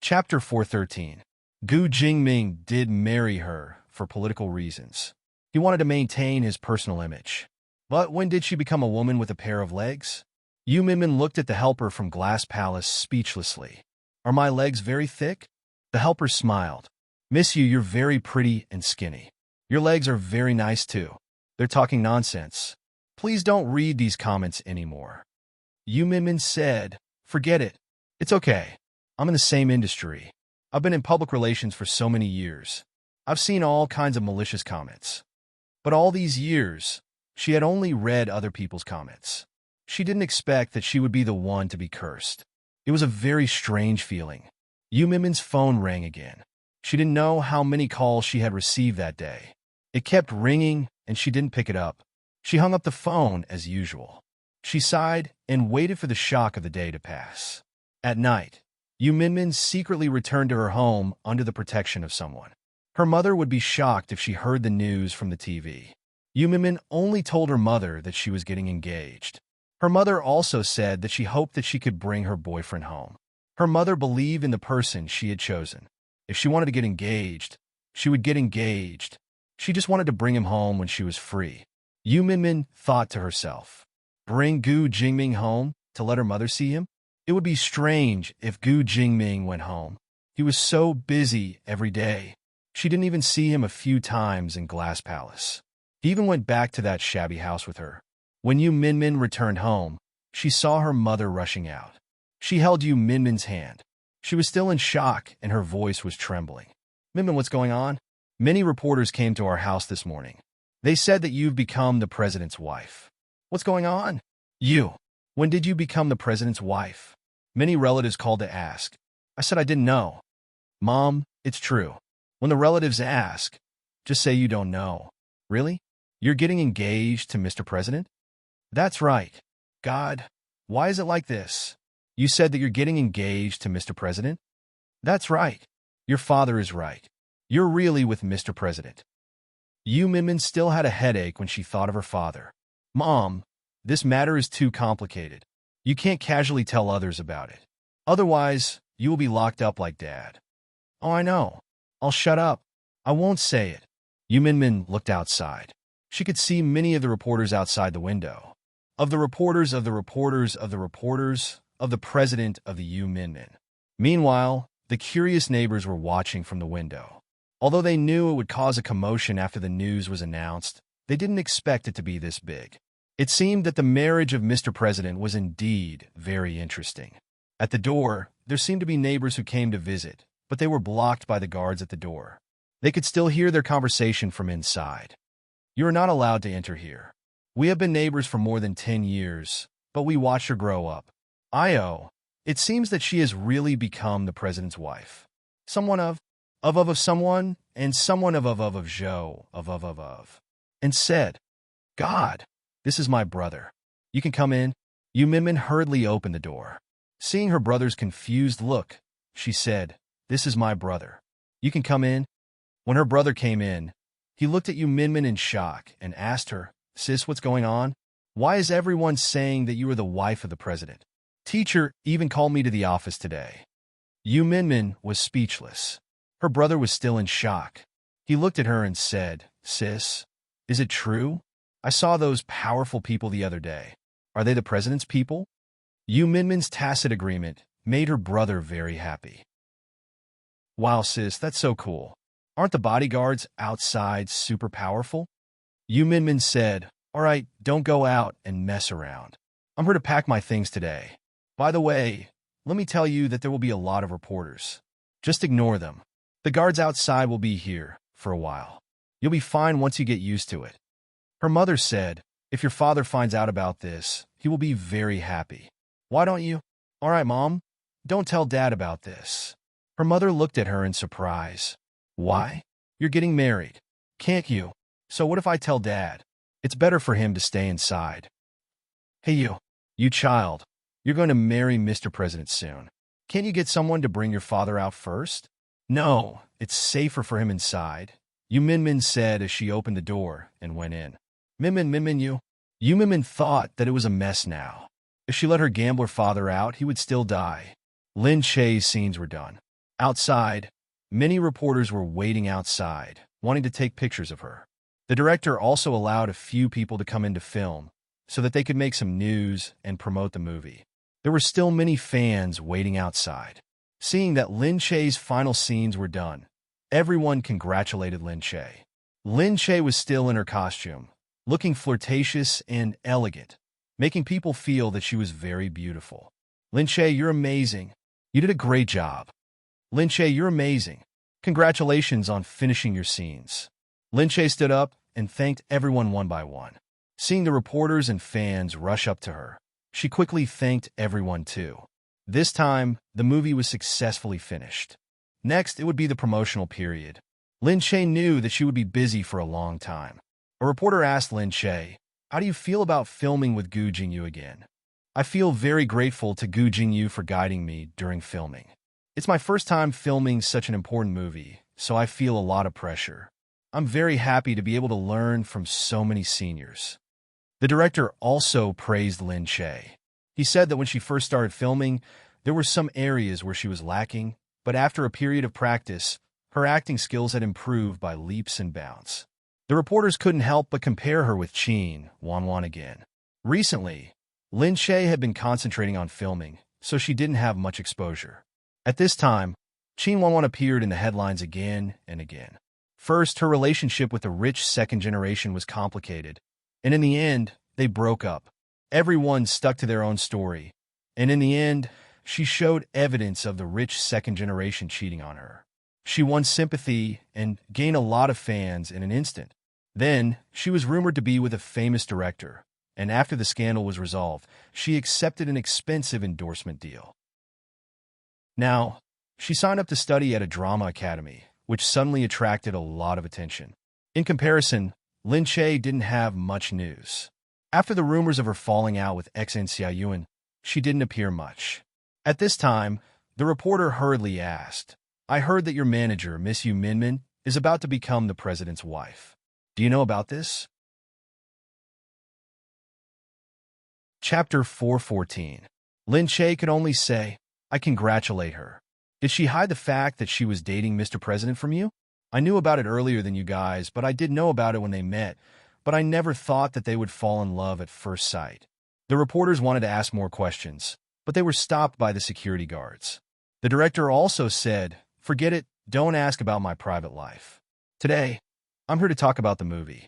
Chapter 413. Gu Jingming did marry her for political reasons. He wanted to maintain his personal image. But when did she become a woman with a pair of legs? Yu Minmin looked at the helper from Glass Palace speechlessly. Are my legs very thick? The helper smiled. Miss Yu, you're very pretty and skinny. Your legs are very nice too. They're talking nonsense. Please don't read these comments anymore. Yu Minmin said, forget it. It's okay. I'm in the same industry. I've been in public relations for so many years. I've seen all kinds of malicious comments. But all these years, she had only read other people's comments. She didn't expect that she would be the one to be cursed. It was a very strange feeling. Yu Minmin's phone rang again. She didn't know how many calls she had received that day. It kept ringing, and she didn't pick it up. She hung up the phone as usual. She sighed and waited for the shock of the day to pass. At night, Yu Minmin secretly returned to her home under the protection of someone. Her mother would be shocked if she heard the news from the TV. Yu Minmin only told her mother that she was getting engaged. Her mother also said that she hoped that she could bring her boyfriend home. Her mother believed in the person she had chosen. If she wanted to get engaged, she would get engaged. She just wanted to bring him home when she was free. Yu Minmin thought to herself, bring Gu Jingming home to let her mother see him? It would be strange if Gu Jingming went home. He was so busy every day. She didn't even see him a few times in Glass Palace. He even went back to that shabby house with her. When Yu Minmin returned home, she saw her mother rushing out. She held Yu Minmin's hand. She was still in shock and her voice was trembling. Minmin, what's going on? Many reporters came to our house this morning. They said that you've become the president's wife. What's going on? You. When did you become the president's wife? Many relatives called to ask. I said I didn't know. Mom, it's true. When the relatives ask, just say you don't know. Really? You're getting engaged to Mr. President? That's right. God, why is it like this? You said that you're getting engaged to Mr. President? That's right. Your father is right. You're really with Mr. President. Yu Minmin still had a headache when she thought of her father. Mom, this matter is too complicated. You can't casually tell others about it. Otherwise, you will be locked up like Dad. Oh, I know. I'll shut up. I won't say it. Yu Minmin looked outside. She could see many of the reporters outside the window. Of the reporters, of the reporters, of the reporters, of the president of the Yu Minmin. Meanwhile, the curious neighbors were watching from the window. Although they knew it would cause a commotion after the news was announced, they didn't expect it to be this big. It seemed that the marriage of Mr. President was indeed very interesting. At the door, there seemed to be neighbors who came to visit, but they were blocked by the guards at the door. They could still hear their conversation from inside. You are not allowed to enter here. We have been neighbors for more than 10 years, but we watched her grow up. It seems that she has really become the president's wife. Someone of someone, and someone of Zhou, and said, God, this is my brother. You can come in. Yu Minmin hurriedly opened the door. Seeing her brother's confused look, she said, this is my brother. You can come in. When her brother came in, he looked at Yu Minmin in shock and asked her, Sis, what's going on? Why is everyone saying that you are the wife of the president? Teacher even called me to the office today. Yu Minmin was speechless. Her brother was still in shock. He looked at her and said, Sis, is it true? I saw those powerful people the other day. Are they the president's people? Yu Minmin's tacit agreement made her brother very happy. Wow, sis, that's so cool. Aren't the bodyguards outside super powerful? Yu Minmin said, all right, don't go out and mess around. I'm here to pack my things today. By the way, let me tell you that there will be a lot of reporters. Just ignore them. The guards outside will be here for a while. You'll be fine once you get used to it. Her mother said, if your father finds out about this, he will be very happy. Why don't you? All right, Mom, don't tell Dad about this. Her mother looked at her in surprise. Why? You're getting married. Can't you? So what if I tell Dad? It's better for him to stay inside. Hey, you child, you're going to marry Mr. President soon. Can't you get someone to bring your father out first? No, it's safer for him inside, Yu Minmin said as she opened the door and went in. Minmin, Yu Minmin thought that it was a mess now. If she let her gambler father out, he would still die. Lin Che's scenes were done. Outside, many reporters were waiting outside, wanting to take pictures of her. The director also allowed a few people to come in to film so that they could make some news and promote the movie. There were still many fans waiting outside. Seeing that Lin Che's final scenes were done, everyone congratulated Lin Che. Lin Che was still in her costume, looking flirtatious and elegant, making people feel that she was very beautiful. Lin Che, you're amazing. You did a great job. Lin Che, you're amazing. Congratulations on finishing your scenes. Lin Che stood up and thanked everyone one by one. Seeing the reporters and fans rush up to her, she quickly thanked everyone too. This time, the movie was successfully finished. Next, it would be the promotional period. Lin Che knew that she would be busy for a long time. A reporter asked Lin Che, "How do you feel about filming with Gu Jingyu again?" "I feel very grateful to Gu Jingyu for guiding me during filming. It's my first time filming such an important movie, so I feel a lot of pressure. I'm very happy to be able to learn from so many seniors." The director also praised Lin Che. He said that when she first started filming, there were some areas where she was lacking, but after a period of practice, her acting skills had improved by leaps and bounds. The reporters couldn't help but compare her with Qin Wanwan again. Recently, Lin Che had been concentrating on filming, so she didn't have much exposure. At this time, Qin Wanwan appeared in the headlines again and again. First, her relationship with the rich second generation was complicated, and in the end, they broke up. Everyone stuck to their own story, and in the end, she showed evidence of the rich second generation cheating on her. She won sympathy and gained a lot of fans in an instant. Then, she was rumored to be with a famous director, and after the scandal was resolved, she accepted an expensive endorsement deal. Now, she signed up to study at a drama academy, which suddenly attracted a lot of attention. In comparison, Lin Che didn't have much news. After the rumors of her falling out with ex-in Xia Yuan, she didn't appear much. At this time, the reporter hurriedly asked, "I heard that your manager, Miss Yu Minmin, is about to become the president's wife. Do you know about this?" Chapter 414. Lin Che could only say, "I congratulate her. Did she hide the fact that she was dating Mr. President from you? I knew about it earlier than you guys, but I did know about it when they met, but I never thought that they would fall in love at first sight." The reporters wanted to ask more questions, but they were stopped by the security guards. The director also said, "Forget it, don't ask about my private life. Today, I'm here to talk about the movie."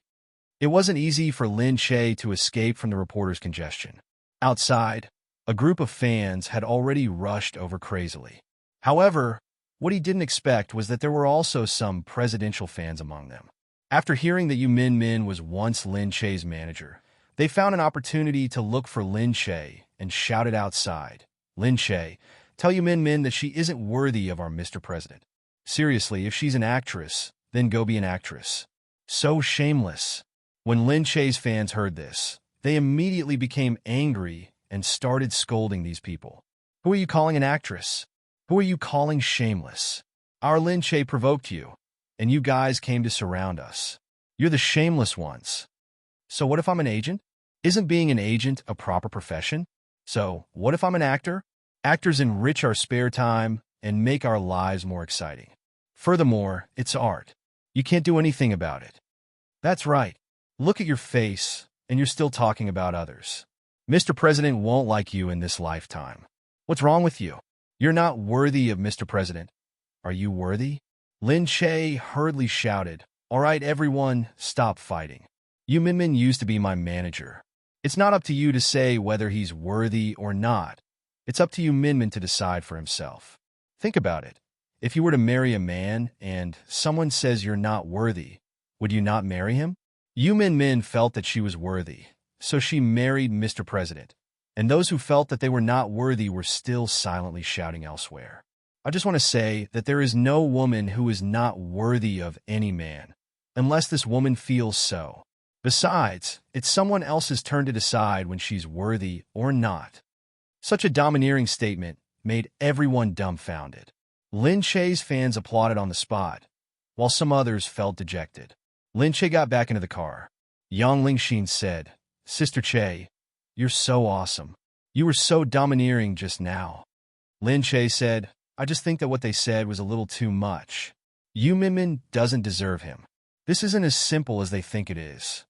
It wasn't easy for Lin Che to escape from the reporters' congestion. Outside, a group of fans had already rushed over crazily. However, what he didn't expect was that there were also some presidential fans among them. After hearing that Yu Minmin was once Lin Che's manager, they found an opportunity to look for Lin Che and shouted outside, "Lin Che, tell Yu Minmin that she isn't worthy of our Mr. President. Seriously, if she's an actress, then go be an actress." So shameless. When Lin Che's fans heard this, they immediately became angry and started scolding these people. "Who are you calling an actress? Who are you calling shameless? Our Lin Che provoked you, and you guys came to surround us. You're the shameless ones. So what if I'm an agent? Isn't being an agent a proper profession? So what if I'm an actor? Actors enrich our spare time and make our lives more exciting. Furthermore, it's art. You can't do anything about it." That's right. Look at your face, and you're still talking about others. Mr. President won't like you in this lifetime. What's wrong with you? You're not worthy of Mr. President. Are you worthy? Lin Che hurriedly shouted, "All right, everyone, stop fighting. Yu Minmin used to be my manager. It's not up to you to say whether he's worthy or not. It's up to Yu Minmin to decide for himself. Think about it. If you were to marry a man and someone says you're not worthy, would you not marry him?" Yu Minmin felt that she was worthy, so she married Mr. President, and those who felt that they were not worthy were still silently shouting elsewhere. I just want to say that there is no woman who is not worthy of any man, unless this woman feels so. Besides, it's someone else's turn to decide when she's worthy or not. Such a domineering statement made everyone dumbfounded. Lin Che's fans applauded on the spot, while some others felt dejected. Lin Che got back into the car. Yang Lingxin said, "Sister Che, you're so awesome. You were so domineering just now." Lin Che said, I just think that what they said was a little too much. Yu Minmin doesn't deserve him. This isn't as simple as they think it is.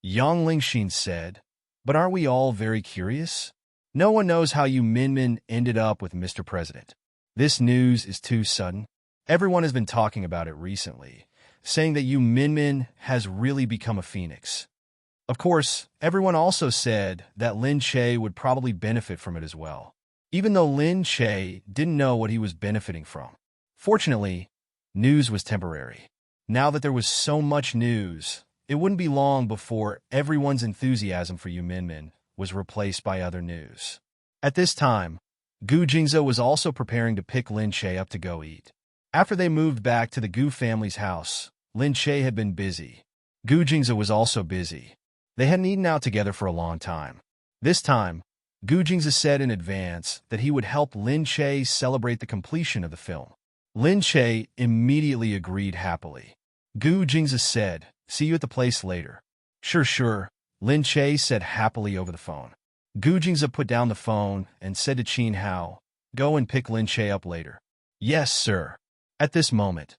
Yang Lingxin said, but aren't we all very curious? No one knows how Yu Minmin ended up with Mr. President. This news is too sudden. Everyone has been talking about it recently, saying that Yu Minmin has really become a phoenix. Of course, everyone also said that Lin Che would probably benefit from it as well, even though Lin Che didn't know what he was benefiting from. Fortunately, news was temporary. Now that there was so much news, it wouldn't be long before everyone's enthusiasm for Yu Minmin was replaced by other news. At this time, Gu Jingzhe was also preparing to pick Lin Che up to go eat. After they moved back to the Gu family's house, Lin Che had been busy. Gu Jingzhe was also busy. They hadn't eaten out together for a long time. This time, Gu Jingzhe said in advance that he would help Lin Che celebrate the completion of the film. Lin Che immediately agreed happily. Gu Jingzhe said, see you at the place later. Sure, Lin Che said happily over the phone. Gu Jingzhe put down the phone and said to Qin Hao, go and pick Lin Che up later. Yes, sir. At this moment,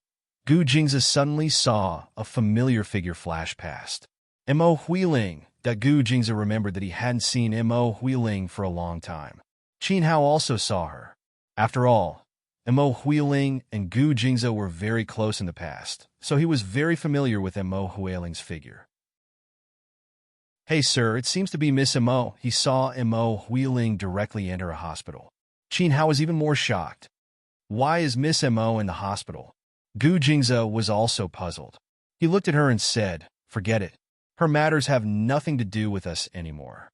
Gu Jingzhe suddenly saw a familiar figure flash past. Mo Huiling. That Gu Jingzhe remembered that he hadn't seen Mo Huiling for a long time. Qin Hao also saw her. After all, Mo Huiling and Gu Jingzhe were very close in the past, so he was very familiar with Mo Huiling's figure. Hey sir, it seems to be Miss Mo. He saw Mo Huiling directly enter a hospital. Qin Hao was even more shocked. Why is Miss Mo in the hospital? Gu Jingzhe was also puzzled. He looked at her and said, forget it. Her matters have nothing to do with us anymore.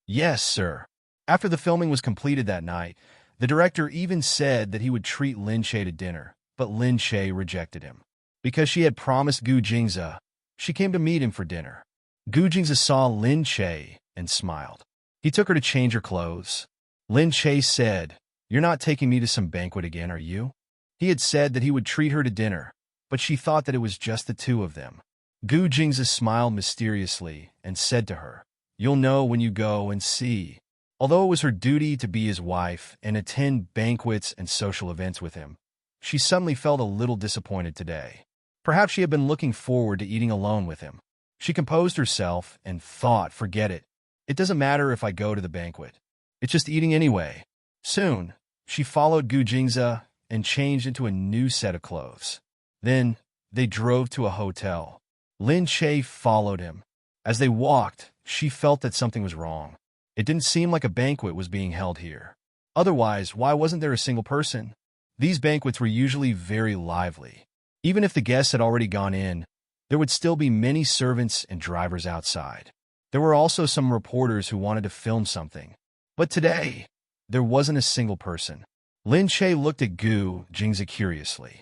Yes, sir. After the filming was completed that night, the director even said that he would treat Lin Che to dinner, but Lin Che rejected him. Because she had promised Gu Jingzhe, she came to meet him for dinner. Gu Jingzhe saw Lin Che and smiled. He took her to change her clothes. Lin Che said, you're not taking me to some banquet again, are you? He had said that he would treat her to dinner, but she thought that it was just the two of them. Gu Jingzhe smiled mysteriously and said to her, you'll know when you go and see. Although it was her duty to be his wife and attend banquets and social events with him, she suddenly felt a little disappointed today. Perhaps she had been looking forward to eating alone with him. She composed herself and thought, forget it. It doesn't matter if I go to the banquet. It's just eating anyway. Soon, she followed Gu Jingzhe and changed into a new set of clothes. Then, they drove to a hotel. Lin Che followed him. As they walked, she felt that something was wrong. It didn't seem like a banquet was being held here. Otherwise, why wasn't there a single person? These banquets were usually very lively. Even if the guests had already gone in, there would still be many servants and drivers outside. There were also some reporters who wanted to film something. But today, there wasn't a single person. Lin Che looked at Gu Jingzhe curiously.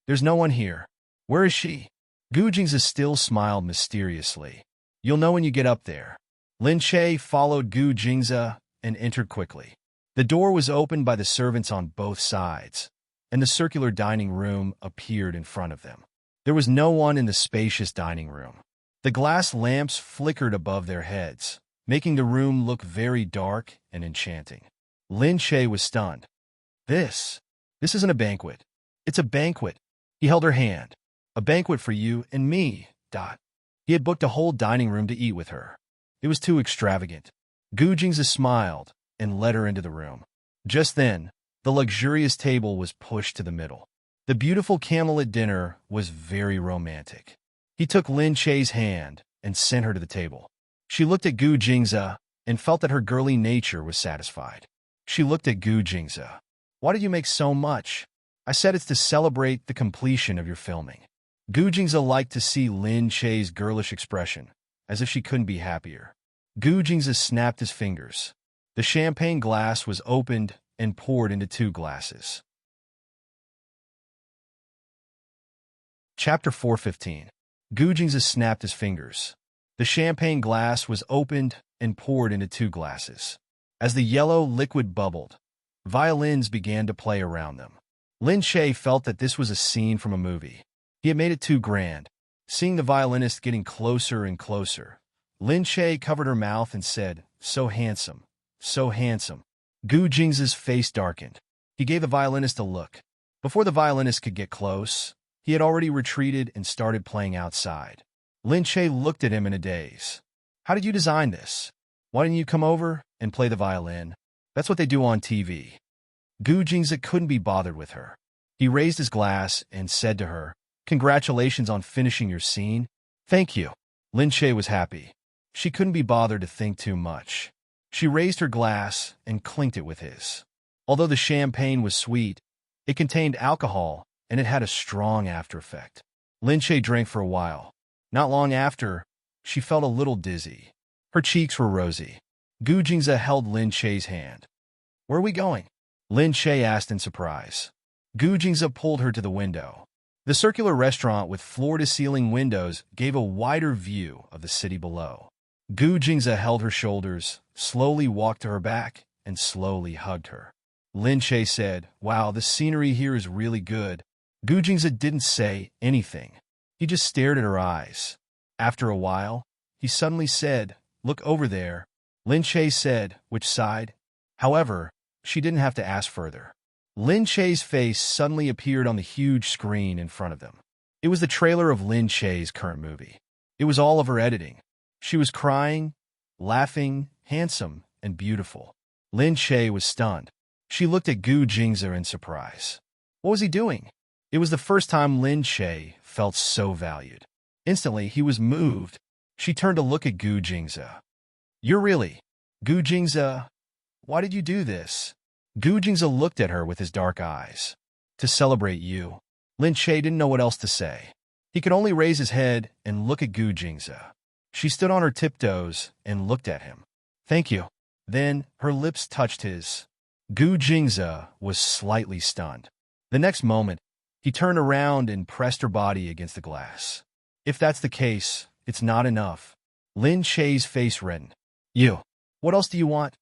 There's no one here. Where is she? Gu Jingzhe still smiled mysteriously. You'll know when you get up there. Lin Che followed Gu Jingzhe and entered quickly. The door was opened by the servants on both sides, and the circular dining room appeared in front of them. There was no one in the spacious dining room. The glass lamps flickered above their heads, making the room look very dark and enchanting. Lin Che was stunned. This isn't a banquet. It's a banquet. He held her hand. A banquet for you and me. He had booked a whole dining room to eat with her. It was too extravagant. Gu Jingzhe smiled and led her into the room. Just then, the luxurious table was pushed to the middle. The beautiful candlelit dinner was very romantic. He took Lin Che's hand and sent her to the table. She looked at Gu Jingzhe and felt that her girly nature was satisfied. She looked at Gu Jingzhe. Why did you make so much? I said it's to celebrate the completion of your filming. Gu Jingzhe liked to see Lin Che's girlish expression, as if she couldn't be happier. Gu Jingzhe snapped his fingers. The champagne glass was opened and poured into 2 glasses. Chapter 4:15. Gu Jingzhe snapped his fingers. The champagne glass was opened and poured into 2 glasses. As the yellow liquid bubbled, violins began to play around them. Lin Che felt that this was a scene from a movie. He had made it too grand. Seeing the violinist getting closer and closer, Lin Che covered her mouth and said, so handsome, so handsome. Gu Jingzhe's face darkened. He gave the violinist a look. Before the violinist could get close, he had already retreated and started playing outside. Lin Che looked at him in a daze. How did you design this? Why didn't you come over and play the violin? That's what they do on TV. Gu Jingzi couldn't be bothered with her. He raised his glass and said to her, Congratulations on finishing your scene. Thank you. Lin Che was happy. She couldn't be bothered to think too much. She raised her glass and clinked it with his. Although the champagne was sweet, it contained alcohol and it had a strong after effect. Lin Che drank for a while. Not long after, she felt a little dizzy. Her cheeks were rosy. Gu Jingzi held Lin Che's hand. Where are we going? Lin Che asked in surprise. Gu Jingzi pulled her to the window. The circular restaurant with floor-to-ceiling windows gave a wider view of the city below. Gu Jingzi held her shoulders, slowly walked to her back, and slowly hugged her. Lin Che said, Wow, the scenery here is really good. Gu Jingzi didn't say anything. He just stared at her eyes. After a while, he suddenly said, Look over there. Lin Che said, Which side? However, she didn't have to ask further. Lin Che's face suddenly appeared on the huge screen in front of them. It was the trailer of Lin Che's current movie. It was all of her editing. She was crying, laughing, handsome, and beautiful. Lin Che was stunned. She looked at Gu Jingzi in surprise. What was he doing? It was the first time Lin Che felt so valued. Instantly, he was moved. She turned to look at Gu Jingzi. You're really... Gu Jingzi, why did you do this? Gu Jingzi looked at her with his dark eyes. To celebrate you. Lin Che didn't know what else to say. He could only raise his head and look at Gu Jingzi. She stood on her tiptoes and looked at him. Thank you. Then her lips touched his. Gu Jingzi was slightly stunned. The next moment, he turned around and pressed her body against the glass. If that's the case, it's not enough. Lin Che's face reddened. You. What else do you want?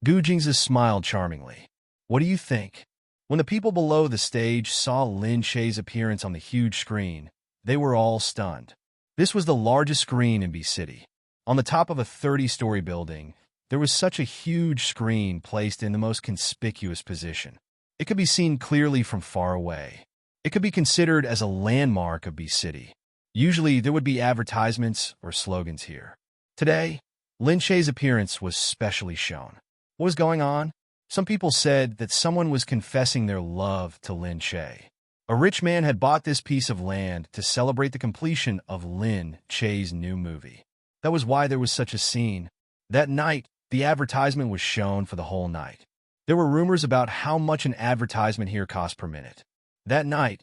Gu Jingzi smiled charmingly. What do you think? When the people below the stage saw Lin Che's appearance on the huge screen, they were all stunned. This was the largest screen in B City. On the top of a 30-story building, there was such a huge screen placed in the most conspicuous position. It could be seen clearly from far away. It could be considered as a landmark of B City. Usually, there would be advertisements or slogans here. Today, Lin Che's appearance was specially shown. What was going on? Some people said that someone was confessing their love to Lin Che. A rich man had bought this piece of land to celebrate the completion of Lin Che's new movie. That was why there was such a scene. That night, the advertisement was shown for the whole night. There were rumors about how much an advertisement here cost per minute. That night,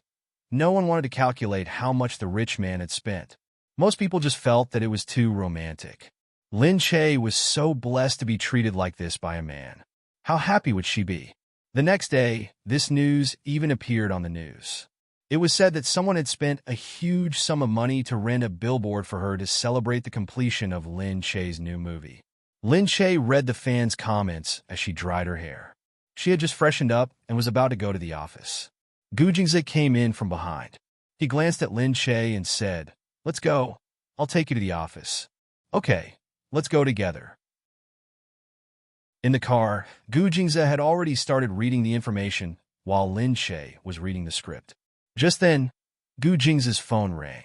no one wanted to calculate how much the rich man had spent. Most people just felt that it was too romantic. Lin Che was so blessed to be treated like this by a man. How happy would she be? The next day, this news even appeared on the news. It was said that someone had spent a huge sum of money to rent a billboard for her to celebrate the completion of Lin Che's new movie. Lin Che read the fans' comments as she dried her hair. She had just freshened up and was about to go to the office. Gu Jingzi came in from behind. He glanced at Lin Che and said, Let's go. I'll take you to the office. Okay, let's go together. In the car, Gu Jingzi had already started reading the information while Lin Che was reading the script. Just then, Gu Jingzi's phone rang.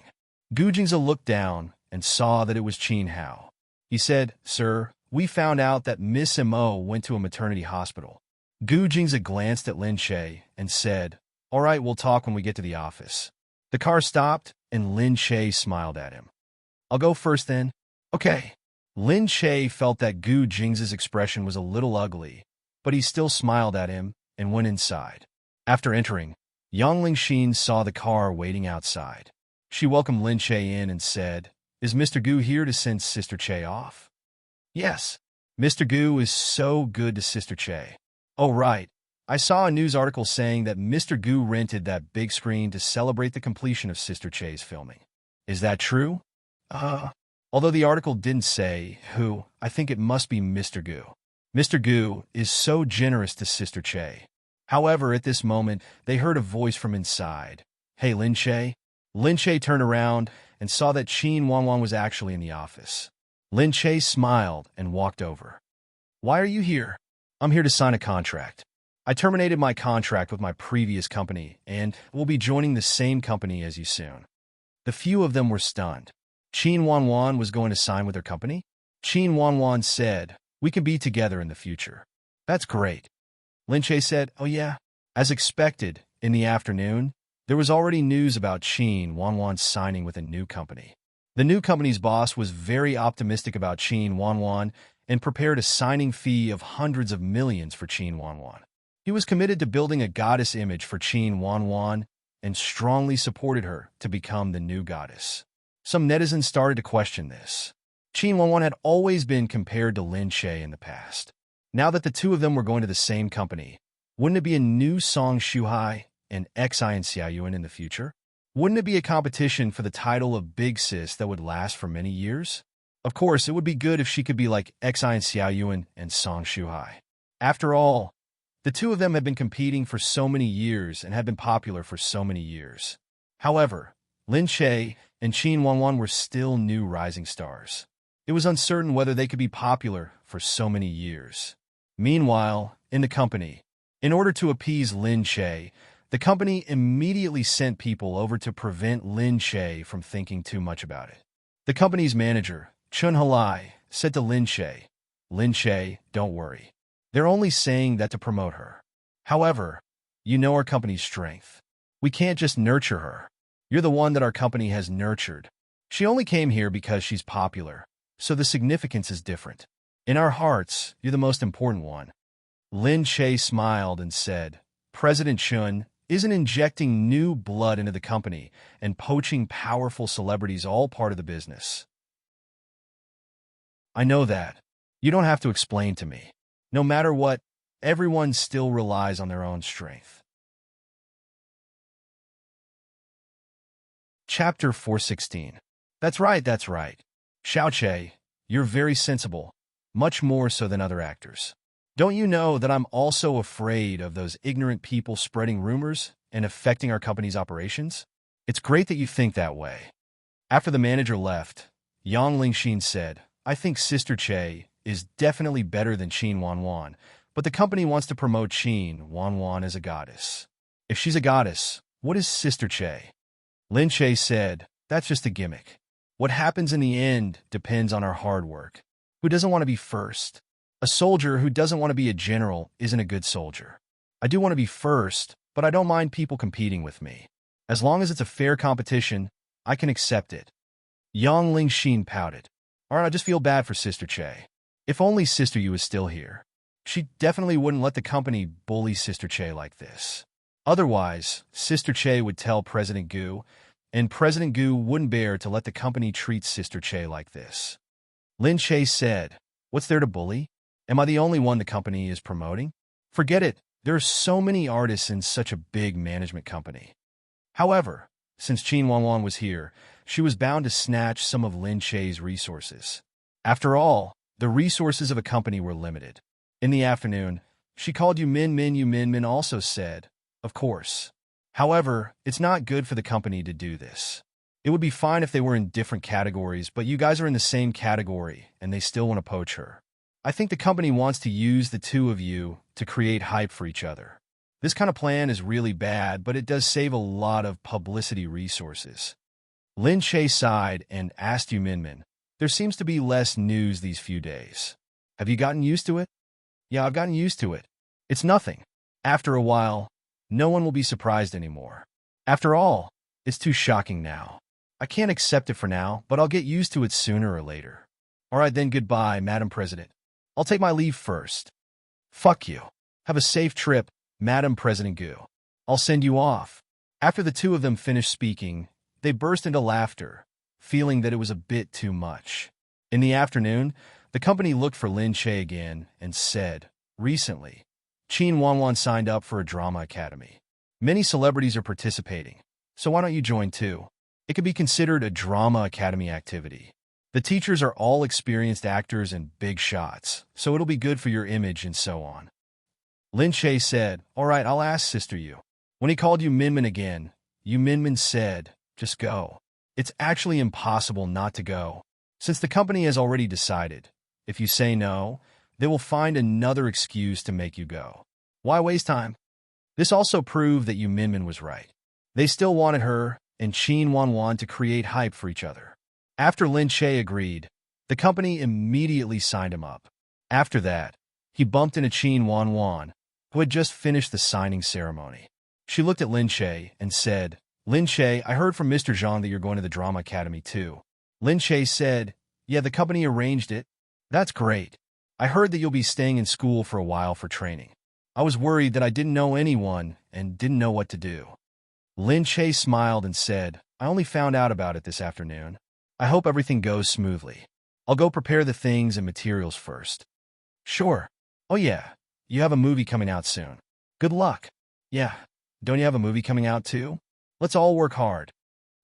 Gu Jingzi looked down and saw that it was Qin Hao. He said, Sir, we found out that Miss Mo went to a maternity hospital. Gu Jingzi glanced at Lin Che and said, All right, we'll talk when we get to the office. The car stopped and Lin Che smiled at him. I'll go first then. Okay. Lin Che felt that Gu Jingzi's expression was a little ugly, but he still smiled at him and went inside. After entering, Yang Lingxin saw the car waiting outside. She welcomed Lin Che in and said, Is Mr. Gu here to send Sister Che off? Yes. Mr. Gu is so good to Sister Che. Oh, right. I saw a news article saying that Mr. Gu rented that big screen to celebrate the completion of Sister Che's filming. Is that true? Although the article didn't say who, I think it must be Mr. Gu. Mr. Gu is so generous to Sister Che. However, at this moment, they heard a voice from inside. Hey, Lin Che? Lin Che turned around and saw that Qin Wanwan was actually in the office. Lin Che smiled and walked over. Why are you here? I'm here to sign a contract. I terminated my contract with my previous company and will be joining the same company as you soon. The few of them were stunned. Qin Wanwan was going to sign with her company? Qin Wanwan said, we can be together in the future. That's great. Lin Che said, oh yeah. As expected, in the afternoon, there was already news about Qin Wanwan signing with a new company. The new company's boss was very optimistic about Qin Wanwan and prepared a signing fee of hundreds of millions for Qin Wanwan. He was committed to building a goddess image for Qin Wanwan and strongly supported her to become the new goddess. Some netizens started to question this. Qin Wanwan had always been compared to Lin Che in the past. Now that the two of them were going to the same company, wouldn't it be a new Song Shuhai and Xi and Xiaoyuan in the future? Wouldn't it be a competition for the title of Big Sis that would last for many years? Of course, it would be good if she could be like Xi and Xiaoyuan and Song Shuhai. After all, the two of them had been competing for so many years and had been popular for so many years. However, Lin Che and Qin Wanwan were still new rising stars. It was uncertain whether they could be popular for so many years. Meanwhile, in the company, in order to appease Lin Che, the company immediately sent people over to prevent Lin Che from thinking too much about it. The company's manager, Chun Halai, said to Lin Che, Lin Che, don't worry. They're only saying that to promote her. However, you know our company's strength. We can't just nurture her. You're the one that our company has nurtured. She only came here because she's popular, so the significance is different. In our hearts, you're the most important one. Lin Che smiled and said, President Chun isn't injecting new blood into the company and poaching powerful celebrities all part of the business. I know that. You don't have to explain to me. No matter what, everyone still relies on their own strength. Chapter 416. That's right, that's right. Xiao Che, you're very sensible, much more so than other actors. Don't you know that I'm also afraid of those ignorant people spreading rumors and affecting our company's operations? It's great that you think that way. After the manager left, Yang Lingxin said, I think Sister Che is definitely better than Qin Wanwan, but the company wants to promote Qin Wanwan as a goddess. If she's a goddess, what is Sister Che? Lin Che said, that's just a gimmick. What happens in the end depends on our hard work. Who doesn't want to be first? A soldier who doesn't want to be a general isn't a good soldier. I do want to be first, but I don't mind people competing with me. As long as it's a fair competition, I can accept it. Yang Lingxin pouted. All right, I just feel bad for Sister Che. If only Sister Yu was still here. She definitely wouldn't let the company bully Sister Che like this. Otherwise, Sister Che would tell President Gu, and President Gu wouldn't bear to let the company treat Sister Che like this. Lin Che said, what's there to bully? Am I the only one the company is promoting? Forget it. There are so many artists in such a big management company. However, since Qin Wanwan was here, she was bound to snatch some of Lin Che's resources. After all, the resources of a company were limited. In the afternoon, she called Yu Min Min. Yu Min Min also said, of course. However, it's not good for the company to do this. It would be fine if they were in different categories, but you guys are in the same category, and they still want to poach her. I think the company wants to use the two of you to create hype for each other. This kind of plan is really bad, but it does save a lot of publicity resources. Lin Che sighed and asked Yu Min Min, there seems to be less news these few days. Have you gotten used to it? Yeah, I've gotten used to it. It's nothing. After a while, no one will be surprised anymore. After all, it's too shocking now. I can't accept it for now, but I'll get used to it sooner or later. All right then, goodbye, Madam President. I'll take my leave first. Fuck you. Have a safe trip, Madam President Gu. I'll send you off. After the two of them finished speaking, they burst into laughter, feeling that it was a bit too much. In the afternoon, the company looked for Lin Che again and said, recently, Qin Wanwan signed up for a drama academy. Many celebrities are participating, so why don't you join too? It could be considered a drama academy activity. The teachers are all experienced actors and big shots, so it'll be good for your image and so on. Lin Che said, all right, I'll ask Sister Yu. When he called Yu Min Min again, Yu Min Min said, just go. It's actually impossible not to go. Since the company has already decided, if you say no, they will find another excuse to make you go. Why waste time? This also proved that Yu Minmin was right. They still wanted her and Qin Wanwan to create hype for each other. After Lin Che agreed, the company immediately signed him up. After that, he bumped into Qin Wanwan, who had just finished the signing ceremony. She looked at Lin Che and said, "Lin Che, I heard from Mr. Zhang that you're going to the drama academy too." Lin Che said, "Yeah, the company arranged it." "That's great. I heard that you'll be staying in school for a while for training. I was worried that I didn't know anyone and didn't know what to do." Lin Che smiled and said, "I only found out about it this afternoon. I hope everything goes smoothly. I'll go prepare the things and materials first." "Sure. Oh yeah, you have a movie coming out soon. Good luck." "Yeah, don't you have a movie coming out too? Let's all work hard."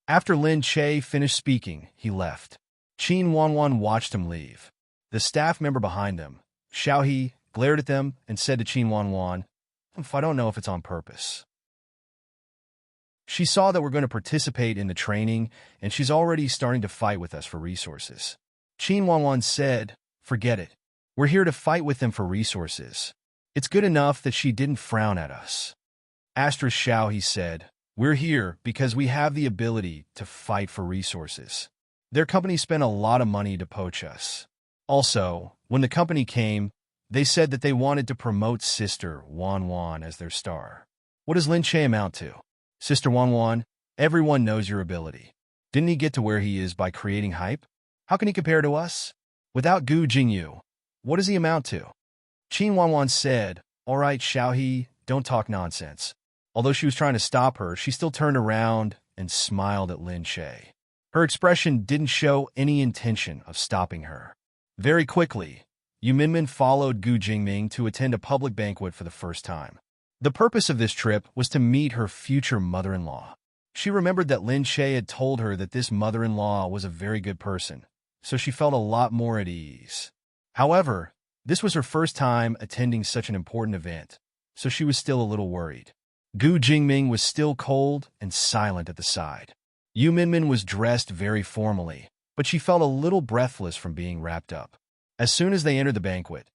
After Lin Che finished speaking, he left. Qin Wanwan watched him leave. The staff member behind him, Xiaohe, glared at them and said to Qin Wanwan, "I don't know if it's on purpose." She saw that we're going to participate in the training, and she's already starting to fight with us for resources. Qin Wanwan said, "Forget it. We're here to fight with them for resources." It's good enough that she didn't frown at us. Asterisk Xiaohe said, "We're here because we have the ability to fight for resources. Their company spent a lot of money to poach us. Also, when the company came, they said that they wanted to promote Sister Wanwan as their star. What does Lin Che amount to? Sister Wanwan, everyone knows your ability. Didn't he get to where he is by creating hype? How can he compare to us? Without Gu Jingyu, what does he amount to?" Qin Wanwan said, "All right, Xiaohe, don't talk nonsense." Although she was trying to stop her, she still turned around and smiled at Lin Che. Her expression didn't show any intention of stopping her. Very quickly, Yu Minmin followed Gu Jingming to attend a public banquet for the first time. The purpose of this trip was to meet her future mother-in-law. She remembered that Lin Che had told her that this mother-in-law was a very good person, so she felt a lot more at ease. However, this was her first time attending such an important event, so she was still a little worried. Gu Jingming was still cold and silent at the side. Yu Minmin was dressed very formally, but she felt a little breathless from being wrapped up. As soon as they entered the banquet,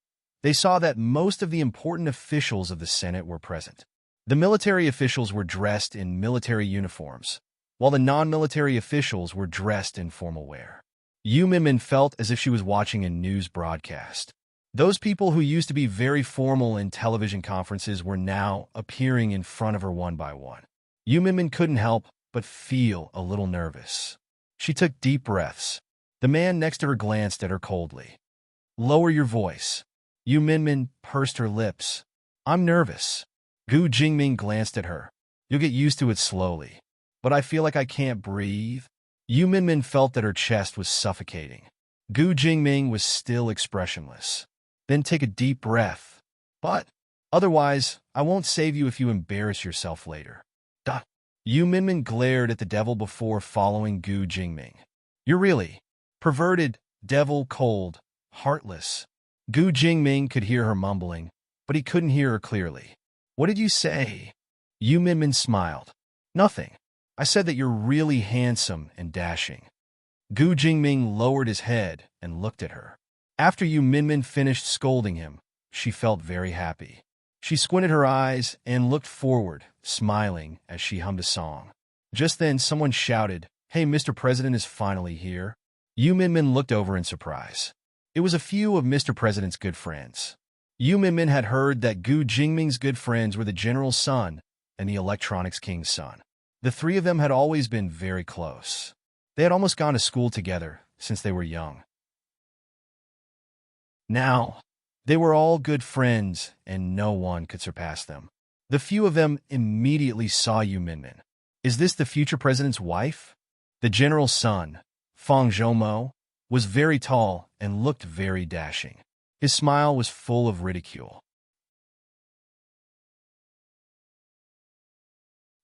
they saw that most of the important officials of the Senate were present. The military officials were dressed in military uniforms, while the non-military officials were dressed in formal wear. Yu Minmin felt as if she was watching a news broadcast. Those people who used to be very formal in television conferences were now appearing in front of her one by one. Yu Minmin couldn't help but feel a little nervous. She took deep breaths. The man next to her glanced at her coldly. "Lower your voice." Yu Minmin pursed her lips. "I'm nervous." Gu Jingming glanced at her. "You'll get used to it slowly." "But I feel like I can't breathe." Yu Minmin felt that her chest was suffocating. Gu Jingming was still expressionless. "Then take a deep breath." "But otherwise, I won't save you if you embarrass yourself later." Duh. Yu Minmin glared at the devil before following Gu Jingming. "You're really perverted, devil, cold, heartless." Gu Jingming could hear her mumbling, but he couldn't hear her clearly. "What did you say?" Yu Minmin smiled. "Nothing. I said that you're really handsome and dashing." Gu Jingming lowered his head and looked at her. After Yu Minmin finished scolding him, she felt very happy. She squinted her eyes and looked forward, smiling as she hummed a song. Just then, someone shouted, "Hey, Mr. President is finally here." Yu Minmin looked over in surprise. It was a few of Mr. President's good friends. Yu Minmin had heard that Gu Jingming's good friends were the general's son and the electronics king's son. The three of them had always been very close. They had almost gone to school together since they were young. Now, they were all good friends, and no one could surpass them. The few of them immediately saw Yu Minmin. "Is this the future president's wife?" The general's son, Fang Zhoumo, was very tall and looked very dashing. His smile was full of ridicule.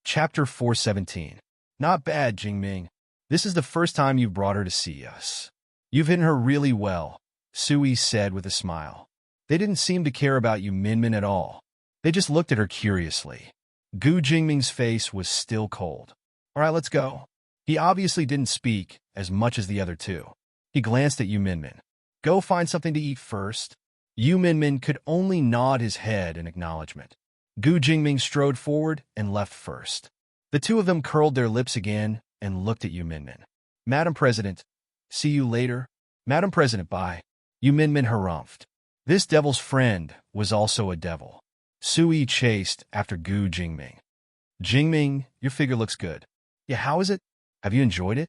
Chapter 417. Not bad, Jingming. This is the first time you've brought her to see us. You've hidden her really well, Sui said with a smile. They didn't seem to care about Yu Minmin at all. They just looked at her curiously. Gu Jingming's face was still cold. "All right, let's go." He obviously didn't speak as much as the other two. He glanced at Yu Minmin. "Go find something to eat first." Yu Minmin could only nod his head in acknowledgement. Gu Jingming strode forward and left first. The two of them curled their lips again and looked at Yu Minmin. Madam President, see you later. Madam President, bye. Yu Minmin harumphed. This devil's friend was also a devil. Sui chased after Gu Jingming. Jingming, your figure looks good. Yeah, how is it? Have you enjoyed it?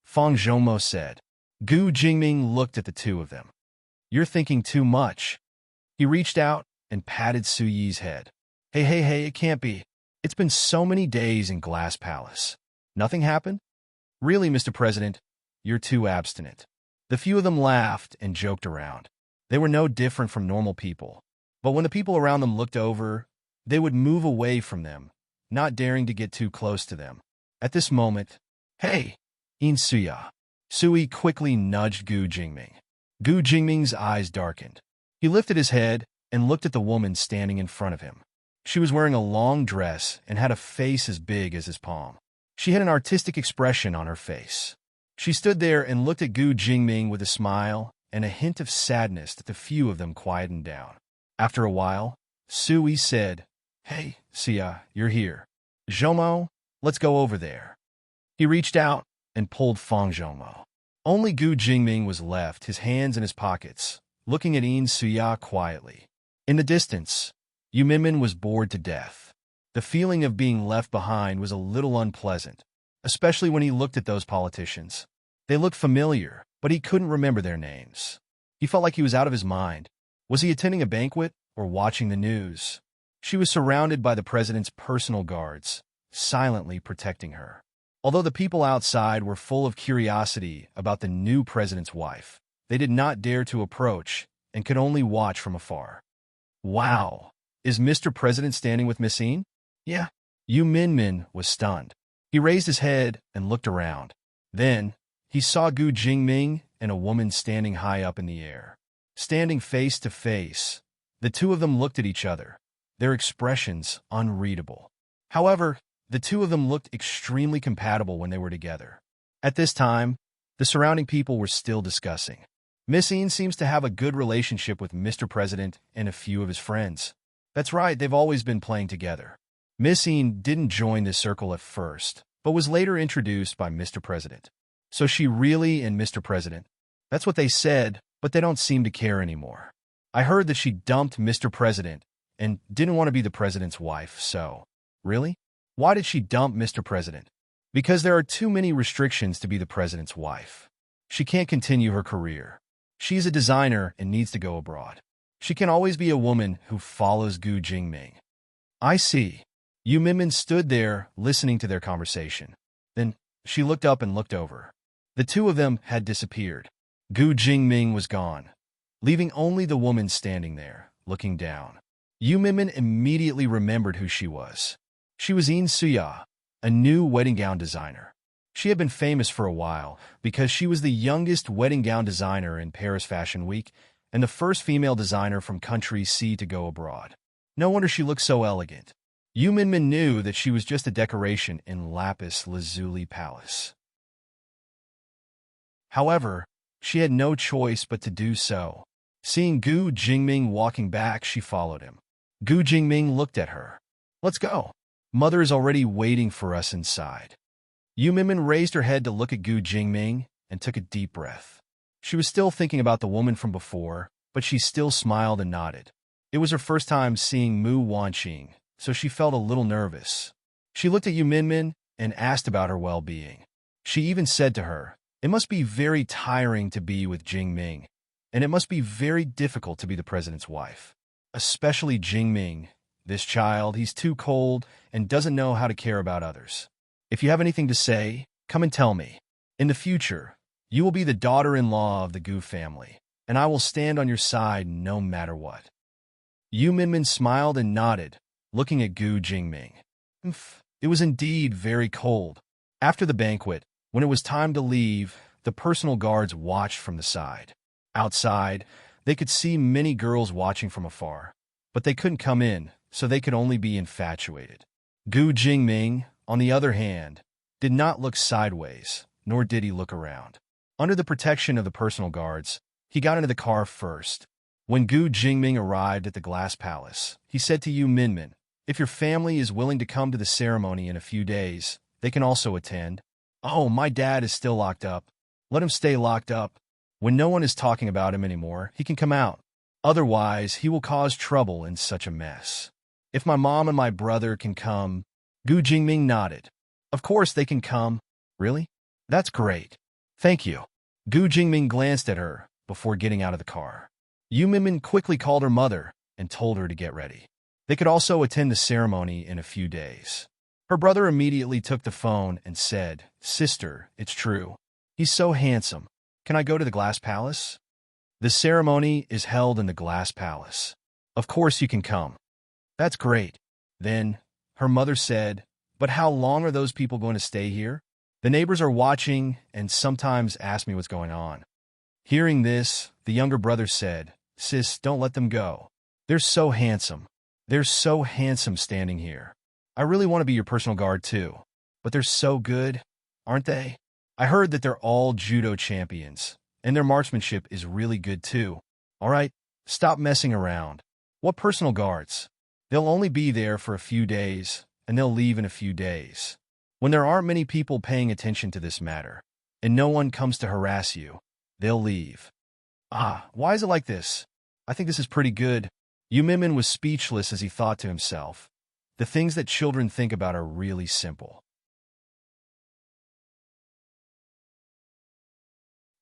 Fang Zhongmo said. Gu Jingming looked at the two of them. You're thinking too much. He reached out and patted Su Yi's head. Hey, it can't be. It's been so many days in Glass Palace. Nothing happened? Really, Mr. President, you're too abstinent. The few of them laughed and joked around. They were no different from normal people. But when the people around them looked over, they would move away from them, not daring to get too close to them. At this moment, hey, Suya. Sui quickly nudged Gu Jingming. Gu Jingming's eyes darkened. He lifted his head and looked at the woman standing in front of him. She was wearing a long dress and had a face as big as his palm. She had an artistic expression on her face. She stood there and looked at Gu Jingming with a smile and a hint of sadness that the few of them quietened down. After a while, Sui said, Hey, Sia, you're here. Zhongmo, let's go over there. He reached out and pulled Fang Zhongmo. Only Gu Jingming was left, his hands in his pockets, looking at Suya quietly. In the distance, Yu Minmin was bored to death. The feeling of being left behind was a little unpleasant, especially when he looked at those politicians. They looked familiar, but he couldn't remember their names. He felt like he was out of his mind. Was he attending a banquet or watching the news? She was surrounded by the president's personal guards, silently protecting her. Although the people outside were full of curiosity about the new president's wife, they did not dare to approach and could only watch from afar. Wow, is Mr. President standing with Missine? Yeah. Yu Minmin was stunned. He raised his head and looked around. Then, he saw Gu Jingming and a woman standing high up in the air. Standing face to face, the two of them looked at each other, their expressions unreadable. However, the two of them looked extremely compatible when they were together. At this time, the surrounding people were still discussing. Missine seems to have a good relationship with Mr. President and a few of his friends. That's right, they've always been playing together. Missine didn't join this circle at first, but was later introduced by Mr. President. So she really and Mr. President. That's what they said, but they don't seem to care anymore. I heard that she dumped Mr. President and didn't want to be the president's wife, so... Really? Why did she dump Mr. President? Because there are too many restrictions to be the president's wife. She can't continue her career. She's a designer and needs to go abroad. She can always be a woman who follows Gu Jingming. I see. Yu Minmin stood there, listening to their conversation. Then, she looked up and looked over. The two of them had disappeared. Gu Jingming was gone, leaving only the woman standing there, looking down. Yu Minmin immediately remembered who she was. She was Suya, a new wedding gown designer. She had been famous for a while because she was the youngest wedding gown designer in Paris Fashion Week and the first female designer from country C to go abroad. No wonder she looked so elegant. Yu Minmin knew that she was just a decoration in Lapis Lazuli Palace. However, she had no choice but to do so. Seeing Gu Jingming walking back, she followed him. Gu Jingming looked at her. Let's go. Mother is already waiting for us inside. Yu Minmin raised her head to look at Gu Jingming and took a deep breath. She was still thinking about the woman from before, but she still smiled and nodded. It was her first time seeing Mu Wanqing, so she felt a little nervous. She looked at Yu Minmin and asked about her well-being. She even said to her, it must be very tiring to be with Jingming, and it must be very difficult to be the president's wife. Especially Jingming. This child, he's too cold and doesn't know how to care about others. If you have anything to say, come and tell me. In the future, you will be the daughter-in-law of the Gu family, and I will stand on your side no matter what. Yu Minmin smiled and nodded, looking at Gu Jingming. It was indeed very cold. After the banquet, when it was time to leave, the personal guards watched from the side. Outside, they could see many girls watching from afar, but they couldn't come in, so they could only be infatuated. Gu Jingming, on the other hand, did not look sideways, nor did he look around. Under the protection of the personal guards, he got into the car first. When Gu Jingming arrived at the Glass Palace, he said to Yu Minmin, if your family is willing to come to the ceremony in a few days, they can also attend. Oh, my dad is still locked up. Let him stay locked up. When no one is talking about him anymore, he can come out. Otherwise, he will cause trouble in such a mess. If my mom and my brother can come, Gu Jingming nodded. Of course they can come. Really? That's great. Thank you. Gu Jingming glanced at her before getting out of the car. Yu Minmin quickly called her mother and told her to get ready. They could also attend the ceremony in a few days. Her brother immediately took the phone and said, Sister, it's true. He's so handsome. Can I go to the Glass Palace? The ceremony is held in the Glass Palace. Of course you can come. That's great. Then, her mother said, but how long are those people going to stay here? The neighbors are watching and sometimes ask me what's going on. Hearing this, the younger brother said, Sis, don't let them go. They're so handsome. They're so handsome standing here. I really want to be your personal guard too. But they're so good, aren't they? I heard that they're all judo champions, and their marksmanship is really good too. All right, stop messing around. What personal guards? They'll only be there for a few days, and they'll leave in a few days. When there aren't many people paying attention to this matter, and no one comes to harass you, they'll leave. Why is it like this? I think this is pretty good. Yu Minmin was speechless as he thought to himself. The things that children think about are really simple.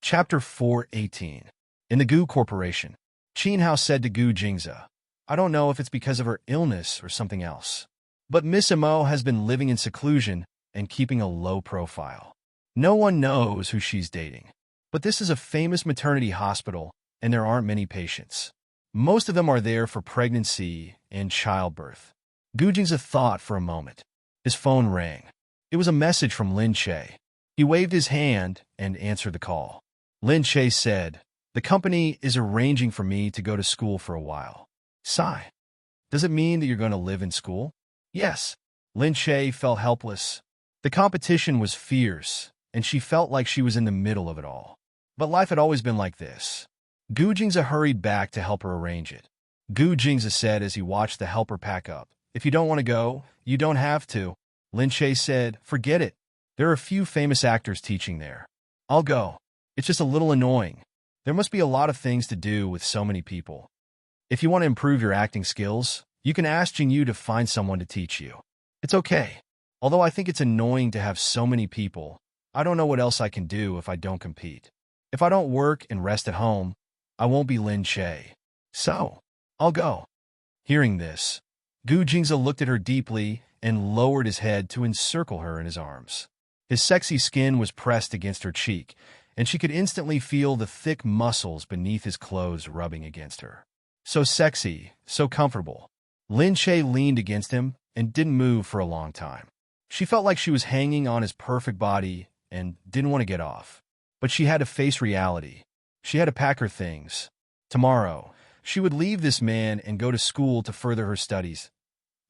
Chapter 4:18. In the Gu Corporation, Qin Hao said to Gu Jingze, I don't know if it's because of her illness or something else, but Miss Mo has been living in seclusion and keeping a low profile. No one knows who she's dating. But this is a famous maternity hospital, and there aren't many patients. Most of them are there for pregnancy and childbirth. Gu Jingze thought for a moment. His phone rang. It was a message from Lin Che. He waved his hand and answered the call. Lin Che said, the company is arranging for me to go to school for a while. Sigh. Does it mean that you're going to live in school? Yes. Lin Che felt helpless. The competition was fierce, and she felt like she was in the middle of it all. But life had always been like this. Gu Jingze hurried back to help her arrange it. Gu Jingze said as he watched the helper pack up, if you don't want to go, you don't have to. Lin Che said, forget it. There are a few famous actors teaching there. I'll go. It's just a little annoying. There must be a lot of things to do with so many people. If you want to improve your acting skills, you can ask Jingyu to find someone to teach you. It's okay. Although I think it's annoying to have so many people, I don't know what else I can do if I don't compete. If I don't work and rest at home, I won't be Lin Che. So, I'll go. Hearing this, Gu Jingze looked at her deeply and lowered his head to encircle her in his arms. His sexy skin was pressed against her cheek, and she could instantly feel the thick muscles beneath his clothes rubbing against her. So sexy, so comfortable. Lin Che leaned against him and didn't move for a long time. She felt like she was hanging on his perfect body and didn't want to get off. But she had to face reality. She had to pack her things. Tomorrow, she would leave this man and go to school to further her studies.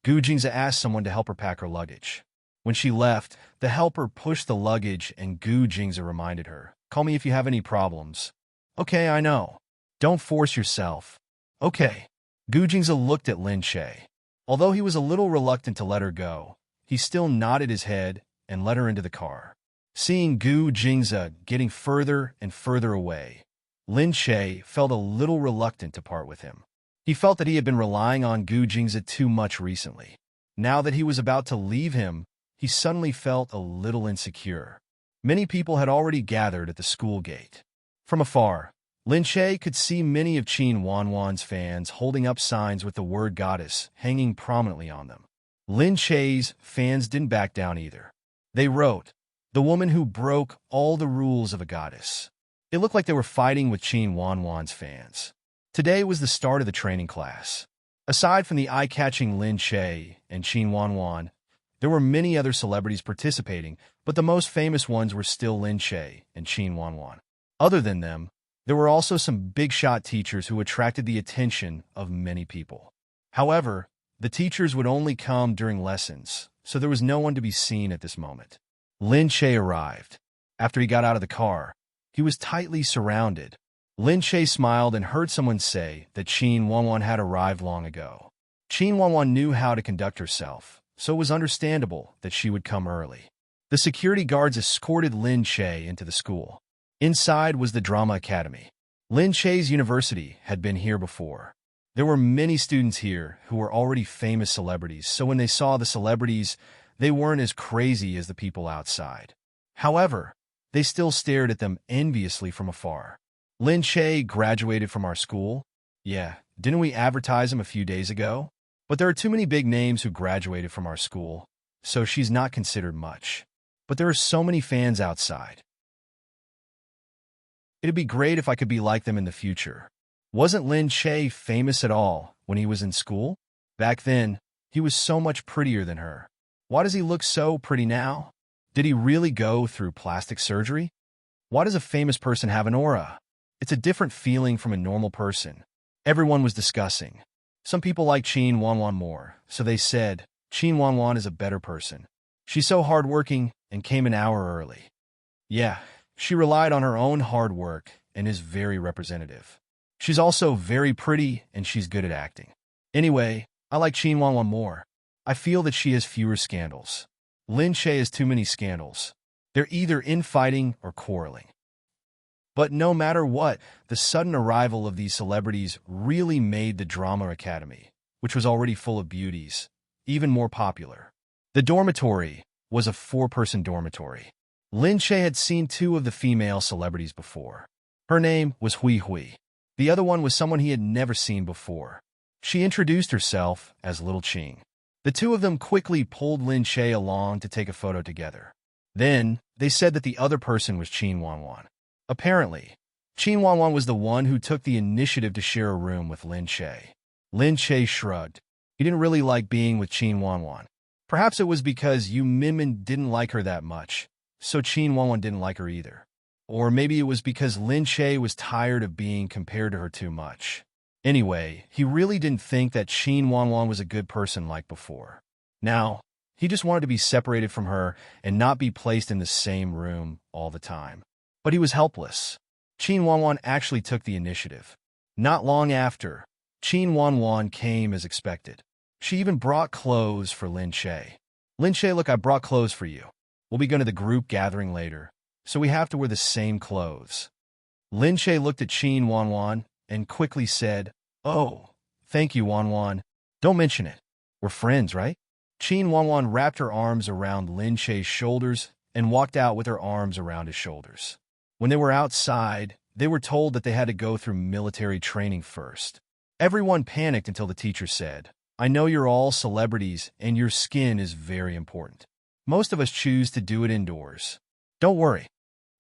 Gu Jingze asked someone to help her pack her luggage. When she left, the helper pushed the luggage and Gu Jingze reminded her, call me if you have any problems. Okay, I know. Don't force yourself. Okay. Gu Jingze looked at Lin Che. Although he was a little reluctant to let her go, he still nodded his head and let her into the car. Seeing Gu Jingze getting further and further away, Lin Che felt a little reluctant to part with him. He felt that he had been relying on Gu Jingze too much recently. Now that he was about to leave him, he suddenly felt a little insecure. Many people had already gathered at the school gate. From afar, Lin Che could see many of Qin Wanwan's fans holding up signs with the word goddess hanging prominently on them. Lin Che's fans didn't back down either. They wrote, the woman who broke all the rules of a goddess. It looked like they were fighting with Qin Wanwan's fans. Today was the start of the training class. Aside from the eye-catching Lin Che and Qin Wanwan, there were many other celebrities participating, but the most famous ones were still Lin Che and Qin Wanwan. Other than them, there were also some big-shot teachers who attracted the attention of many people. However, the teachers would only come during lessons, so there was no one to be seen at this moment. Lin Che arrived. After he got out of the car, he was tightly surrounded. Lin Che smiled and heard someone say that Qin Wanwan had arrived long ago. Qin Wanwan knew how to conduct herself, so it was understandable that she would come early. The security guards escorted Lin Che into the school. Inside was the Drama Academy. Lin Che's university had been here before. There were many students here who were already famous celebrities, so when they saw the celebrities, they weren't as crazy as the people outside. However, they still stared at them enviously from afar. Lin Che graduated from our school? Yeah, didn't we advertise him a few days ago? But there are too many big names who graduated from our school, so she's not considered much. But there are so many fans outside. It'd be great if I could be like them in the future. Wasn't Lin Che famous at all when he was in school? Back then, he was so much prettier than her. Why does he look so pretty now? Did he really go through plastic surgery? Why does a famous person have an aura? It's a different feeling from a normal person. Everyone was discussing. Some people like Qin Wanwan more, so they said, Qin Wanwan is a better person. She's so hardworking and came an hour early. Yeah, she relied on her own hard work and is very representative. She's also very pretty and she's good at acting. Anyway, I like Qin Wanwan more. I feel that she has fewer scandals. Lin Che has too many scandals. They're either infighting or quarreling. But no matter what, the sudden arrival of these celebrities really made the Drama Academy, which was already full of beauties, even more popular. The dormitory was a 4-person dormitory. Lin Che had seen 2 of the female celebrities before. Her name was Hui Hui. The other one was someone he had never seen before. She introduced herself as Little Qing. The 2 of them quickly pulled Lin Che along to take a photo together. Then, they said that the other person was Qin Wanwan. Apparently, Qin Wanwan was the one who took the initiative to share a room with Lin Che. Lin Che shrugged. He didn't really like being with Qin Wanwan. Perhaps it was because Yu Minmin didn't like her that much, so Qin Wanwan didn't like her either. Or maybe it was because Lin Che was tired of being compared to her too much. Anyway, he really didn't think that Qin Wanwan was a good person like before. Now, he just wanted to be separated from her and not be placed in the same room all the time. But he was helpless. Qin Wanwan actually took the initiative. Not long after, Qin Wanwan came as expected. She even brought clothes for Lin Che. Lin Che, look, I brought clothes for you. We'll be going to the group gathering later, so we have to wear the same clothes. Lin Che looked at Qin Wanwan and quickly said, Oh, thank you, Wanwan. Don't mention it. We're friends, right? Qin Wanwan wrapped her arms around Lin Che's shoulders and walked out with her arms around his shoulders. When they were outside, they were told that they had to go through military training first. Everyone panicked until the teacher said, I know you're all celebrities and your skin is very important. Most of us choose to do it indoors. Don't worry.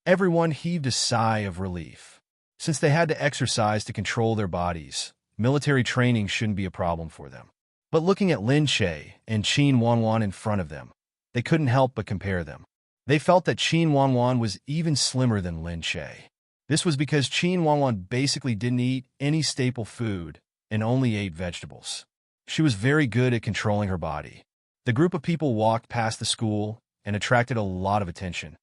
Everyone heaved a sigh of relief. Since they had to exercise to control their bodies, military training shouldn't be a problem for them. But looking at Lin Che and Qin Wanwan in front of them, they couldn't help but compare them. They felt that Qin Wanwan was even slimmer than Lin Che. This was because Qin Wanwan basically didn't eat any staple food and only ate vegetables. She was very good at controlling her body. The group of people walked past the school and attracted a lot of attention.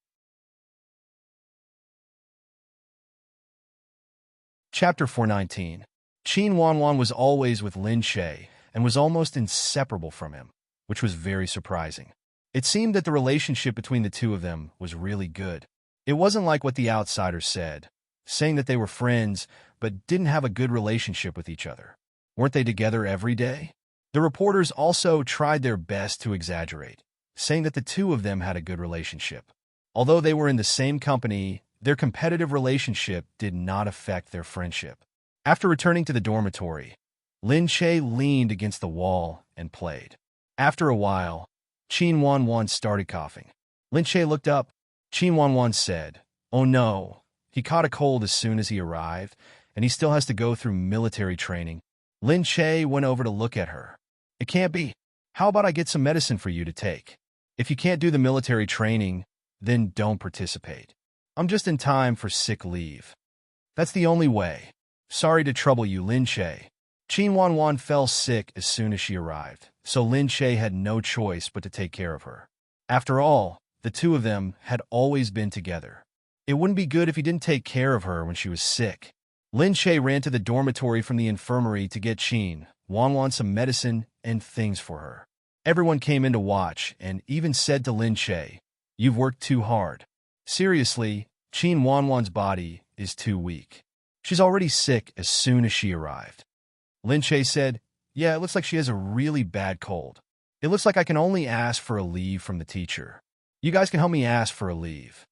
Chapter 419. Qin Wanwan was always with Lin Che and was almost inseparable from him, which was very surprising. It seemed that the relationship between the 2 of them was really good. It wasn't like what the outsiders said, saying that they were friends but didn't have a good relationship with each other. Weren't they together every day? The reporters also tried their best to exaggerate, saying that the 2 of them had a good relationship. Although they were in the same company, their competitive relationship did not affect their friendship. After returning to the dormitory, Lin Che leaned against the wall and played. After a while, Qin Wanwan started coughing. Lin Che looked up. Qin Wanwan said, Oh no, he caught a cold as soon as he arrived, and he still has to go through military training. Lin Che went over to look at her. It can't be. How about I get some medicine for you to take? If you can't do the military training, then don't participate. I'm just in time for sick leave. That's the only way. Sorry to trouble you, Lin Che. Qin Wanwan fell sick as soon as she arrived, so Lin Che had no choice but to take care of her. After all, the 2 of them had always been together. It wouldn't be good if he didn't take care of her when she was sick. Lin Che ran to the dormitory from the infirmary to get Qin Wanwan some medicine and things for her. Everyone came in to watch and even said to Lin Che, "You've worked too hard." Seriously, Qin Wanwan's body is too weak. She's already sick as soon as she arrived. Lin Che said, "Yeah, it looks like she has a really bad cold. It looks like I can only ask for a leave from the teacher. You guys can help me ask for a leave."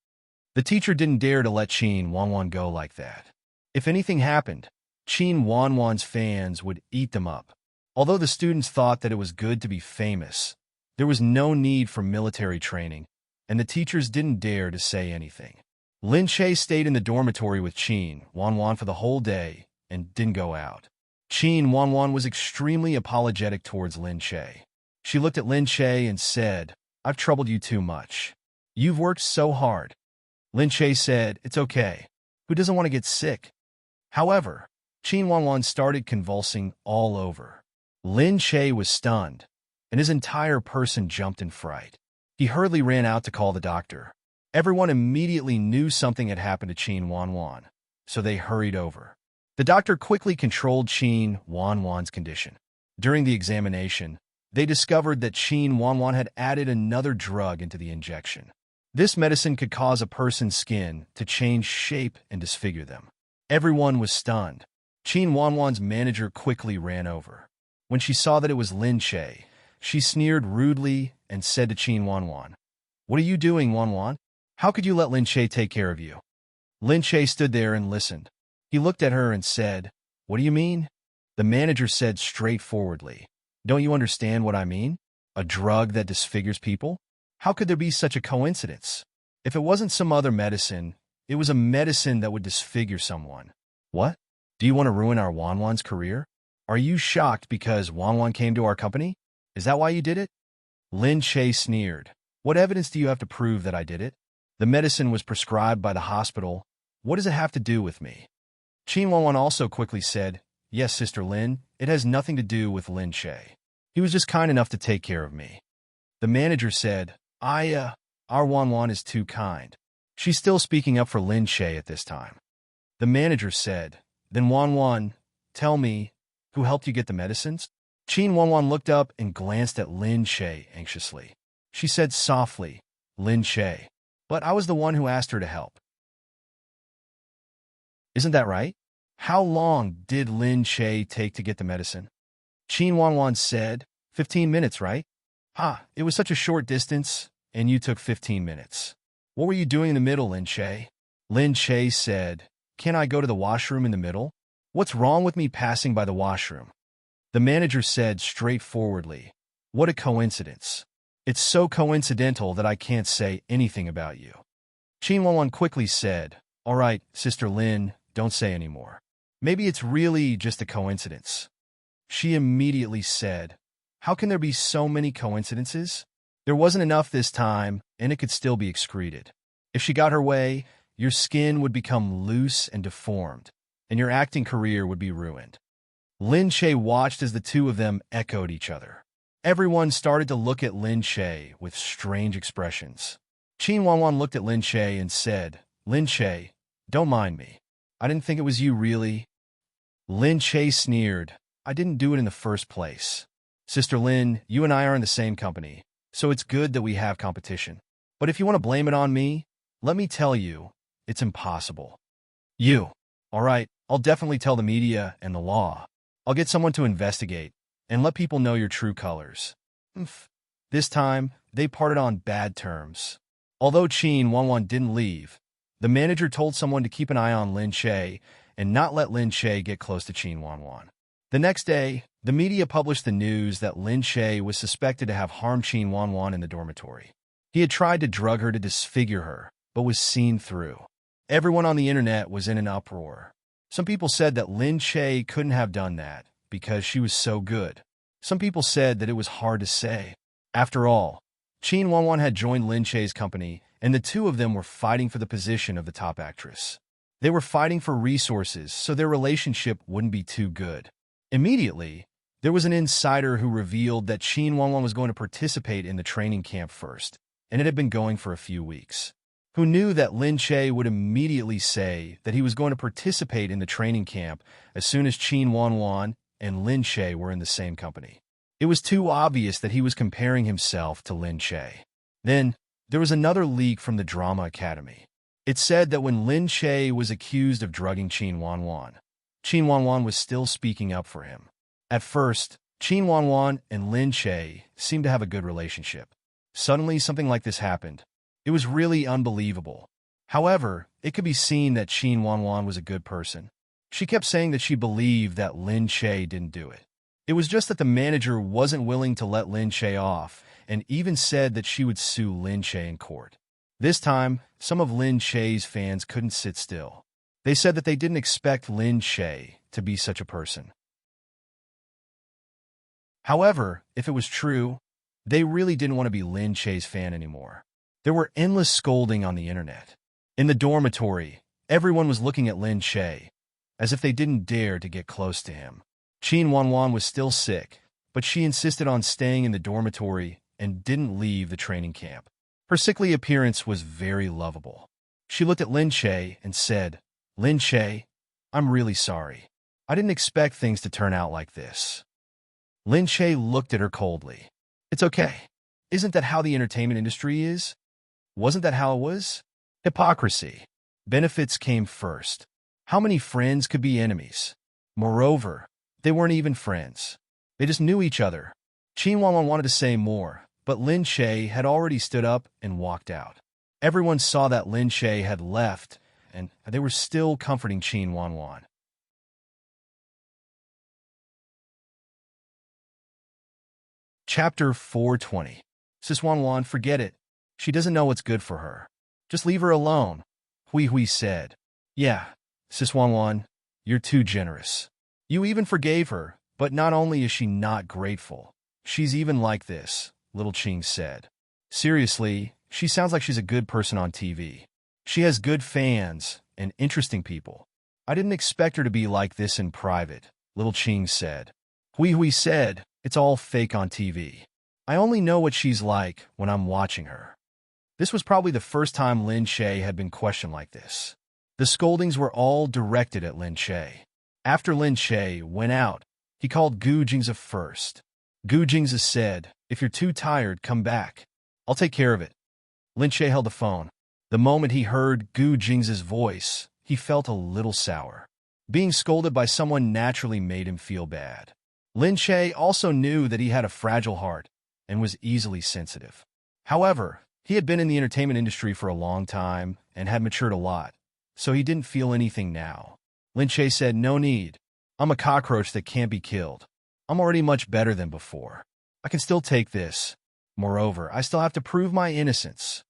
The teacher didn't dare to let Qin Wanwan go like that. If anything happened, Qin Wanwan's fans would eat them up. Although the students thought that it was good to be famous, there was no need for military training, and the teachers didn't dare to say anything. Lin Che stayed in the dormitory with Qin Wanwan for the whole day and didn't go out. Qin Wanwan was extremely apologetic towards Lin Che. She looked at Lin Che and said, "I've troubled you too much. You've worked so hard." Lin Che said, "It's okay. Who doesn't want to get sick?" However, Qin Wanwan started convulsing all over. Lin Che was stunned, and his entire person jumped in fright. He hurriedly ran out to call the doctor. Everyone immediately knew something had happened to Qin Wanwan, so they hurried over. The doctor quickly controlled Qin Wanwan's condition. During the examination, they discovered that Qin Wanwan had added another drug into the injection. This medicine could cause a person's skin to change shape and disfigure them. Everyone was stunned. Qin Wanwan's manager quickly ran over. When she saw that it was Lin Che, she sneered rudely and said to Qin Wanwan, "What are you doing, Wanwan? How could you let Lin Che take care of you?" Lin Che stood there and listened. He looked at her and said, "What do you mean?" The manager said straightforwardly, "Don't you understand what I mean? A drug that disfigures people? How could there be such a coincidence? If it wasn't some other medicine, it was a medicine that would disfigure someone." "What? Do you want to ruin our Wanwan's career? Are you shocked because Wanwan came to our company? Is that why you did it?" Lin Che sneered. "What evidence do you have to prove that I did it? The medicine was prescribed by the hospital. What does it have to do with me?" Qin Wanwan also quickly said, "Yes, Sister Lin, it has nothing to do with Lin Che. He was just kind enough to take care of me." The manager said, Our Wanwan is too kind." She's still speaking up for Lin Che at this time. The manager said, "Then Wanwan, tell me, who helped you get the medicines?" Qin Wanwan looked up and glanced at Lin Che anxiously. She said softly, "Lin Che, but I was the one who asked her to help. Isn't that right? How long did Lin Che take to get the medicine?" Qin Wanwan said, 15 minutes, right? It was such a short distance, and you took 15 minutes. What were you doing in the middle, Lin Che? Lin Che said, "Can I go to the washroom in the middle? What's wrong with me passing by the washroom?" The manager said straightforwardly, "What a coincidence. It's so coincidental that I can't say anything about you." Qin Wanwan quickly said, "All right, Sister Lin, don't say any more. Maybe it's really just a coincidence." She immediately said, "How can there be so many coincidences? There wasn't enough this time, and it could still be excreted. If she got her way, your skin would become loose and deformed, and your acting career would be ruined." Lin Che watched as the two of them echoed each other. Everyone started to look at Lin Che with strange expressions. Qin Wanwan looked at Lin Che and said, "Lin Che, don't mind me. I didn't think it was you, really." Lin Che sneered, "I didn't do it in the first place. Sister Lin, you and I are in the same company, so it's good that we have competition. But if you want to blame it on me, let me tell you, it's impossible." "You. All right, I'll definitely tell the media and the law. I'll get someone to investigate and let people know your true colors." This time, they parted on bad terms. Although Qin Wanwan didn't leave, the manager told someone to keep an eye on Lin Che and not let Lin Che get close to Qin Wanwan. The next day, the media published the news that Lin Che was suspected to have harmed Qin Wanwan in the dormitory. He had tried to drug her to disfigure her, but was seen through. Everyone on the internet was in an uproar. Some people said that Lin Che couldn't have done that because she was so good. Some people said that it was hard to say. After all, Qin Wanwan had joined Lin Che's company, and the two of them were fighting for the position of the top actress. They were fighting for resources so their relationship wouldn't be too good. Immediately, there was an insider who revealed that Qin Wanwan was going to participate in the training camp first, and it had been going for a few weeks. who knew that Lin Che would immediately say that he was going to participate in the training camp as soon as Qin Wanwan and Lin Che were in the same company. It was too obvious that he was comparing himself to Lin Che. Then, there was another leak from the Drama Academy. It said that when Lin Che was accused of drugging Qin Wanwan was still speaking up for him. At first, Qin Wanwan and Lin Che seemed to have a good relationship. Suddenly, something like this happened. It was really unbelievable. However, it could be seen that Qin Wanwan was a good person. She kept saying that she believed that Lin Che didn't do it. It was just that the manager wasn't willing to let Lin Che off, and even said that she would sue Lin Che in court. This time, some of Lin Che's fans couldn't sit still. They said that they didn't expect Lin Che to be such a person. However, if it was true, they really didn't want to be Lin Che's fan anymore. There were endless scolding on the internet. In the dormitory, everyone was looking at Lin Che, as if they didn't dare to get close to him. Qin Wanwan was still sick, but she insisted on staying in the dormitory and didn't leave the training camp. Her sickly appearance was very lovable. She looked at Lin Che and said, "Lin Che, I'm really sorry. I didn't expect things to turn out like this." Lin Che looked at her coldly. "It's okay. Isn't that how the entertainment industry is? Wasn't that how it was? Hypocrisy. Benefits came first. How many friends could be enemies? Moreover, they weren't even friends. They just knew each other." Qin Wanwan wanted to say more, but Lin Che had already stood up and walked out. Everyone saw that Lin Che had left, and they were still comforting Qin Wanwan. Chapter 420. Sis Wanwan, forget it. She doesn't know what's good for her. Just leave her alone, Hui said. Yeah, Sis Wanwan, you're too generous. You even forgave her, but not only is she not grateful, she's even like this, Little Qing said. Seriously, she sounds like she's a good person on TV. She has good fans and interesting people. I didn't expect her to be like this in private, Little Qing said. Hui said, it's all fake on TV. I only know what she's like when I'm watching her. This was probably the first time Lin Che had been questioned like this. The scoldings were all directed at Lin Che. After Lin Che went out, he called Gu Jingzi first. Gu Jingzi said, if you're too tired, come back. I'll take care of it. Lin Che held the phone. The moment he heard Gu Jingzi's voice, he felt a little sour. Being scolded by someone naturally made him feel bad. Lin Che also knew that he had a fragile heart and was easily sensitive. However, he had been in the entertainment industry for a long time and had matured a lot, so he didn't feel anything now. Lin Che said, no need. I'm a cockroach that can't be killed. I'm already much better than before. I can still take this. Moreover, I still have to prove my innocence.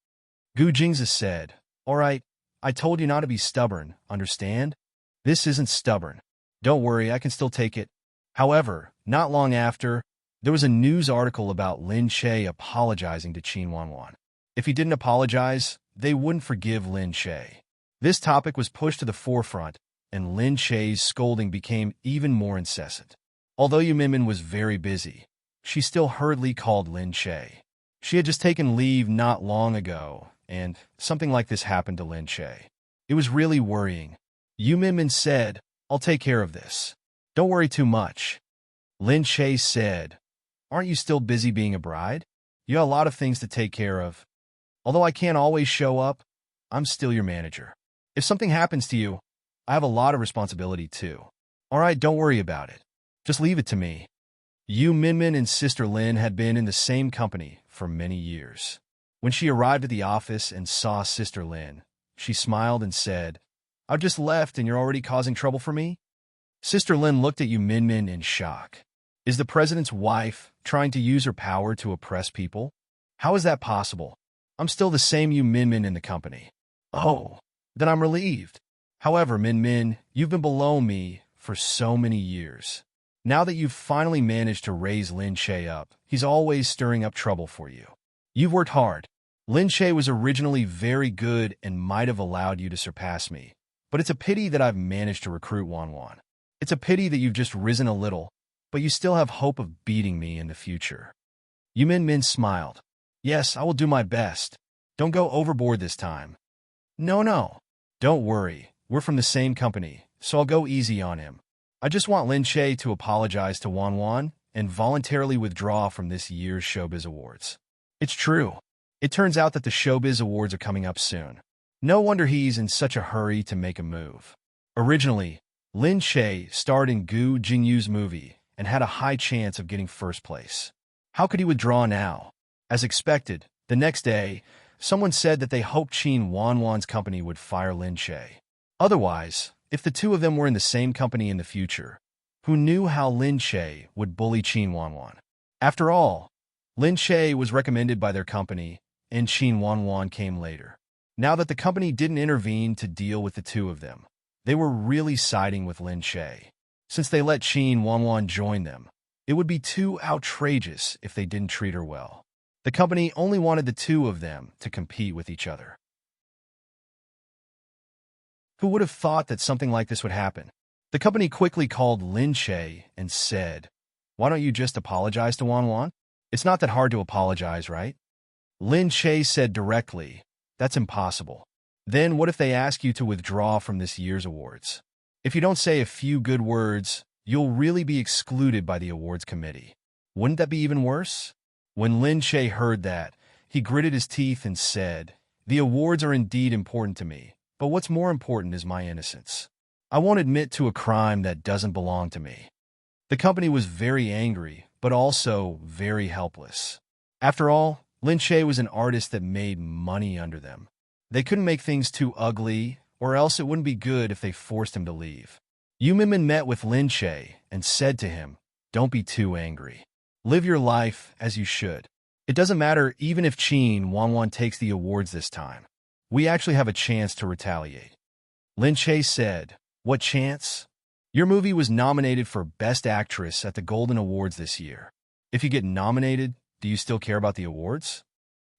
Gu Jingzi said, all right, I told you not to be stubborn, understand? This isn't stubborn. Don't worry, I can still take it. However, not long after, there was a news article about Lin Che apologizing to Qin Wanwan. If he didn't apologize, they wouldn't forgive Lin Che. This topic was pushed to the forefront, and Lin Che's scolding became even more incessant. Although Yu Minmin was very busy, she still hurriedly called Lin Che. She had just taken leave not long ago, and something like this happened to Lin Che. It was really worrying. Yu Minmin said, I'll take care of this. Don't worry too much. Lin Che said, aren't you still busy being a bride? You have a lot of things to take care of. Although I can't always show up, I'm still your manager. If something happens to you, I have a lot of responsibility too. All right, don't worry about it. Just leave it to me. Yu Minmin and Sister Lin had been in the same company for many years. When she arrived at the office and saw Sister Lin, she smiled and said, I've just left and you're already causing trouble for me? Sister Lin looked at Yu Minmin in shock. Is the president's wife trying to use her power to oppress people? How is that possible? I'm still the same Yu Minmin in the company. Oh, then I'm relieved. However, Minmin, you've been below me for so many years. Now that you've finally managed to raise Lin Che up, he's always stirring up trouble for you. You've worked hard. Lin Che was originally very good and might have allowed you to surpass me. But it's a pity that I've managed to recruit Wanwan. It's a pity that you've just risen a little, but you still have hope of beating me in the future. Yu Minmin smiled. Yes, I will do my best. Don't go overboard this time. No, no. Don't worry. We're from the same company, so I'll go easy on him. I just want Lin Che to apologize to Wan Wan and voluntarily withdraw from this year's Showbiz Awards. It's true. It turns out that the Showbiz Awards are coming up soon. No wonder he's in such a hurry to make a move. Originally, Lin Che starred in Gu Jingyu's movie and had a high chance of getting first place. How could he withdraw now? As expected, the next day, someone said that they hoped Qin Wanwan's company would fire Lin Che. Otherwise, if the two of them were in the same company in the future, who knew how Lin Che would bully Qin Wanwan? After all, Lin Che was recommended by their company, and Qin Wanwan came later. Now that the company didn't intervene to deal with the two of them, they were really siding with Lin Che. Since they let Qin Wanwan join them, it would be too outrageous if they didn't treat her well. The company only wanted the two of them to compete with each other. Who would have thought that something like this would happen? The company quickly called Lin Che and said, "Why don't you just apologize to Wan Wan? It's not that hard to apologize, right?" Lin Che said directly, "That's impossible. Then what if they ask you to withdraw from this year's awards? If you don't say a few good words, you'll really be excluded by the awards committee. Wouldn't that be even worse?" When Lin Che heard that, he gritted his teeth and said, "The awards are indeed important to me, but what's more important is my innocence. I won't admit to a crime that doesn't belong to me." The company was very angry, but also very helpless. After all, Lin Che was an artist that made money under them. They couldn't make things too ugly, or else it wouldn't be good if they forced him to leave. Yu Minmin met with Lin Che and said to him, "Don't be too angry. Live your life as you should. It doesn't matter even if Qin Wanwan takes the awards this time. We actually have a chance to retaliate." Lin Che said, "What chance? Your movie was nominated for Best Actress at the Golden Awards this year. If you get nominated, do you still care about the awards?"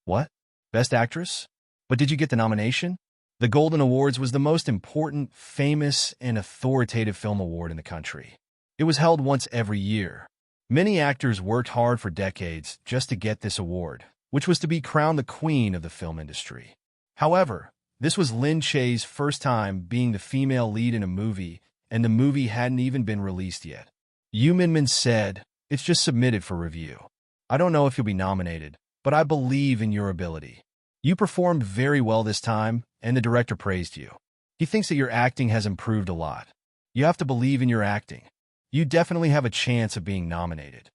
"What? Best Actress? But did you get the nomination?" The Golden Awards was the most important, famous, and authoritative film award in the country. It was held once every year. Many actors worked hard for decades just to get this award, which was to be crowned the queen of the film industry. However, this was Lin Che's first time being the female lead in a movie, and the movie hadn't even been released yet. Yu Minmin said, "It's just submitted for review. I don't know if you'll be nominated, but I believe in your ability. You performed very well this time, and the director praised you. He thinks that your acting has improved a lot. You have to believe in your acting. You definitely have a chance of being nominated."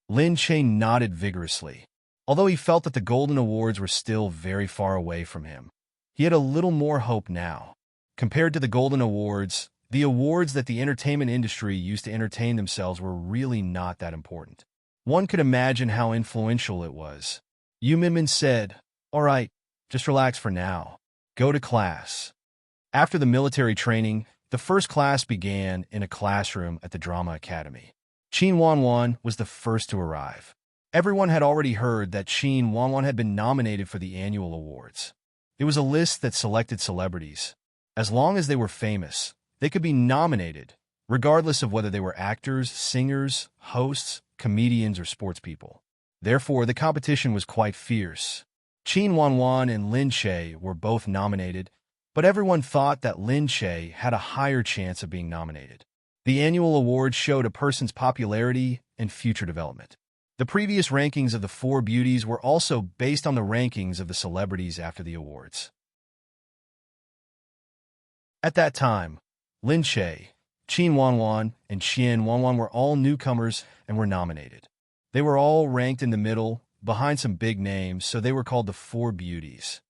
Lin Che nodded vigorously. Although he felt that the Golden Awards were still very far away from him, he had a little more hope now. Compared to the Golden Awards, the awards that the entertainment industry used to entertain themselves were really not that important. One could imagine how influential it was. Yu Minmin said, "All right, just relax for now. Go to class." After the military training, the first class began in a classroom at the Drama Academy. Qin Wanwan was the first to arrive. Everyone had already heard that Qin Wanwan had been nominated for the annual awards. It was a list that selected celebrities. As long as they were famous, they could be nominated, regardless of whether they were actors, singers, hosts, comedians, or sportspeople. Therefore, the competition was quite fierce. Qin Wanwan and Lin Che were both nominated, but everyone thought that Lin Che had a higher chance of being nominated. The annual awards showed a person's popularity and future development. The previous rankings of the four beauties were also based on the rankings of the celebrities after the awards. At that time, Lin Che, Qin Wanwan, and Qian Wanwan were all newcomers and were nominated. They were all ranked in the middle, behind some big names, so they were called the Four Beauties.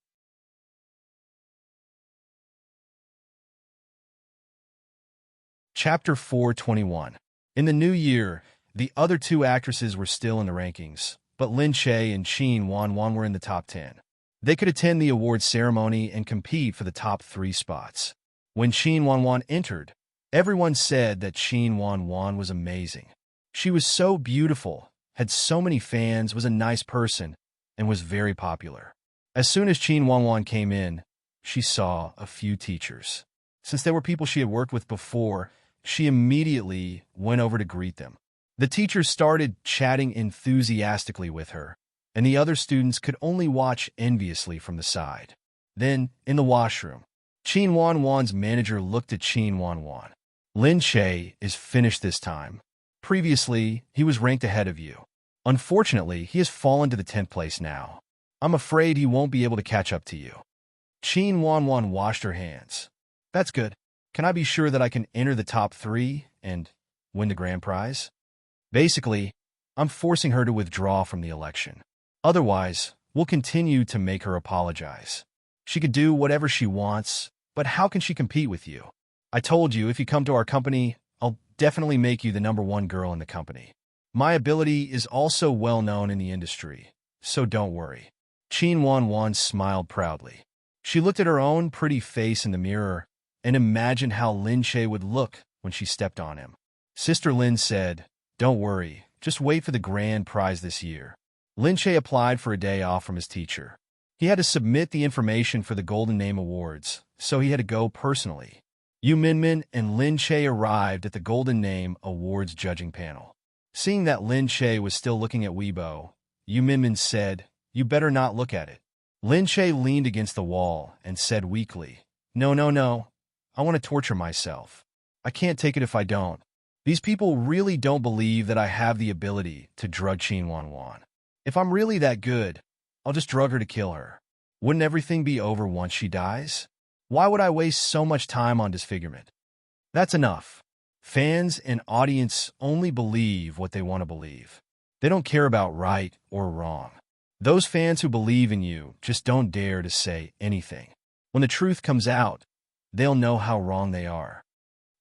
Chapter 421. In the new year, the other two actresses were still in the rankings, but Lin Che and Qin Wanwan were in the top 10. They could attend the awards ceremony and compete for the top 3 spots. When Qin Wanwan entered, everyone said that Qin Wanwan was amazing. She was so beautiful, had so many fans, was a nice person, and was very popular. As soon as Qin Wanwan came in, she saw a few teachers. Since they were people she had worked with before, she immediately went over to greet them. The teachers started chatting enthusiastically with her, and the other students could only watch enviously from the side. Then, in the washroom, Qin Wanwan's manager looked at Qin Wanwan. Lin Che is finished this time. Previously, he was ranked ahead of you. Unfortunately, he has fallen to the 10th place now. I'm afraid he won't be able to catch up to you. Qin Wanwan washed her hands. That's good. Can I be sure that I can enter the top 3 and win the grand prize? Basically, I'm forcing her to withdraw from the election. Otherwise, we'll continue to make her apologize. She could do whatever she wants, but how can she compete with you? I told you if you come to our company, I'll definitely make you the #1 girl in the company. My ability is also well known in the industry, so don't worry. Qin Wanwan smiled proudly. She looked at her own pretty face in the mirror and imagined how Lin Che would look when she stepped on him. Sister Lin said, "Don't worry, just wait for the grand prize this year." Lin Che applied for a day off from his teacher. He had to submit the information for the Golden Name Awards, so he had to go personally. Yu Minmin and Lin Che arrived at the Golden Name Awards judging panel. Seeing that Lin Che was still looking at Weibo, Yu Minmin said, "You better not look at it." Lin Che leaned against the wall and said weakly, No, I want to torture myself. I can't take it if I don't. These people really don't believe that I have the ability to drug Qin Wanwan. If I'm really that good, I'll just drug her to kill her. Wouldn't everything be over once she dies? Why would I waste so much time on disfigurement? That's enough. Fans and audience only believe what they want to believe. They don't care about right or wrong. Those fans who believe in you just don't dare to say anything. When the truth comes out, they'll know how wrong they are.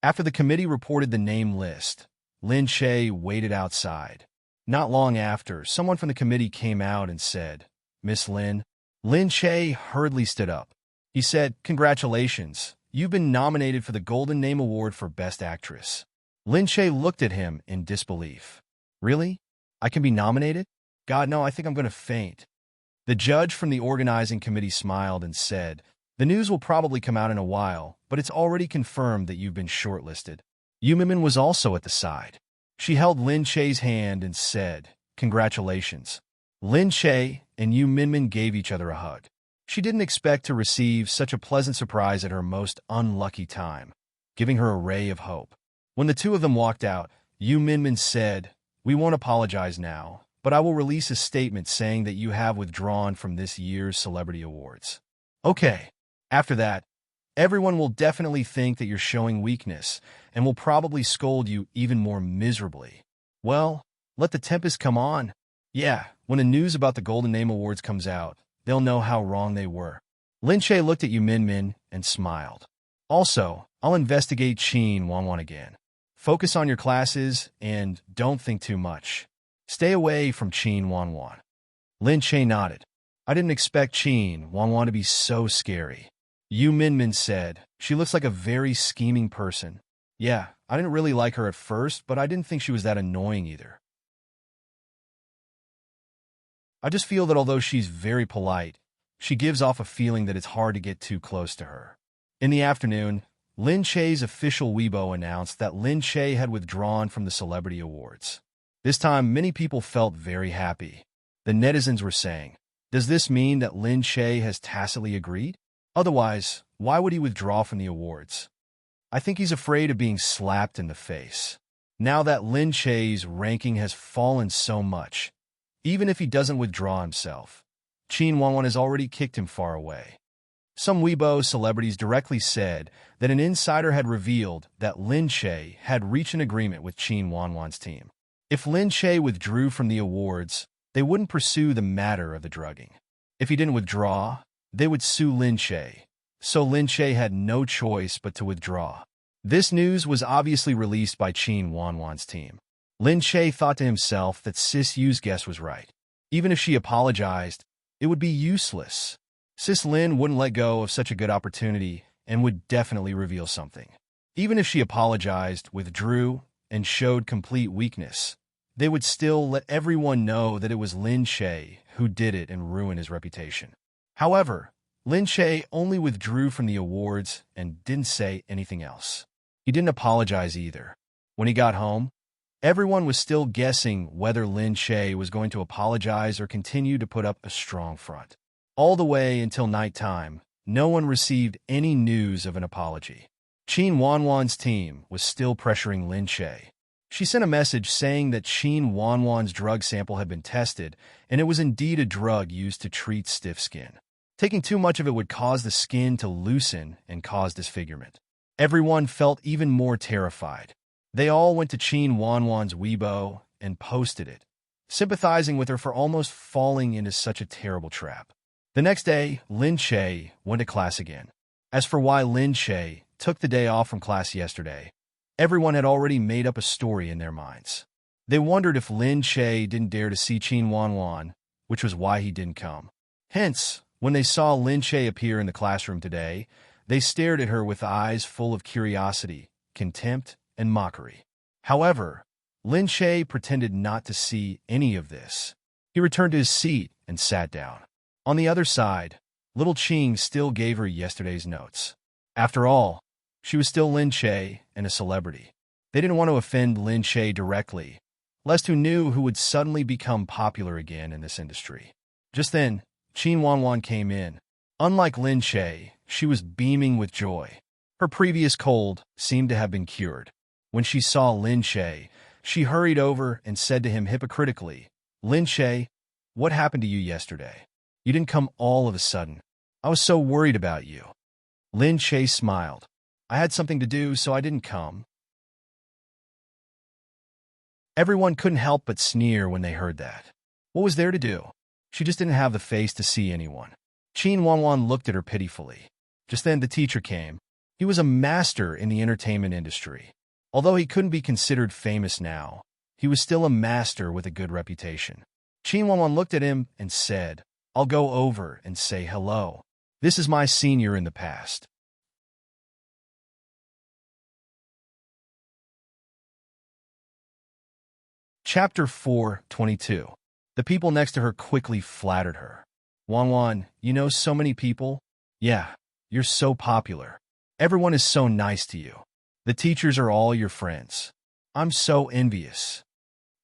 After the committee reported the name list, Lin Che waited outside. Not long after, someone from the committee came out and said, "Miss Lin." Lin Che hurriedly stood up. He said, "Congratulations, you've been nominated for the Golden Name Award for Best Actress." Lin Che looked at him in disbelief. "Really? I can be nominated? God, no, I think I'm going to faint." The judge from the organizing committee smiled and said, "The news will probably come out in a while, but it's already confirmed that you've been shortlisted." Yu Minmin was also at the side. She held Lin Che's hand and said, "Congratulations." Lin Che and Yu Minmin gave each other a hug. She didn't expect to receive such a pleasant surprise at her most unlucky time, giving her a ray of hope. When the two of them walked out, Yu Minmin said, "We won't apologize now, but I will release a statement saying that you have withdrawn from this year's Celebrity Awards." Okay. After that, everyone will definitely think that you're showing weakness and will probably scold you even more miserably. Well, let the tempest come on. Yeah, when the news about the Golden Name Awards comes out, they'll know how wrong they were. Lin Che looked at Yu Minmin and smiled. Also, I'll investigate Qin Wanwan again. Focus on your classes and don't think too much. Stay away from Qin Wanwan. Lin Che nodded. I didn't expect Qin Wanwan to be so scary. Yu Minmin said, "She looks like a very scheming person." Yeah, I didn't really like her at first, but I didn't think she was that annoying either. I just feel that although she's very polite, she gives off a feeling that it's hard to get too close to her. In the afternoon, Lin Che's official Weibo announced that Lin Che had withdrawn from the Celebrity Awards. This time, many people felt very happy. The netizens were saying, "Does this mean that Lin Che has tacitly agreed? Otherwise, why would he withdraw from the awards? I think he's afraid of being slapped in the face." Now that Lin Che's ranking has fallen so much, even if he doesn't withdraw himself, Qin Wanwan has already kicked him far away. Some Weibo celebrities directly said that an insider had revealed that Lin Che had reached an agreement with Qin Wanwan's team. If Lin Che withdrew from the awards, they wouldn't pursue the matter of the drugging. If he didn't withdraw, they would sue Lin Che. So Lin Che had no choice but to withdraw. This news was obviously released by Qin Wanwan's team. Lin Che thought to himself that Sis Yu's guess was right. Even if she apologized, it would be useless. Sis Lin wouldn't let go of such a good opportunity and would definitely reveal something. Even if she apologized, withdrew, and showed complete weakness, they would still let everyone know that it was Lin Che who did it and ruin his reputation. However, Lin Che only withdrew from the awards and didn't say anything else. He didn't apologize either. When he got home, everyone was still guessing whether Lin Che was going to apologize or continue to put up a strong front. All the way until nighttime, no one received any news of an apology. Qin Wanwan's team was still pressuring Lin Che. She sent a message saying that Qin Wanwan's drug sample had been tested, and it was indeed a drug used to treat stiff skin. Taking too much of it would cause the skin to loosen and cause disfigurement. Everyone felt even more terrified. They all went to Qin Wanwan's Weibo and posted it, sympathizing with her for almost falling into such a terrible trap. The next day, Lin Che went to class again. As for why Lin Che took the day off from class yesterday, everyone had already made up a story in their minds. They wondered if Lin Che didn't dare to see Qin Wanwan, which was why he didn't come. Hence, when they saw Lin Che appear in the classroom today, they stared at her with eyes full of curiosity, contempt, and mockery. However, Lin Che pretended not to see any of this. He returned to his seat and sat down. On the other side, little Qing still gave her yesterday's notes. After all, she was still Lin Che and a celebrity. They didn't want to offend Lin Che directly, lest who knew who would suddenly become popular again in this industry. Just then, Qin Wanwan came in. Unlike Lin Che, she was beaming with joy. Her previous cold seemed to have been cured. When she saw Lin Che, she hurried over and said to him hypocritically, "Lin Che, what happened to you yesterday? You didn't come all of a sudden. I was so worried about you." Lin Che smiled. "I had something to do, so I didn't come." Everyone couldn't help but sneer when they heard that. What was there to do? She just didn't have the face to see anyone. Qin Wanwan looked at her pitifully. Just then the teacher came. He was a master in the entertainment industry. Although he couldn't be considered famous now, he was still a master with a good reputation. Qin Wanwan looked at him and said, "I'll go over and say hello. This is my senior in the past." Chapter 4:22. The people next to her quickly flattered her. "Wanwan, you know so many people? Yeah, you're so popular. Everyone is so nice to you. The teachers are all your friends. I'm so envious.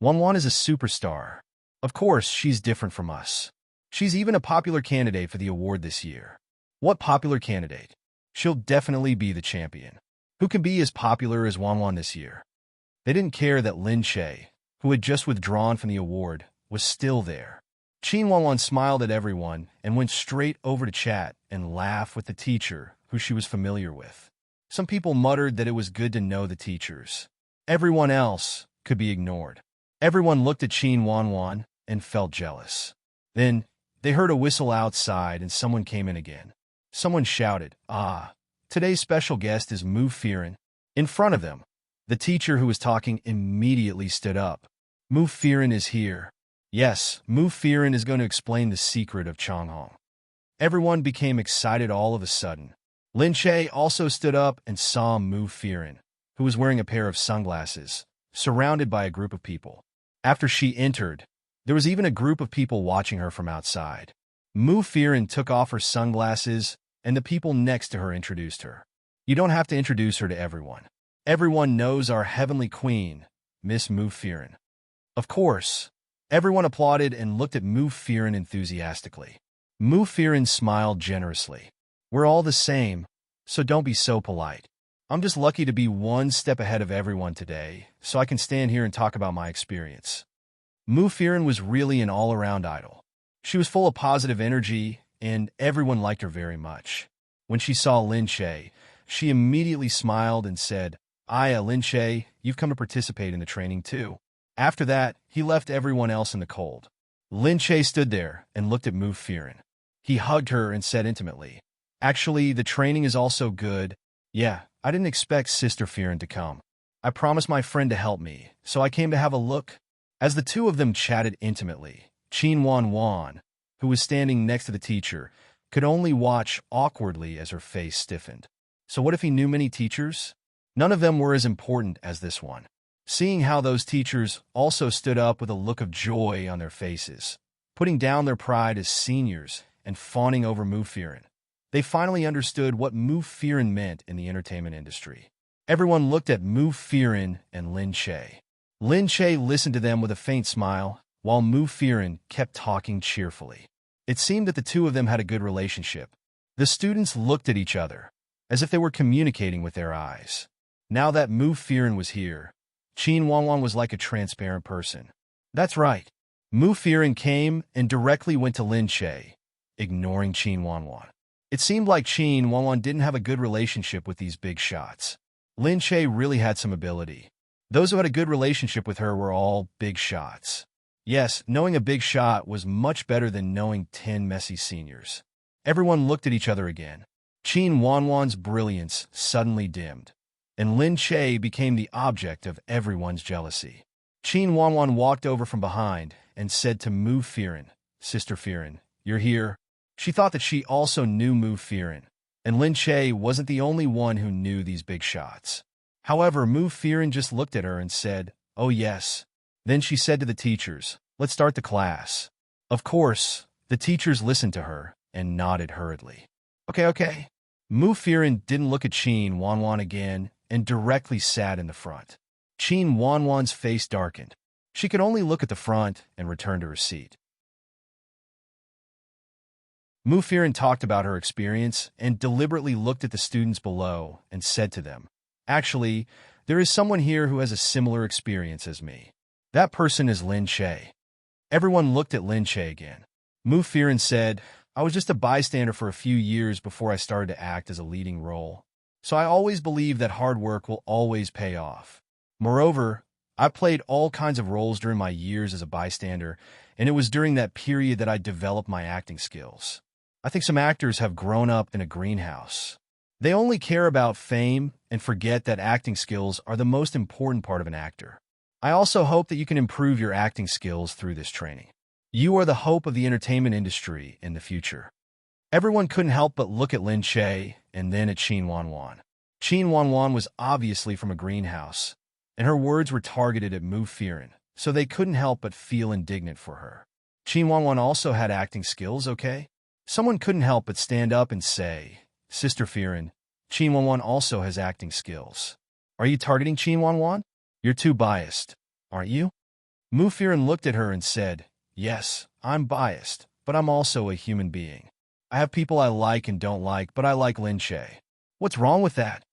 Wanwan is a superstar. Of course, she's different from us. She's even a popular candidate for the award this year." "What popular candidate?" "She'll definitely be the champion. Who can be as popular as Wanwan this year?" They didn't care that Lin Che, who had just withdrawn from the award, was still there. Qin Wanwan smiled at everyone and went straight over to chat and laugh with the teacher who she was familiar with. Some people muttered that it was good to know the teachers. Everyone else could be ignored. Everyone looked at Qin Wanwan and felt jealous. Then, they heard a whistle outside and someone came in again. Someone shouted, "Ah, today's special guest is Mu Firen." In front of them, the teacher who was talking immediately stood up. "Mu Firen is here. Yes, Mu Firen is going to explain the secret of Changhong." Everyone became excited all of a sudden. Lin Che also stood up and saw Mu Firen, who was wearing a pair of sunglasses, surrounded by a group of people. After she entered, there was even a group of people watching her from outside. Mu Firen took off her sunglasses, and the people next to her introduced her. You don't have to introduce her to everyone. Everyone knows our heavenly queen, Miss Mu Firen. Of course, everyone applauded and looked at Mu Firen enthusiastically. Mu Firen smiled generously. "We're all the same, so don't be so polite. I'm just lucky to be one step ahead of everyone today, so I can stand here and talk about my experience." Mu Firen was really an all-around idol. She was full of positive energy, and everyone liked her very much. When she saw Lin Che, she immediately smiled and said, "Aya, Lin Che, you've come to participate in the training too." After that, he left everyone else in the cold. Lin Che stood there and looked at Mu Firen. He hugged her and said intimately, "Actually, the training is also good. Yeah, I didn't expect Sister Firen to come. I promised my friend to help me, so I came to have a look." As the two of them chatted intimately, Qin Wanwan, who was standing next to the teacher, could only watch awkwardly as her face stiffened. So what if he knew many teachers? None of them were as important as this one. Seeing how those teachers also stood up with a look of joy on their faces, putting down their pride as seniors and fawning over Mu Firen, they finally understood what Mu Firen meant in the entertainment industry. Everyone looked at Mu Firen and Lin Che. Lin Che listened to them with a faint smile, while Mu Firen kept talking cheerfully. It seemed that the two of them had a good relationship. The students looked at each other, as if they were communicating with their eyes. Now that Mu Firen was here, Qin Wanwan was like a transparent person. That's right. Mu Firen came and directly went to Lin Che, ignoring Qin Wanwan. It seemed like Qin Wanwan didn't have a good relationship with these big shots. Lin Che really had some ability. Those who had a good relationship with her were all big shots. Yes, knowing a big shot was much better than knowing 10 messy seniors. Everyone looked at each other again. Qin Wanwan's brilliance suddenly dimmed, and Lin Che became the object of everyone's jealousy. Qin Wanwan walked over from behind and said to Mu Firen, "Sister Firen, you're here." She thought that she also knew Mu Firen, and Lin Che wasn't the only one who knew these big shots. However, Mu Firen just looked at her and said, "Oh yes." Then she said to the teachers, "Let's start the class." Of course, the teachers listened to her and nodded hurriedly. Okay. Mu Firen didn't look at Qin Wanwan again and directly sat in the front. Qin Wanwan's face darkened. She could only look at the front and return to her seat. Mu Firen talked about her experience and deliberately looked at the students below and said to them, "Actually, there is someone here who has a similar experience as me. That person is Lin Che." Everyone looked at Lin Che again. Mu Firen said, "I was just a bystander for a few years before I started to act as a leading role. So I always believe that hard work will always pay off. Moreover, I played all kinds of roles during my years as a bystander, and it was during that period that I developed my acting skills. I think some actors have grown up in a greenhouse. They only care about fame and forget that acting skills are the most important part of an actor. I also hope that you can improve your acting skills through this training. You are the hope of the entertainment industry in the future." Everyone couldn't help but look at Lin Che and then at Qin Wanwan. Qin Wanwan was obviously from a greenhouse, and her words were targeted at Mu Firen, so they couldn't help but feel indignant for her. Qin Wanwan also had acting skills, okay? Someone couldn't help but stand up and say, "Sister Firen, Qin Wanwan also has acting skills. Are you targeting Qin Wanwan? You're too biased, aren't you?" Mu Firen looked at her and said, "Yes, I'm biased, but I'm also a human being. I have people I like and don't like, but I like Lin Che. What's wrong with that?"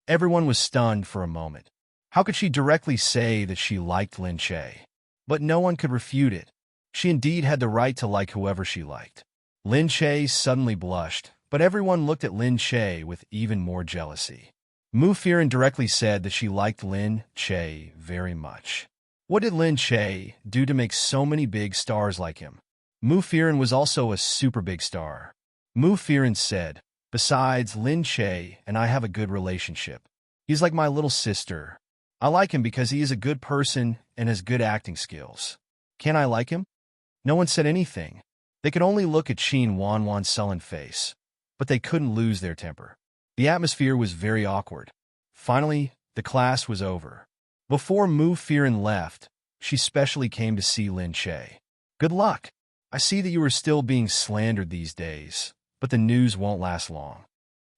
Everyone was stunned for a moment. How could she directly say that she liked Lin Che? But no one could refute it. She indeed had the right to like whoever she liked. Lin Che suddenly blushed, but everyone looked at Lin Che with even more jealousy. Mu Firen directly said that she liked Lin Che very much. What did Lin Che do to make so many big stars like him? Mu Firen was also a super big star. Mu Firen said, "Besides, Lin Che and I have a good relationship. He's like my little sister. I like him because he is a good person and has good acting skills. Can I like him?" No one said anything. They could only look at Qin Wanwan's sullen face, but they couldn't lose their temper. The atmosphere was very awkward. Finally, the class was over. Before Mu Firen left, she specially came to see Lin Che. "Good luck. I see that you are still being slandered these days, but the news won't last long."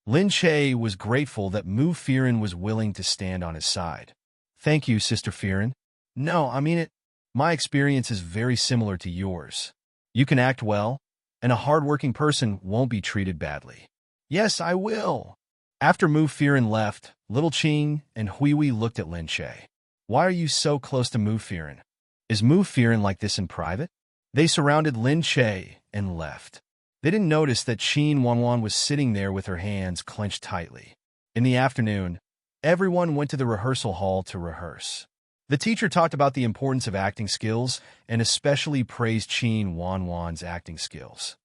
Lin Che was grateful that Mu Firen was willing to stand on his side. "Thank you, Sister Firen. No, I mean it. My experience is very similar to yours. You can act well, and a hard-working person won't be treated badly." "Yes, I will." After Mu Firen left, Little Qing and Huihui looked at Lin Che. "Why are you so close to Mu Firen? Is Mu Firen like this in private?" They surrounded Lin Che and left. They didn't notice that Qin Wanwan was sitting there with her hands clenched tightly. In the afternoon, everyone went to the rehearsal hall to rehearse. The teacher talked about the importance of acting skills and especially praised Qin Wanwan's acting skills.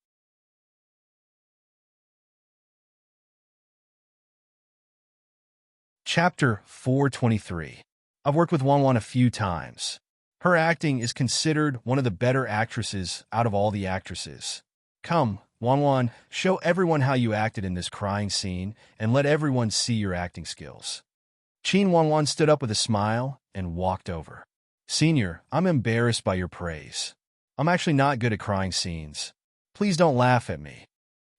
Chapter 423. I've worked with Wanwan a few times. Her acting is considered one of the better actresses out of all the actresses. Come, Wanwan, show everyone how you acted in this crying scene and let everyone see your acting skills. Qin Wanwan stood up with a smile and walked over. "Senior, I'm embarrassed by your praise. I'm actually not good at crying scenes. Please don't laugh at me."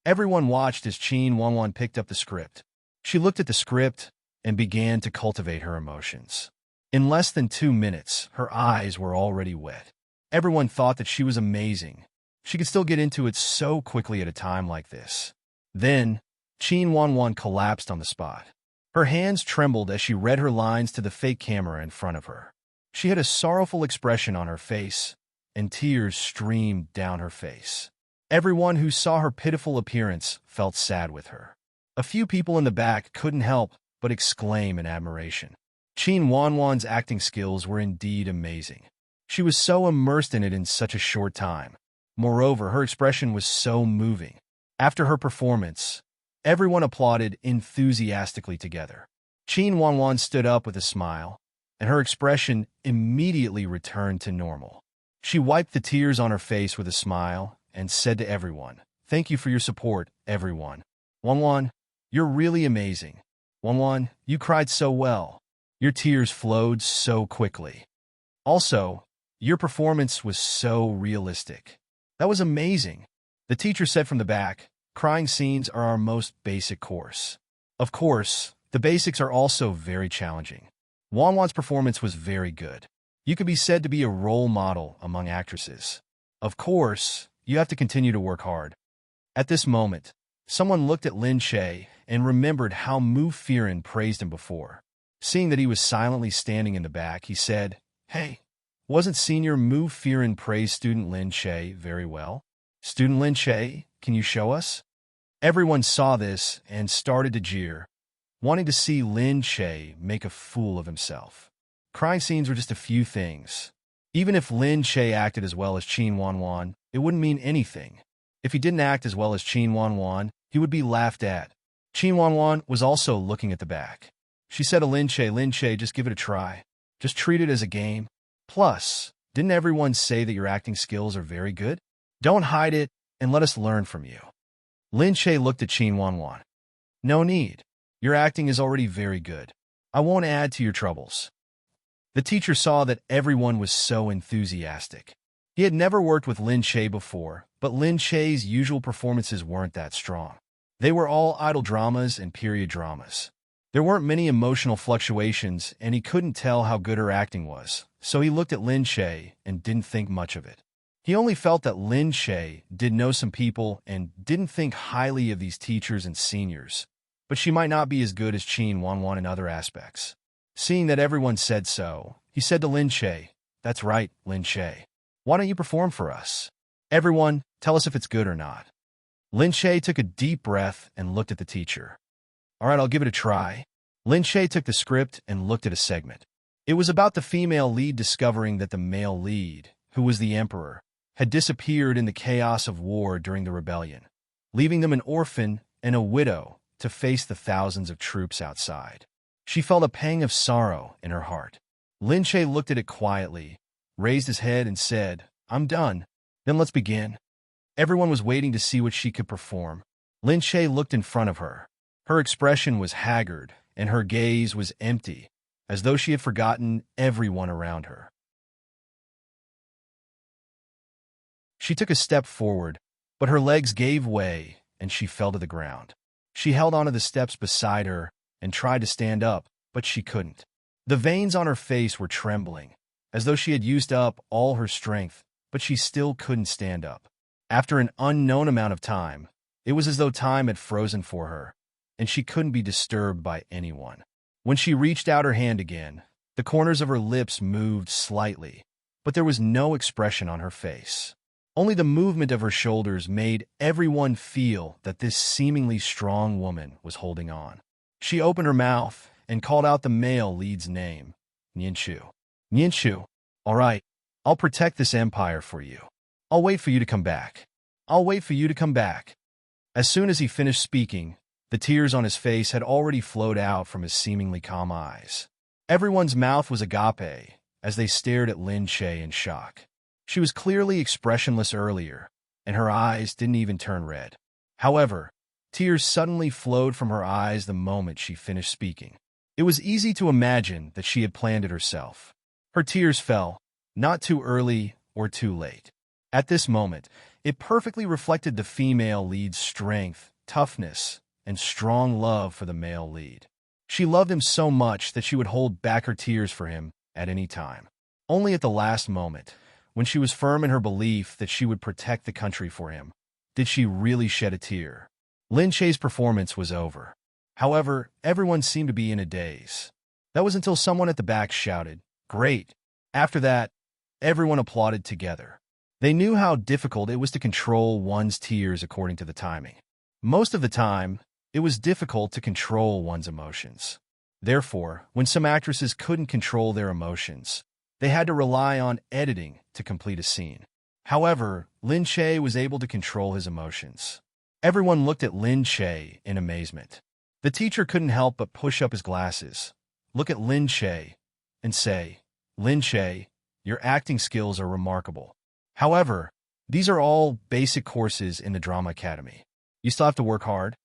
Everyone watched as Qin Wanwan picked up the script. She looked at the script and began to cultivate her emotions. In less than 2 minutes, her eyes were already wet. Everyone thought that she was amazing. She could still get into it so quickly at a time like this. Then, Qin Wanwan collapsed on the spot. Her hands trembled as she read her lines to the fake camera in front of her. She had a sorrowful expression on her face, and tears streamed down her face. Everyone who saw her pitiful appearance felt sad with her. A few people in the back couldn't help but exclaim in admiration. Qin Wanwan's acting skills were indeed amazing. She was so immersed in it in such a short time. Moreover, her expression was so moving. After her performance, everyone applauded enthusiastically together. Qin Wanwan stood up with a smile, and her expression immediately returned to normal. She wiped the tears on her face with a smile and said to everyone, "Thank you for your support, everyone. Wanwan, you're really amazing. Wanwan, you cried so well. Your tears flowed so quickly. Also, your performance was so realistic. That was amazing." The teacher said from the back, "Crying scenes are our most basic course. Of course, the basics are also very challenging." Wanwan's performance was very good. You could be said to be a role model among actresses. Of course, you have to continue to work hard. At this moment, someone looked at Lin Che and remembered how Mu Firen praised him before. Seeing that he was silently standing in the back, he said, "Hey, wasn't senior Mu Firen praise student Lin Che very well? Student Lin Che, can you show us?" Everyone saw this and started to jeer, wanting to see Lin Che make a fool of himself. Crying scenes were just a few things. Even if Lin Che acted as well as Qin Wanwan, it wouldn't mean anything. If he didn't act as well as Qin Wanwan, he would be laughed at. Qin Wanwan was also looking at the back. She said to Lin Che, just give it a try. Just treat it as a game. Plus, didn't everyone say that your acting skills are very good? Don't hide it and let us learn from you." Lin Che looked at Qin Wanwan. "No need. Your acting is already very good. I won't add to your troubles." The teacher saw that everyone was so enthusiastic. He had never worked with Lin Che before, but Lin Che's usual performances weren't that strong. They were all idol dramas and period dramas. There weren't many emotional fluctuations, and he couldn't tell how good her acting was, so he looked at Lin Che and didn't think much of it. He only felt that Lin Che did know some people and didn't think highly of these teachers and seniors, but she might not be as good as Qin Wanwan in other aspects. Seeing that everyone said so, he said to Lin Che, "That's right, Lin Che. Why don't you perform for us? Everyone, tell us if it's good or not." Lin Che took a deep breath and looked at the teacher. "All right, I'll give it a try." Lin Che took the script and looked at a segment. It was about the female lead discovering that the male lead, who was the emperor, had disappeared in the chaos of war during the rebellion, leaving them an orphan and a widow to face the thousands of troops outside. She felt a pang of sorrow in her heart. Lin Che looked at it quietly, raised his head and said, "I'm done. Then let's begin." Everyone was waiting to see what she could perform. Lin Che looked in front of her. Her expression was haggard, and her gaze was empty, as though she had forgotten everyone around her. She took a step forward, but her legs gave way, and she fell to the ground. She held onto the steps beside her and tried to stand up, but she couldn't. The veins on her face were trembling, as though she had used up all her strength, but she still couldn't stand up. After an unknown amount of time, it was as though time had frozen for her, and she couldn't be disturbed by anyone. When she reached out her hand again, the corners of her lips moved slightly, but there was no expression on her face. Only the movement of her shoulders made everyone feel that this seemingly strong woman was holding on. She opened her mouth and called out the male lead's name, Nianchu. "Nianchu, all right, I'll protect this empire for you. I'll wait for you to come back. I'll wait for you to come back." As soon as he finished speaking, the tears on his face had already flowed out from his seemingly calm eyes. Everyone's mouth was agape as they stared at Lin Che in shock. She was clearly expressionless earlier, and her eyes didn't even turn red. However, tears suddenly flowed from her eyes the moment she finished speaking. It was easy to imagine that she had planned it herself. Her tears fell, not too early or too late. At this moment, it perfectly reflected the female lead's strength, toughness, and strong love for the male lead. She loved him so much that she would hold back her tears for him at any time. Only at the last moment, when she was firm in her belief that she would protect the country for him, did she really shed a tear. Lin Shae's performance was over. However, everyone seemed to be in a daze. That was until someone at the back shouted, "Great!" After that, everyone applauded together. They knew how difficult it was to control one's tears according to the timing. Most of the time, it was difficult to control one's emotions. Therefore, when some actresses couldn't control their emotions, they had to rely on editing to complete a scene. However, Lin Shae was able to control his emotions. Everyone looked at Lin Shae in amazement. The teacher couldn't help but push up his glasses, look at Lin Shae, and say, "Lin Shae, your acting skills are remarkable. However, these are all basic courses in the Drama Academy. You still have to work hard."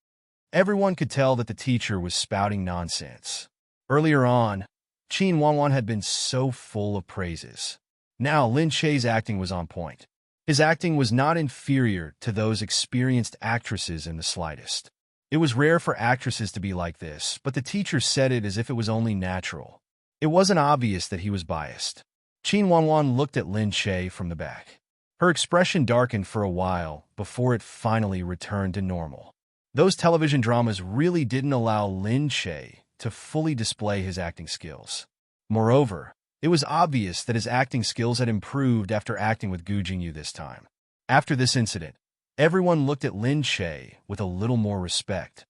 Everyone could tell that the teacher was spouting nonsense. Earlier on, Qin Wanwan had been so full of praises. Now Lin Shae's acting was on point. His acting was not inferior to those experienced actresses in the slightest. It was rare for actresses to be like this, but the teacher said it as if it was only natural. It wasn't obvious that he was biased. Qin Wanwan looked at Lin Shae from the back. Her expression darkened for a while before it finally returned to normal. Those television dramas really didn't allow Lin Shae to fully display his acting skills. Moreover, it was obvious that his acting skills had improved after acting with Gu Jingyu this time. After this incident, everyone looked at Lin Shae with a little more respect.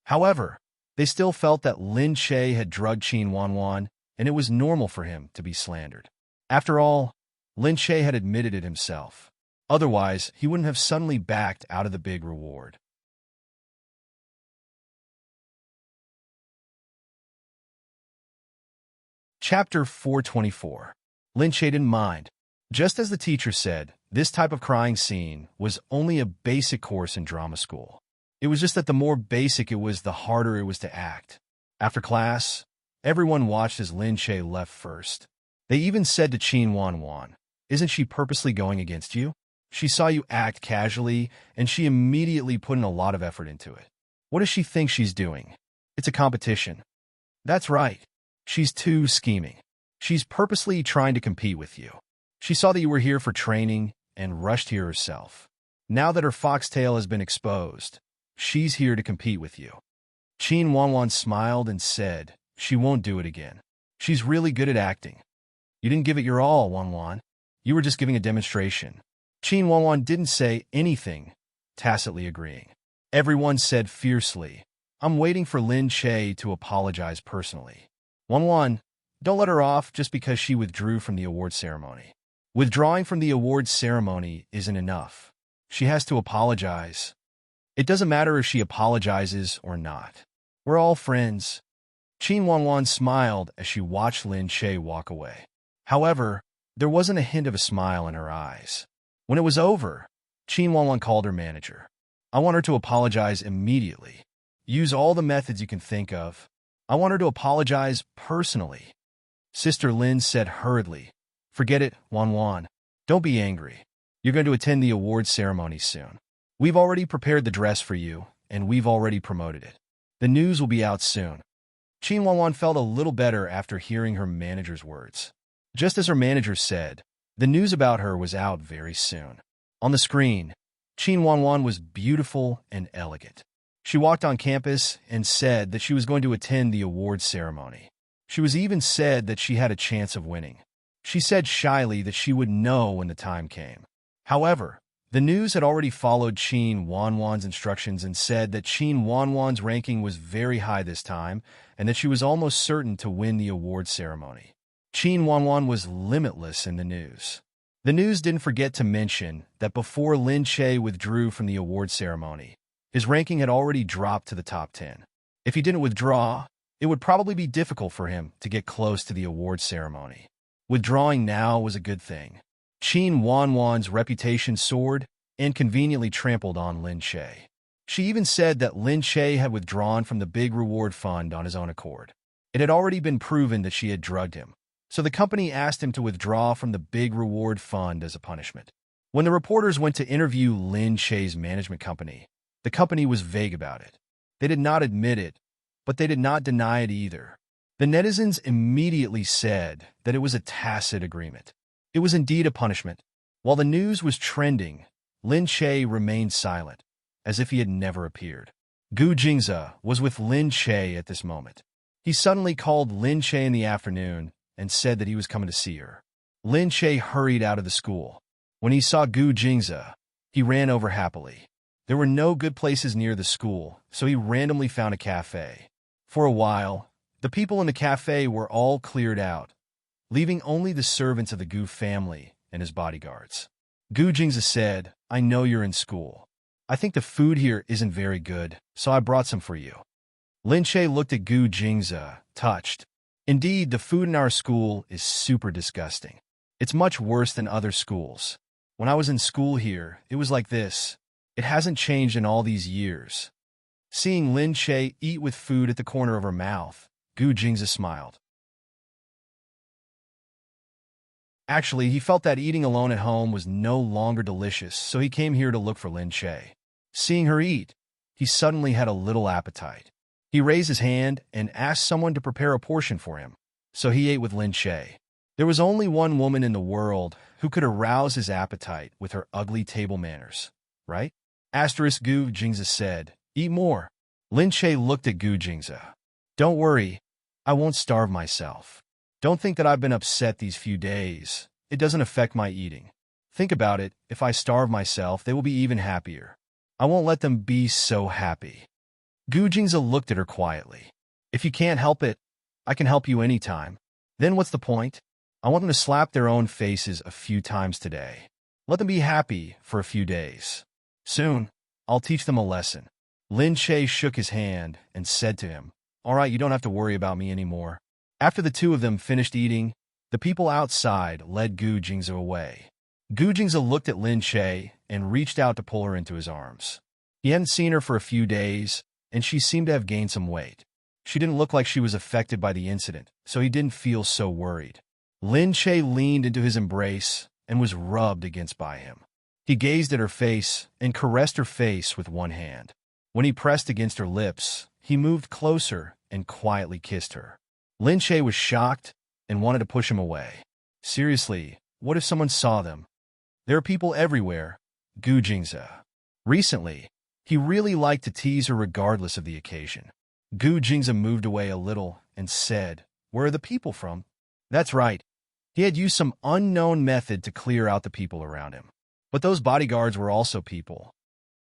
However, they still felt that Lin Shae had drugged Qin Wanwan, and it was normal for him to be slandered. After all, Lin Shae had admitted it himself. Otherwise, he wouldn't have suddenly backed out of the big reward. Chapter 424. Lin Shae didn't mind. Just as the teacher said, this type of crying scene was only a basic course in drama school. It was just that the more basic it was, the harder it was to act. After class, everyone watched as Lin Shae left first. They even said to Qin Wanwan, "Isn't she purposely going against you? She saw you act casually, and she immediately put in a lot of effort into it. What does she think she's doing? It's a competition." "That's right. She's too scheming. She's purposely trying to compete with you. She saw that you were here for training and rushed here herself. Now that her foxtail has been exposed, she's here to compete with you." Qin Wanwan smiled and said, "She won't do it again. She's really good at acting." "You didn't give it your all, Wanwan. You were just giving a demonstration." Qin Wanwan didn't say anything, tacitly agreeing. Everyone said fiercely, "I'm waiting for Lin Shae to apologize personally." "Wanwan, don't let her off just because she withdrew from the award ceremony. Withdrawing from the award ceremony isn't enough. She has to apologize. It doesn't matter if she apologizes or not. We're all friends." Qin Wanwan smiled as she watched Lin Shae walk away. However, there wasn't a hint of a smile in her eyes. When it was over, Qin Wanwan called her manager. "I want her to apologize immediately. Use all the methods you can think of. I want her to apologize personally." Sister Lin said hurriedly, "Forget it, Wanwan. Don't be angry. You're going to attend the award ceremony soon. We've already prepared the dress for you, and we've already promoted it. The news will be out soon." Qin Wanwan felt a little better after hearing her manager's words. Just as her manager said, the news about her was out very soon. On the screen, Qin Wanwan was beautiful and elegant. She walked on campus and said that she was going to attend the award ceremony. She was even said that she had a chance of winning. She said shyly that she would know when the time came. However, the news had already followed Qin Wanwan's instructions and said that Qin Wanwan's ranking was very high this time and that she was almost certain to win the award ceremony. Qin Wanwan was limitless in the news. The news didn't forget to mention that before Lin Shae withdrew from the award ceremony, his ranking had already dropped to the top 10. If he didn't withdraw, it would probably be difficult for him to get close to the award ceremony. Withdrawing now was a good thing. Qin Wanwan's reputation soared and conveniently trampled on Lin Shae. She even said that Lin Shae had withdrawn from the big reward fund on his own accord. It had already been proven that she had drugged him, so the company asked him to withdraw from the big reward fund as a punishment. When the reporters went to interview Lin Shae's management company, the company was vague about it. They did not admit it, but they did not deny it either. The netizens immediately said that it was a tacit agreement. It was indeed a punishment. While the news was trending, Lin Che remained silent, as if he had never appeared. Gu Jingze was with Lin Che at this moment. He suddenly called Lin Che in the afternoon and said that he was coming to see her. Lin Che hurried out of the school. When he saw Gu Jingze, he ran over happily. There were no good places near the school, so he randomly found a cafe. For a while, the people in the cafe were all cleared out, leaving only the servants of the Gu family and his bodyguards. Gu Jingze said, "I know you're in school. I think the food here isn't very good, so I brought some for you." Lin Che looked at Gu Jingze, touched. "Indeed, the food in our school is super disgusting. It's much worse than other schools. When I was in school here, it was like this. It hasn't changed in all these years." Seeing Lin Che eat with food at the corner of her mouth, Gu Jingze smiled. Actually, he felt that eating alone at home was no longer delicious, so he came here to look for Lin Che. Seeing her eat, he suddenly had a little appetite. He raised his hand and asked someone to prepare a portion for him, so he ate with Lin Che. There was only one woman in the world who could arouse his appetite with her ugly table manners, right? Gu Jingze said, "Eat more." Lin Che looked at Gu Jingze. "Don't worry, I won't starve myself. Don't think that I've been upset these few days. It doesn't affect my eating. Think about it, if I starve myself, they will be even happier. I won't let them be so happy." Gu Jingze looked at her quietly. "If you can't help it, I can help you anytime. Then what's the point? I want them to slap their own faces a few times today. Let them be happy for a few days. Soon, I'll teach them a lesson." Lin Che shook his hand and said to him, "All right, you don't have to worry about me anymore." After the two of them finished eating, the people outside led Gu Jingze away. Gu Jingze looked at Lin Che and reached out to pull her into his arms. He hadn't seen her for a few days, and she seemed to have gained some weight. She didn't look like she was affected by the incident, so he didn't feel so worried. Lin Che leaned into his embrace and was rubbed against by him. He gazed at her face and caressed her face with one hand. When he pressed against her lips, he moved closer and quietly kissed her. Lin Che was shocked and wanted to push him away. Seriously, what if someone saw them? There are people everywhere, Gu Jingze. Recently, he really liked to tease her regardless of the occasion. Gu Jingze moved away a little and said, "Where are the people from?" That's right. He had used some unknown method to clear out the people around him. But those bodyguards were also people.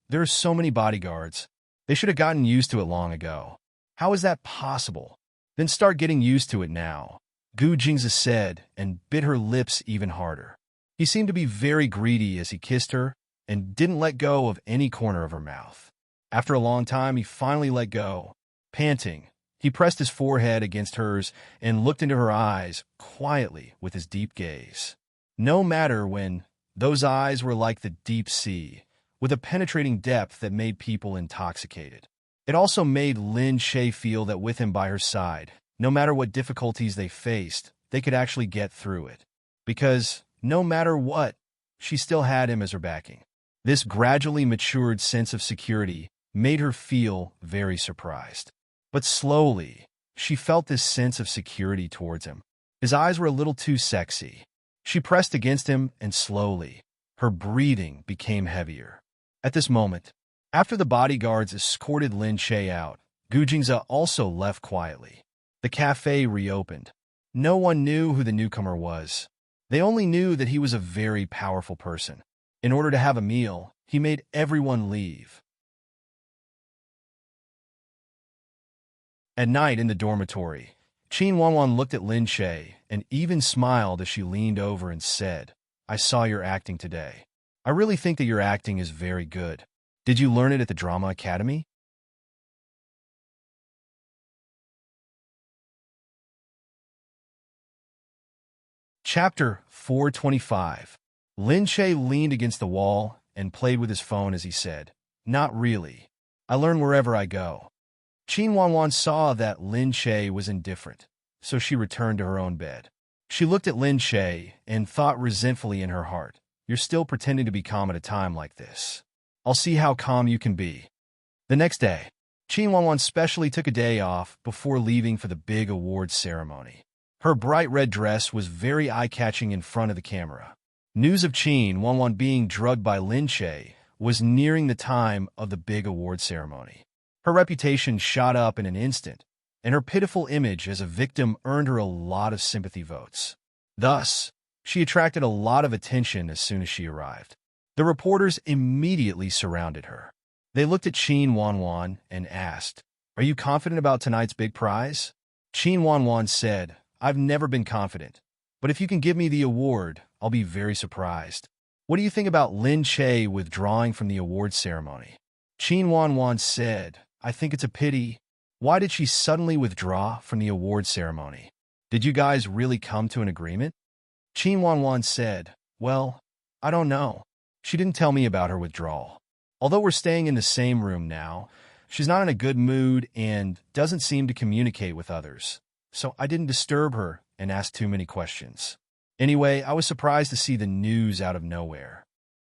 There are so many bodyguards. They should have gotten used to it long ago. How is that possible? Then start getting used to it now, Gu Jingze said and bit her lips even harder. He seemed to be very greedy as he kissed her and didn't let go of any corner of her mouth. After a long time, he finally let go. Panting, he pressed his forehead against hers and looked into her eyes quietly with his deep gaze. No matter when, those eyes were like the deep sea, with a penetrating depth that made people intoxicated. It also made Lin Che feel that with him by her side, no matter what difficulties they faced, they could actually get through it. Because, no matter what, she still had him as her backing. This gradually matured sense of security made her feel very surprised. But slowly, she felt this sense of security towards him. His eyes were a little too sexy. She pressed against him, and slowly, her breathing became heavier. At this moment, after the bodyguards escorted Lin Che out, Gu Jingze also left quietly. The cafe reopened. No one knew who the newcomer was. They only knew that he was a very powerful person. In order to have a meal, he made everyone leave. At night in the dormitory, Qin Wanwan looked at Lin Che and even smiled as she leaned over and said, "I saw your acting today. I really think that your acting is very good. Did you learn it at the Drama Academy?" Chapter 425. Lin Che leaned against the wall and played with his phone as he said, "Not really. I learn wherever I go." Qin Wanwan saw that Lin Che was indifferent, so she returned to her own bed. She looked at Lin Che and thought resentfully in her heart, "You're still pretending to be calm at a time like this. I'll see how calm you can be." The next day, Qin Wanwan specially took a day off before leaving for the big awards ceremony. Her bright red dress was very eye-catching in front of the camera. News of Qin Wanwan being drugged by Lin Che was nearing the time of the big award ceremony. Her reputation shot up in an instant, and her pitiful image as a victim earned her a lot of sympathy votes. Thus, she attracted a lot of attention as soon as she arrived. The reporters immediately surrounded her. They looked at Qin Wanwan and asked, "Are you confident about tonight's big prize?" Qin Wanwan said, "I've never been confident, but if you can give me the award, I'll be very surprised." "What do you think about Lin Che withdrawing from the awards ceremony?" Qin Wanwan said, "I think it's a pity. Why did she suddenly withdraw from the awards ceremony? Did you guys really come to an agreement?" Qin Wanwan said, "Well, I don't know. She didn't tell me about her withdrawal. Although we're staying in the same room now, she's not in a good mood and doesn't seem to communicate with others. So I didn't disturb her and ask too many questions. Anyway, I was surprised to see the news out of nowhere."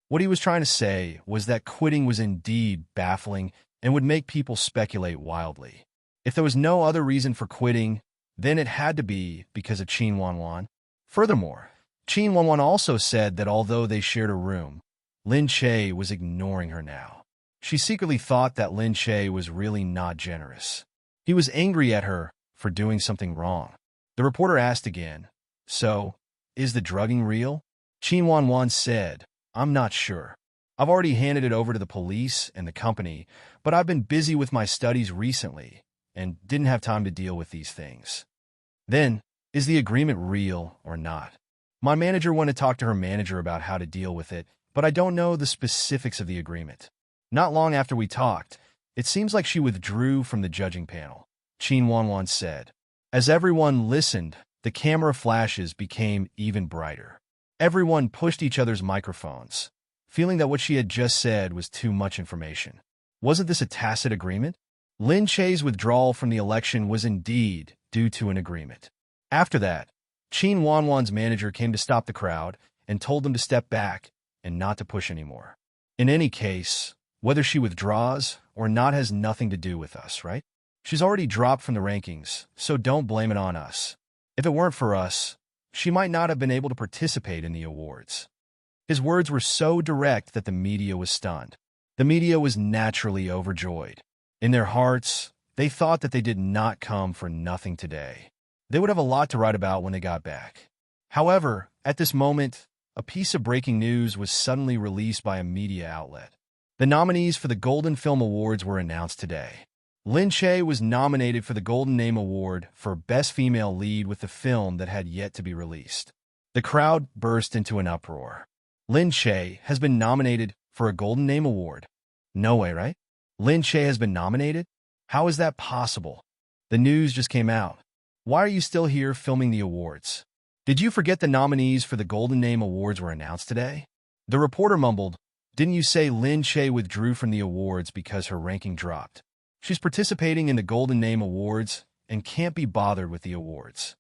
What he was trying to say was that quitting was indeed baffling and would make people speculate wildly. If there was no other reason for quitting, then it had to be because of Qin Wanwan. Furthermore, Qin Wanwan also said that although they shared a room, Lin Che was ignoring her now. She secretly thought that Lin Che was really not generous. He was angry at her for doing something wrong. The reporter asked again, "So, is the drugging real?" Qin Wanwan said, "I'm not sure. I've already handed it over to the police and the company, but I've been busy with my studies recently and didn't have time to deal with these things." "Then, is the agreement real or not?" "My manager wanted to talk to her manager about how to deal with it, but I don't know the specifics of the agreement. Not long after we talked, it seems like she withdrew from the judging panel," Qin Wanwan said. As everyone listened, the camera flashes became even brighter. Everyone pushed each other's microphones, feeling that what she had just said was too much information. Wasn't this a tacit agreement? Lin Che's withdrawal from the election was indeed due to an agreement. After that, Qin Wanwan's manager came to stop the crowd and told them to step back and not to push anymore. In any case, whether she withdraws or not has nothing to do with us, right? She's already dropped from the rankings, so don't blame it on us. If it weren't for us, she might not have been able to participate in the awards. His words were so direct that the media was stunned. The media was naturally overjoyed. In their hearts, they thought that they did not come for nothing today. They would have a lot to write about when they got back. However, at this moment, a piece of breaking news was suddenly released by a media outlet. The nominees for the Golden Film Awards were announced today. Lin Che was nominated for the Golden Name Award for Best Female Lead with the film that had yet to be released. The crowd burst into an uproar. Lin Che has been nominated for a Golden Name Award. No way, right? Lin Che has been nominated? How is that possible? The news just came out. Why are you still here filming the awards? Did you forget the nominees for the Golden Name Awards were announced today? The reporter mumbled, "Didn't you say Lin Che withdrew from the awards because her ranking dropped? She's participating in the Golden Name Awards and can't be bothered with the awards."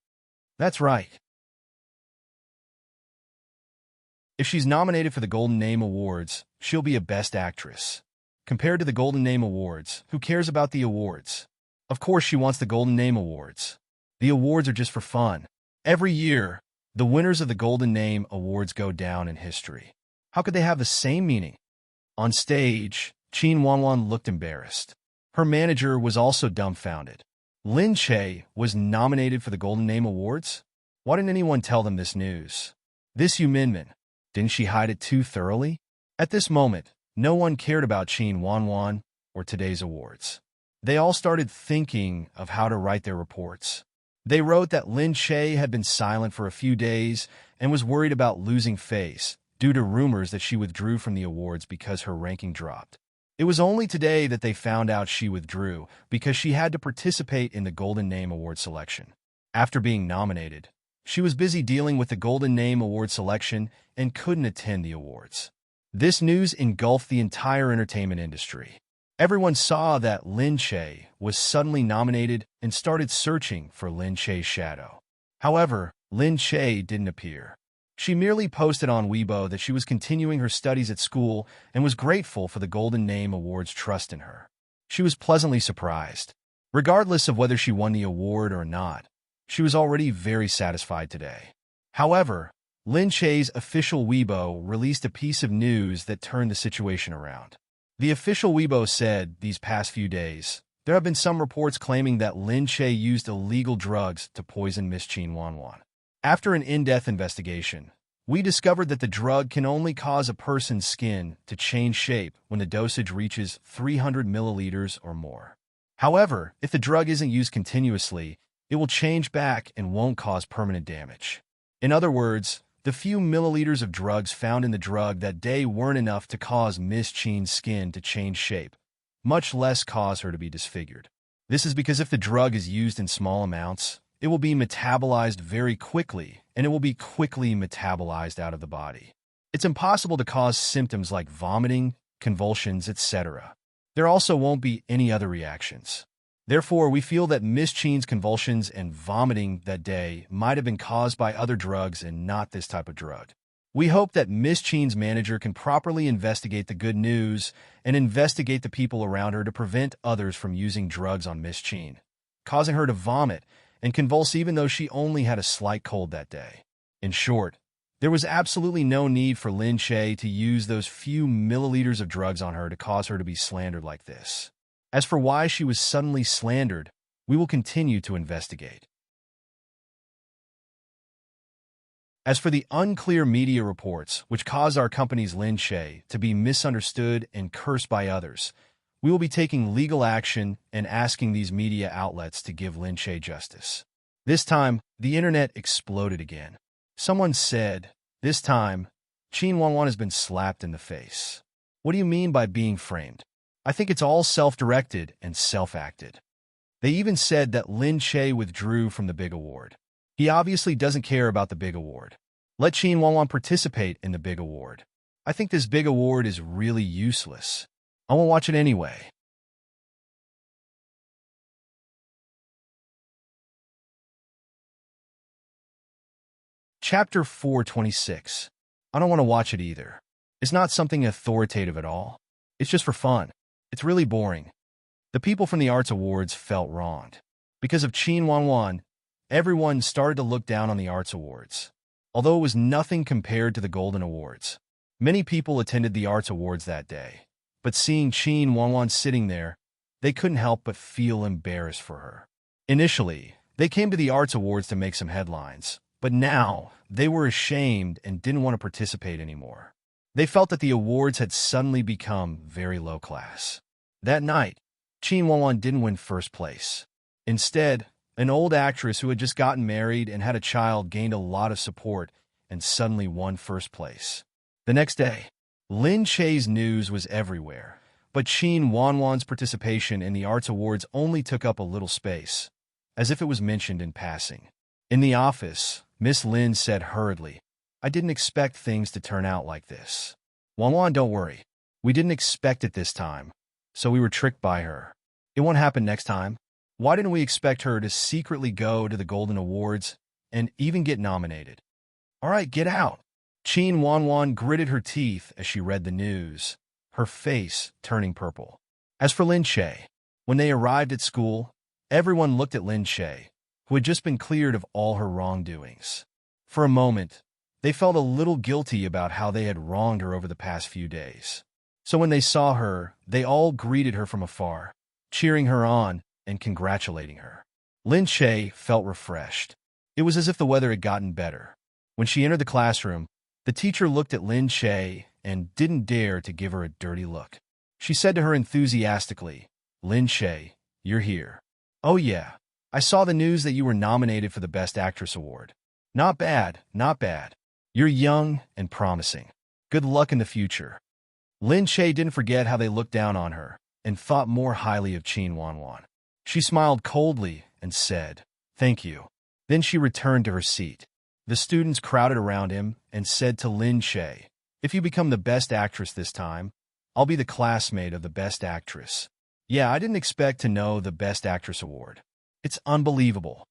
That's right. If she's nominated for the Golden Name Awards, she'll be a Best Actress. Compared to the Golden Name Awards, who cares about the awards? Of course she wants the Golden Name Awards. The awards are just for fun. Every year, the winners of the Golden Name Awards go down in history. How could they have the same meaning? On stage, Qin Wanwan looked embarrassed. Her manager was also dumbfounded. Lin Che was nominated for the Golden Name Awards? Why didn't anyone tell them this news? This Yuminmin, didn't she hide it too thoroughly? At this moment, no one cared about Qin Wanwan or today's awards. They all started thinking of how to write their reports. They wrote that Lin Che had been silent for a few days and was worried about losing face due to rumors that she withdrew from the awards because her ranking dropped. It was only today that they found out she withdrew because she had to participate in the Golden Name Award selection. After being nominated, she was busy dealing with the Golden Name Award selection and couldn't attend the awards. This news engulfed the entire entertainment industry. Everyone saw that Lin Che was suddenly nominated and started searching for Lin Che's shadow. However, Lin Che didn't appear. She merely posted on Weibo that she was continuing her studies at school and was grateful for the Golden Name Award's trust in her. She was pleasantly surprised. Regardless of whether she won the award or not, she was already very satisfied today. However, Lin Shaye's official Weibo released a piece of news that turned the situation around. The official Weibo said these past few days, there have been some reports claiming that Lin Shaye used illegal drugs to poison Miss Qin Wanwan. After an in-depth investigation, we discovered that the drug can only cause a person's skin to change shape when the dosage reaches 300 milliliters or more. However, if the drug isn't used continuously, it will change back and won't cause permanent damage. In other words, the few milliliters of drugs found in the drug that day weren't enough to cause Miss Qin's skin to change shape, much less cause her to be disfigured. This is because if the drug is used in small amounts, it will be metabolized very quickly, and it will be quickly metabolized out of the body. It's impossible to cause symptoms like vomiting, convulsions, etc. There also won't be any other reactions. Therefore, we feel that Miss Qin's convulsions and vomiting that day might have been caused by other drugs and not this type of drug. We hope that Miss Qin's manager can properly investigate the good news and investigate the people around her to prevent others from using drugs on Miss Qin, causing her to vomit and convulse even though she only had a slight cold that day. In short, there was absolutely no need for Lin Shaye to use those few milliliters of drugs on her to cause her to be slandered like this. As for why she was suddenly slandered, we will continue to investigate. As for the unclear media reports which caused our company's Lin Shaye to be misunderstood and cursed by others, we will be taking legal action and asking these media outlets to give Lin Shaye justice. This time, the internet exploded again. Someone said, this time, Qin Wanwan has been slapped in the face. What do you mean by being framed? I think it's all self-directed and self-acted. They even said that Lin Shaye withdrew from the big award. He obviously doesn't care about the big award. Let Qin Wanwan participate in the big award. I think this big award is really useless. I won't watch it anyway. Chapter 426. I don't want to watch it either. It's not something authoritative at all. It's just for fun. It's really boring. The people from the Arts Awards felt wronged. Because of Qin Wanwan, everyone started to look down on the Arts Awards. Although it was nothing compared to the Golden Awards. Many people attended the Arts Awards that day. But seeing Qin Wanwan sitting there, they couldn't help but feel embarrassed for her. Initially, they came to the Arts Awards to make some headlines, but now they were ashamed and didn't want to participate anymore. They felt that the awards had suddenly become very low class. That night, Qin Wanwan didn't win first place. Instead, an old actress who had just gotten married and had a child gained a lot of support and suddenly won first place. The next day, Lin Shaye's news was everywhere, but Qin Wanwan's participation in the Arts Awards only took up a little space, as if it was mentioned in passing. In the office, Miss Lin said hurriedly, I didn't expect things to turn out like this. Wanwan, don't worry. We didn't expect it this time, so we were tricked by her. It won't happen next time. Why didn't we expect her to secretly go to the Golden Awards and even get nominated? All right, get out. Qin Wanwan gritted her teeth as she read the news, her face turning purple. As for Lin Shaye, when they arrived at school, everyone looked at Lin Shaye, who had just been cleared of all her wrongdoings. For a moment, they felt a little guilty about how they had wronged her over the past few days. So when they saw her, they all greeted her from afar, cheering her on and congratulating her. Lin Shaye felt refreshed. It was as if the weather had gotten better. When she entered the classroom, the teacher looked at Lin Shaye and didn't dare to give her a dirty look. She said to her enthusiastically, Lin Shaye, you're here. Oh yeah, I saw the news that you were nominated for the Best Actress Award. Not bad, not bad. You're young and promising. Good luck in the future. Lin Shaye didn't forget how they looked down on her and thought more highly of Qin Wanwan. She smiled coldly and said, thank you. Then she returned to her seat. The students crowded around him and said to Lin Shaye, if you become the best actress this time, I'll be the classmate of the best actress. Yeah, I didn't expect to know the Best Actress Award. It's unbelievable.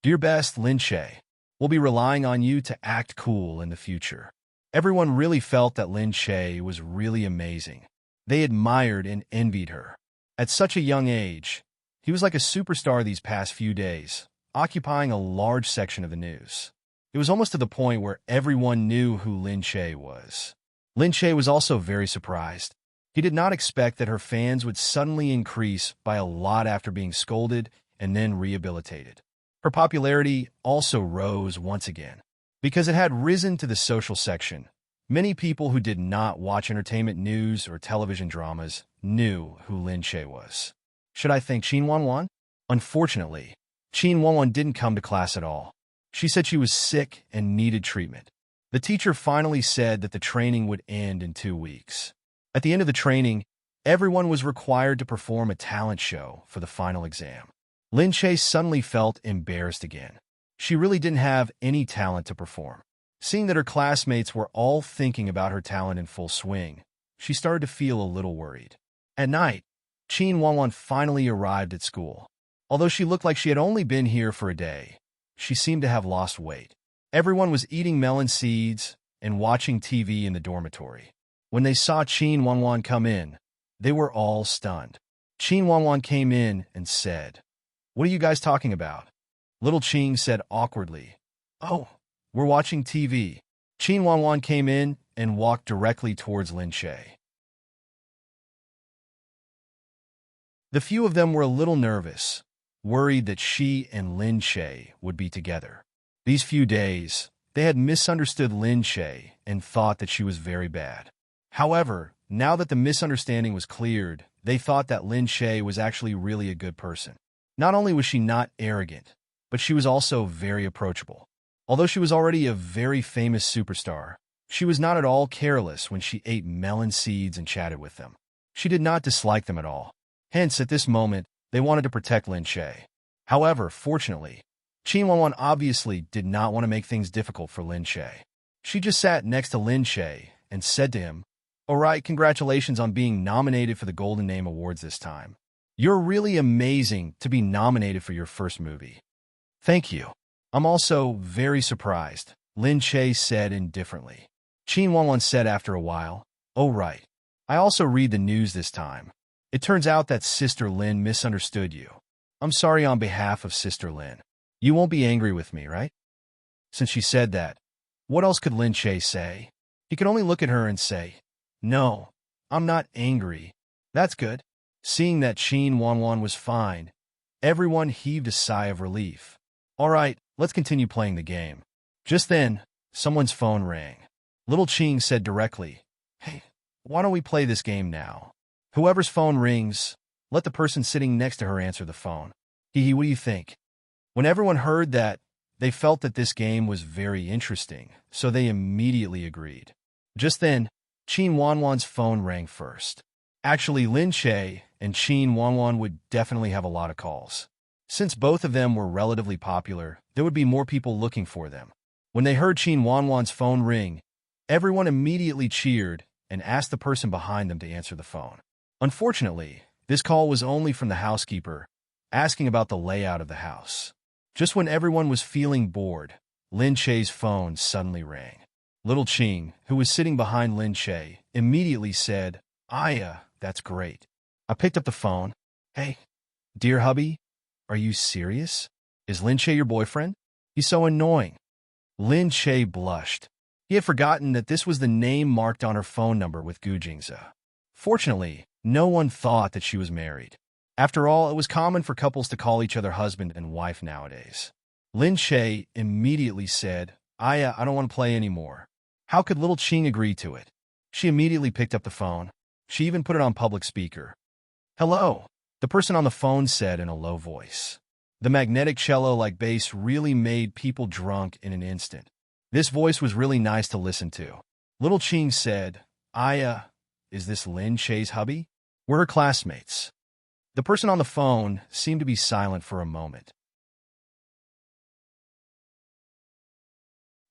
Do your best, Lin Shaye. We'll be relying on you to act cool in the future. Everyone really felt that Lin Shaye was really amazing. They admired and envied her. At such a young age, he was like a superstar these past few days, occupying a large section of the news. It was almost to the point where everyone knew who Lin Che was. Lin Che was also very surprised. He did not expect that her fans would suddenly increase by a lot after being scolded and then rehabilitated. Her popularity also rose once again. Because it had risen to the social section, many people who did not watch entertainment news or television dramas knew who Lin Che was. Should I thank Qin Wanwan? Unfortunately, Qin Wanwan didn't come to class at all. She said she was sick and needed treatment. The teacher finally said that the training would end in 2 weeks. At the end of the training, everyone was required to perform a talent show for the final exam. Lin Che suddenly felt embarrassed again. She really didn't have any talent to perform. Seeing that her classmates were all thinking about her talent in full swing, she started to feel a little worried. At night, Qin Wanwan finally arrived at school. Although she looked like she had only been here for a day, she seemed to have lost weight. Everyone was eating melon seeds and watching TV in the dormitory. When they saw Qin Wanwan come in, they were all stunned. Qin Wanwan came in and said, "What are you guys talking about?" Little Qing said awkwardly, "Oh, we're watching TV." Qin Wanwan came in and walked directly towards Lin Che. The few of them were a little nervous, worried that she and Lin Che would be together. These few days, they had misunderstood Lin Che and thought that she was very bad. However, now that the misunderstanding was cleared, they thought that Lin Che was actually really a good person. Not only was she not arrogant, but she was also very approachable. Although she was already a very famous superstar, she was not at all careless when she ate melon seeds and chatted with them. She did not dislike them at all. Hence, at this moment, they wanted to protect Lin Che. However, fortunately, Qin Wanwan obviously did not want to make things difficult for Lin Che. She just sat next to Lin Che and said to him, "All right, congratulations on being nominated for the Golden Name Awards this time. You're really amazing to be nominated for your first movie." "Thank you. I'm also very surprised," Lin Che said indifferently. Qin Wanwan said after a while, "Oh right. I also read the news this time. It turns out that Sister Lin misunderstood you. I'm sorry on behalf of Sister Lin. You won't be angry with me, right?" Since she said that, what else could Lin Che say? He could only look at her and say, "No, I'm not angry." "That's good." Seeing that Qin Wanwan was fine, everyone heaved a sigh of relief. "All right, let's continue playing the game." Just then, someone's phone rang. Little Qing said directly, "Hey, why don't we play this game now?" Whoever's phone rings, let the person sitting next to her answer the phone. Hee, what do you think? When everyone heard that, they felt that this game was very interesting, so they immediately agreed. Just then, Qin Wanwan's phone rang first. Actually, Lin Che and Qin Wanwan would definitely have a lot of calls. Since both of them were relatively popular, there would be more people looking for them. When they heard Qin Wanwan's phone ring, everyone immediately cheered and asked the person behind them to answer the phone. Unfortunately, this call was only from the housekeeper, asking about the layout of the house. Just when everyone was feeling bored, Lin Che's phone suddenly rang. Little Qing, who was sitting behind Lin Che, immediately said, That's great." I picked up the phone. "Hey, dear hubby, are you serious? Is Lin Che your boyfriend? He's so annoying." Lin Che blushed. He had forgotten that this was the name marked on her phone number with Gu Jingze. Fortunately, no one thought that she was married. After all, it was common for couples to call each other husband and wife nowadays. Lin Che immediately said, I don't want to play anymore." How could little Qing agree to it? She immediately picked up the phone. She even put it on public speaker. "Hello," the person on the phone said in a low voice. The magnetic cello-like bass really made people drunk in an instant. This voice was really nice to listen to. Little Qing said, Is this Lin Che's hubby?" We're her classmates. The person on the phone seemed to be silent for a moment.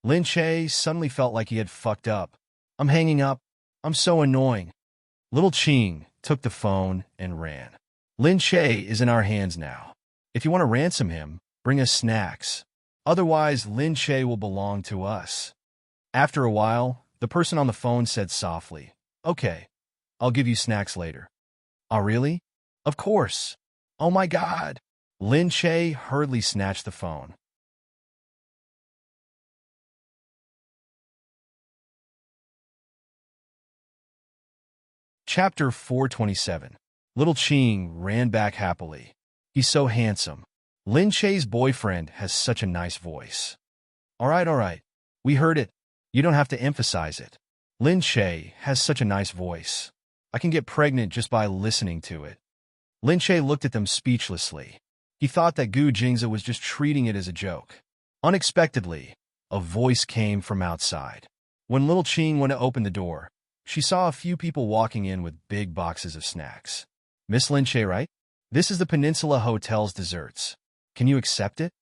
Lin Che suddenly felt like he had fucked up. "I'm hanging up. I'm so annoying." Little Qing took the phone and ran. "Lin Che is in our hands now. If you want to ransom him, bring us snacks. Otherwise, Lin Che will belong to us." After a while, the person on the phone said softly, "Okay, I'll give you snacks later." "Oh, really?" "Of course." "Oh my God." Lin Che hurriedly snatched the phone. Chapter 427. Little Ching ran back happily. He's so handsome. Lin Che's boyfriend has such a nice voice. All right. We heard it. You don't have to emphasize it. Lin Che has such a nice voice. I can get pregnant just by listening to it. Lin Che looked at them speechlessly. He thought that Gu Jingzi was just treating it as a joke. Unexpectedly, a voice came from outside. When Little Ching went to open the door, she saw a few people walking in with big boxes of snacks. Miss Lin Che, right? This is the Peninsula Hotel's desserts. Can you accept it?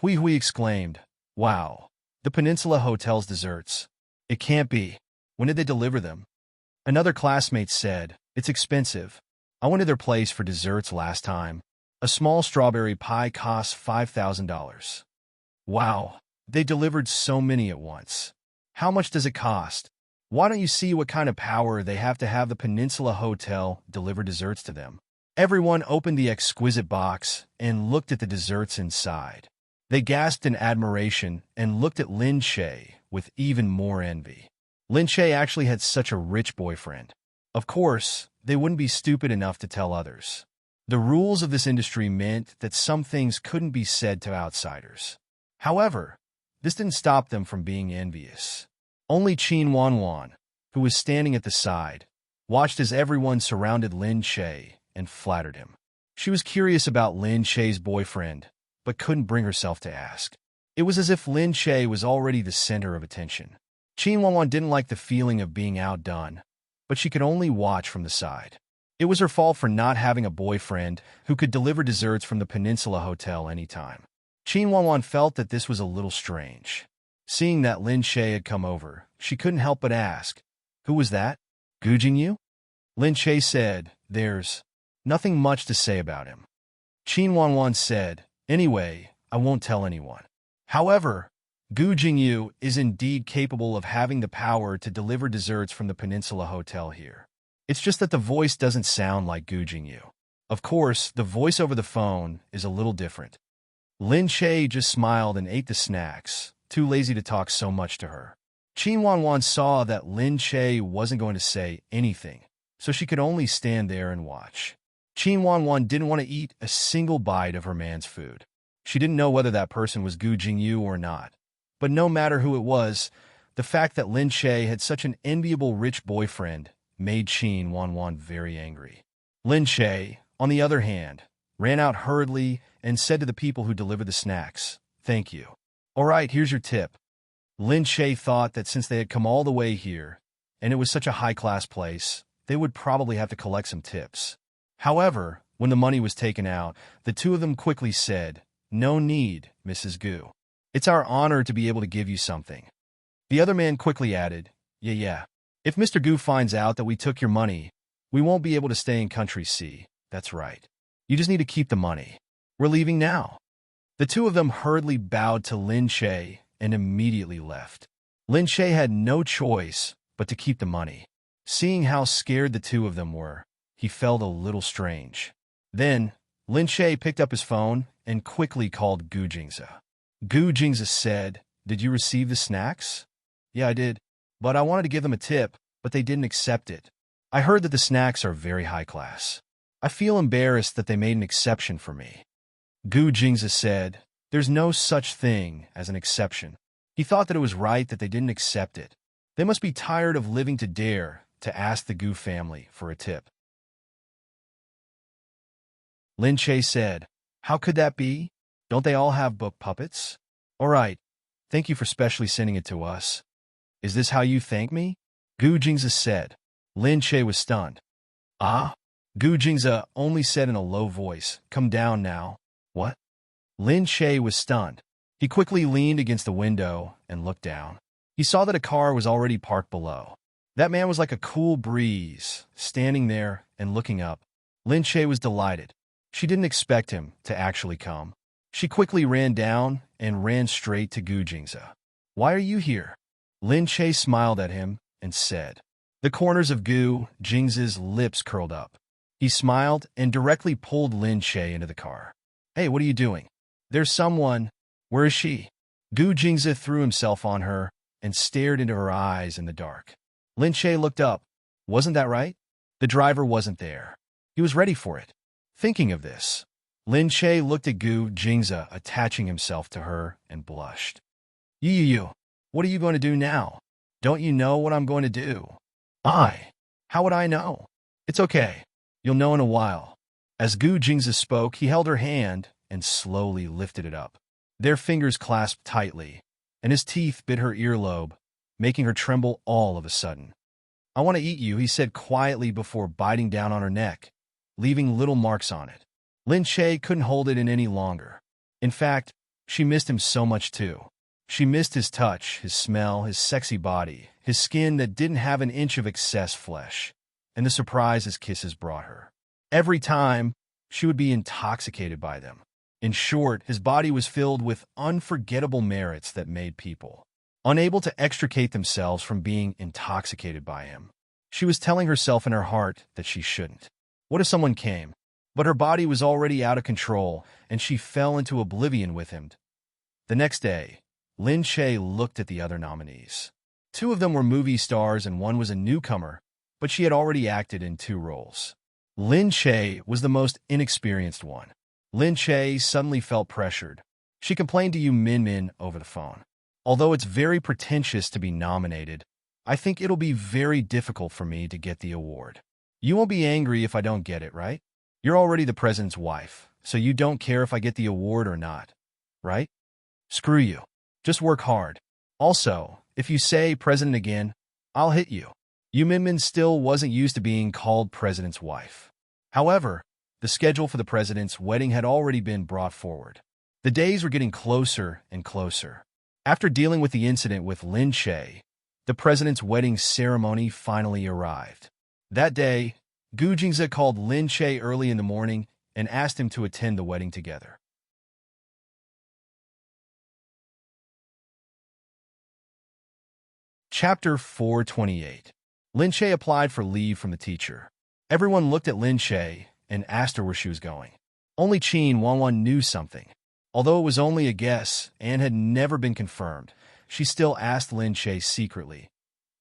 Hui exclaimed. Wow, the Peninsula Hotel's desserts. It can't be. When did they deliver them? Another classmate said, it's expensive. I went to their place for desserts last time. A small strawberry pie costs $5,000. Wow, they delivered so many at once. How much does it cost? Why don't you see what kind of power they have to have the Peninsula Hotel deliver desserts to them? Everyone opened the exquisite box and looked at the desserts inside. They gasped in admiration and looked at Lin Che with even more envy. Lin Che actually had such a rich boyfriend. Of course, they wouldn't be stupid enough to tell others. The rules of this industry meant that some things couldn't be said to outsiders. However, this didn't stop them from being envious. Only Qin Wanwan, who was standing at the side, watched as everyone surrounded Lin Che and flattered him. She was curious about Lin Che's boyfriend, but couldn't bring herself to ask. It was as if Lin Che was already the center of attention. Qin Wanwan didn't like the feeling of being outdone, but she could only watch from the side. It was her fault for not having a boyfriend who could deliver desserts from the Peninsula Hotel anytime. Qin Wanwan felt that this was a little strange. Seeing that Lin Che had come over, she couldn't help but ask, who was that? Gu Jingyu? Lin Che said, there's nothing much to say about him. Qin Wanwan said, anyway, I won't tell anyone. However, Gu Jingyu is indeed capable of having the power to deliver desserts from the Peninsula Hotel here. It's just that the voice doesn't sound like Gu Jingyu. Of course, the voice over the phone is a little different. Lin Che just smiled and ate the snacks, too lazy to talk so much to her. Qin Wanwan saw that Lin Che wasn't going to say anything, so she could only stand there and watch. Qin Wanwan didn't want to eat a single bite of her man's food. She didn't know whether that person was Gu Jingyu or not. But no matter who it was, the fact that Lin Che had such an enviable rich boyfriend made Qin Wanwan very angry. Lin Che, on the other hand, ran out hurriedly and said to the people who delivered the snacks, thank you. All right, here's your tip. Lin Che thought that since they had come all the way here, and it was such a high-class place, they would probably have to collect some tips. However, when the money was taken out, the two of them quickly said, no need, Mrs. Gu. It's our honor to be able to give you something. The other man quickly added, yeah. If Mr. Gu finds out that we took your money, we won't be able to stay in Country C. That's right. You just need to keep the money. We're leaving now. The two of them hurriedly bowed to Lin Che and immediately left. Lin Che had no choice but to keep the money. Seeing how scared the two of them were, he felt a little strange. Then, Lin Che picked up his phone and quickly called Gu Jingzi. Gu Jingzi said, did you receive the snacks? Yeah, I did. But I wanted to give them a tip, but they didn't accept it. I heard that the snacks are very high class. I feel embarrassed that they made an exception for me. Gu Jingzi said, there's no such thing as an exception. He thought that it was right that they didn't accept it. They must be tired of living to dare to ask the Gu family for a tip. Lin Che said, how could that be? Don't they all have book puppets? All right. Thank you for specially sending it to us. Is this how you thank me? Gu Jingzi said. Lin Che was stunned. Ah? Gu Jingzi only said in a low voice, come down now. What? Lin Che was stunned. He quickly leaned against the window and looked down. He saw that a car was already parked below. That man was like a cool breeze, standing there and looking up. Lin Che was delighted. She didn't expect him to actually come. She quickly ran down and ran straight to Gu Jingzi. Why are you here? Lin Che smiled at him and said. The corners of Gu Jingzi's lips curled up. He smiled and directly pulled Lin Che into the car. Hey, what are you doing? There's someone. Where is she? Gu Jingzi threw himself on her and stared into her eyes in the dark. Lin Che looked up. Wasn't that right? The driver wasn't there. He was ready for it. Thinking of this, Lin Che looked at Gu Jingze attaching himself to her and blushed. You, what are you going to do now? Don't you know what I'm going to do? How would I know? It's okay. You'll know in a while. As Gu Jingze spoke, he held her hand and slowly lifted it up. Their fingers clasped tightly, and his teeth bit her earlobe, making her tremble all of a sudden. I want to eat you, he said quietly before biting down on her neck, leaving little marks on it. Lin Che couldn't hold it in any longer. In fact, she missed him so much too. She missed his touch, his smell, his sexy body, his skin that didn't have an inch of excess flesh, and the surprise his kisses brought her. Every time, she would be intoxicated by them. In short, his body was filled with unforgettable merits that made people unable to extricate themselves from being intoxicated by him. She was telling herself in her heart that she shouldn't. What if someone came? But her body was already out of control, and she fell into oblivion with him. The next day, Lin Che looked at the other nominees. 2 of them were movie stars and 1 was a newcomer, but she had already acted in 2 roles. Lin Che was the most inexperienced one. Lin Che suddenly felt pressured. She complained to Yu Min over the phone. Although it's very pretentious to be nominated, I think it'll be very difficult for me to get the award. You won't be angry if I don't get it, right? You're already the president's wife, so you don't care if I get the award or not, right? Screw you. Just work hard. Also, if you say president again, I'll hit you. Yu Min still wasn't used to being called president's wife. However, the schedule for the president's wedding had already been brought forward. The days were getting closer and closer. After dealing with the incident with Lin Che, the president's wedding ceremony finally arrived. That day, Gu Jingze called Lin Che early in the morning and asked him to attend the wedding together. Chapter 428. Lin Che applied for leave from the teacher. Everyone looked at Lin Che and asked her where she was going. Only Qin Wanwan knew something. Although it was only a guess and had never been confirmed, she still asked Lin Che secretly,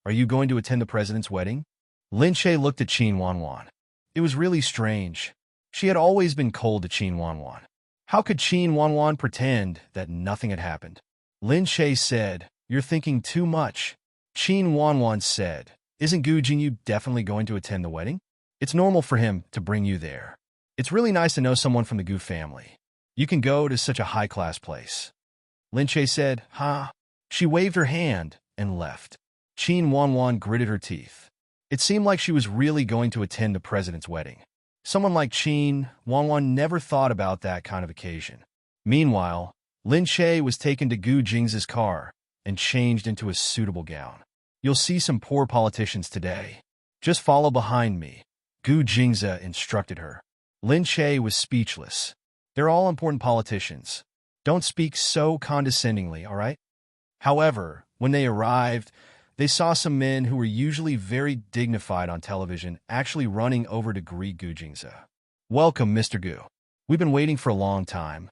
"Are you going to attend the president's wedding?" Lin Che looked at Qin Wanwan. It was really strange. She had always been cold to Qin Wanwan. How could Qin Wanwan pretend that nothing had happened? Lin Che said, "You're thinking too much." Qin Wanwan said, "Isn't Gu Jingyu definitely going to attend the wedding? It's normal for him to bring you there. It's really nice to know someone from the Gu family. You can go to such a high-class place." Lin Che said, "Huh?" She waved her hand and left. Qin Wanwan gritted her teeth. It seemed like she was really going to attend the president's wedding. Someone like Qin Wanwan never thought about that kind of occasion. Meanwhile, Lin Che was taken to Gu Jingze's car and changed into a suitable gown. "You'll see some poor politicians today. Just follow behind me," Gu Jingze instructed her. Lin Che was speechless. "They're all important politicians. Don't speak so condescendingly, all right?" However, when they arrived, they saw some men who were usually very dignified on television actually running over to greet Gu Jingze. "Welcome, Mr. Gu. We've been waiting for a long time."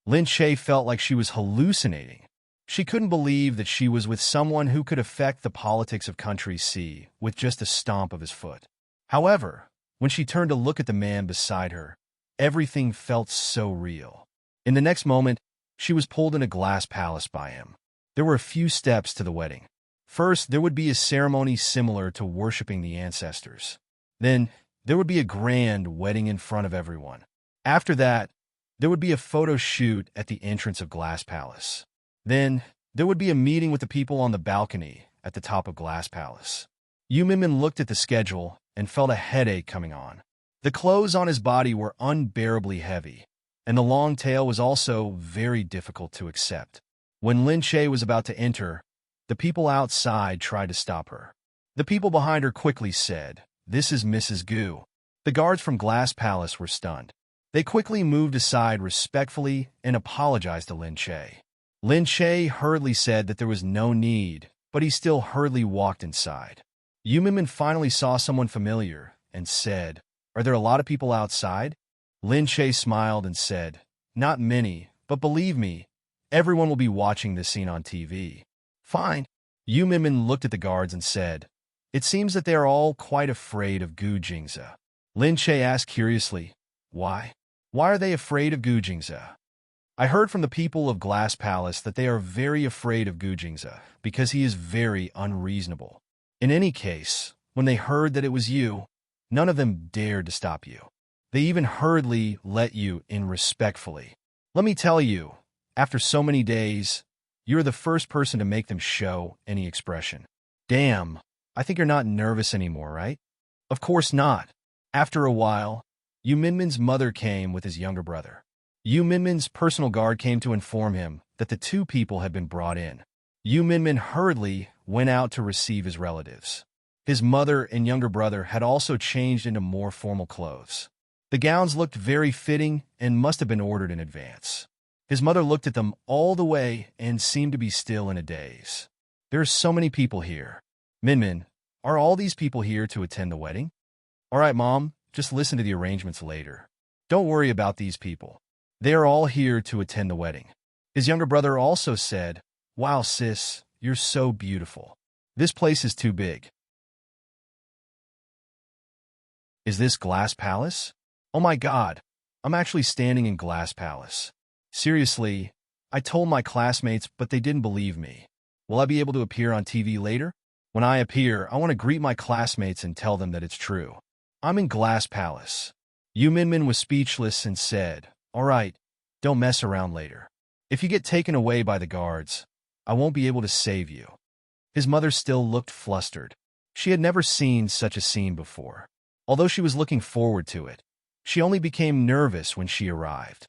Lin Che felt like she was hallucinating. She couldn't believe that she was with someone who could affect the politics of country C with just a stomp of his foot. However, when she turned to look at the man beside her, everything felt so real. In the next moment, she was pulled in a glass palace by him. There were a few steps to the wedding. First, there would be a ceremony similar to worshiping the ancestors. Then, there would be a grand wedding in front of everyone. After that, there would be a photo shoot at the entrance of Glass Palace. Then, there would be a meeting with the people on the balcony at the top of Glass Palace. Yu Min looked at the schedule and felt a headache coming on. The clothes on his body were unbearably heavy, and the long tail was also very difficult to accept. When Lin Che was about to enter, the people outside tried to stop her. The people behind her quickly said, "This is Mrs. Gu." The guards from Glass Palace were stunned. They quickly moved aside respectfully and apologized to Lin Che. Lin Che hurriedly said that there was no need, but he still hurriedly walked inside. Yu Min finally saw someone familiar and said, "Are there a lot of people outside?" Lin Che smiled and said, "Not many, but believe me, everyone will be watching this scene on TV." "Fine." Yu Min looked at the guards and said, It seems that they are all quite afraid of Gu Jingze. Lin Che asked curiously, why? Why are they afraid of Gu Jingze? I heard from the people of Glass Palace that they are very afraid of Gu Jingze because he is very unreasonable. In any case, when they heard that it was you, none of them dared to stop you. They even hurriedly let you in respectfully. Let me tell you, after so many days, you're the first person to make them show any expression. Damn, I think you're not nervous anymore, right? Of course not. After a while, Yu Minmin's mother came with his younger brother. Yu Minmin's personal guard came to inform him that the two people had been brought in. Yu Minmin hurriedly went out to receive his relatives. His mother and younger brother had also changed into more formal clothes. The gowns looked very fitting and must have been ordered in advance. His mother looked at them all the way and seemed to be still in a daze. There are so many people here. Minmin, are all these people here to attend the wedding? All right, Mom, just listen to the arrangements later. Don't worry about these people. They are all here to attend the wedding. His younger brother also said, wow, sis, you're so beautiful. This place is too big. Is this Glass Palace? Oh my God, I'm actually standing in Glass Palace. Seriously, I told my classmates, but they didn't believe me. Will I be able to appear on TV later? When I appear, I want to greet my classmates and tell them that it's true. I'm in Glass Palace. Yu Minmin was speechless and said, all right, don't mess around later. If you get taken away by the guards, I won't be able to save you. His mother still looked flustered. She had never seen such a scene before. Although she was looking forward to it, she only became nervous when she arrived.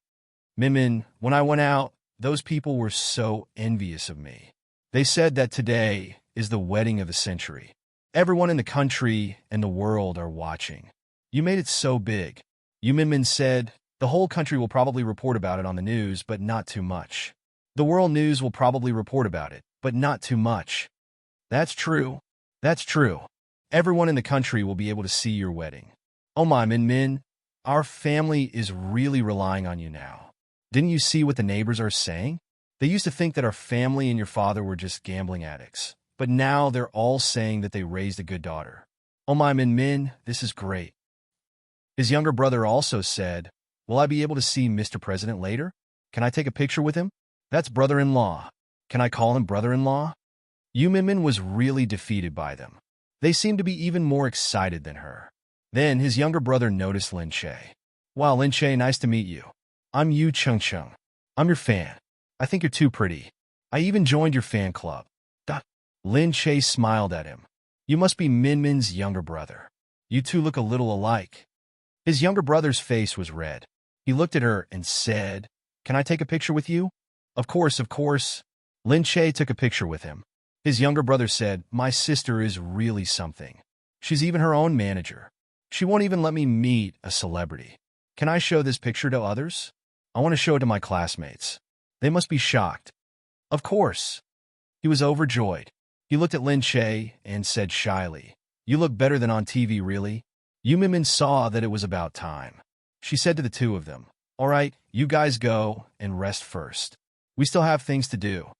Minmin, when I went out, those people were so envious of me. They said that today is the wedding of the century. Everyone in the country and the world are watching. You made it so big. Yu Minmin said, the whole country will probably report about it on the news, but not too much. The world news will probably report about it, but not too much. That's true. That's true. Everyone in the country will be able to see your wedding. Oh my Minmin, our family is really relying on you now. Didn't you see what the neighbors are saying? They used to think that our family and your father were just gambling addicts, but now they're all saying that they raised a good daughter. Oh my Minmin, this is great. His younger brother also said, will I be able to see Mr. President later? Can I take a picture with him? That's brother-in-law. Can I call him brother-in-law? Yu Minmin was really defeated by them. They seemed to be even more excited than her. Then his younger brother noticed Lin Che. Wow, Lin Che, nice to meet you. I'm Yu Chung. I'm your fan. I think you're too pretty. I even joined your fan club. Lin Che smiled at him. You must be Minmin's younger brother. You two look a little alike. His younger brother's face was red. He looked at her and said, can I take a picture with you? Of course, of course. Lin Che took a picture with him. His younger brother said, my sister is really something. She's even her own manager. She won't even let me meet a celebrity. Can I show this picture to others? I want to show it to my classmates. They must be shocked. Of course. He was overjoyed. He looked at Lin Che and said shyly, you look better than on TV, really? Yu Minmin saw that it was about time. She said to the two of them, all right, you guys go and rest first. We still have things to do.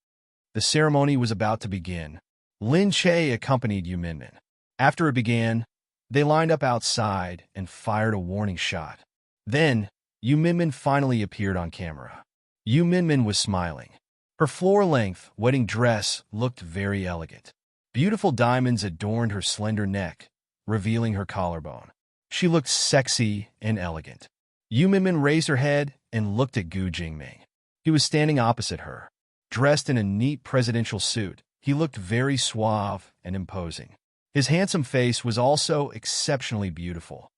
The ceremony was about to begin. Lin Che accompanied Yu Minmin. After it began, they lined up outside and fired a warning shot. Then, Yu Minmin finally appeared on camera. Yu Minmin was smiling. Her floor-length wedding dress looked very elegant. Beautiful diamonds adorned her slender neck, revealing her collarbone. She looked sexy and elegant. Yu Minmin raised her head and looked at Gu Jingming. He was standing opposite her. Dressed in a neat presidential suit, he looked very suave and imposing. His handsome face was also exceptionally beautiful.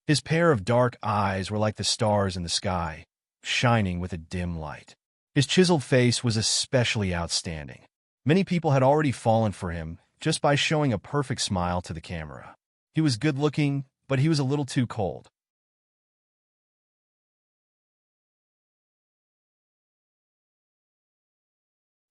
His pair of dark eyes were like the stars in the sky, shining with a dim light. His chiseled face was especially outstanding. Many people had already fallen for him just by showing a perfect smile to the camera. He was good-looking, but he was a little too cold.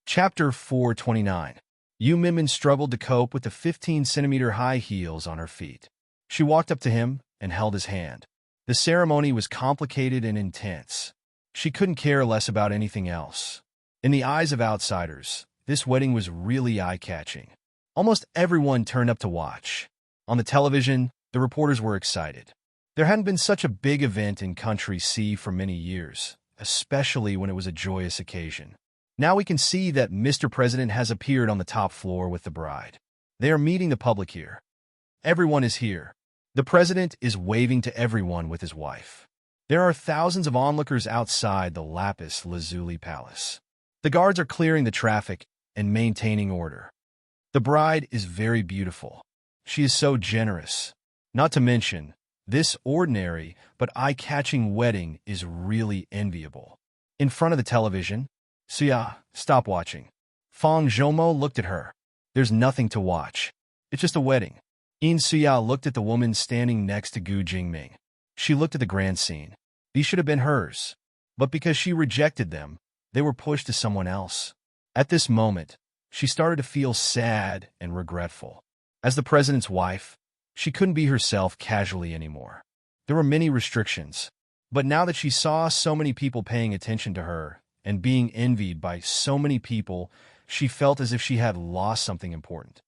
Chapter 429. Yu Minmin struggled to cope with the 15-centimeter high heels on her feet. She walked up to him and held his hand. The ceremony was complicated and intense. She couldn't care less about anything else. In the eyes of outsiders, This wedding was really eye-catching. Almost everyone turned up to watch. On the television, the reporters were excited. There hadn't been such a big event in Country C for many years, especially when it was a joyous occasion. Now we can see that Mr. President has appeared on the top floor with the bride. They are meeting the public here. Everyone is here. The president is waving to everyone with his wife. There are thousands of onlookers outside the lapis lazuli palace. The guards are clearing the traffic and maintaining order. The bride is very beautiful. She is so generous. Not to mention, this ordinary but eye-catching wedding is really enviable. In front of the television, Suya, stop watching. Fang Zhoumo looked at her. There's nothing to watch. It's just a wedding. In Suya looked at the woman standing next to Gu Jingming. She looked at the grand scene. These should have been hers. But because she rejected them, they were pushed to someone else. At this moment, she started to feel sad and regretful. As the president's wife, she couldn't be herself casually anymore. There were many restrictions. But now that she saw so many people paying attention to her and being envied by so many people, she felt as if she had lost something important.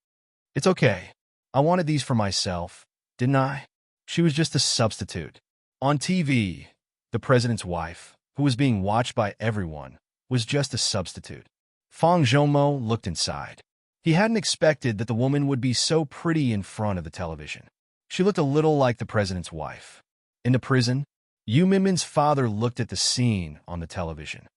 It's okay. I wanted these for myself, didn't I? She was just a substitute. On TV, the president's wife, who was being watched by everyone, was just a substitute. Fang Zhoumo looked inside. He hadn't expected that the woman would be so pretty in front of the television. She looked a little like the president's wife. In the prison, Yu Minmin's father looked at the scene on the television.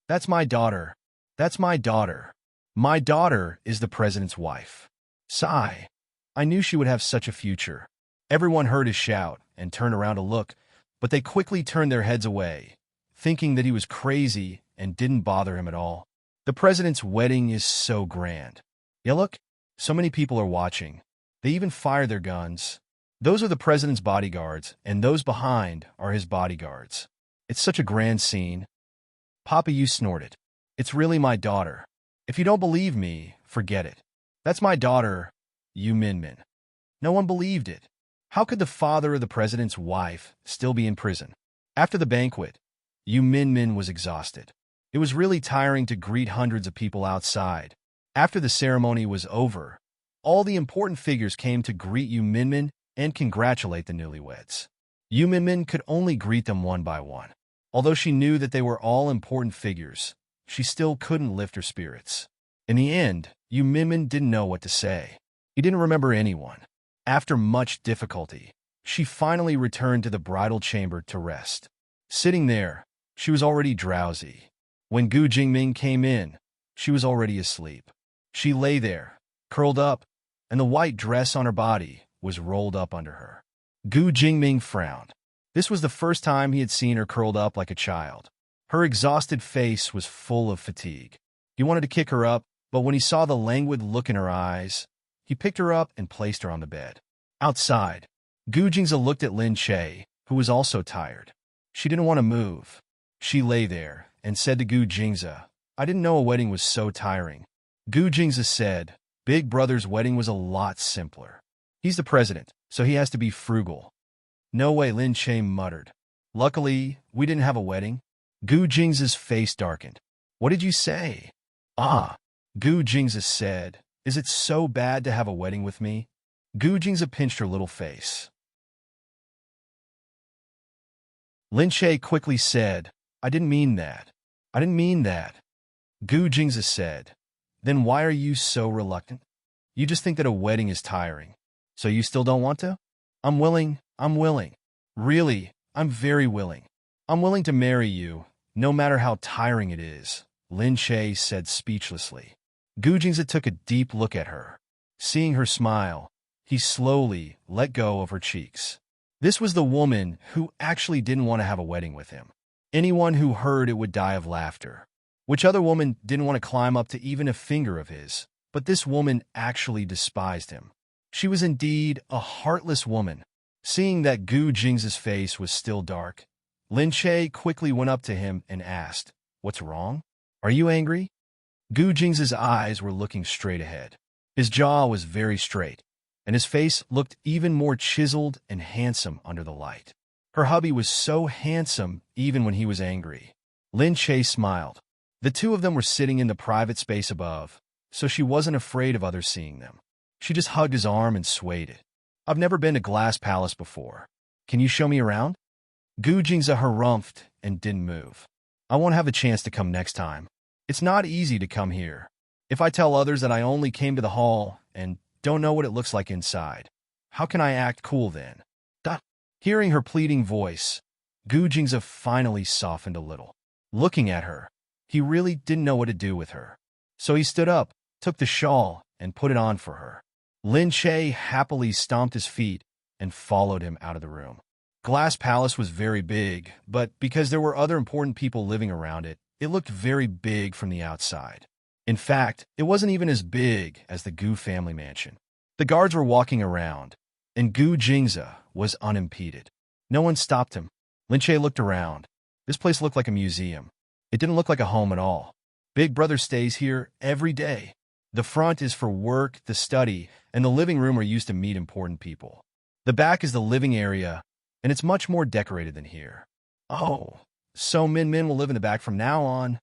That's my daughter. That's my daughter. My daughter is the president's wife. Sigh. I knew she would have such a future. Everyone heard his shout and turned around to look, but they quickly turned their heads away, thinking that he was crazy and didn't bother him at all. The president's wedding is so grand. Yeah, look, so many people are watching. They even fire their guns. Those are the president's bodyguards, and those behind are his bodyguards. It's such a grand scene. Papa Yu snorted. It's really my daughter. If you don't believe me, forget it. That's my daughter, Yu Minmin. No one believed it. How could the father of the president's wife still be in prison? After the banquet, Yu Minmin was exhausted. It was really tiring to greet hundreds of people outside. After the ceremony was over, all the important figures came to greet Yu Minmin and congratulate the newlyweds. Yu Minmin could only greet them one by one. Although she knew that they were all important figures, she still couldn't lift her spirits. In the end, Yu Minmin didn't know what to say. He didn't remember anyone. After much difficulty, she finally returned to the bridal chamber to rest. Sitting there, she was already drowsy. When Gu Jingming came in, she was already asleep. She lay there, curled up, and the white dress on her body was rolled up under her. Gu Jingming frowned. This was the first time he had seen her curled up like a child. Her exhausted face was full of fatigue. He wanted to kick her up, but when he saw the languid look in her eyes, he picked her up and placed her on the bed. Outside, Gu Jingzi looked at Lin Che, who was also tired. She didn't want to move. She lay there and said to Gu Jingzi, I didn't know a wedding was so tiring. Gu Jingzi said, Big Brother's wedding was a lot simpler. He's the president, so he has to be frugal. No way, Lin Che muttered. Luckily, we didn't have a wedding. Gu Jingzi's face darkened. What did you say? Gu Jingzi said, Is it so bad to have a wedding with me? Gu Jingzi pinched her little face. Lin Che quickly said, I didn't mean that. I didn't mean that. Gu Jingzi said, Then why are you so reluctant? You just think that a wedding is tiring. So you still don't want to? I'm willing. Really, I'm very willing. I'm willing to marry you, no matter how tiring it is, Lin Che said speechlessly. Gu Jingzi took a deep look at her. Seeing her smile, he slowly let go of her cheeks. This was the woman who actually didn't want to have a wedding with him. Anyone who heard it would die of laughter. Which other woman didn't want to climb up to even a finger of his? But this woman actually despised him. She was indeed a heartless woman. Seeing that Gu Jingzi's face was still dark, Lin Che quickly went up to him and asked, What's wrong? Are you angry? Gu Jingzi's eyes were looking straight ahead. His jaw was very straight, and his face looked even more chiseled and handsome under the light. Her hubby was so handsome even when he was angry. Lin Che smiled. The two of them were sitting in the private space above, so she wasn't afraid of others seeing them. She just hugged his arm and swayed it. I've never been to Glass Palace before. Can you show me around? Gu Jingza harumphed and didn't move. I won't have a chance to come next time. It's not easy to come here. If I tell others that I only came to the hall and don't know what it looks like inside, how can I act cool then? Hearing her pleading voice, Gu Jingza finally softened a little. Looking at her, he really didn't know what to do with her. So he stood up, took the shawl, and put it on for her. Lin Che happily stomped his feet and followed him out of the room. Glass Palace was very big, but because there were other important people living around it, it looked very big from the outside. In fact, it wasn't even as big as the Gu family mansion. The guards were walking around, and Gu Jingza was unimpeded. No one stopped him. Lin Che looked around. This place looked like a museum. It didn't look like a home at all. Big Brother stays here every day. The front is for work, the study, and the living room are used to meet important people. The back is the living area, and it's much more decorated than here. Oh, so Min Min will live in the back from now on?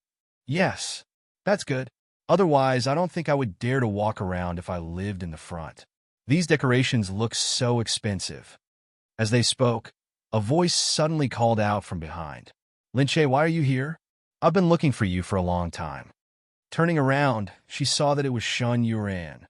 Yes, that's good. Otherwise, I don't think I would dare to walk around if I lived in the front. These decorations look so expensive. As they spoke, a voice suddenly called out from behind. Lin Che, why are you here? I've been looking for you for a long time. Turning around, she saw that it was Shun Yuran.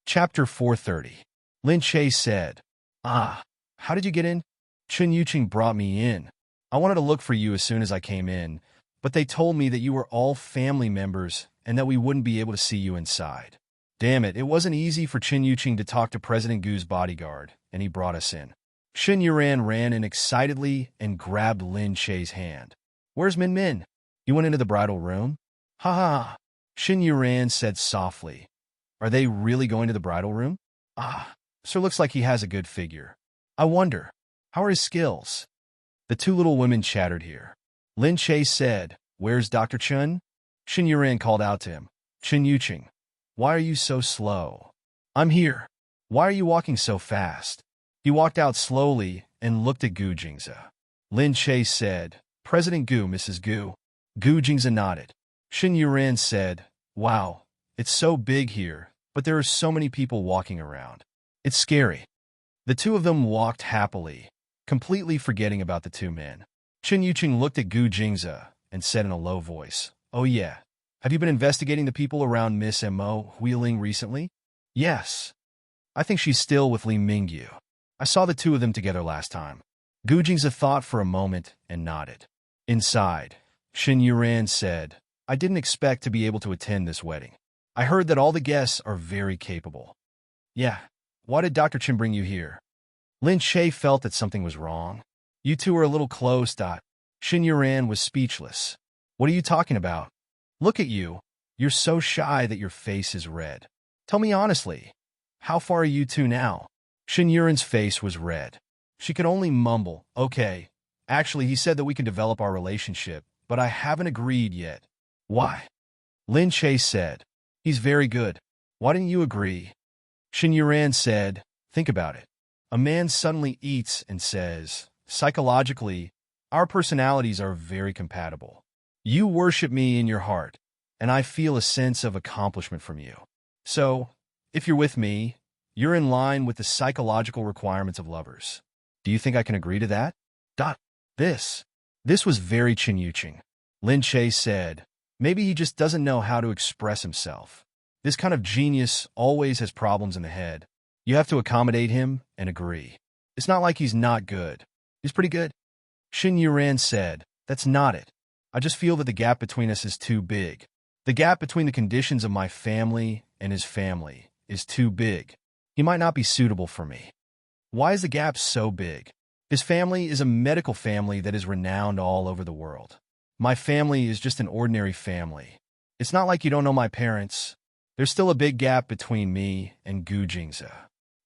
Chapter 430. Lin Che said, how did you get in? Chen Yuqing brought me in. I wanted to look for you as soon as I came in, but they told me that you were all family members and that we wouldn't be able to see you inside. Damn it, it wasn't easy for Chen Yuqing to talk to President Gu's bodyguard, and he brought us in. Shen Yuran ran in excitedly and grabbed Lin Che's hand. Where's Min Min? You went into the bridal room? Ha ha ha. Shen Yuran said softly. Are they really going to the bridal room? Sir looks like he has a good figure. I wonder, how are his skills? The two little women chattered here. Lin Che said, Where's Dr. Chen? Shen Yuran called out to him. Chen Yuqing, why are you so slow? I'm here. Why are you walking so fast? He walked out slowly and looked at Gu Jingza. Lin Che said, President Gu, Mrs. Gu. Gu Jingza nodded. Shen Yuran said, Wow, it's so big here, but there are so many people walking around. It's scary. The two of them walked happily, completely forgetting about the two men. Chen Yuqing looked at Gu Jingza and said in a low voice, Oh yeah, have you been investigating the people around Miss Mo Huiling recently? Yes. I think she's still with Li Mingyu. I saw the two of them together last time. Gu Jingza thought for a moment and nodded. Inside, Shen Yuran said, I didn't expect to be able to attend this wedding. I heard that all the guests are very capable. Yeah, why did Dr. Chen bring you here? Lin Che felt that something was wrong. You two are a little close. Shen Yuran was speechless. What are you talking about? Look at you. You're so shy that your face is red. Tell me honestly, how far are you two now? Shen Yuran's face was red. She could only mumble, Okay. Actually, he said that we can develop our relationship, but I haven't agreed yet. Why? Lin Che said, He's very good. Why didn't you agree? Shen Yuran said, Think about it. A man suddenly eats and says, Psychologically, our personalities are very compatible. You worship me in your heart, and I feel a sense of accomplishment from you. So, if you're with me, you're in line with the psychological requirements of lovers. Do you think I can agree to that? This was very Chen Yuqing. Lin Che said, Maybe he just doesn't know how to express himself. This kind of genius always has problems in the head. You have to accommodate him and agree. It's not like he's not good. He's pretty good. Shen Yuran said, That's not it. I just feel that the gap between us is too big. The gap between the conditions of my family and his family is too big. He might not be suitable for me. Why is the gap so big? His family is a medical family that is renowned all over the world. My family is just an ordinary family. It's not like you don't know my parents. There's still a big gap between me and Gu Jingza.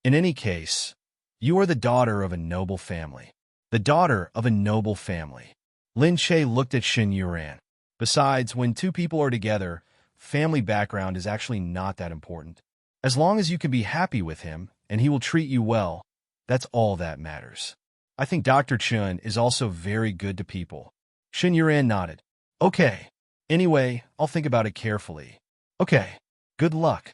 In any case, you are the daughter of a noble family. The daughter of a noble family. Lin Che looked at Shen Yuran. Besides, when two people are together, family background is actually not that important. As long as you can be happy with him and he will treat you well, that's all that matters. I think Dr. Chun is also very good to people. Shin Yuran nodded. Okay. Anyway, I'll think about it carefully. Okay. Good luck.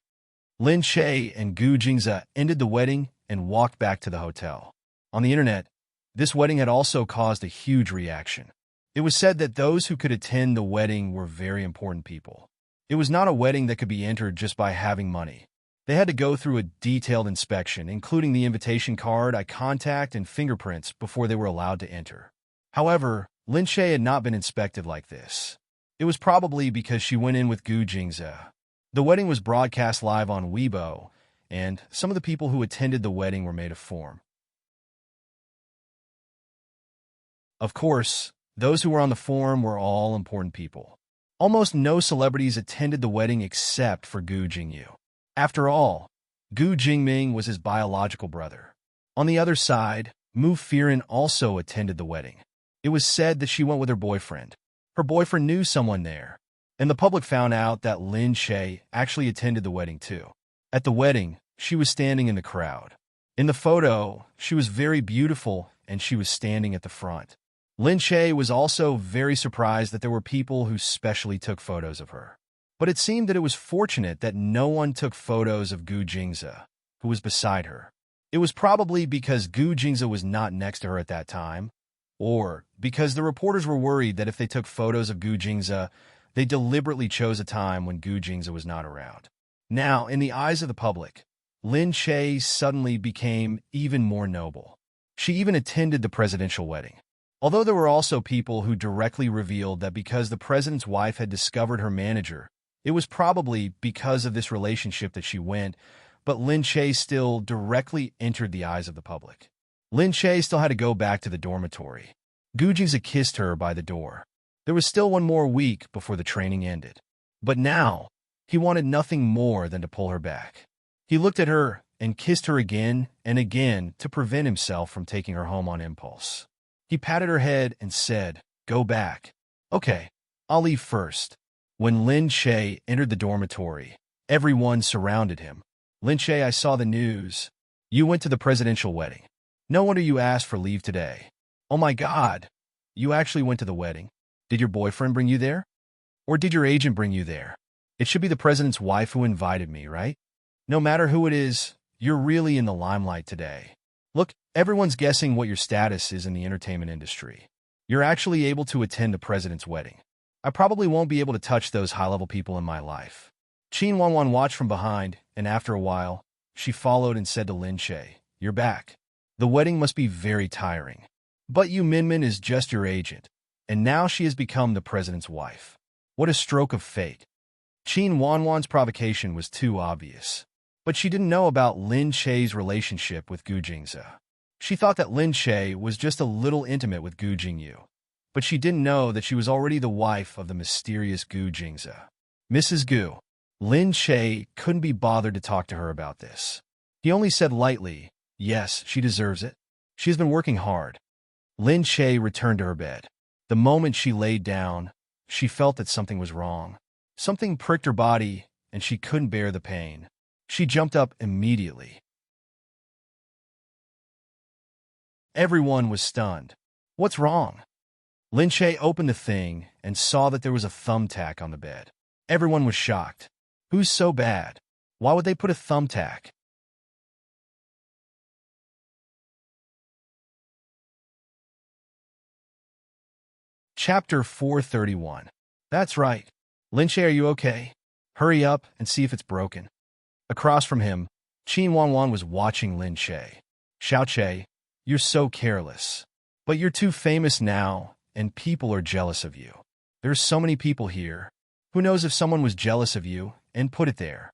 Lin Che and Gu Jingze ended the wedding and walked back to the hotel. On the internet, this wedding had also caused a huge reaction. It was said that those who could attend the wedding were very important people. It was not a wedding that could be entered just by having money. They had to go through a detailed inspection, including the invitation card, eye contact, and fingerprints before they were allowed to enter. However, Lin Che had not been inspected like this. It was probably because she went in with Gu Jingze. The wedding was broadcast live on Weibo, and some of the people who attended the wedding were made of form. Of course, those who were on the forum were all important people. Almost no celebrities attended the wedding except for Gu Jingyu. After all, Gu Jingming was his biological brother. On the other side, Mu Firen also attended the wedding. It was said that she went with her boyfriend. Her boyfriend knew someone there, and the public found out that Lin Che actually attended the wedding too. At the wedding, she was standing in the crowd. In the photo, she was very beautiful and she was standing at the front. Lin Che was also very surprised that there were people who specially took photos of her. But it seemed that it was fortunate that no one took photos of Gu Jingze, who was beside her. It was probably because Gu Jingze was not next to her at that time, or because the reporters were worried that if they took photos of Gu Jingze, they deliberately chose a time when Gu Jingze was not around. Now, in the eyes of the public, Lin Che suddenly became even more noble. She even attended the presidential wedding. Although there were also people who directly revealed that because the president's wife had discovered her manager, it was probably because of this relationship that she went, but Lin Che still directly entered the eyes of the public. Lin Che still had to go back to the dormitory. Gu Jingze kissed her by the door. There was still one more week before the training ended. But now, he wanted nothing more than to pull her back. He looked at her and kissed her again and again to prevent himself from taking her home on impulse. He patted her head and said, "Go back." "Okay, I'll leave first." When Lin Che entered the dormitory, everyone surrounded him. "Lin Che, I saw the news. You went to the presidential wedding. No wonder you asked for leave today. Oh my God, you actually went to the wedding. Did your boyfriend bring you there? Or did your agent bring you there? It should be the president's wife who invited me, right? No matter who it is, you're really in the limelight today. Look, everyone's guessing what your status is in the entertainment industry. You're actually able to attend the president's wedding. I probably won't be able to touch those high-level people in my life." Qin Wanwan watched from behind, and after a while, she followed and said to Lin Che, "You're back. The wedding must be very tiring. But Yu Minmin is just your agent, and now she has become the president's wife. What a stroke of fate." Qin Wanwan's provocation was too obvious. But she didn't know about Lin Che's relationship with Gu Jingze. She thought that Lin Che was just a little intimate with Gu Jingyu, but she didn't know that she was already the wife of the mysterious Gu Jingze. "Mrs. Gu." Lin Che couldn't be bothered to talk to her about this. He only said lightly, "Yes, she deserves it. She has been working hard." Lin Che returned to her bed. The moment she laid down, she felt that something was wrong. Something pricked her body, and she couldn't bear the pain. She jumped up immediately. Everyone was stunned. "What's wrong?" Lin Che opened the thing and saw that there was a thumbtack on the bed. Everyone was shocked. Who's so bad? Why would they put a thumbtack? Chapter 431. That's right. Lin Che, are you okay? Hurry up and see if it's broken. Across from him, Qin Wanwan was watching Lin Che. "Xiao Che, you're so careless. But you're too famous now, and people are jealous of you. There's so many people here. Who knows if someone was jealous of you and put it there?"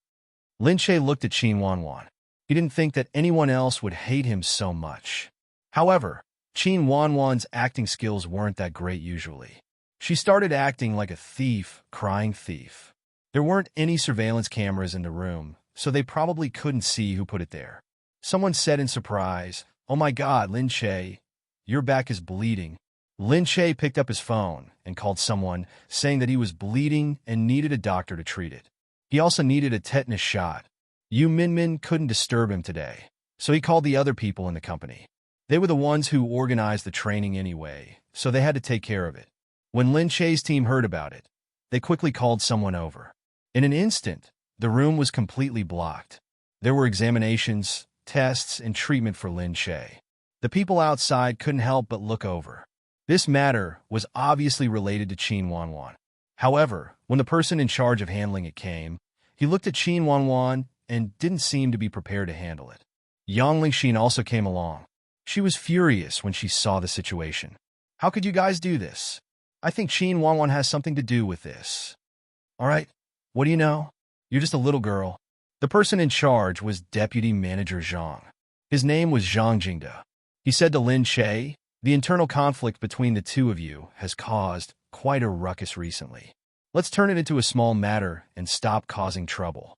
Lin Che looked at Qin Wanwan. He didn't think that anyone else would hate him so much. However, Qin Wanwan's acting skills weren't that great usually. She started acting like a thief, crying thief. There weren't any surveillance cameras in the room, so they probably couldn't see who put it there. Someone said in surprise, "Oh my God, Lin Che, your back is bleeding." Lin Che picked up his phone and called someone, saying that he was bleeding and needed a doctor to treat it. He also needed a tetanus shot. Yu Minmin couldn't disturb him today, so he called the other people in the company. They were the ones who organized the training anyway, so they had to take care of it. When Lin Che's team heard about it, they quickly called someone over. In an instant, the room was completely blocked. There were examinations, tests, and treatment for Lin Che. The people outside couldn't help but look over. This matter was obviously related to Qin Wanwan. However, when the person in charge of handling it came, he looked at Qin Wanwan and didn't seem to be prepared to handle it. Yang Lingxin also came along. She was furious when she saw the situation. How could you guys do this? I think Qin Wanwan has something to do with this. All right, what do you know? You're just a little girl. The person in charge was Deputy Manager Zhang. His name was Zhang Jingde. He said to Lin Che, the internal conflict between the two of you has caused quite a ruckus recently. Let's turn it into a small matter and stop causing trouble.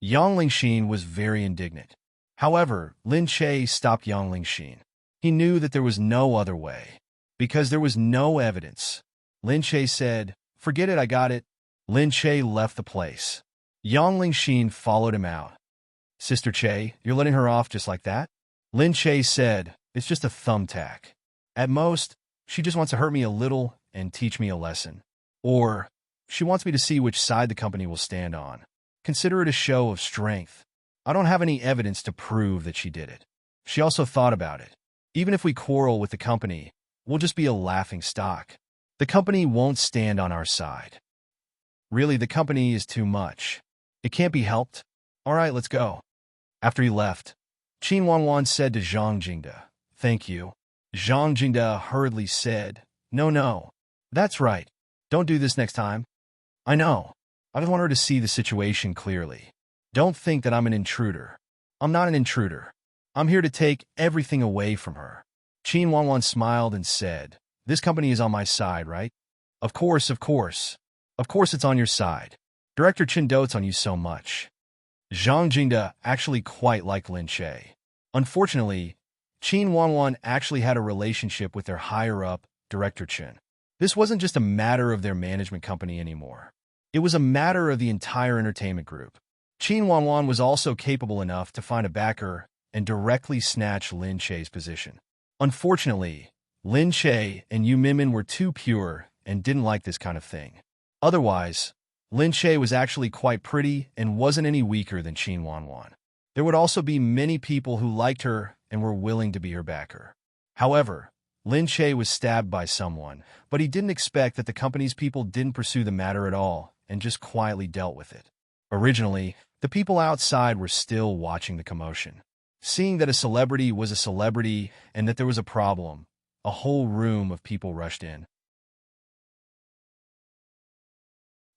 Yang Lingxin was very indignant. However, Lin Che stopped Yang Lingxin. He knew that there was no other way. Because there was no evidence. Lin Che said, "Forget it, I got it." Lin Che left the place. Yang Lingxin followed him out. "Sister Che, you're letting her off just like that?" Lin Che said, "It's just a thumbtack. At most, she just wants to hurt me a little and teach me a lesson. Or, she wants me to see which side the company will stand on. Consider it a show of strength. I don't have any evidence to prove that she did it." She also thought about it. Even if we quarrel with the company, we'll just be a laughing stock. The company won't stand on our side. Really, the company is too much. It can't be helped. All right, let's go. After he left, Qin Wanwan said to Zhang Jingde, "Thank you." Zhang Jingde hurriedly said, No, that's right. Don't do this next time." "I know. I just want her to see the situation clearly. Don't think that I'm an intruder. I'm not an intruder. I'm here to take everything away from her." Qin Wanwan smiled and said, "This company is on my side, right?" Of course. Of course it's on your side. Director Chen dotes on you so much." Zhang Jingde actually quite liked Lin Che. Unfortunately, Qin Wanwan actually had a relationship with their higher-up, Director Chen. This wasn't just a matter of their management company anymore. It was a matter of the entire entertainment group. Qin Wanwan was also capable enough to find a backer and directly snatch Lin Che's position. Unfortunately, Lin Che and Yu Minmin were too pure and didn't like this kind of thing. Otherwise, Lin Che was actually quite pretty and wasn't any weaker than Qin Wanwan. There would also be many people who liked her and were willing to be her backer. However, Lin Che was stabbed by someone, but he didn't expect that the company's people didn't pursue the matter at all and just quietly dealt with it. Originally, the people outside were still watching the commotion. Seeing that a celebrity was a celebrity and that there was a problem, a whole room of people rushed in.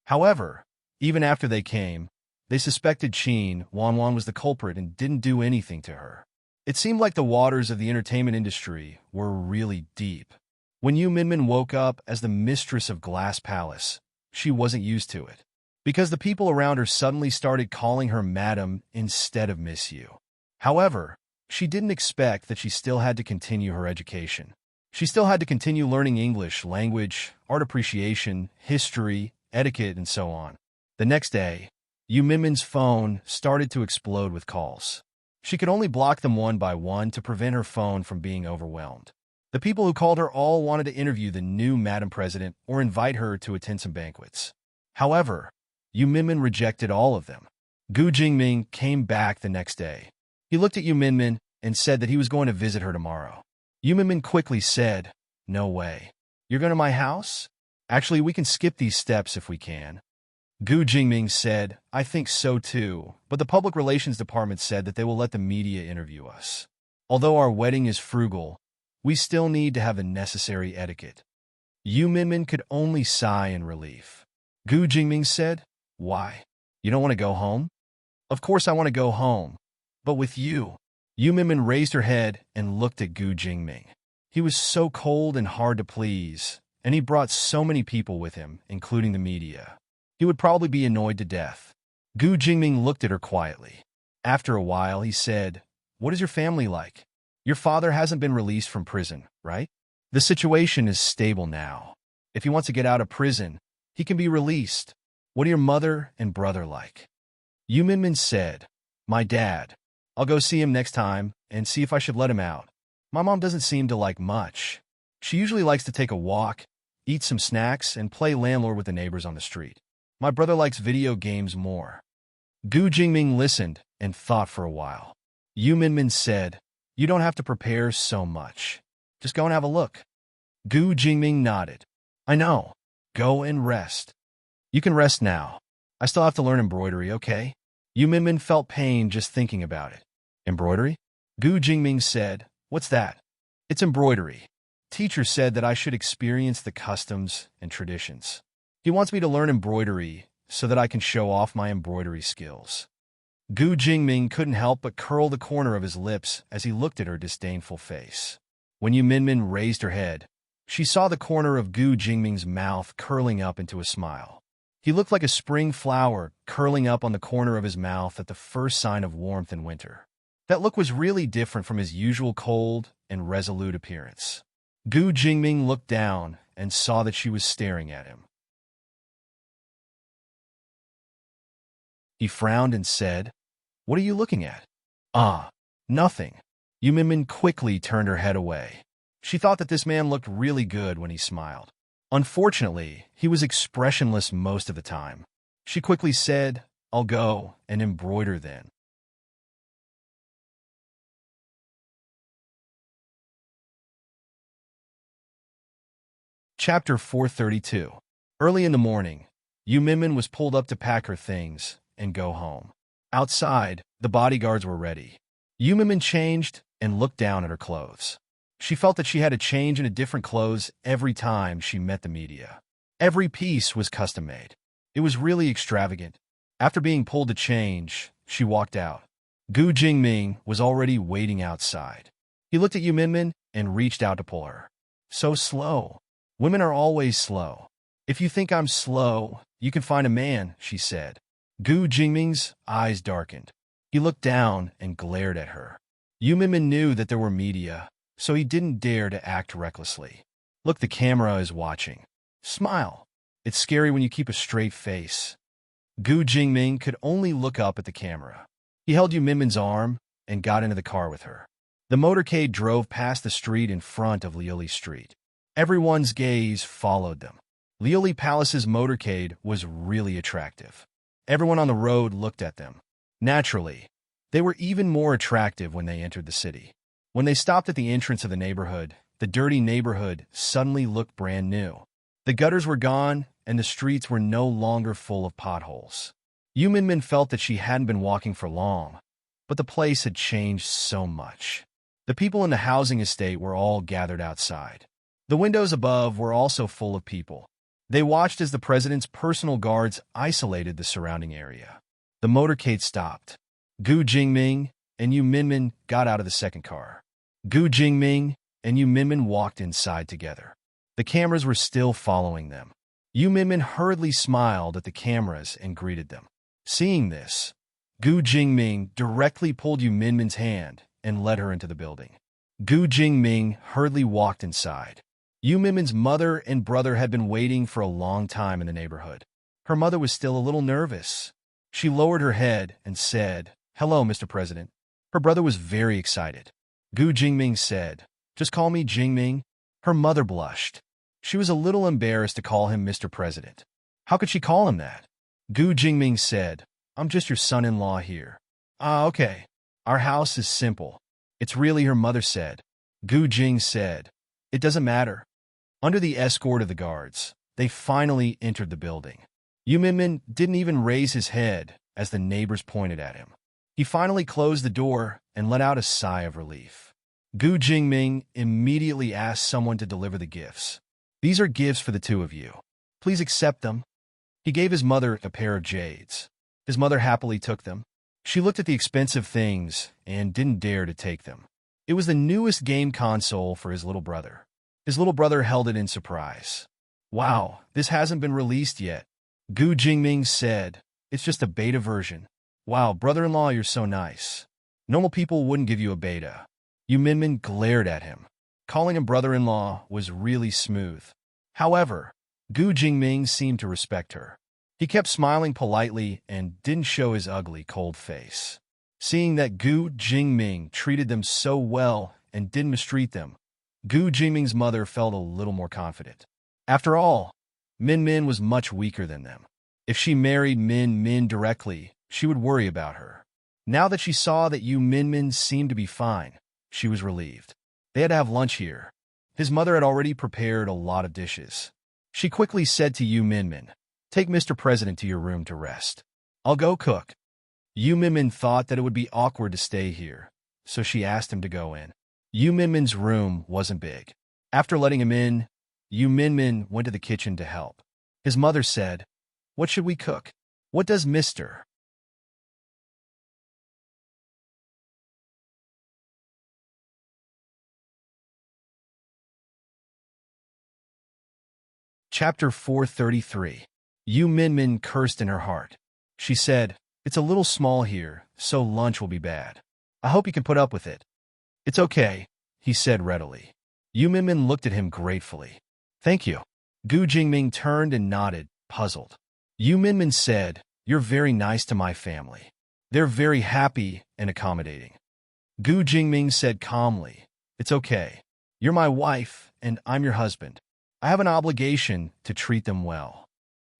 However, even after they came, they suspected Qin Wanwan was the culprit and didn't do anything to her. It seemed like the waters of the entertainment industry were really deep. When Yu Minmin woke up as the mistress of Glass Palace, she wasn't used to it. Because the people around her suddenly started calling her Madam instead of Miss Yu. However, she didn't expect that she still had to continue her education. She still had to continue learning English, language, art appreciation, history, etiquette, and so on. The next day, Yu Minmin's phone started to explode with calls. She could only block them one by one to prevent her phone from being overwhelmed. The people who called her all wanted to interview the new Madam President or invite her to attend some banquets. However, Yu Minmin rejected all of them. Gu Jingming came back the next day. He looked at Yu Minmin and said that he was going to visit her tomorrow. Yu Minmin quickly said, "No way. You're going to my house? Actually, we can skip these steps if we can." Gu Jingming said, "I think so too, but the public relations department said that they will let the media interview us. Although our wedding is frugal, we still need to have the necessary etiquette." Yu Minmin could only sigh in relief. Gu Jingming said, "Why? You don't want to go home?" "Of course I want to go home, but with you." Yu Minmin raised her head and looked at Gu Jingming. He was so cold and hard to please, and he brought so many people with him, including the media. He would probably be annoyed to death. Gu Jingming looked at her quietly. After a while, he said, "What is your family like? Your father hasn't been released from prison, right? The situation is stable now. If he wants to get out of prison, he can be released. What are your mother and brother like?" Yu Minmin said, "My dad. I'll go see him next time and see if I should let him out." My mom doesn't seem to like much. She usually likes to take a walk, eat some snacks, and play landlord with the neighbors on the street. My brother likes video games more. Gu Jingming listened and thought for a while. Yu Minmin said, "You don't have to prepare so much. Just go and have a look." Gu Jingming nodded. "I know. Go and rest." "You can rest now. I still have to learn embroidery, okay?" Yu Minmin felt pain just thinking about it. "Embroidery?" Gu Jingming said, "What's that?" "It's embroidery. Teacher said that I should experience the customs and traditions. He wants me to learn embroidery so that I can show off my embroidery skills." Gu Jingming couldn't help but curl the corner of his lips as he looked at her disdainful face. When Yu Minmin raised her head, she saw the corner of Gu Jingming's mouth curling up into a smile. He looked like a spring flower curling up on the corner of his mouth at the first sign of warmth in winter. That look was really different from his usual cold and resolute appearance. Gu Jingming looked down and saw that she was staring at him. He frowned and said, "What are you looking at?" "Ah, nothing." Yu Minmin quickly turned her head away. She thought that this man looked really good when he smiled. Unfortunately, he was expressionless most of the time. She quickly said, "I'll go and embroider then." Chapter 432. Early in the morning, Yu Minmin was pulled up to pack her things and go home. Outside, the bodyguards were ready. Yu Minmin changed and looked down at her clothes. She felt that she had to change into different clothes every time she met the media. Every piece was custom-made. It was really extravagant. After being pulled to change, she walked out. Gu Jingming was already waiting outside. He looked at Yu Minmin and reached out to pull her. "So slow. Women are always slow. If you think I'm slow, you can find a man," she said. Gu Jingming's eyes darkened. He looked down and glared at her. Yu Minmin knew that there were media, so he didn't dare to act recklessly. "Look, the camera is watching. Smile. It's scary when you keep a straight face." Gu Jingming could only look up at the camera. He held Yu Minmin's arm and got into the car with her. The motorcade drove past the street in front of Liuli Street. Everyone's gaze followed them. Liuli Palace's motorcade was really attractive. Everyone on the road looked at them. Naturally, they were even more attractive when they entered the city. When they stopped at the entrance of the neighborhood, the dirty neighborhood suddenly looked brand new. The gutters were gone, and the streets were no longer full of potholes. Yu Minmin felt that she hadn't been walking for long, but the place had changed so much. The people in the housing estate were all gathered outside. The windows above were also full of people. They watched as the president's personal guards isolated the surrounding area. The motorcade stopped. Gu Jingming and Yu Minmin got out of the second car. Gu Jingming and Yu Minmin walked inside together. The cameras were still following them. Yu Minmin hurriedly smiled at the cameras and greeted them. Seeing this, Gu Jingming directly pulled Yu Minmin's hand and led her into the building. Gu Jingming hurriedly walked inside. Yu Minmin's mother and brother had been waiting for a long time in the neighborhood. Her mother was still a little nervous. She lowered her head and said, "Hello, Mr. President." Her brother was very excited. Gu Jingming said, "Just call me Jingming." Her mother blushed. She was a little embarrassed to call him Mr. President. How could she call him that? Gu Jingming said, "I'm just your son-in-law here." "Ah, okay. Our house is simple." "It's really," her mother said. Gu Jing said, "It doesn't matter." Under the escort of the guards, they finally entered the building. Yu Minmin didn't even raise his head as the neighbors pointed at him. He finally closed the door and let out a sigh of relief. Gu Jingming immediately asked someone to deliver the gifts. "These are gifts for the two of you. Please accept them." He gave his mother a pair of jades. His mother happily took them. She looked at the expensive things and didn't dare to take them. It was the newest game console for his little brother. His little brother held it in surprise. "Wow, this hasn't been released yet." Gu Jingming said, "It's just a beta version." "Wow, brother-in-law, you're so nice. Normal people wouldn't give you a beta." Yu Minmin glared at him. Calling him brother-in-law was really smooth. However, Gu Jingming seemed to respect her. He kept smiling politely and didn't show his ugly, cold face. Seeing that Gu Jingming treated them so well and didn't mistreat them, Gu Jingming's mother felt a little more confident. After all, Min Min was much weaker than them. If she married Min Min directly, she would worry about her. Now that she saw that Yu Min Min seemed to be fine, she was relieved. They had to have lunch here. His mother had already prepared a lot of dishes. She quickly said to Yu Min Min, "Take Mr. President to your room to rest. I'll go cook." Yu Min Min thought that it would be awkward to stay here, so she asked him to go in. Yu Min Min's room wasn't big. After letting him in, Yu Min Min went to the kitchen to help. His mother said, "What should we cook? What does Mr. Chapter 433. Yu Min Min cursed in her heart. She said, "It's a little small here, so lunch will be bad. I hope you can put up with it." "It's okay," he said readily. Yu Min Min looked at him gratefully. "Thank you." Gu Jingming turned and nodded, puzzled. Yu Min Min said, "You're very nice to my family. They're very happy and accommodating." Gu Jingming said calmly, "It's okay. You're my wife, and I'm your husband. I have an obligation to treat them well."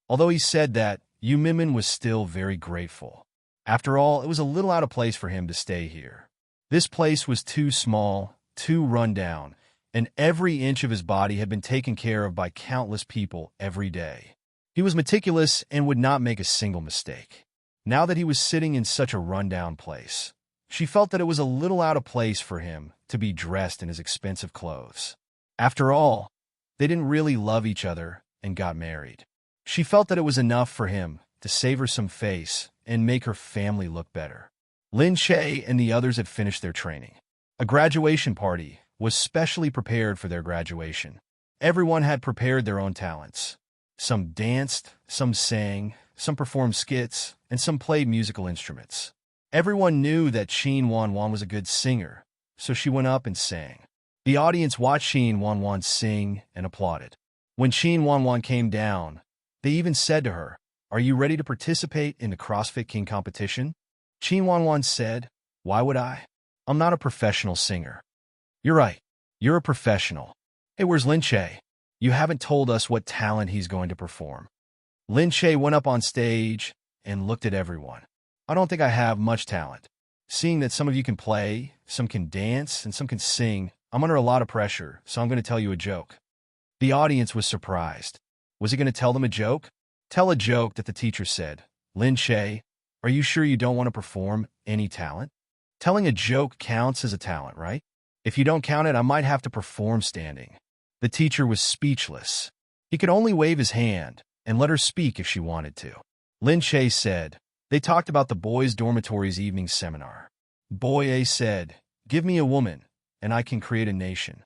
Although he said that, Yu Min Min was still very grateful. After all, it was a little out of place for him to stay here. This place was too small, too run down, and every inch of his body had been taken care of by countless people every day. He was meticulous and would not make a single mistake. Now that he was sitting in such a rundown place, she felt that it was a little out of place for him to be dressed in his expensive clothes. After all, they didn't really love each other and got married. She felt that it was enough for him to save her some face and make her family look better. Lin Che and the others had finished their training. A graduation party was specially prepared for their graduation. Everyone had prepared their own talents. Some danced, some sang, some performed skits, and some played musical instruments. Everyone knew that Qin Wanwan was a good singer, so she went up and sang. The audience watched Qin Wanwan sing and applauded. When Qin Wanwan came down, they even said to her, "Are you ready to participate in the CrossFit King competition?" Qin Wanwan said, "Why would I? I'm not a professional singer." "You're right. You're a professional. Hey, where's Lin Che? You haven't told us what talent he's going to perform." Lin Che went up on stage and looked at everyone. "I don't think I have much talent. Seeing that some of you can play, some can dance, and some can sing, I'm under a lot of pressure, so I'm going to tell you a joke." The audience was surprised. Was he going to tell them a joke? "Tell a joke," that the teacher said. "Lin Che, are you sure you don't want to perform any talent? Telling a joke counts as a talent, right? If you don't count it, I might have to perform standing." The teacher was speechless. He could only wave his hand and let her speak if she wanted to. Lin Che said, "They talked about the boys' dormitory's evening seminar. Boy A said, 'Give me a woman, and I can create a nation.'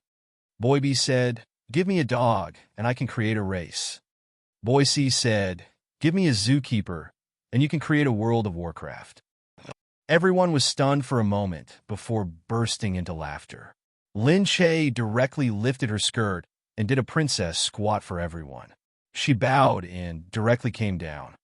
Boy B said, 'Give me a dog, and I can create a race.' Boy C said, 'Give me a zookeeper, and you can create a World of Warcraft.'" Everyone was stunned for a moment before bursting into laughter. Lin Che directly lifted her skirt and did a princess squat for everyone. She bowed and directly came down.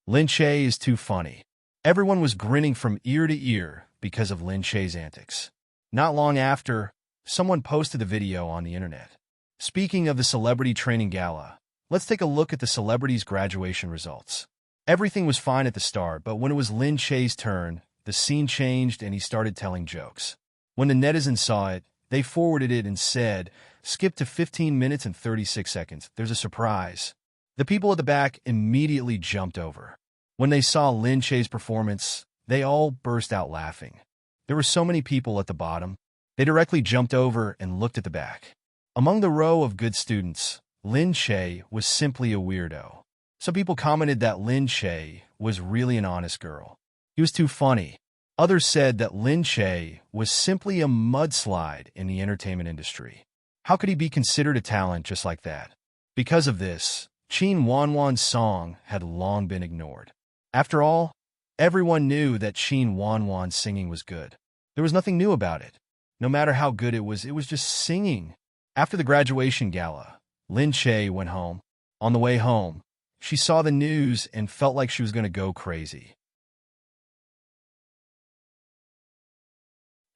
Lin Che is too funny. Everyone was grinning from ear to ear because of Lin Che's antics. Not long after, someone posted the video on the internet. Speaking of the celebrity training gala, let's take a look at the celebrities' graduation results. Everything was fine at the start, but when it was Lin Che's turn, the scene changed and he started telling jokes. When the netizens saw it, they forwarded it and said, "Skip to 15 minutes and 36 seconds. There's a surprise." The people at the back immediately jumped over. When they saw Lin Che's performance, they all burst out laughing. There were so many people at the bottom. They directly jumped over and looked at the back. Among the row of good students, Lin Che was simply a weirdo. Some people commented that Lin Che was really an honest girl. He was too funny. Others said that Lin Che was simply a mudslide in the entertainment industry. How could he be considered a talent just like that? Because of this, Qin Wanwan's song had long been ignored. After all, everyone knew that Qin Wanwan's singing was good. There was nothing new about it. No matter how good it was just singing. After the graduation gala, Lin Che went home. On the way home, she saw the news and felt like she was going to go crazy.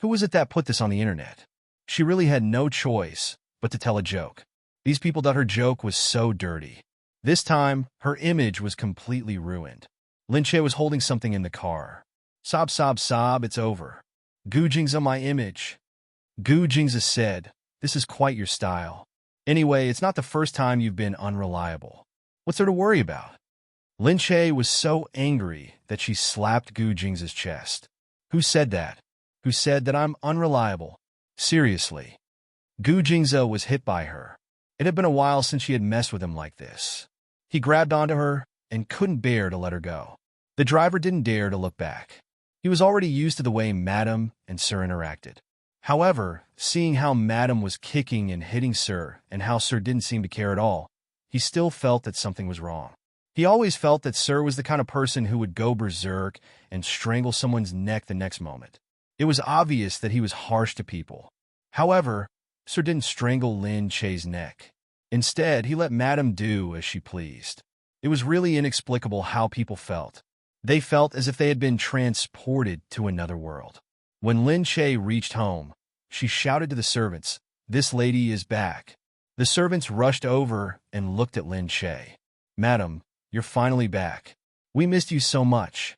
Who was it that put this on the internet? She really had no choice but to tell a joke. These people thought her joke was so dirty. This time, her image was completely ruined. Lin Che was holding something in the car. Sob, sob, sob, it's over. Gu Jingza, my image. Gu Jingza said, this is quite your style. Anyway, it's not the first time you've been unreliable. What's there to worry about? Lin Che was so angry that she slapped Gu Jingza's chest. Who said that? Who said that I'm unreliable? Seriously. Gu Jingza was hit by her. It had been a while since she had messed with him like this. He grabbed onto her and couldn't bear to let her go. The driver didn't dare to look back. He was already used to the way Madame and Sir interacted. However, seeing how Madame was kicking and hitting Sir and how Sir didn't seem to care at all, he still felt that something was wrong. He always felt that Sir was the kind of person who would go berserk and strangle someone's neck the next moment. It was obvious that he was harsh to people. However, Sir didn't strangle Lin Che's neck. Instead, he let Madame do as she pleased. It was really inexplicable how people felt. They felt as if they had been transported to another world. When Lin Che reached home, she shouted to the servants, "This lady is back." The servants rushed over and looked at Lin Che. "Madam, you're finally back. We missed you so much."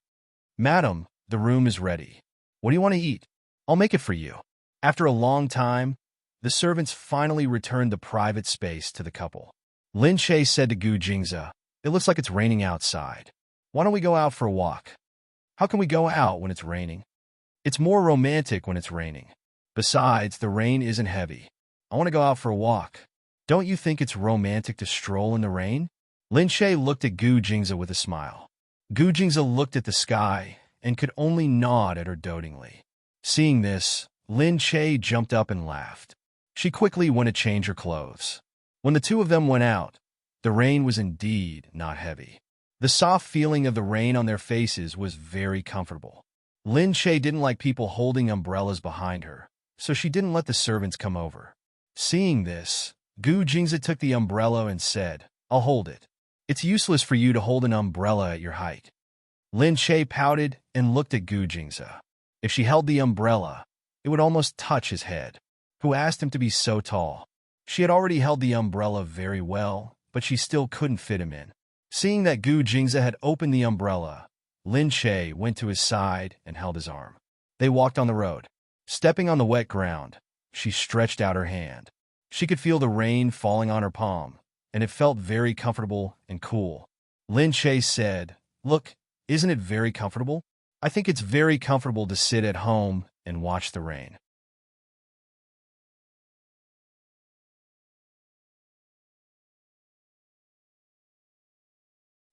"Madam, the room is ready. What do you want to eat? I'll make it for you." After a long time, the servants finally returned the private space to the couple. Lin Che said to Gu Jingza, "It looks like it's raining outside. Why don't we go out for a walk?" "How can we go out when it's raining? It's more romantic when it's raining. Besides, the rain isn't heavy. I want to go out for a walk. Don't you think it's romantic to stroll in the rain?" Lin Che looked at Gu Jingza with a smile. Gu Jingza looked at the sky and could only nod at her dotingly. Seeing this, Lin Che jumped up and laughed. She quickly went to change her clothes. When the two of them went out, the rain was indeed not heavy. The soft feeling of the rain on their faces was very comfortable. Lin Che didn't like people holding umbrellas behind her, so she didn't let the servants come over. Seeing this, Gu Jingza took the umbrella and said, "I'll hold it. It's useless for you to hold an umbrella at your height." Lin Che pouted and looked at Gu Jingza. If she held the umbrella, it would almost touch his head. Who asked him to be so tall? She had already held the umbrella very well, but she still couldn't fit him in. Seeing that Gu Jingza had opened the umbrella, Lin Che went to his side and held his arm. They walked on the road. Stepping on the wet ground, she stretched out her hand. She could feel the rain falling on her palm, and it felt very comfortable and cool. Lin Che said, "Look, isn't it very comfortable? I think it's very comfortable to sit at home and watch the rain."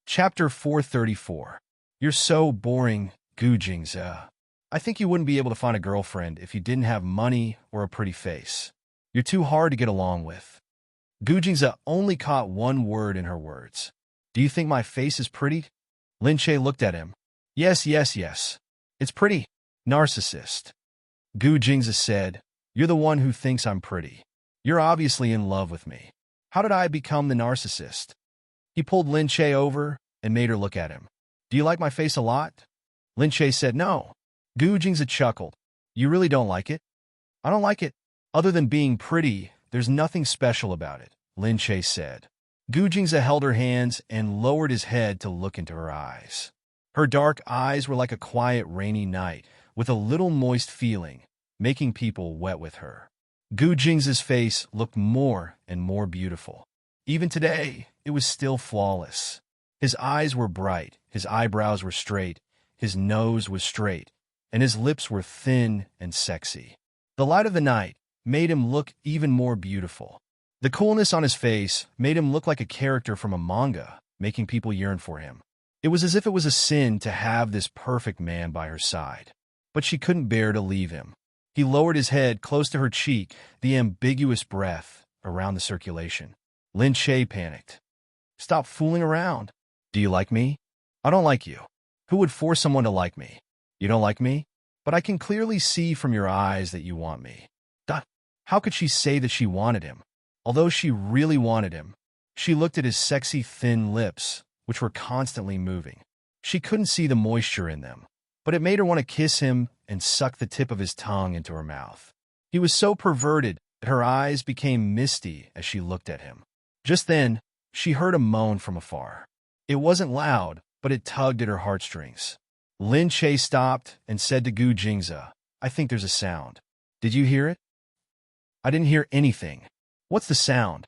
Chapter 434. You're so boring, Gu Jingza. I think you wouldn't be able to find a girlfriend if you didn't have money or a pretty face. You're too hard to get along with. Gu Jingza only caught one word in her words. "Do you think my face is pretty?" Lin Che looked at him. Yes. It's pretty. Narcissist." Gu Jingza said, "You're the one who thinks I'm pretty. You're obviously in love with me. How did I become the narcissist?" He pulled Lin Che over and made her look at him. "Do you like my face a lot?" Lin Che said no. Gu Jingza chuckled. "You really don't like it?" "I don't like it. Other than being pretty, there's nothing special about it," Lin Che said. Gu Jingza held her hands and lowered his head to look into her eyes. Her dark eyes were like a quiet rainy night with a little moist feeling, making people wet with her. Gu Jingza's face looked more and more beautiful. Even today, it was still flawless. His eyes were bright, his eyebrows were straight, his nose was straight, and his lips were thin and sexy. The light of the night made him look even more beautiful. The coolness on his face made him look like a character from a manga, making people yearn for him. It was as if it was a sin to have this perfect man by her side. But she couldn't bear to leave him. He lowered his head close to her cheek, the ambiguous breath around the circulation. Lin Che panicked. "Stop fooling around. Do you like me?" "I don't like you. Who would force someone to like me?" "You don't like me? But I can clearly see from your eyes that you want me." How could she say that she wanted him? Although she really wanted him, she looked at his sexy thin lips, which were constantly moving. She couldn't see the moisture in them, but it made her want to kiss him and suck the tip of his tongue into her mouth. He He was so perverted that her eyes became misty as she looked at him. Just then, she heard a moan from afar. It wasn't loud, but it tugged at her heartstrings. Lin Che stopped and said to Gu Jingze, "I think there's a sound. Did you hear it?" "I didn't hear anything." "What's the sound?"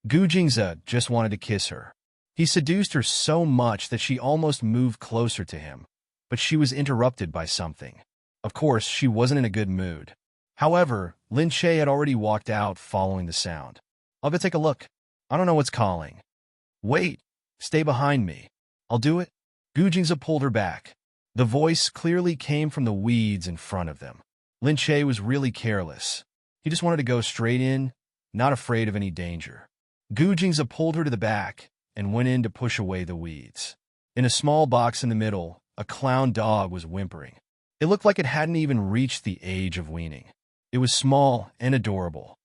Gu Jingze just wanted to kiss her. He seduced her so much that she almost moved closer to him, but she was interrupted by something. Of course, she wasn't in a good mood. However, Lin Che had already walked out following the sound. "I'll go take a look. I don't know what's calling." "Wait, stay behind me. I'll do it." Gu Jingze pulled her back. The voice clearly came from the weeds in front of them. Lin Che was really careless. He just wanted to go straight in, not afraid of any danger. Gu Jingze pulled her to the back and went in to push away the weeds. In a small box in the middle, a clown dog was whimpering. It looked like it hadn't even reached the age of weaning. It was small and adorable.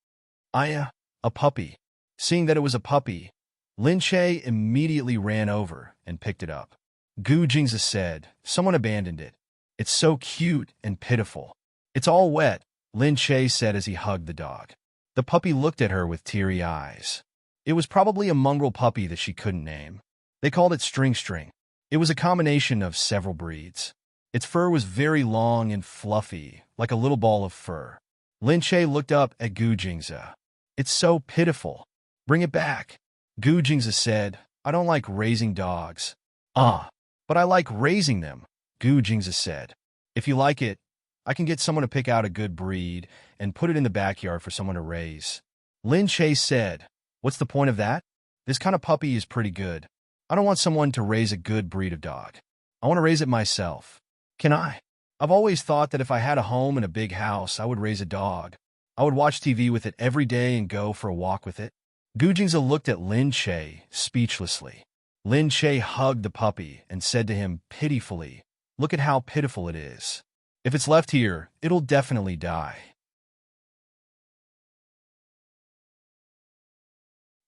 "Aya, a puppy." Seeing that it was a puppy, Lin Che immediately ran over and picked it up. Gu Jingze said, "Someone abandoned it. It's so cute and pitiful." "It's all wet," Lin Che said as he hugged the dog. The puppy looked at her with teary eyes. It was probably a mongrel puppy that she couldn't name. They called it String String. It was a combination of several breeds. Its fur was very long and fluffy, like a little ball of fur. Lin Che looked up at Gu Jingze. "It's so pitiful. Bring it back." Gu Jingze said, "I don't like raising dogs." But I like raising them," Gu Jingze said. "If you like it, I can get someone to pick out a good breed and put it in the backyard for someone to raise." Lin Che said, "What's the point of that? This kind of puppy is pretty good. I don't want someone to raise a good breed of dog. I want to raise it myself. Can I? I've always thought that if I had a home and a big house, I would raise a dog. I would watch TV with it every day and go for a walk with it." Gu Jingze looked at Lin Che speechlessly. Lin Che hugged the puppy and said to him pitifully, "Look at how pitiful it is. If it's left here, it'll definitely die.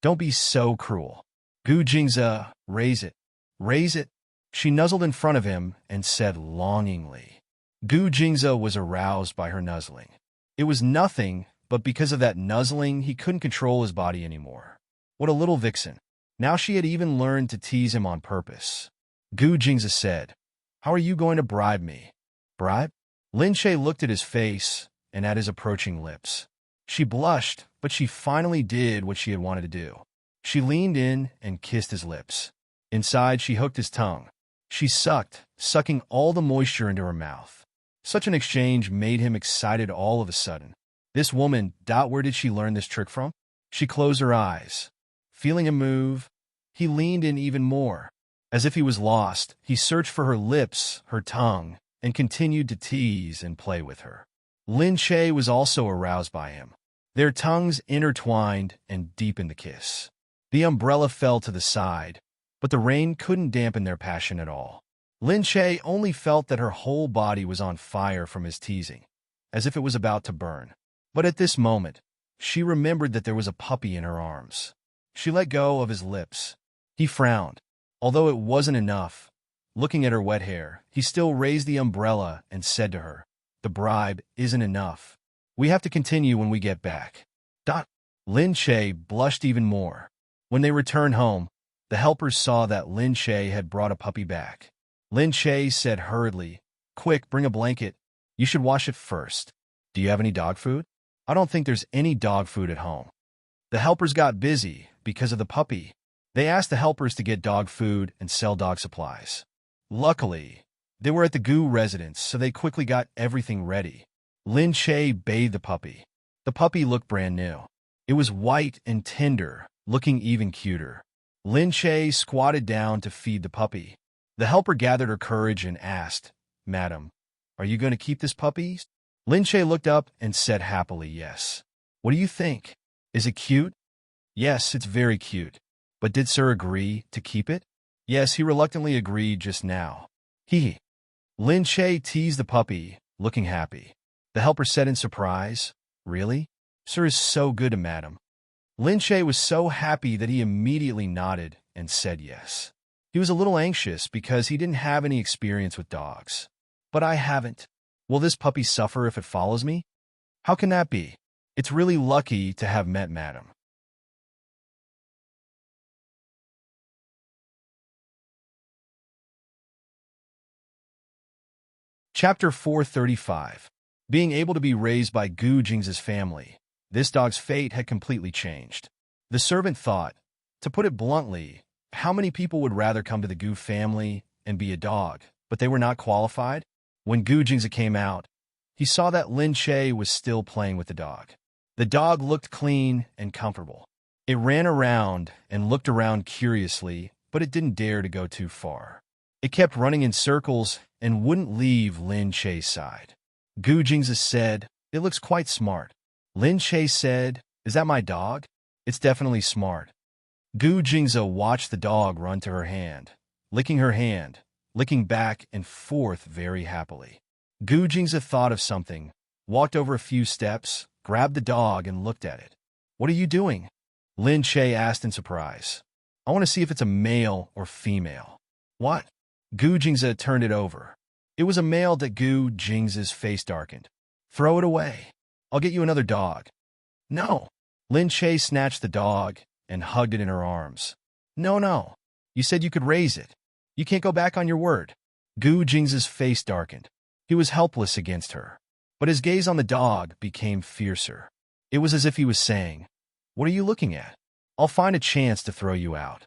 Don't be so cruel." Gu Jingze, "Raise it. Raise it." She nuzzled in front of him and said longingly. Gu Jingze was aroused by her nuzzling. It was nothing, but because of that nuzzling, he couldn't control his body anymore. What a little vixen. Now she had even learned to tease him on purpose. Gu Jingze said, "How are you going to bribe me?" "Bribe?" Lin Che looked at his face and at his approaching lips. She blushed, but she finally did what she had wanted to do. She leaned in and kissed his lips. Inside, she hooked his tongue. She sucked, sucking all the moisture into her mouth. Such an exchange made him excited all of a sudden. This woman, where did she learn this trick from? She closed her eyes. Feeling him move, he leaned in even more. As if he was lost, he searched for her lips, her tongue, and continued to tease and play with her. Lin Che was also aroused by him. Their tongues intertwined and deepened the kiss. The umbrella fell to the side, but the rain couldn't dampen their passion at all. Lin Che only felt that her whole body was on fire from his teasing, as if it was about to burn. But at this moment, she remembered that there was a puppy in her arms. She let go of his lips. He frowned. Although it wasn't enough, looking at her wet hair, he still raised the umbrella and said to her, "The bribe isn't enough. We have to continue when we get back." Lin Che blushed even more. When they returned home, the helpers saw that Lin Che had brought a puppy back. Lin Che said hurriedly, "Quick, bring a blanket. You should wash it first. Do you have any dog food?" "I don't think there's any dog food at home." The helpers got busy because of the puppy. They asked the helpers to get dog food and sell dog supplies. Luckily, they were at the Gu residence, so they quickly got everything ready. Lin Che bathed the puppy. The puppy looked brand new. It was white and tender, looking even cuter. Lin Che squatted down to feed the puppy. The helper gathered her courage and asked, "Madam, are you going to keep this puppy?" Lin Che looked up and said happily, "Yes." "What do you think? Is it cute?" "Yes, it's very cute. But did Sir agree to keep it?" "Yes, he reluctantly agreed just now." He. Lin Che teased the puppy, looking happy. The helper said in surprise, "Really? Sir is so good to Madam." Lin Che was so happy that he immediately nodded and said yes. He was a little anxious because he didn't have any experience with dogs. "But I haven't. Will this puppy suffer if it follows me?" How can that be? It's really lucky to have met Madam. Chapter 435. Being able to be raised by Gu Jing's family, this dog's fate had completely changed. The servant thought, to put it bluntly, how many people would rather come to the Gu family and be a dog, but they were not qualified? When Gu Jing's came out, he saw that Lin Che was still playing with the dog. The dog looked clean and comfortable. It ran around and looked around curiously, but it didn't dare to go too far. It kept running in circles and wouldn't leave Lin Che's side. Gu Jing's said, "It looks quite smart." Lin Che said, "Is that my dog? It's definitely smart." Gu Jing's watched the dog run to her hand, licking back and forth very happily. Gu Jing's thought of something, walked over a few steps, grabbed the dog and looked at it. "What are you doing?" Lin Che asked in surprise. "I want to see if it's a male or female." "What?" Gu Jing's turned it over. It was a male that Gu Jing's face darkened. "Throw it away. I'll get you another dog." "No." Lin Che snatched the dog and hugged it in her arms. No. You said you could raise it. You can't go back on your word." Gu Jing's face darkened. He was helpless against her. But his gaze on the dog became fiercer. It was as if he was saying, "What are you looking at? I'll find a chance to throw you out."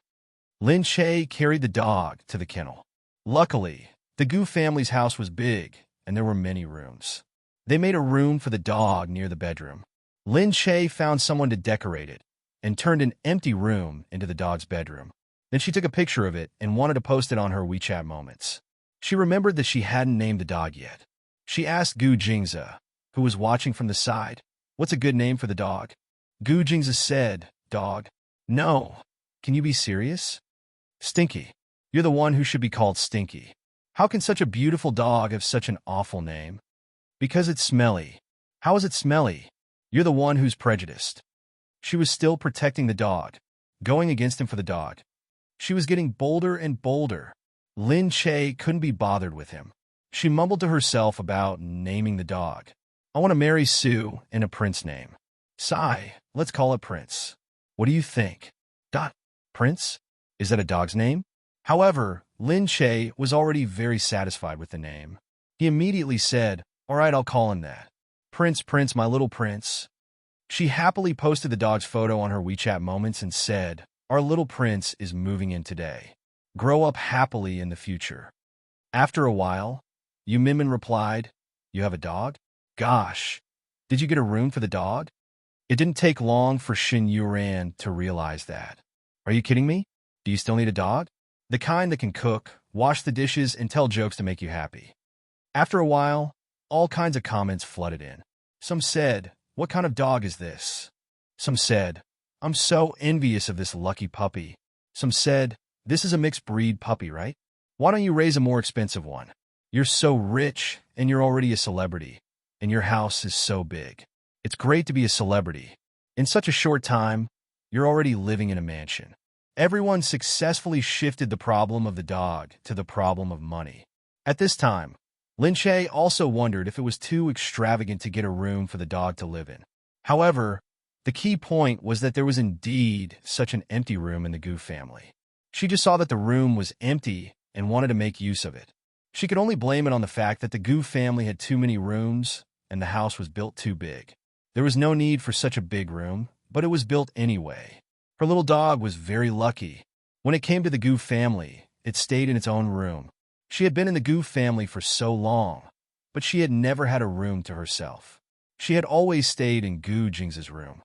Lin Che carried the dog to the kennel. Luckily, the Gu family's house was big, and there were many rooms. They made a room for the dog near the bedroom. Lin Che found someone to decorate it, and turned an empty room into the dog's bedroom. Then she took a picture of it and wanted to post it on her WeChat moments. She remembered that she hadn't named the dog yet. She asked Gu Jingza, who was watching from the side, "What's a good name for the dog?" Gu Jingza said, "Dog." "No. Can you be serious?" "Stinky. You're the one who should be called Stinky. How can such a beautiful dog have such an awful name?" "Because it's smelly." "How is it smelly?" "You're the one who's prejudiced." She was still protecting the dog, going against him for the dog. She was getting bolder and bolder. Lin Che couldn't be bothered with him. She mumbled to herself about naming the dog. "I want to marry Sue in a prince name." "Sigh, let's call it Prince." "What do you think?" Prince? Is that a dog's name?" However, Lin Che was already very satisfied with the name. He immediately said, "All right, I'll call him that. Prince, my little prince." She happily posted the dog's photo on her WeChat moments and said, "Our little prince is moving in today. Grow up happily in the future." After a while, Yu Minmin replied, "You have a dog? Gosh, did you get a room for the dog?" It didn't take long for Xin Yuran to realize that. "Are you kidding me? Do you still need a dog? The kind that can cook, wash the dishes, and tell jokes to make you happy." After a while, all kinds of comments flooded in. Some said, "What kind of dog is this?" Some said, "I'm so envious of this lucky puppy." Some said, "This is a mixed breed puppy, right? Why don't you raise a more expensive one? You're so rich, and you're already a celebrity, and your house is so big. It's great to be a celebrity. In such a short time, you're already living in a mansion." Everyone successfully shifted the problem of the dog to the problem of money. At this time, Lin Che also wondered if it was too extravagant to get a room for the dog to live in. However, the key point was that there was indeed such an empty room in the Gu family. She just saw that the room was empty and wanted to make use of it. She could only blame it on the fact that the Gu family had too many rooms and the house was built too big. There was no need for such a big room, but it was built anyway. Her little dog was very lucky. When it came to the Gu family, it stayed in its own room. She had been in the Gu family for so long, but she had never had a room to herself. She had always stayed in Gu Jing's room.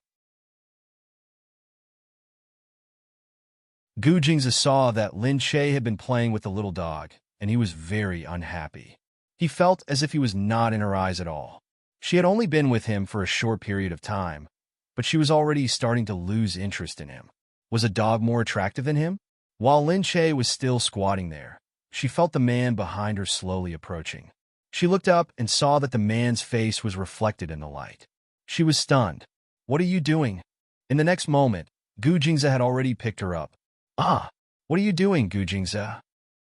Gu Jing's saw that Lin Che had been playing with the little dog, and he was very unhappy. He felt as if he was not in her eyes at all. She had only been with him for a short period of time, but she was already starting to lose interest in him. Was a dog more attractive than him? While Lin Che was still squatting there, she felt the man behind her slowly approaching. She looked up and saw that the man's face was reflected in the light. She was stunned. "What are you doing?" In the next moment, Gu Jingza had already picked her up. "Ah, what are you doing, Gu Jingza?"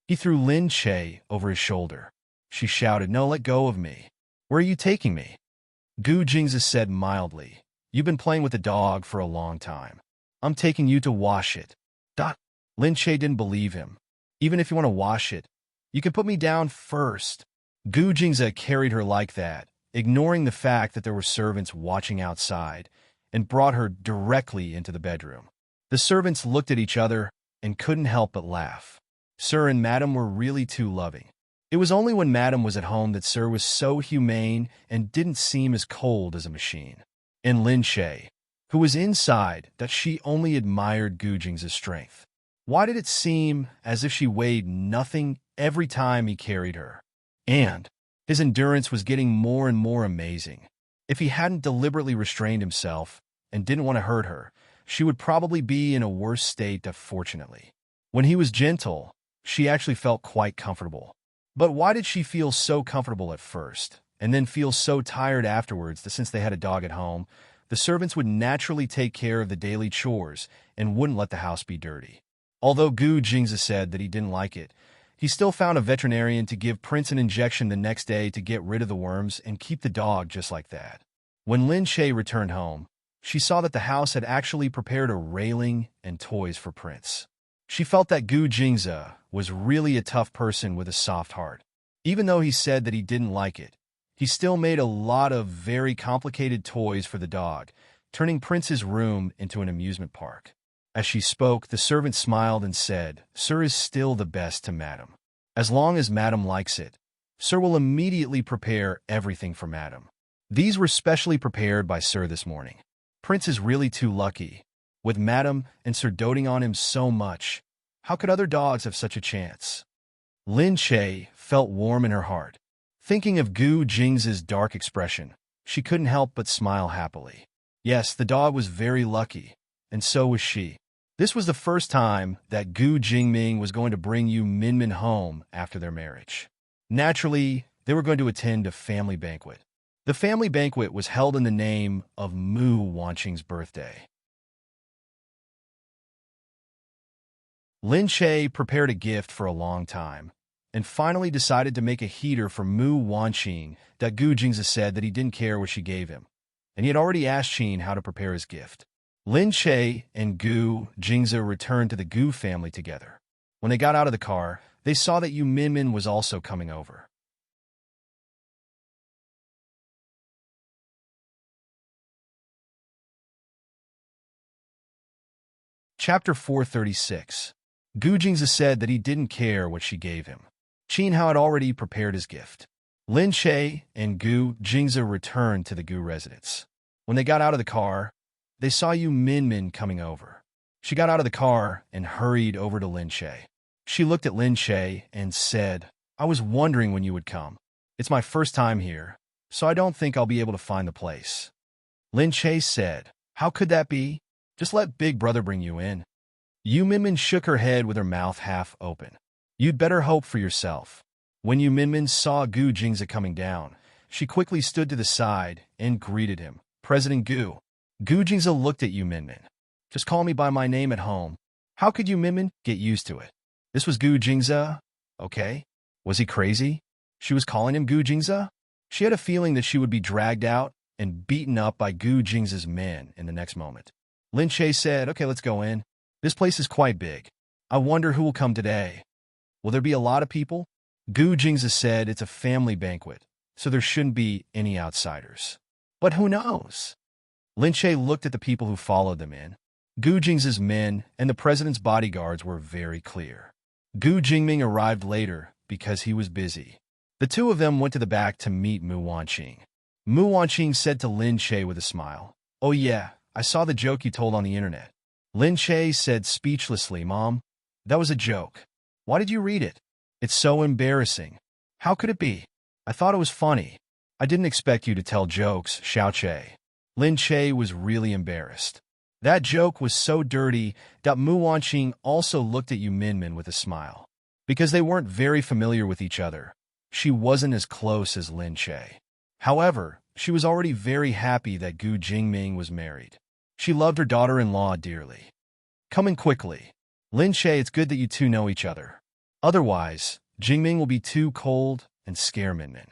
He threw Lin Che over his shoulder. She shouted, "No, let go of me. Where are you taking me?" Gu Jingzi said mildly. You've been playing with the dog for a long time. I'm taking you to wash it. Dot. Lin Che didn't believe him. Even if you want to wash it, you can put me down first. Gu Jingzi carried her like that, ignoring the fact that there were servants watching outside, and brought her directly into the bedroom. The servants looked at each other and couldn't help but laugh. Sir and Madam were really too loving. It was only when Madam was at home that Sir was so humane and didn't seem as cold as a machine. And Lin Che, who was inside, that she only admired Gu Jing's strength. Why did it seem as if she weighed nothing every time he carried her? And his endurance was getting more and more amazing. If he hadn't deliberately restrained himself and didn't want to hurt her, she would probably be in a worse state, fortunately. When he was gentle, she actually felt quite comfortable. But why did she feel so comfortable at first, and then feel so tired afterwards that since they had a dog at home, the servants would naturally take care of the daily chores and wouldn't let the house be dirty? Although Gu Jingzi said that he didn't like it, he still found a veterinarian to give Prince an injection the next day to get rid of the worms and keep the dog just like that. When Lin Che returned home, she saw that the house had actually prepared a railing and toys for Prince. She felt that Gu Jingzi was really a tough person with a soft heart. Even though he said that he didn't like it, he still made a lot of very complicated toys for the dog, turning Prince's room into an amusement park. As she spoke, the servant smiled and said, Sir is still the best to Madam. As long as Madam likes it, Sir will immediately prepare everything for Madam. These were specially prepared by Sir this morning. Prince is really too lucky. With Madam and Sir doting on him so much, how could other dogs have such a chance? Lin Che felt warm in her heart. Thinking of Gu Jing's dark expression, she couldn't help but smile happily. Yes, the dog was very lucky, and so was she. This was the first time that Gu Jingming was going to bring Yu Minmin home after their marriage. Naturally, they were going to attend a family banquet. The family banquet was held in the name of Mu Wanqing's birthday. Lin Che prepared a gift for a long time, and finally decided to make a heater for Mu Wanqing that Gu Jingzi said that he didn't care what she gave him, and he had already asked Qin how to prepare his gift. Lin Che and Gu Jingzi returned to the Gu family together. When they got out of the car, they saw that Yu Minmin was also coming over. Chapter 436. Gu Jingzi said that he didn't care what she gave him. Qin Hao had already prepared his gift. Lin Che and Gu Jingzi returned to the Gu residence. When they got out of the car, they saw Yu Minmin coming over. She got out of the car and hurried over to Lin Che. She looked at Lin Che and said, I was wondering when you would come. It's my first time here, so I don't think I'll be able to find the place. Lin Che said, How could that be? Just let Big Brother bring you in. Yu Minmin shook her head with her mouth half open. You'd better hope for yourself. When Yu Minmin saw Gu Jingzi coming down, she quickly stood to the side and greeted him. President Gu. Gu Jingzi looked at Yu Minmin. Just call me by my name at home. How could Yu Minmin get used to it? This was Gu Jingzi, okay? Was he crazy? She was calling him Gu Jingzi? She had a feeling that she would be dragged out and beaten up by Gu Jingzi's men in the next moment. Lin Che said, Okay, let's go in. This place is quite big. I wonder who will come today. Will there be a lot of people? Gu Jingzi said it's a family banquet, so there shouldn't be any outsiders. But who knows? Lin Che looked at the people who followed them in. Gu Jing's men and the president's bodyguards were very clear. Gu Jingming arrived later because he was busy. The two of them went to the back to meet Mu Wanqing. Mu Wanqing said to Lin Che with a smile, Oh yeah, I saw the joke you told on the internet. Lin Che said speechlessly, Mom, that was a joke. Why did you read it? It's so embarrassing. How could it be? I thought it was funny. I didn't expect you to tell jokes, Xiao Che. Lin Che was really embarrassed. That joke was so dirty that Mu Wanqing also looked at Yu Minmin with a smile. Because they weren't very familiar with each other, she wasn't as close as Lin Che. However, she was already very happy that Gu Jingming was married. She loved her daughter-in-law dearly. Coming quickly. Lin Che, it's good that you two know each other. Otherwise, Jingming will be too cold and scare Minmin.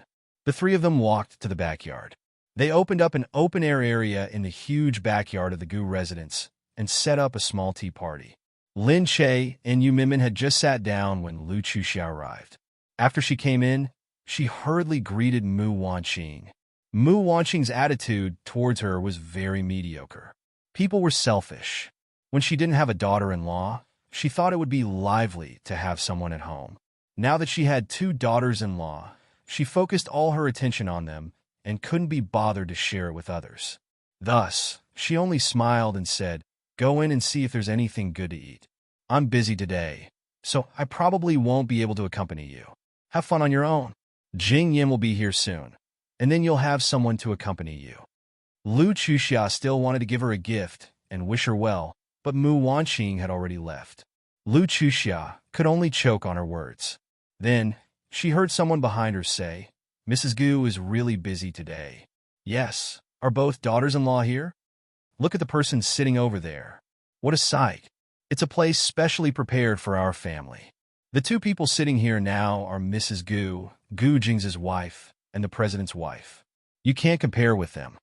The three of them walked to the backyard. They opened up an open-air area in the huge backyard of the Gu residence and set up a small tea party. Lin Che and Yu Minmin had just sat down when Lu Chuxia arrived. After she came in, she hurriedly greeted Mu Wanqing. Mu Wanqing's attitude towards her was very mediocre. People were selfish. When she didn't have a daughter-in-law, she thought it would be lively to have someone at home. Now that she had 2 daughters-in-law, she focused all her attention on them and couldn't be bothered to share it with others. Thus, she only smiled and said, "Go in and see if there's anything good to eat. I'm busy today, so I probably won't be able to accompany you. Have fun on your own. Jing Yin will be here soon, and then you'll have someone to accompany you." Lu Chuxia still wanted to give her a gift and wish her well, but Mu Wanqing had already left. Lu Chuxia could only choke on her words. Then, she heard someone behind her say, "Mrs. Gu is really busy today." "Yes, are both daughters-in-law here? Look at the person sitting over there. What a sight. It's a place specially prepared for our family. The 2 people sitting here now are Mrs. Gu, Gu Jing's wife, and the president's wife. You can't compare with them."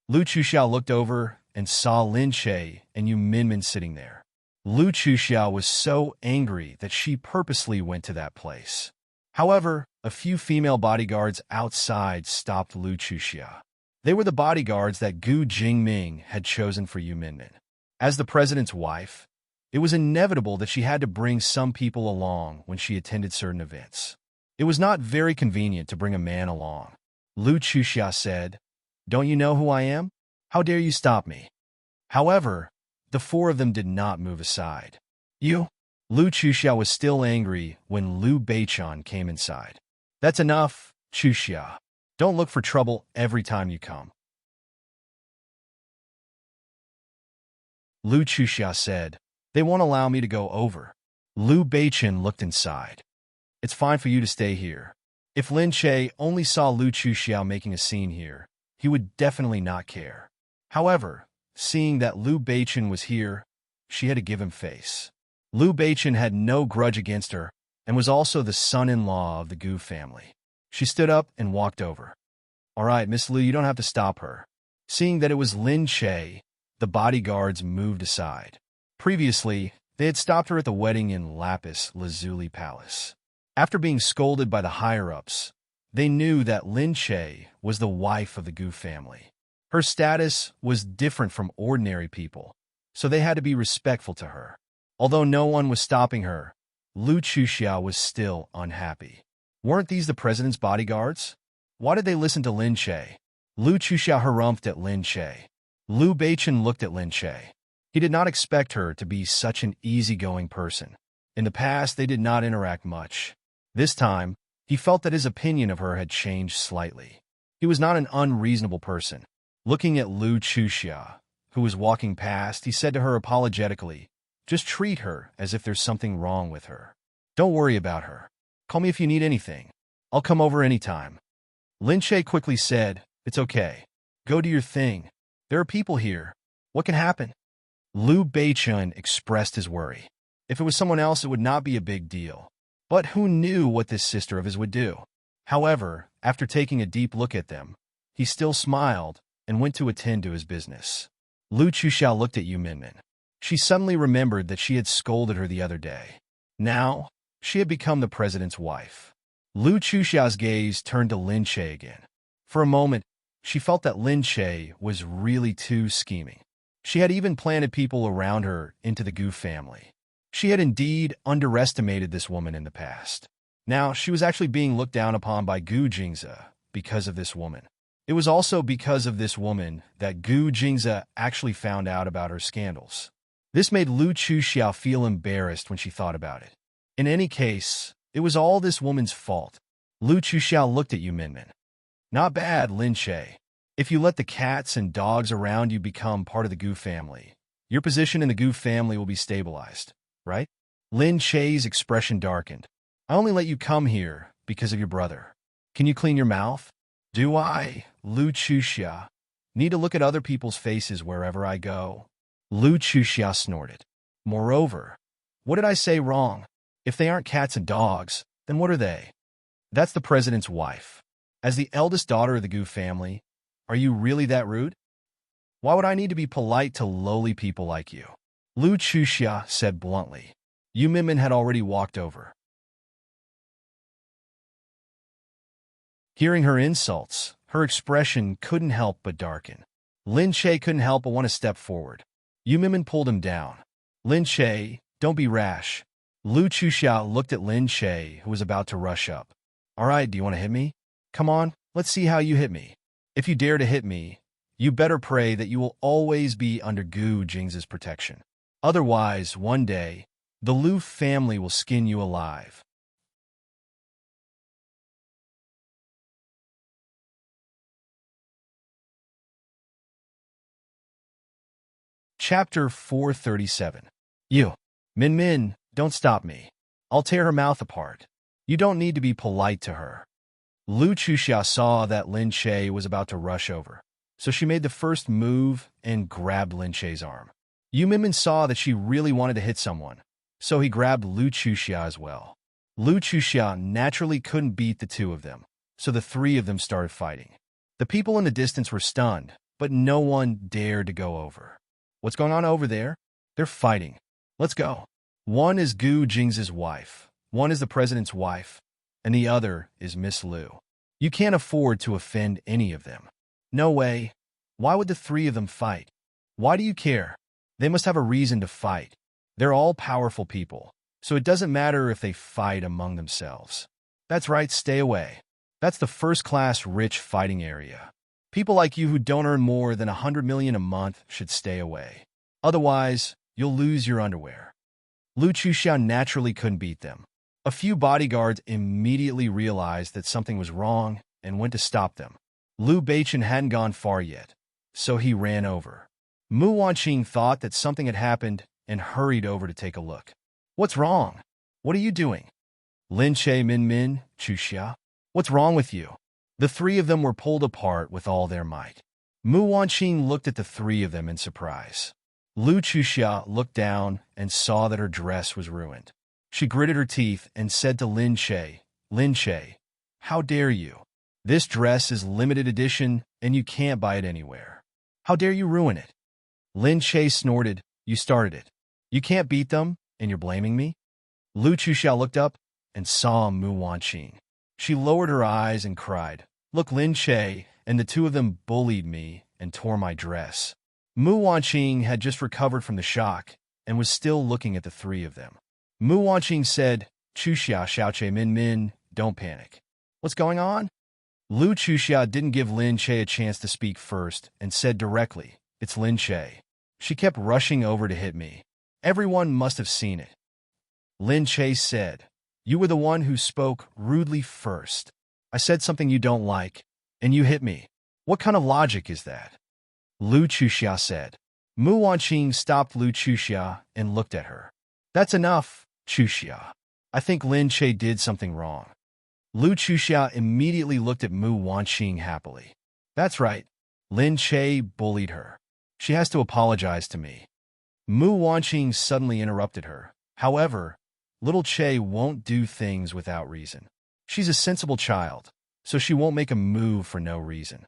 Lu Chuxia looked over and saw Lin Che and Yu Minmin sitting there. Lu Chuxia was so angry that she purposely went to that place. However, a few female bodyguards outside stopped Lu Chuxia. They were the bodyguards that Gu Jingming had chosen for Yu Minmin. As the president's wife, it was inevitable that she had to bring some people along when she attended certain events. It was not very convenient to bring a man along. Lu Chuxia said, "Don't you know who I am? How dare you stop me?" However, the 4 of them did not move aside. "You?" Lu Chuxia was still angry when Lu Beichun came inside. "That's enough, Chuxia. Don't look for trouble every time you come." Lu Chuxia said, "They won't allow me to go over." Lu Beichun looked inside. "It's fine for you to stay here." If Lin Che only saw Lu Chuxia making a scene here, he would definitely not care. However, seeing that Lu Beichun was here, she had to give him face. Lu Beichun had no grudge against her and was also the son-in-law of the Gu family. She stood up and walked over. "All right, Miss Lu, you don't have to stop her." Seeing that it was Lin Che, the bodyguards moved aside. Previously, they had stopped her at the wedding in Lapis Lazuli Palace. After being scolded by the higher-ups, they knew that Lin Che was the wife of the Gu family. Her status was different from ordinary people, so they had to be respectful to her. Although no one was stopping her, Lu Chuxia was still unhappy. Weren't these the president's bodyguards? Why did they listen to Lin Che? Lu Chuxia harumphed at Lin Che. Lu Beichun looked at Lin Che. He did not expect her to be such an easygoing person. In the past, they did not interact much. This time, he felt that his opinion of her had changed slightly. He was not an unreasonable person. Looking at Lu Chuxia, who was walking past, he said to her apologetically, "Just treat her as if there's something wrong with her. Don't worry about her. Call me if you need anything. I'll come over anytime." Lin Che quickly said, "It's okay. Go do your thing. There are people here. What can happen?" Lu Beichun expressed his worry. If it was someone else, it would not be a big deal. But who knew what this sister of his would do? However, after taking a deep look at them, he still smiled and went to attend to his business. Lu Chuxia looked at Yu Minmin. She suddenly remembered that she had scolded her the other day. Now, she had become the president's wife. Lu Chuxia's gaze turned to Lin Che again. For a moment, she felt that Lin Che was really too scheming. She had even planted people around her into the Gu family. She had indeed underestimated this woman in the past. Now, she was actually being looked down upon by Gu Jingze because of this woman. It was also because of this woman that Gu Jingze actually found out about her scandals. This made Lu Chuxia feel embarrassed when she thought about it. In any case, it was all this woman's fault. Lu Chuxia looked at Yu Minmin. "Not bad, Lin Che. If you let the cats and dogs around you become part of the Gu family, your position in the Gu family will be stabilized, right?" Lin Che's expression darkened. "I only let you come here because of your brother. Can you clean your mouth?" "Do I, Lu Chuxia, need to look at other people's faces wherever I go?" Lu Chuxia snorted. "Moreover, what did I say wrong? If they aren't cats and dogs, then what are they?" "That's the president's wife. As the eldest daughter of the Gu family, Are you really that rude? Why would I need to be polite to lowly people like you? Lu Chuxia said bluntly. Yu Minmin had already walked over. Hearing her insults, her expression couldn't help but darken. Lin Che couldn't help but want to step forward. Yu Minmin pulled him down. Lin Che, don't be rash. Lu Chuxia looked at Lin Che, who was about to rush up. All right, do you want to hit me? Come on, let's see how you hit me. If you dare to hit me, you better pray that you will always be under Gu Jing's protection. Otherwise, one day, the Lu family will skin you alive. Chapter 437. You, Min Min, don't stop me. I'll tear her mouth apart. You don't need to be polite to her. Lu Chuxia saw that Lin Che was about to rush over, so she made the first move and grabbed Lin Che's arm. Yu Minmin saw that she really wanted to hit someone, so he grabbed Lu Chuxia as well. Lu Chuxia naturally couldn't beat the two of them, so the three of them started fighting. The people in the distance were stunned, but no one dared to go over. What's going on over there? They're fighting. Let's go. One is Gu Jing's wife, one is the president's wife, and the other is Miss Lu. You can't afford to offend any of them. No way. Why would the three of them fight? Why do you care? They must have a reason to fight. They're all powerful people, so it doesn't matter if they fight among themselves. That's right, stay away. That's the first-class rich fighting area. People like you who don't earn more than 100 million a month should stay away. Otherwise, you'll lose your underwear. Lu Chuxia naturally couldn't beat them. A few bodyguards immediately realized that something was wrong and went to stop them. Lu Beichen hadn't gone far yet, so he ran over. Mu Wanqing thought that something had happened and hurried over to take a look. What's wrong? What are you doing? Lin Che, Min Min, Chuxia. What's wrong with you? The three of them were pulled apart with all their might. Mu Wanqing looked at the three of them in surprise. Lu Chuxia looked down and saw that her dress was ruined. She gritted her teeth and said to Lin Che, how dare you? This dress is limited edition and you can't buy it anywhere. How dare you ruin it? Lin Che snorted, you started it. You can't beat them and you're blaming me? Lu Chuxia looked up and saw Mu Wanqing. She lowered her eyes and cried, look, Lin Che and the two of them bullied me and tore my dress. Mu Wanqing had just recovered from the shock and was still looking at the three of them. Mu Wanqing said, Chuxia, Xiaoche, Min Min, don't panic. What's going on? Lu Chuxia didn't give Lin Che a chance to speak first and said directly, it's Lin Che. She kept rushing over to hit me. Everyone must have seen it. Lin Che said, you were the one who spoke rudely first. I said something you don't like, and you hit me. What kind of logic is that? Lu Chuxia said. Mu Wanqing stopped Lu Chuxia and looked at her. That's enough, Chuxia. I think Lin Che did something wrong. Lu Chuxia immediately looked at Mu Wanqing happily. That's right. Lin Che bullied her. She has to apologize to me. Mu Wanqing suddenly interrupted her. However, little Che won't do things without reason. She's a sensible child, so she won't make a move for no reason.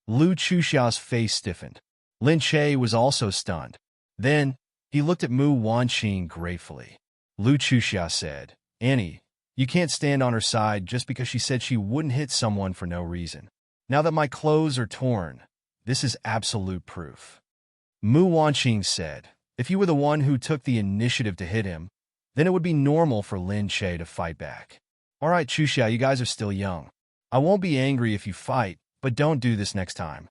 Lu Chuxia's face stiffened. Lin Che was also stunned. Then, he looked at Mu Wanqing gratefully. Lu Chuxia said, Annie, you can't stand on her side just because she said she wouldn't hit someone for no reason. Now that my clothes are torn, this is absolute proof. Mu Wanqing said, if you were the one who took the initiative to hit him, then it would be normal for Lin Che to fight back. All right, Chuxia, you guys are still young. I won't be angry if you fight, but don't do this next time.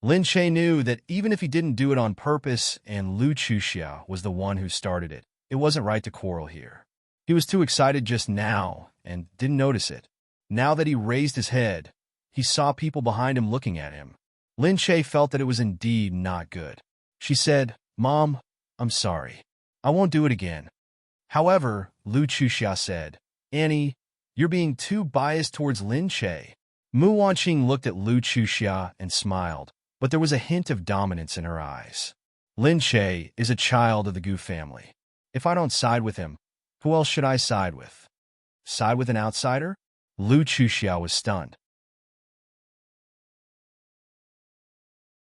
Lin Che knew that even if he didn't do it on purpose and Lu Chuxia was the one who started it, it wasn't right to quarrel here. He was too excited just now and didn't notice it. Now that he raised his head, he saw people behind him looking at him. Lin Che felt that it was indeed not good. She said, Mom, I'm sorry. I won't do it again. However, Lu Chuxia said, Annie, you're being too biased towards Lin Che. Mu Wanqing looked at Lu Chuxia and smiled, but there was a hint of dominance in her eyes. Lin Che is a child of the Gu family. If I don't side with him, who else should I side with? Side with an outsider? Lu Chuxia was stunned.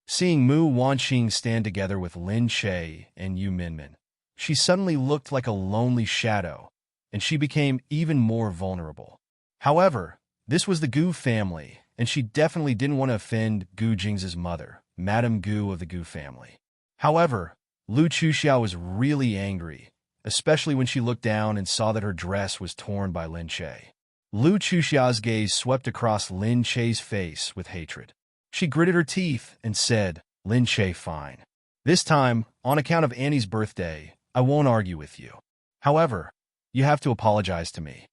Seeing Mu Wanqing stand together with Lin Che and Yu Minmin, she suddenly looked like a lonely shadow, and she became even more vulnerable. However, this was the Gu family, and she definitely didn't want to offend Gu Jing's mother, Madame Gu of the Gu family. However, Lu Chuxiao was really angry, especially when she looked down and saw that her dress was torn by Lin Che. Lu Chuxiao's gaze swept across Lin Che's face with hatred. She gritted her teeth and said, "Lin Che, fine. This time, on account of Annie's birthday, I won't argue with you. However, you have to apologize to me."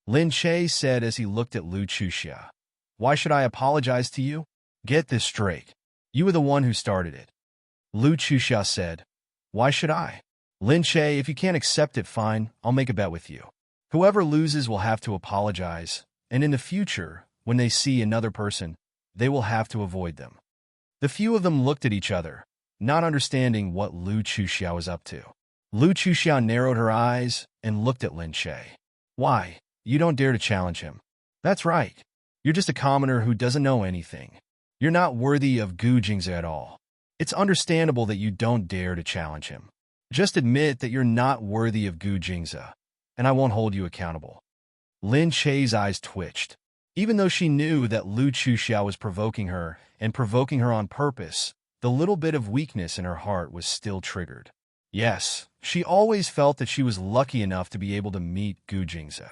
Lin Che said as he looked at Lu Chuxia. "Why should I apologize to you? Get this straight. You were the one who started it." Lu Chuxia said, "Why should I?" "Lin Che, if you can't accept it, fine, I'll make a bet with you. Whoever loses will have to apologize, and in the future, when they see another person, they will have to avoid them." The few of them looked at each other, not understanding what Lu Chuxia was up to. Lu Chuxia narrowed her eyes and looked at Lin Che. "Why, you don't dare to challenge him? That's right. You're just a commoner who doesn't know anything. You're not worthy of Gu Jingzi at all. It's understandable that you don't dare to challenge him. Just admit that you're not worthy of Gu Jingzi, and I won't hold you accountable." Lin Che's eyes twitched. Even though she knew that Lu Chuxiao was provoking her, and provoking her on purpose, the little bit of weakness in her heart was still triggered. Yes, she always felt that she was lucky enough to be able to meet Gu Jingzi.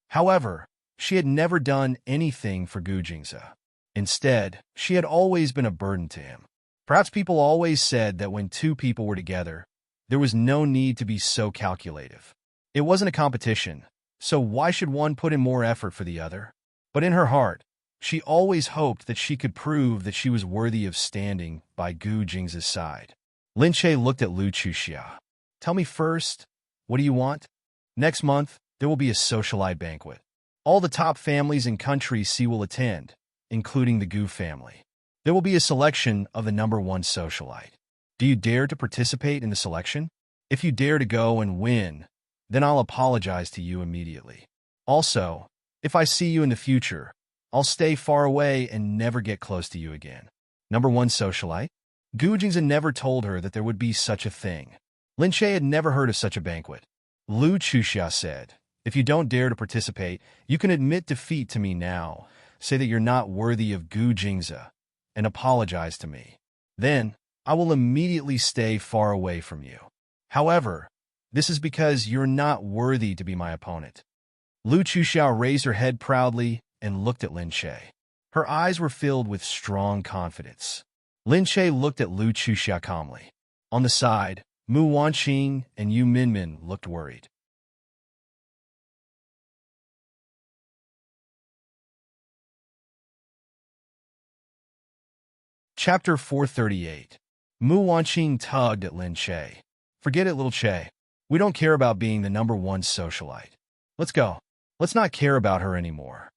However, she had never done anything for Gu Jingzi. Instead, she had always been a burden to him. Perhaps people always said that when two people were together, there was no need to be so calculative. It wasn't a competition, so why should one put in more effort for the other? But in her heart, she always hoped that she could prove that she was worthy of standing by Gu Jing's side. Lin Che looked at Lu Chuxia. "Tell me first, what do you want? Next month, there will be a socialite banquet. All the top families and countries C will attend, including the Gu family. There will be a selection of the #1 socialite. Do you dare to participate in the selection? If you dare to go and win, then I'll apologize to you immediately. Also, if I see you in the future, I'll stay far away and never get close to you again." #1 socialite? Gu Jingzi never told her that there would be such a thing. Lin Che had never heard of such a banquet. Lu Chuxia said, "If you don't dare to participate, you can admit defeat to me now, say that you're not worthy of Gu Jingzi, and apologize to me. Then, I will immediately stay far away from you. However, this is because you're not worthy to be my opponent." Lu Chuxiao raised her head proudly and looked at Lin Che. Her eyes were filled with strong confidence. Lin Che looked at Lu Chuxia calmly. On the side, Mu Wanqing and Yu Minmin looked worried. Chapter 438. Mu Wanqing tugged at Lin Che. "Forget it, little Che. We don't care about being the #1 socialite. Let's go. Let's not care about her anymore."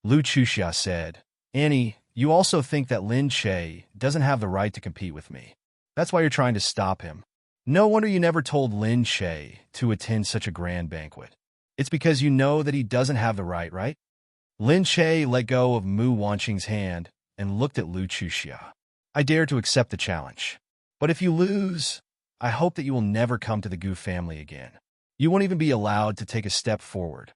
Lu Chuxia said, "Annie, you also think that Lin Che doesn't have the right to compete with me. That's why you're trying to stop him. No wonder you never told Lin Che to attend such a grand banquet. It's because you know that he doesn't have the right? Lin Che let go of Mu Wanqing's hand and looked at Lu Chuxia. "I dare to accept the challenge. But if you lose, I hope that you will never come to the Gu family again. You won't even be allowed to take a step forward."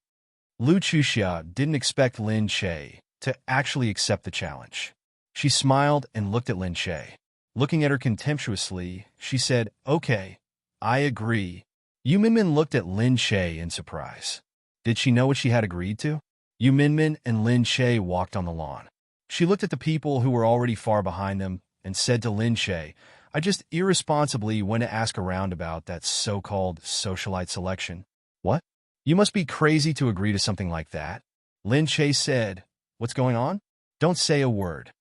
Lu Chuxia didn't expect Lin Che to actually accept the challenge. She smiled and looked at Lin Che. Looking at her contemptuously, she said, "Okay, I agree." Yu Minmin looked at Lin Che in surprise. Did she know what she had agreed to? Yu Minmin and Lin Che walked on the lawn. She looked at the people who were already far behind them and said to Lin Che, "I just irresponsibly went to ask around about that so-called socialite selection." "What? You must be crazy to agree to something like that." Lin Che said, "What's going on? Don't say a word.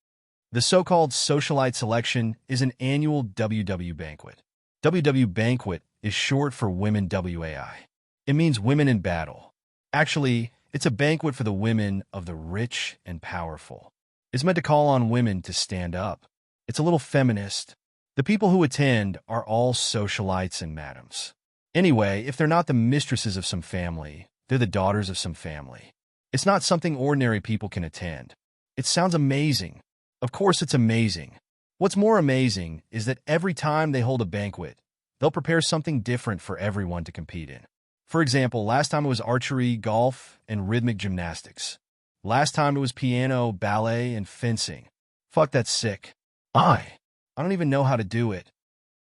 The so-called socialite selection is an annual WW banquet. WW banquet is short for Women WAI. It means women in battle. Actually, it's a banquet for the women of the rich and powerful. It's meant to call on women to stand up. It's a little feminist. The people who attend are all socialites and madams. Anyway, if they're not the mistresses of some family, they're the daughters of some family. It's not something ordinary people can attend. It sounds amazing. Of course it's amazing. What's more amazing is that every time they hold a banquet, they'll prepare something different for everyone to compete in. For example, last time it was archery, golf, and rhythmic gymnastics. Last time it was piano, ballet, and fencing. Fuck, that's sick. I don't even know how to do it.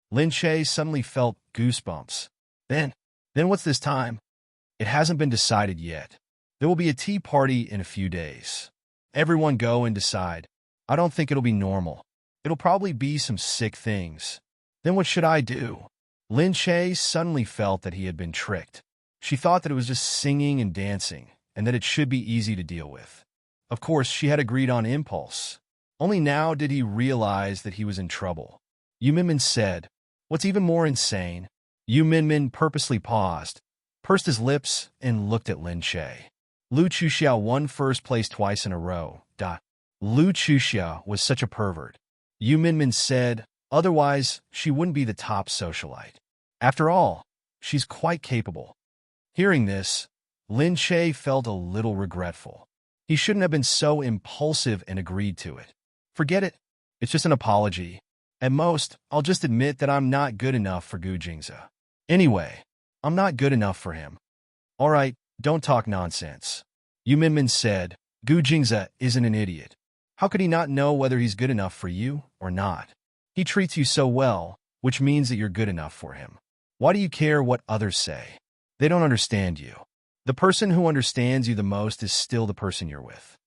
Lin Che suddenly felt goosebumps. Then what's this time? It hasn't been decided yet. There will be a tea party in a few days. Everyone go and decide. I don't think it'll be normal. It'll probably be some sick things. Then what should I do? Lin Che suddenly felt that he had been tricked. She thought that it was just singing and dancing, and that it should be easy to deal with. Of course, she had agreed on impulse. Only now did he realize that he was in trouble. Yu Minmin said, "What's even more insane?" Yu Minmin purposely paused, pursed his lips, and looked at Lin Che. Lu Chuxiao won first place twice in a row. Lu Chuxiao was such a pervert. Yu Minmin said, otherwise she wouldn't be the top socialite. After all, she's quite capable. Hearing this, Lin Che felt a little regretful. He shouldn't have been so impulsive and agreed to it. Forget it. It's just an apology. At most, I'll just admit that I'm not good enough for Gu Jingze. Anyway, I'm not good enough for him. All right, don't talk nonsense. Yu Minmin said, Gu Jingze isn't an idiot. How could he not know whether he's good enough for you or not? He treats you so well, which means that you're good enough for him. Why do you care what others say? They don't understand you. The person who understands you the most is still the person you're with.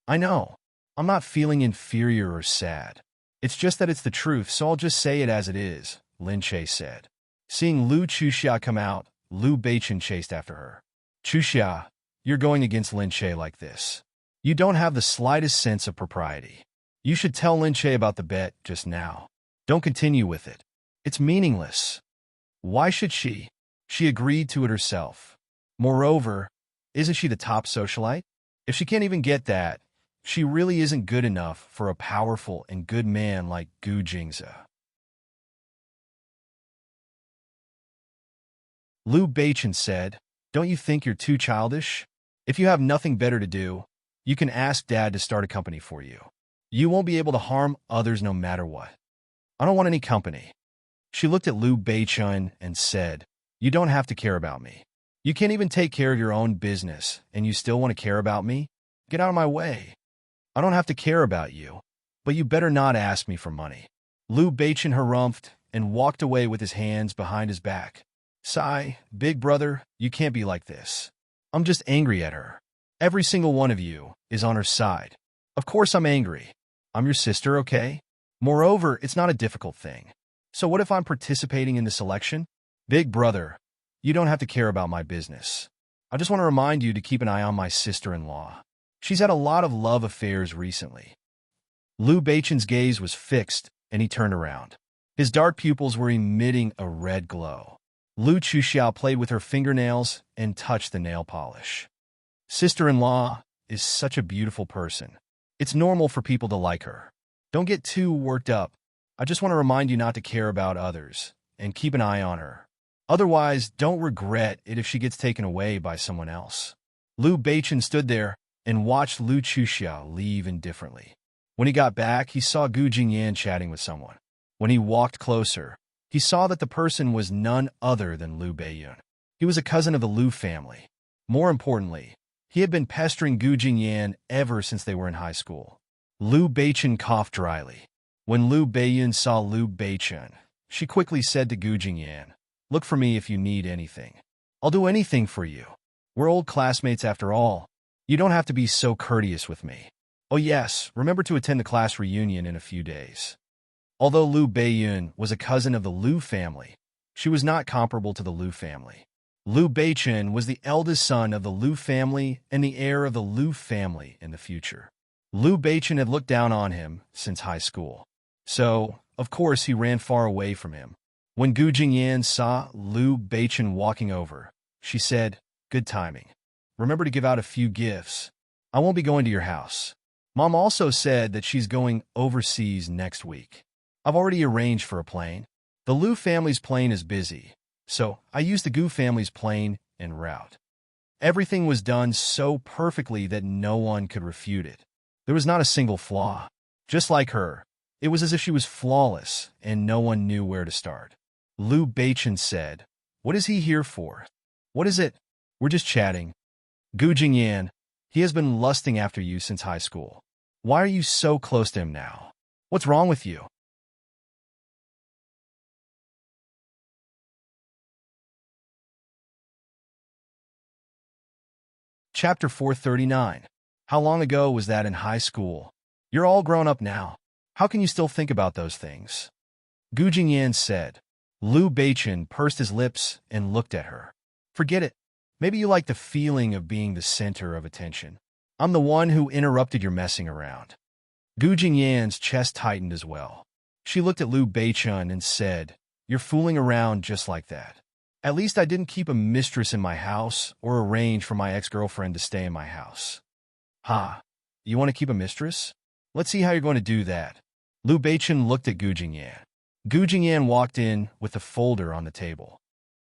I know. I'm not feeling inferior or sad. It's just that it's the truth, so I'll just say it as it is, Lin Che said. Seeing Lu Chuxia come out, Liu Beichen chased after her. Chuxia, you're going against Lin Che like this. You don't have the slightest sense of propriety. You should tell Lin Che about the bet just now. Don't continue with it. It's meaningless. Why should she? She agreed to it herself. Moreover, isn't she the top socialite? If she can't even get that, she really isn't good enough for a powerful and good man like Gu Jingze. Liu Beichen said, don't you think you're too childish? If you have nothing better to do, you can ask Dad to start a company for you. You won't be able to harm others no matter what. I don't want any company. She looked at Liu Beichen and said, you don't have to care about me. You can't even take care of your own business, and you still want to care about me? Get out of my way. I don't have to care about you, but you better not ask me for money. Liu Beichen harumphed and walked away with his hands behind his back. Sigh, big brother, you can't be like this. I'm just angry at her. Every single one of you is on her side. Of course I'm angry. I'm your sister, okay? Moreover, it's not a difficult thing. So what if I'm participating in this election? Big brother, you don't have to care about my business. I just want to remind you to keep an eye on my sister-in-law. She's had a lot of love affairs recently. Liu Beichen's gaze was fixed, and he turned around. His dark pupils were emitting a red glow. Lu Chuxiao played with her fingernails and touched the nail polish. Sister-in-law is such a beautiful person. It's normal for people to like her. Don't get too worked up. I just want to remind you not to care about others, and keep an eye on her. Otherwise, don't regret it if she gets taken away by someone else. Liu Beichen stood there and watched Lu Chuxiao leave indifferently. When he got back, he saw Gu Jingyan chatting with someone. When he walked closer, he saw that the person was none other than Liu Beiyun. He was a cousin of the Liu family. More importantly, he had been pestering Gu Jingyan ever since they were in high school. Liu Beichen coughed dryly. When Liu Beiyun saw Liu Beichen, she quickly said to Gu Jingyan, look for me if you need anything. I'll do anything for you. We're old classmates after all. You don't have to be so courteous with me. Oh yes, remember to attend the class reunion in a few days. Although Liu Beiyun was a cousin of the Liu family, she was not comparable to the Liu family. Liu Beichen was the eldest son of the Liu family and the heir of the Liu family in the future. Liu Beichen had looked down on him since high school. So, of course, he ran far away from him. When Gu Jingyan saw Liu Beichen walking over, she said, good timing. Remember to give out a few gifts. I won't be going to your house. Mom also said that she's going overseas next week. I've already arranged for a plane. The Liu family's plane is busy, so I used the Gu family's plane en route. Everything was done so perfectly that no one could refute it. There was not a single flaw. Just like her, It was as if she was flawless, and no one knew where to start. Liu Beichen said, "What is he here for?" "What is it?" "We're just chatting." "Gu Jingyan, he has been lusting after you since high school. Why are you so close to him now? What's wrong with you?" Chapter 439. How long ago was that in high school? You're all grown up now. How can you still think about those things? Gu Jingyan said. Liu Beichen pursed his lips and looked at her. Forget it. Maybe you like the feeling of being the center of attention. I'm the one who interrupted your messing around. Gu Jingyan's chest tightened as well. She looked at Liu Beichen and said, "You're fooling around just like that. At least I didn't keep a mistress in my house or arrange for my ex-girlfriend to stay in my house." "Ha, you want to keep a mistress? Let's see how you're going to do that." Liu Beichen looked at Gu Jingyan. Gu Jingyan walked in with the folder on the table.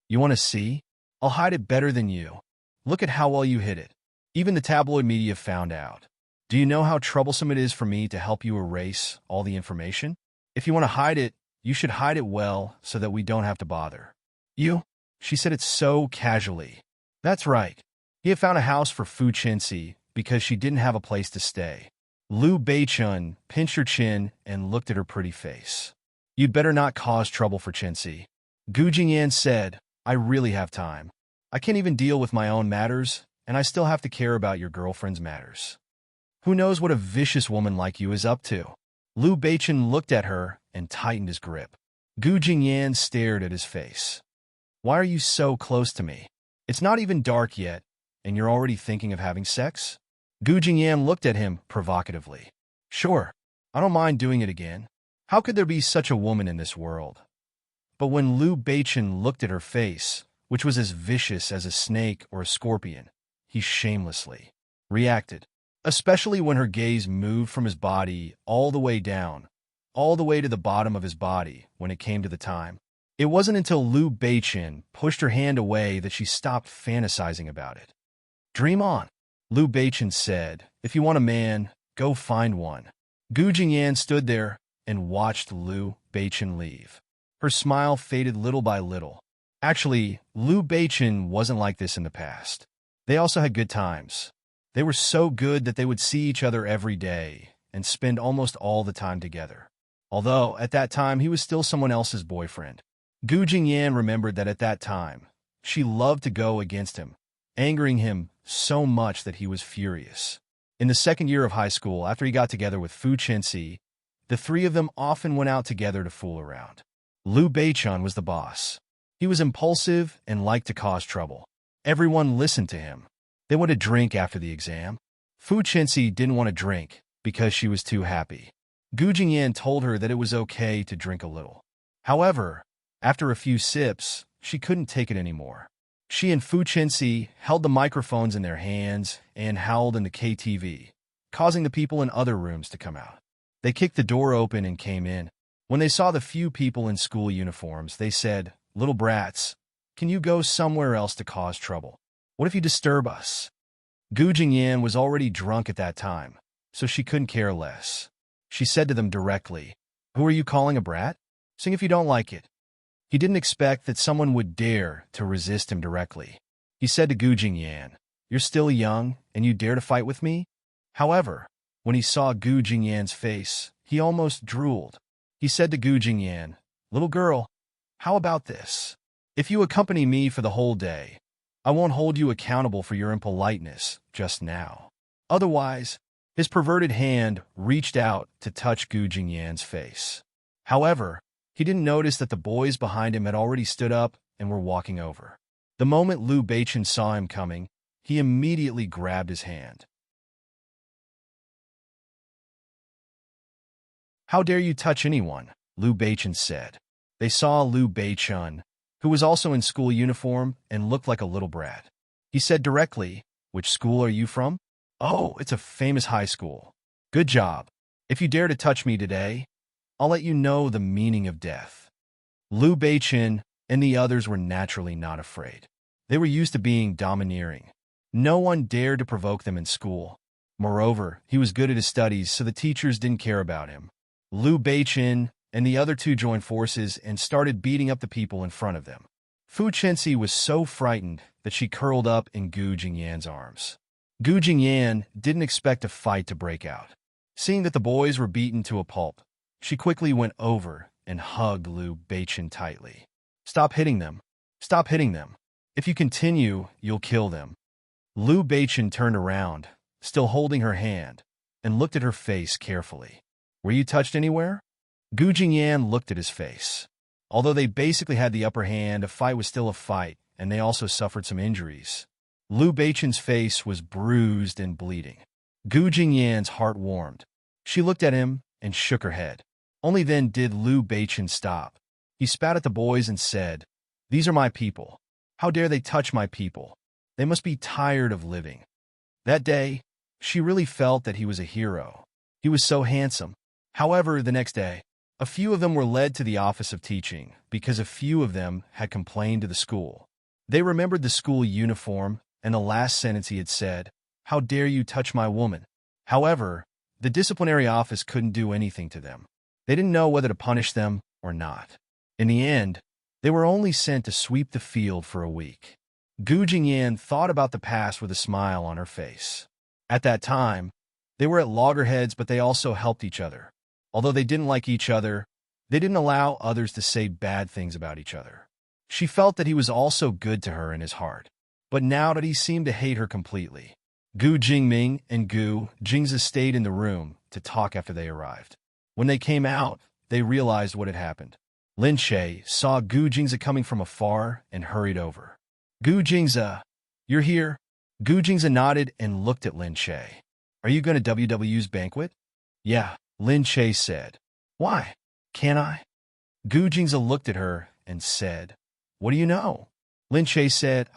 "You want to see? I'll hide it better than you. Look at how well you hid it. Even the tabloid media found out. Do you know how troublesome it is for me to help you erase all the information? If you want to hide it, you should hide it well so that we don't have to bother." "You?" She said it so casually. That's right. He had found a house for Fu Chenxi because she didn't have a place to stay. Liu Beichun pinched her chin and looked at her pretty face. "You'd better not cause trouble for Chenxi." Gu Jingyan said, "I really have time. I can't even deal with my own matters, and I still have to care about your girlfriend's matters. Who knows what a vicious woman like you is up to?" Liu Beichun looked at her and tightened his grip. Gu Jingyan stared at his face. "Why are you so close to me? It's not even dark yet, and you're already thinking of having sex?" Gu Jingyan looked at him provocatively. "Sure, I don't mind doing it again. How could there be such a woman in this world?" But when Liu Beichen looked at her face, which was as vicious as a snake or a scorpion, he shamelessly reacted, especially when her gaze moved from his body all the way down, all the way to the bottom of his body when it came to the time. It wasn't until Liu Beichen pushed her hand away that she stopped fantasizing about it. "Dream on," Liu Beichen said. "If you want a man, go find one." Gu Jingyan stood there and watched Liu Beichen leave. Her smile faded little by little. Actually, Liu Beichen wasn't like this in the past. They also had good times. They were so good that they would see each other every day and spend almost all the time together. Although, at that time, he was still someone else's boyfriend. Gu Jingyan remembered that at that time, she loved to go against him, angering him so much that he was furious. In the second year of high school, after he got together with Fu Chenxi, the three of them often went out together to fool around. Liu Beichun was the boss. He was impulsive and liked to cause trouble. Everyone listened to him. They wanted to drink after the exam. Fu Chenxi didn't want to drink because she was too happy. Gu Jingyan told her that it was okay to drink a little. However, after a few sips, she couldn't take it anymore. She and Fu Chenxi held the microphones in their hands and howled in the KTV, causing the people in other rooms to come out. They kicked the door open and came in. When they saw the few people in school uniforms, they said, "Little brats, can you go somewhere else to cause trouble? What if you disturb us?" Gu Jingyan was already drunk at that time, so she couldn't care less. She said to them directly, "Who are you calling a brat? Sing if you don't like it." He didn't expect that someone would dare to resist him directly. He said to Gu Jingyan, "You're still young, and you dare to fight with me?" However, when he saw Gu Jingyan's face, he almost drooled. He said to Gu Jingyan, "Little girl, how about this? If you accompany me for the whole day, I won't hold you accountable for your impoliteness just now." Otherwise, his perverted hand reached out to touch Gu Jingyan's face. However, he didn't notice that the boys behind him had already stood up and were walking over. The moment Liu Beichen saw him coming, he immediately grabbed his hand. "How dare you touch anyone?" Liu Beichen said. They saw Liu Beichun, who was also in school uniform and looked like a little brat. He said directly, "Which school are you from?" "Oh, it's a famous high school." "Good job. If you dare to touch me today, I'll let you know the meaning of death." Liu Beichen and the others were naturally not afraid. They were used to being domineering. No one dared to provoke them in school. Moreover, he was good at his studies, so the teachers didn't care about him. Liu Beichen and the other two joined forces and started beating up the people in front of them. Fu Chenxi was so frightened that she curled up in Gu Jingyan's arms. Gu Jingyan didn't expect a fight to break out. Seeing that the boys were beaten to a pulp, she quickly went over and hugged Liu Beichen tightly. "Stop hitting them. Stop hitting them. If you continue, you'll kill them." Liu Beichen turned around, still holding her hand, and looked at her face carefully. "Were you touched anywhere?" Gu Jingyan looked at his face. Although they basically had the upper hand, a fight was still a fight, and they also suffered some injuries. Liu Beichen's face was bruised and bleeding. Gu Jingyan's heart warmed. She looked at him and shook her head. Only then did Liu Beichen stop. He spat at the boys and said, "These are my people. How dare they touch my people? They must be tired of living." That day, she really felt that he was a hero. He was so handsome. However, the next day, a few of them were led to the office of teaching because a few of them had complained to the school. They remembered the school uniform and the last sentence he had said, "How dare you touch my woman?" However, the disciplinary office couldn't do anything to them. They didn't know whether to punish them or not. In the end, they were only sent to sweep the field for a week. Gu Jingyan thought about the past with a smile on her face. At that time, they were at loggerheads, but they also helped each other. Although they didn't like each other, they didn't allow others to say bad things about each other. She felt that he was also good to her in his heart. But now that he seemed to hate her completely. Gu Jingming and Gu Jingzi stayed in the room to talk after they arrived. When they came out, they realized what had happened. Lin Che saw Gu Jingzi coming from afar and hurried over. "Gu Jingzi, you're here?" Gu Jingzi nodded and looked at Lin Che. "Are you going to WW's banquet?" "Yeah," Lin Che said. "Why? Can't I?" Gu Jingzi looked at her and said, "What do you know?" Lin Che said,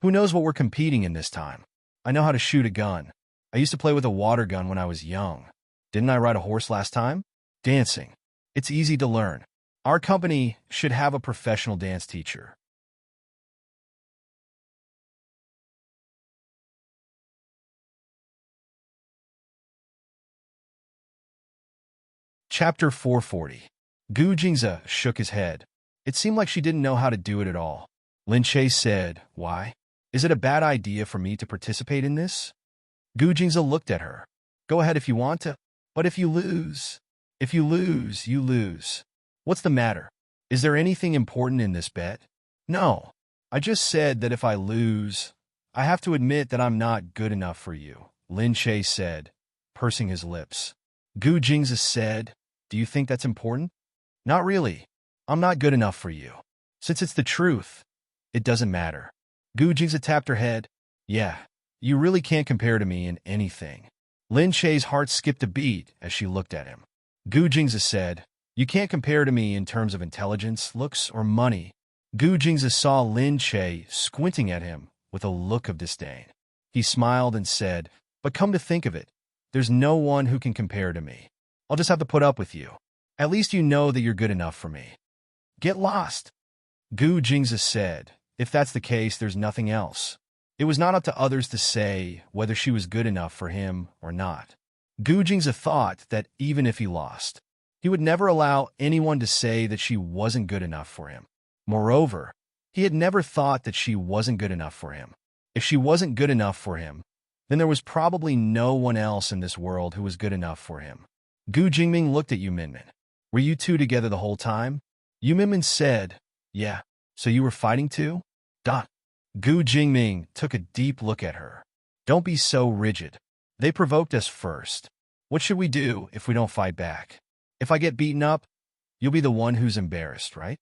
Who knows what we're competing in this time? I know how to shoot a gun. I used to play with a water gun when I was young. Didn't I ride a horse last time? Dancing. It's easy to learn. Our company should have a professional dance teacher." Chapter 440. Gu Jingzi shook his head. It seemed like she didn't know how to do it at all. Lin Che said, "Why? Is it a bad idea for me to participate in this?" Gu Jingzi looked at her. "Go ahead if you want to, but if you lose, you lose. What's the matter? Is there anything important in this bet?" "No. I just said that if I lose, I have to admit that I'm not good enough for you," Lin Che said, pursing his lips. Gu Jingzi said, "Do you think that's important?" "Not really. I'm not good enough for you. Since it's the truth, it doesn't matter." Gu Jingzi tapped her head. "Yeah, you really can't compare to me in anything." Lin Che's heart skipped a beat as she looked at him. Gu Jingzi said, "You can't compare to me in terms of intelligence, looks, or money." Gu Jingzi saw Lin Che squinting at him with a look of disdain. He smiled and said, "But come to think of it, there's no one who can compare to me. I'll just have to put up with you. At least you know that you're good enough for me." "Get lost." Gu Jingzi said, "If that's the case, there's nothing else." It was not up to others to say whether she was good enough for him or not. Gu Jingzi thought that even if he lost, he would never allow anyone to say that she wasn't good enough for him. Moreover, he had never thought that she wasn't good enough for him. If she wasn't good enough for him, then there was probably no one else in this world who was good enough for him. Gu Jingming looked at Yu Minmin. "Were you two together the whole time?" Yu Minmin said, "Yeah. So you were fighting too?" Gu Jingming took a deep look at her. "Don't be so rigid. They provoked us first. What should we do if we don't fight back? If I get beaten up, you'll be the one who's embarrassed, right?"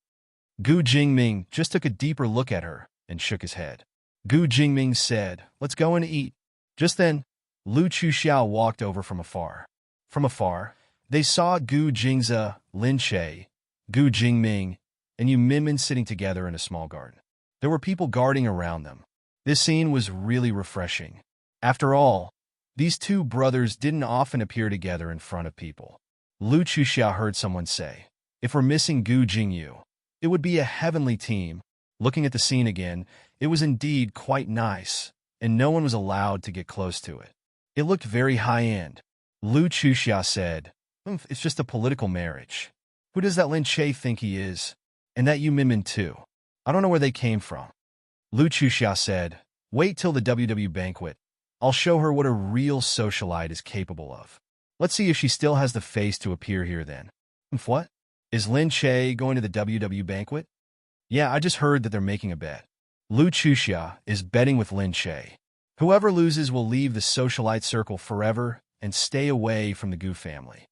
Gu Jingming just took a deeper look at her and shook his head. Gu Jingming said, "Let's go and eat." Just then, Lu Chuxiao walked over from afar. From afar, they saw Gu Jingzi, Lin Che, Gu Jingming, and Yu Minmin sitting together in a small garden. There were people guarding around them. This scene was really refreshing. After all, these two brothers didn't often appear together in front of people. Lu Chuxia heard someone say, "If we're missing Gu Jingyu, it would be a heavenly team." Looking at the scene again, it was indeed quite nice, and no one was allowed to get close to it. It looked very high-end. Lu Chuxia said, It's just a political marriage. Who does that Lin Che think he is? And that Yu Minmin too. I don't know where they came from. Lu Chuxia said, wait till the WW banquet. I'll show her what a real socialite is capable of. Let's see if she still has the face to appear here then. What? Is Lin Che going to the WW banquet? Yeah, I just heard that they're making a bet. Lu Chuxia is betting with Lin Che. Whoever loses will leave the socialite circle forever and stay away from the Gu family.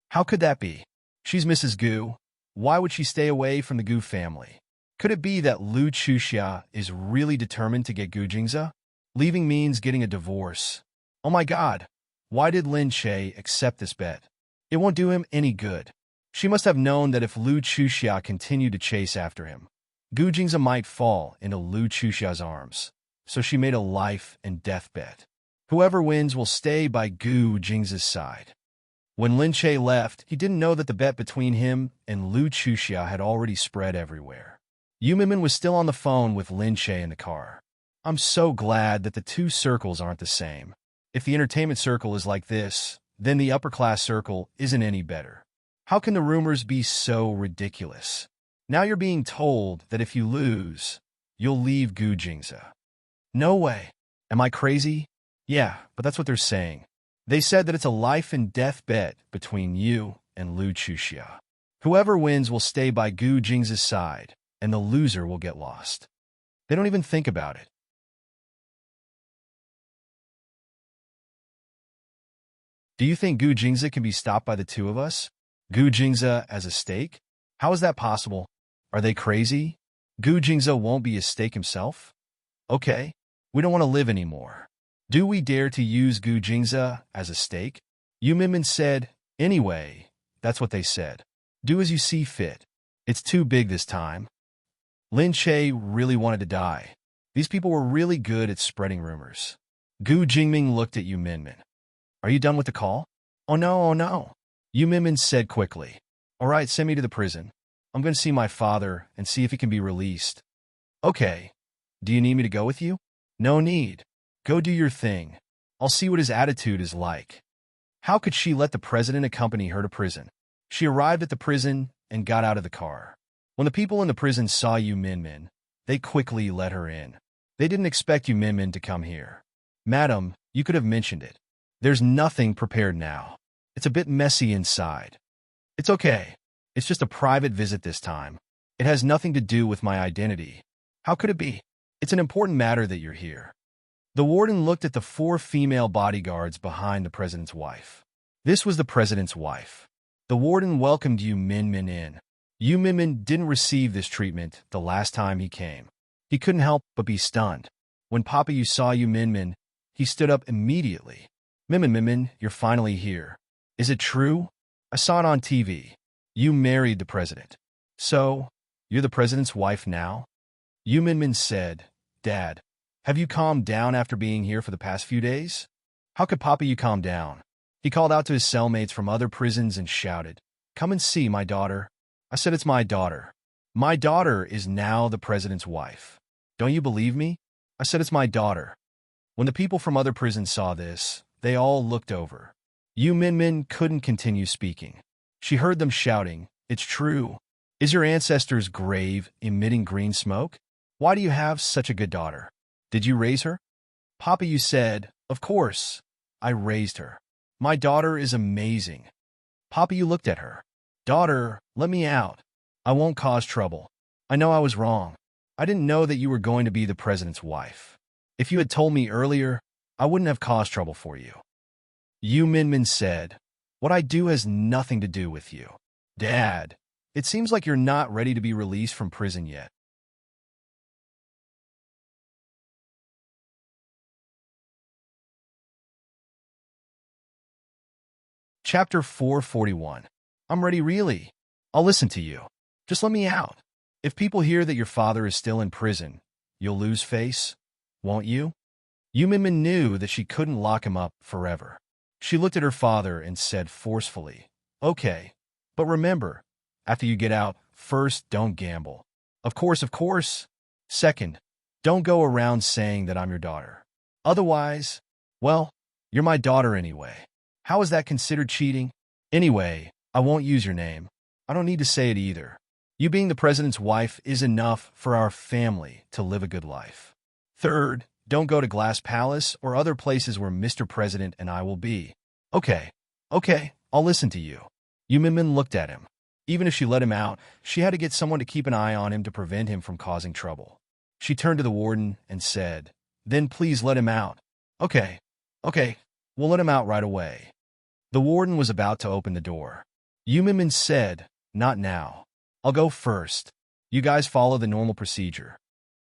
How could that be? She's Mrs. Gu. Why would she stay away from the Gu family? Could it be that Lu Chuxia is really determined to get Gu Jingze? Leaving means getting a divorce. Oh my god, why did Lin Che accept this bet? It won't do him any good. She must have known that if Lu Chuxia continued to chase after him, Gu Jingze might fall into Lu Chuxia's arms. So she made a life and death bet. Whoever wins will stay by Gu Jingze's side. When Lin Che left, he didn't know that the bet between him and Lu Chuxia had already spread everywhere. Yu Minmin was still on the phone with Lin Che in the car. I'm so glad that the two circles aren't the same. If the entertainment circle is like this, then the upper-class circle isn't any better. How can the rumors be so ridiculous? Now you're being told that if you lose, you'll leave Gu Jingze. No way. Am I crazy? Yeah, but that's what they're saying. They said that it's a life and death bet between you and Lu Chuxia. Whoever wins will stay by Gu Jingze's side, and the loser will get lost. They don't even think about it. Do you think Gu Jingze can be stopped by the two of us? Gu Jingze as a stake? How is that possible? Are they crazy? Gu Jingze won't be a stake himself? Okay, we don't want to live anymore. Do we dare to use Gu Jingze as a stake? Yu Minmin said, anyway, that's what they said. Do as you see fit. It's too big this time. Lin Che really wanted to die. These people were really good at spreading rumors. Gu Jingming looked at Yu Minmin. Are you done with the call? Oh no. Yu Minmin said quickly. All right, send me to the prison. I'm going to see my father and see if he can be released. Okay. Do you need me to go with you? No need. Go do your thing. I'll see what his attitude is like. How could she let the president accompany her to prison? She arrived at the prison and got out of the car. When the people in the prison saw Yu Minmin, they quickly let her in. They didn't expect Yu Minmin to come here. Madam, you could have mentioned it. There's nothing prepared now. It's a bit messy inside. It's okay. It's just a private visit this time. It has nothing to do with my identity. How could it be? It's an important matter that you're here. The warden looked at the 4 female bodyguards behind the president's wife. This was the president's wife. The warden welcomed Yu Minmin in. Yu Minmin didn't receive this treatment the last time he came. He couldn't help but be stunned. When Papa Yu saw Yu Minmin, he stood up immediately. Minmin, you're finally here. Is it true? I saw it on TV. You married the president. So, you're the president's wife now? Yu Minmin said, Dad, have you calmed down after being here for the past few days? How could Papa Yu calm down? He called out to his cellmates from other prisons and shouted, Come and see my daughter. I said it's my daughter. My daughter is now the president's wife. Don't you believe me? I said it's my daughter. When the people from other prisons saw this, they all looked over. Yu Minmin couldn't continue speaking. She heard them shouting, It's true. Is your ancestor's grave emitting green smoke? Why do you have such a good daughter? Did you raise her? Papa Yu said, Of course. I raised her. My daughter is amazing. Papa Yu looked at her. Daughter, let me out. I won't cause trouble. I know I was wrong. I didn't know that you were going to be the president's wife. If you had told me earlier, I wouldn't have caused trouble for you. Yu Minmin said, What I do has nothing to do with you. Dad, it seems like you're not ready to be released from prison yet. Chapter 441. I'm ready really. I'll listen to you. Just let me out. If people hear that your father is still in prison, you'll lose face, won't you? Yu Minmin knew that she couldn't lock him up forever. She looked at her father and said forcefully, Okay, but remember, after you get out, first, don't gamble. Of course. Second, don't go around saying that I'm your daughter. Otherwise, well, you're my daughter anyway. How is that considered cheating? Anyway, I won't use your name. I don't need to say it either. You being the president's wife is enough for our family to live a good life. Third, don't go to Glass Palace or other places where Mr. President and I will be. Okay, I'll listen to you. Yu Minmin looked at him. Even if she let him out, she had to get someone to keep an eye on him to prevent him from causing trouble. She turned to the warden and said, "Then please let him out." Okay, we'll let him out right away. The warden was about to open the door. Yu Minmin said, "Not now. I'll go first. You guys follow the normal procedure."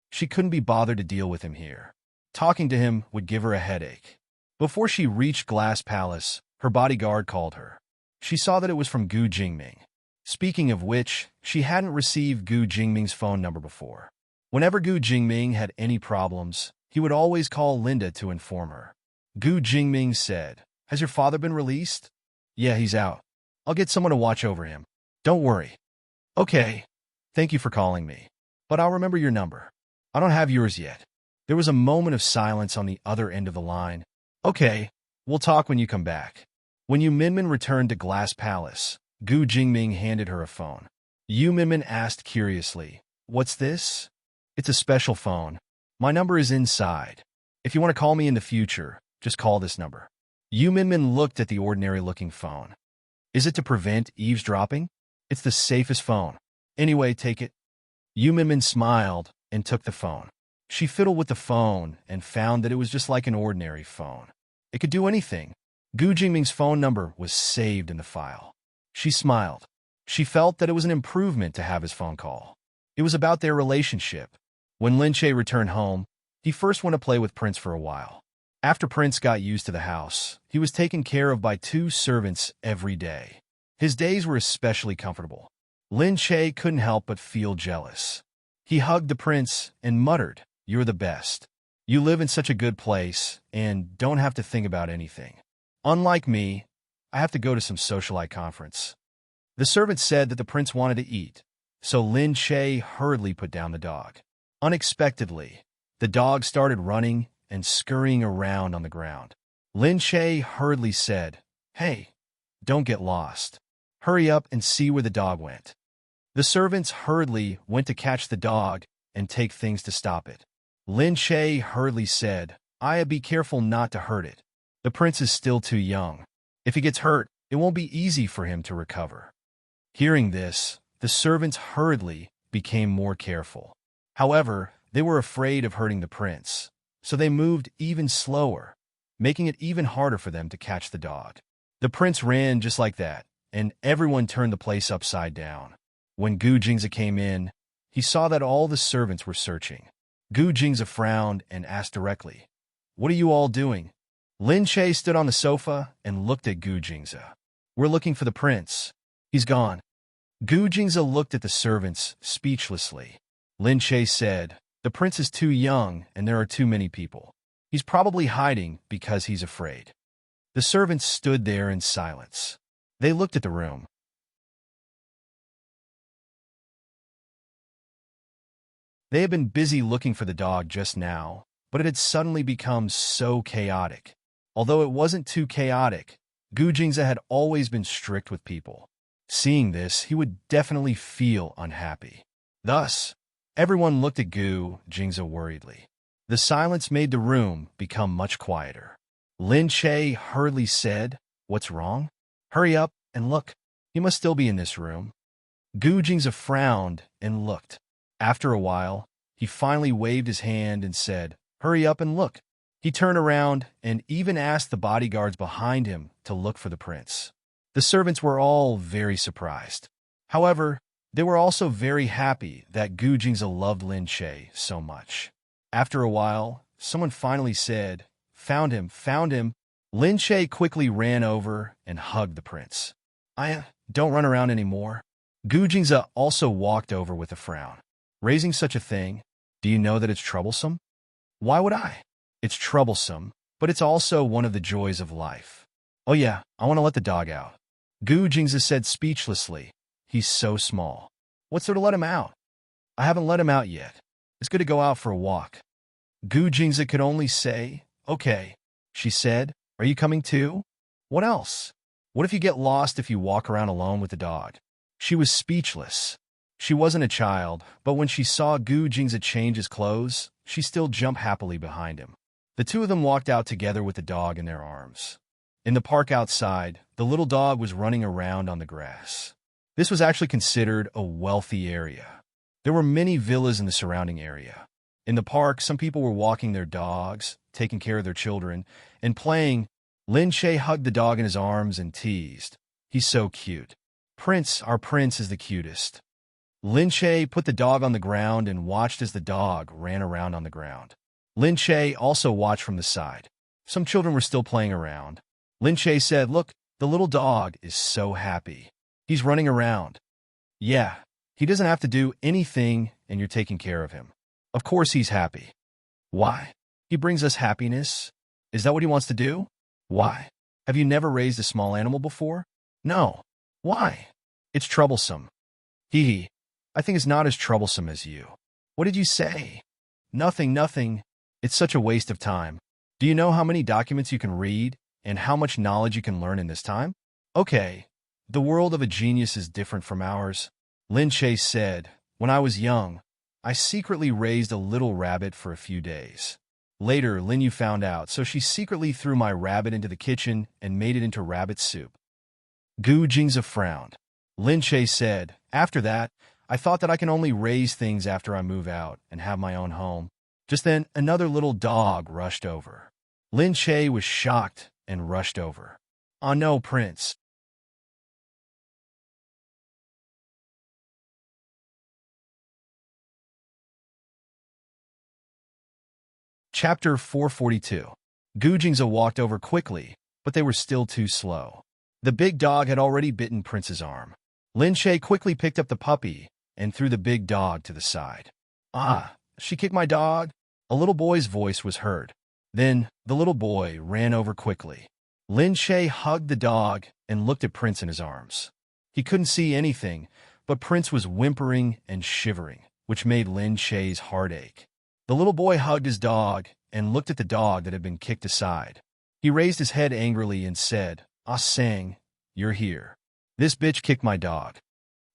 She couldn't be bothered to deal with him here. Talking to him would give her a headache. Before she reached Glass Palace, her bodyguard called her. She saw that it was from Gu Jingming. Speaking of which, she hadn't received Gu Jingming's phone number before. Whenever Gu Jingming had any problems, he would always call Linda to inform her. Gu Jingming said, "Has your father been released?" "Yeah, he's out. I'll get someone to watch over him. Don't worry." "Okay. Thank you for calling me. But I'll remember your number. I don't have yours yet." There was a moment of silence on the other end of the line. "Okay, we'll talk when you come back." When Yu Minmin returned to Glass Palace, Gu Jingming handed her a phone. Yu Minmin asked curiously, "What's this?" "It's a special phone. My number is inside. If you want to call me in the future, just call this number." Yu Minmin looked at the ordinary-looking phone. "Is it to prevent eavesdropping?" "It's the safest phone. Anyway, take it." Yu Minmin smiled and took the phone. She fiddled with the phone and found that it was just like an ordinary phone. It could do anything. Gu Jingming's phone number was saved in the file. She smiled. She felt that it was an improvement to have his phone call. It was about their relationship. When Lin Che returned home, he first went to play with Prince for a while. After Prince got used to the house, he was taken care of by 2 servants every day. His days were especially comfortable. Lin Che couldn't help but feel jealous. He hugged the prince and muttered, "You're the best. You live in such a good place and don't have to think about anything. Unlike me, I have to go to some socialite conference." The servant said that the prince wanted to eat, so Lin Che hurriedly put down the dog. Unexpectedly, the dog started running and scurrying around on the ground. Lin Che hurriedly said, "Hey, don't get lost. Hurry up and see where the dog went." The servants hurriedly went to catch the dog and take things to stop it. Lin Che hurriedly said, Be careful not to hurt it. The prince is still too young. If he gets hurt, it won't be easy for him to recover." Hearing this, the servants hurriedly became more careful. However, they were afraid of hurting the prince, so they moved even slower, making it even harder for them to catch the dog. The prince ran just like that, and everyone turned the place upside down. When Gu Jingzi came in, he saw that all the servants were searching. Gu Jingzi frowned and asked directly, "What are you all doing?" Lin Che stood on the sofa and looked at Gu Jingzi. "We're looking for the prince. He's gone." Gu Jingzi looked at the servants speechlessly. Lin Che said, "The prince is too young and there are too many people. He's probably hiding because he's afraid." The servants stood there in silence. They looked at the room. They had been busy looking for the dog just now, but it had suddenly become so chaotic. Although it wasn't too chaotic, Gu Jingzi had always been strict with people. Seeing this, he would definitely feel unhappy. Thus, everyone looked at Gu Jingzi worriedly. The silence made the room become much quieter. Lin Che hurriedly said, "What's wrong? Hurry up and look. He must still be in this room." Gu Jingzi frowned and looked. After a while, he finally waved his hand and said, "Hurry up and look." He turned around and even asked the bodyguards behind him to look for the prince. The servants were all very surprised. However, they were also very happy that Gu Jingzi loved Lin Che so much. After a while, someone finally said, Found him. Lin Che quickly ran over and hugged the prince. Don't run around anymore." Gu Jingzi also walked over with a frown. "Raising such a thing, do you know that it's troublesome?" "Why would I?" "It's troublesome, but it's also one of the joys of life." "Oh yeah, I want to let the dog out." Gu Jingzi said speechlessly. "He's so small. What's there to let him out?" "I haven't let him out yet. It's good to go out for a walk." Gu Jingzi could only say, "Okay." She said, "Are you coming too?" "What else?" What if you get lost if you walk around alone with the dog? She was speechless. She wasn't a child, but when she saw Gu Jingza change his clothes, she still jumped happily behind him. The two of them walked out together with the dog in their arms. In the park outside, the little dog was running around on the grass. This was actually considered a wealthy area. There were many villas in the surrounding area. In the park, some people were walking their dogs, taking care of their children, and playing. Lin Che hugged the dog in his arms and teased, "He's so cute. Prince, our prince is the cutest." Lin Che put the dog on the ground and watched as the dog ran around on the ground. Lin Che also watched from the side. Some children were still playing around. Lin Che said, "Look, the little dog is so happy. He's running around. Yeah, he doesn't have to do anything and you're taking care of him. Of course he's happy. Why? He brings us happiness. Is that what he wants to do? Why? Have you never raised a small animal before? No. Why? It's troublesome. Hee. I think it's not as troublesome as you. What did you say? Nothing, nothing. It's such a waste of time. Do you know how many documents you can read and how much knowledge you can learn in this time? Okay, the world of a genius is different from ours." Lin Che said, "When I was young, I secretly raised a little rabbit for a few days. Later, Lin Yu found out, so she secretly threw my rabbit into the kitchen and made it into rabbit soup." Gu Jingza frowned. Lin Che said, "After that, I thought that I can only raise things after I move out and have my own home." Just then, another little dog rushed over. Lin Che was shocked and rushed over. "Oh no, Prince." Chapter 442. Gu Jingza walked over quickly, but they were still too slow. The big dog had already bitten Prince's arm. Lin Che quickly picked up the puppy and threw the big dog to the side. "Ah, she kicked my dog?" A little boy's voice was heard. Then the little boy ran over quickly. Lin Che hugged the dog and looked at Prince in his arms. He couldn't see anything, but Prince was whimpering and shivering, which made Lin Che's heart ache. The little boy hugged his dog and looked at the dog that had been kicked aside. He raised his head angrily and said, "Ah Sang, you're here. This bitch kicked my dog."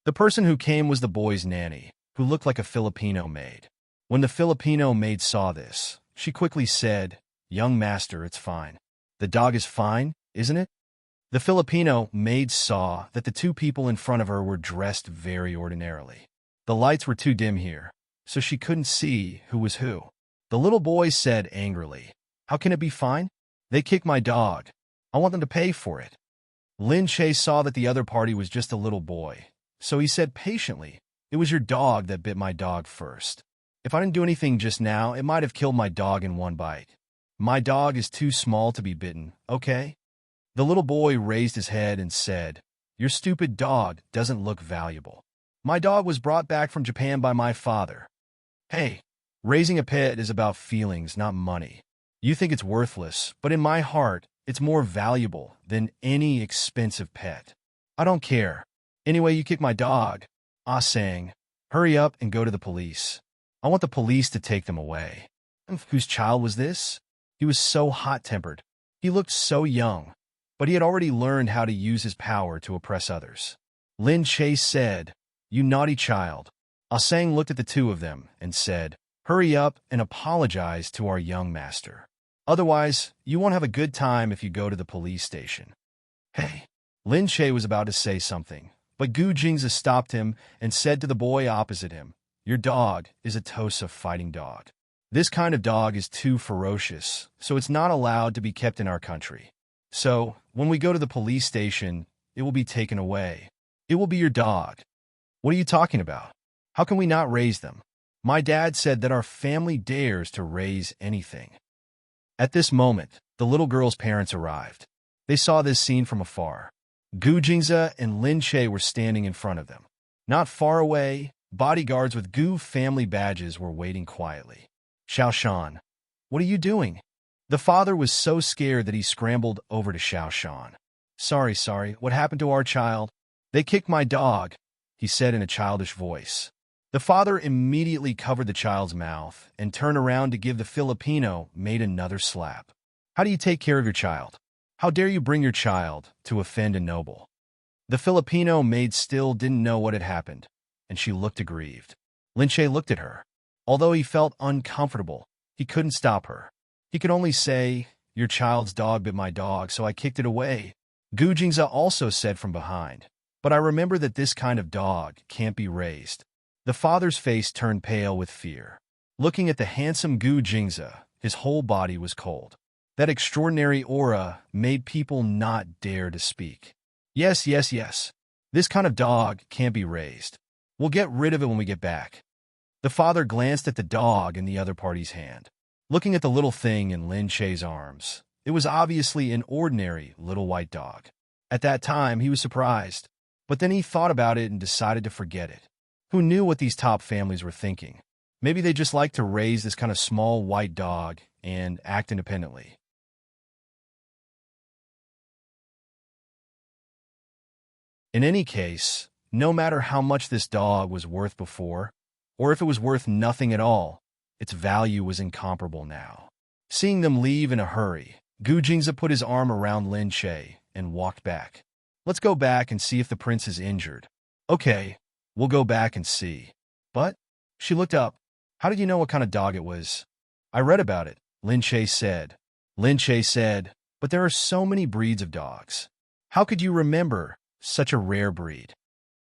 The person who came was the boy's nanny, who looked like a Filipino maid. When the Filipino maid saw this, she quickly said, "Young master, it's fine. The dog is fine, isn't it?" The Filipino maid saw that the two people in front of her were dressed very ordinarily. The lights were too dim here, so she couldn't see who was who. The little boy said angrily, "How can it be fine? They kicked my dog. I want them to pay for it." Lin Che saw that the other party was just a little boy, so he said patiently, "It was your dog that bit my dog first. If I didn't do anything just now, it might have killed my dog in one bite. My dog is too small to be bitten, okay?" The little boy raised his head and said, "Your stupid dog doesn't look valuable. My dog was brought back from Japan by my father. Hey, raising a pet is about feelings, not money. You think it's worthless, but in my heart, it's more valuable than any expensive pet. I don't care. Anyway, you kick my dog." Ah Sang, "Hurry up and go to the police. I want the police to take them away." Whose child was this? He was so hot-tempered. He looked so young, but he had already learned how to use his power to oppress others. Lin Che said, "You naughty child." Ah Sang looked at the two of them and said, "Hurry up and apologize to our young master. Otherwise, you won't have a good time if you go to the police station." Hey, Lin Che was about to say something, but Gu Jingza stopped him and said to the boy opposite him, "Your dog is a Tosa fighting dog. This kind of dog is too ferocious, so it's not allowed to be kept in our country. So, when we go to the police station, it will be taken away. It will be your dog." "What are you talking about? How can we not raise them? My dad said that our family dares to raise anything." At this moment, the little girl's parents arrived. They saw this scene from afar. Gu Jingza and Lin Che were standing in front of them. Not far away, bodyguards with Gu family badges were waiting quietly. "Xiao Shan, what are you doing?" The father was so scared that he scrambled over to Xiao Shan. Sorry, what happened to our child?" "They kicked my dog," he said in a childish voice. The father immediately covered the child's mouth and turned around to give the Filipino maid another slap. "How do you take care of your child? How dare you bring your child to offend a noble? The Filipino maid still didn't know what had happened, and she looked aggrieved. Lin Che looked at her. Although he felt uncomfortable, he couldn't stop her. He could only say, "Your child's dog bit my dog, so I kicked it away." Gu Jingza also said from behind, "But I remember that this kind of dog can't be raised." The father's face turned pale with fear. Looking at the handsome Gu Jingza, his whole body was cold. That extraordinary aura made people not dare to speak. Yes, yes, yes. This kind of dog can't be raised. We'll get rid of it when we get back." The father glanced at the dog in the other party's hand. Looking at the little thing in Lin Che's arms, it was obviously an ordinary little white dog. At that time, he was surprised, but then he thought about it and decided to forget it. Who knew what these top families were thinking? Maybe they just like to raise this kind of small white dog and act independently. In any case, no matter how much this dog was worth before, or if it was worth nothing at all, its value was incomparable now. Seeing them leave in a hurry, Gu Jingza put his arm around Lin Che and walked back. "Let's go back and see if the prince is injured." "Okay, we'll go back and see." "But," she looked up, "how did you know what kind of dog it was?" "I read about it," Lin Che said. Lin Che said, "But there are so many breeds of dogs. How could you remember such a rare breed?"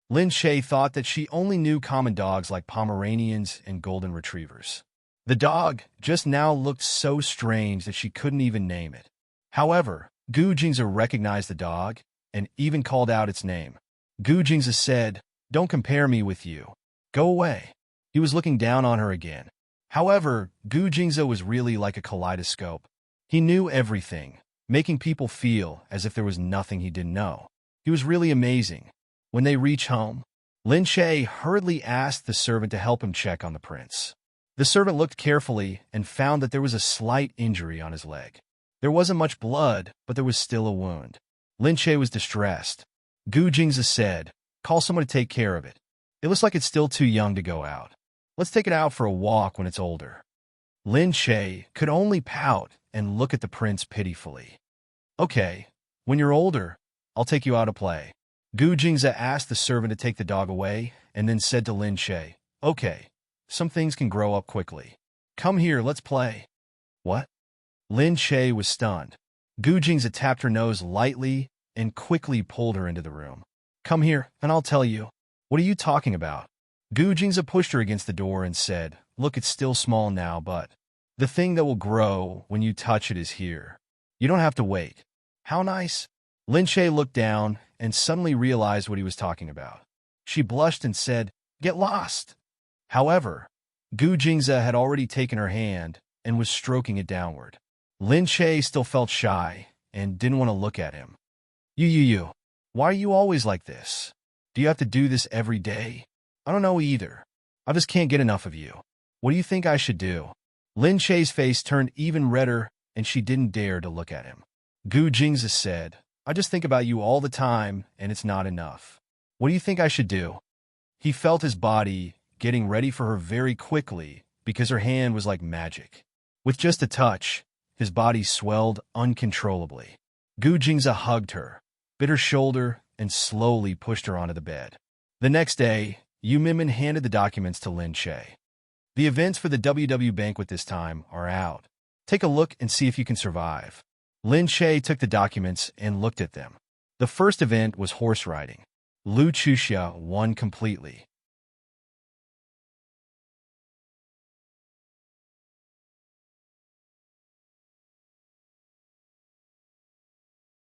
Lin Che thought that she only knew common dogs like Pomeranians and Golden Retrievers. The dog just now looked so strange that she couldn't even name it. However, Gu Jingza recognized the dog and even called out its name. Gu Jingza said, "Don't compare me with you. Go away." He was looking down on her again. However, Gu Jingza was really like a kaleidoscope. He knew everything, making people feel as if there was nothing he didn't know. He was really amazing. When they reached home, Lin Che hurriedly asked the servant to help him check on the prince. The servant looked carefully and found that there was a slight injury on his leg. There wasn't much blood, but there was still a wound. Lin Che was distressed. Gu Jingza said, "Call someone to take care of it. It looks like it's still too young to go out. Let's take it out for a walk when it's older." Lin Che could only pout and look at the prince pitifully. "Okay, when you're older, I'll take you out to play." Gu Jingza asked the servant to take the dog away and then said to Lin Che, "Okay, some things can grow up quickly. Come here, let's play." "What?" Lin Che was stunned. Gu Jingza tapped her nose lightly and quickly pulled her into the room. "Come here, and I'll tell you." "What are you talking about?" Gu Jingza pushed her against the door and said, "Look, it's still small now, but the thing that will grow when you touch it is here. You don't have to wait." "How nice." Lin Che looked down and suddenly realized what he was talking about. She blushed and said, "Get lost." However, Gu Jingza had already taken her hand and was stroking it downward. Lin Che still felt shy and didn't want to look at him. You. Why are you always like this? Do you have to do this every day?" "I don't know either. I just can't get enough of you. What do you think I should do?" Lin Che's face turned even redder and she didn't dare to look at him. Gu Jingza said, "I just think about you all the time and it's not enough. What do you think I should do?" He felt his body getting ready for her very quickly because her hand was like magic. With just a touch, his body swelled uncontrollably. Gu Jingza hugged her, bit her shoulder, and slowly pushed her onto the bed. The next day, Yu Minmin handed the documents to Lin Che. "The events for the WW banquet this time are out. Take a look and see if you can survive." Lin Che took the documents and looked at them. The first event was horse riding. Lu Chuxia won completely.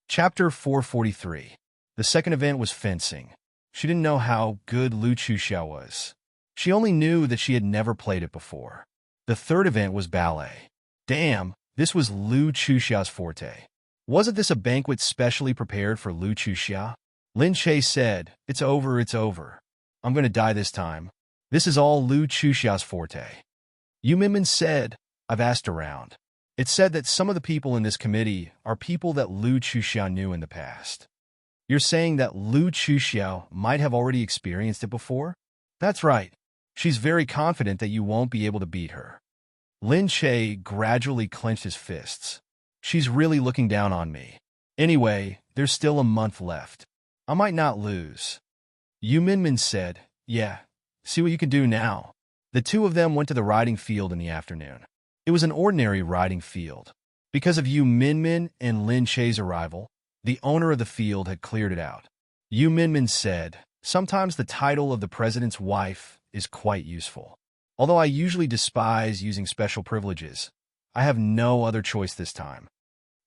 Chapter 443. The second event was fencing. She didn't know how good Lu Chuxia was. She only knew that she had never played it before. The third event was ballet. Damn, this was Lu Chuxia's forte. Wasn't this a banquet specially prepared for Lu Chuxia? Lin Che said, it's over. I'm going to die this time. This is all Lu Chuxia's forte." Yu Minmin said, "I've asked around. It's said that some of the people in this committee are people that Lu Chuxia knew in the past." "You're saying that Lu Chuxia might have already experienced it before?" "That's right. She's very confident that you won't be able to beat her." Lin Che gradually clenched his fists. "She's really looking down on me. Anyway, there's still a month left. I might not lose. Yu Minmin said, yeah, see what you can do now. The two of them went to the riding field in the afternoon. It was an ordinary riding field. Because of Yu Minmin and Lin Che's arrival, the owner of the field had cleared it out. Yu Minmin said, sometimes the title of the president's wife is quite useful. Although I usually despise using special privileges, I have no other choice this time.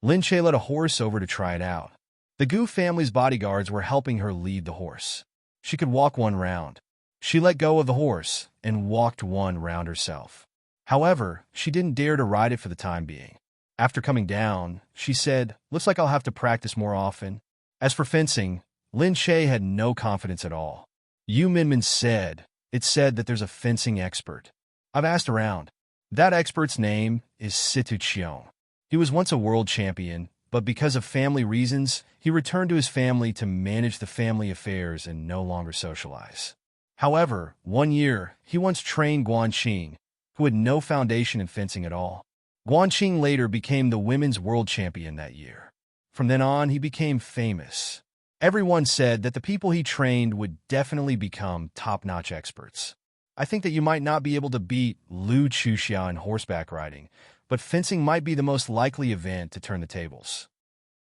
Lin Che led a horse over to try it out. The Gu family's bodyguards were helping her lead the horse. She could walk one round. She let go of the horse and walked one round herself. However, she didn't dare to ride it for the time being. After coming down, she said, looks like I'll have to practice more often. As for fencing, Lin Che had no confidence at all. Yu Minmin said, it's said that there's a fencing expert. I've asked around. That expert's name is Situ Chiong. He was once a world champion, but because of family reasons, he returned to his family to manage the family affairs and no longer socialize. However, one year, he once trained Guanqing, who had no foundation in fencing at all. Guanqing later became the women's world champion that year. From then on, he became famous. Everyone said that the people he trained would definitely become top-notch experts. I think that you might not be able to beat Lu Chuxia in horseback riding, but fencing might be the most likely event to turn the tables.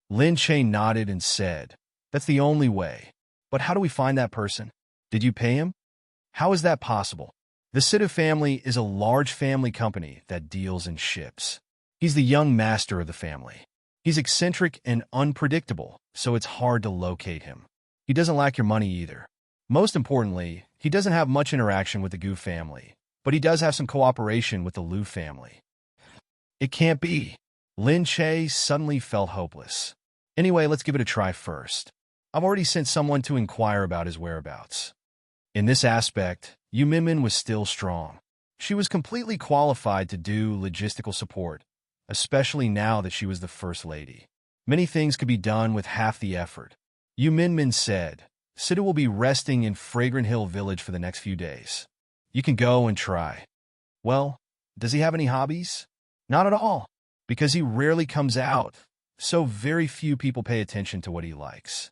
Lin Che nodded and said, that's the only way. But how do we find that person? Did you pay him? How is that possible? The Situ family is a large family company that deals in ships. He's the young master of the family. He's eccentric and unpredictable, so it's hard to locate him. He doesn't lack your money either. Most importantly, he doesn't have much interaction with the Gu family, but he does have some cooperation with the Lu family. It can't be. Lin Che suddenly felt hopeless. Anyway, let's give it a try first. I've already sent someone to inquire about his whereabouts. In this aspect, Yu Minmin was still strong. She was completely qualified to do logistical support, especially now that she was the first lady. Many things could be done with half the effort. Yu Minmin said, Situ will be resting in Fragrant Hill Village for the next few days. You can go and try. Well, does he have any hobbies? Not at all, because he rarely comes out, so very few people pay attention to what he likes.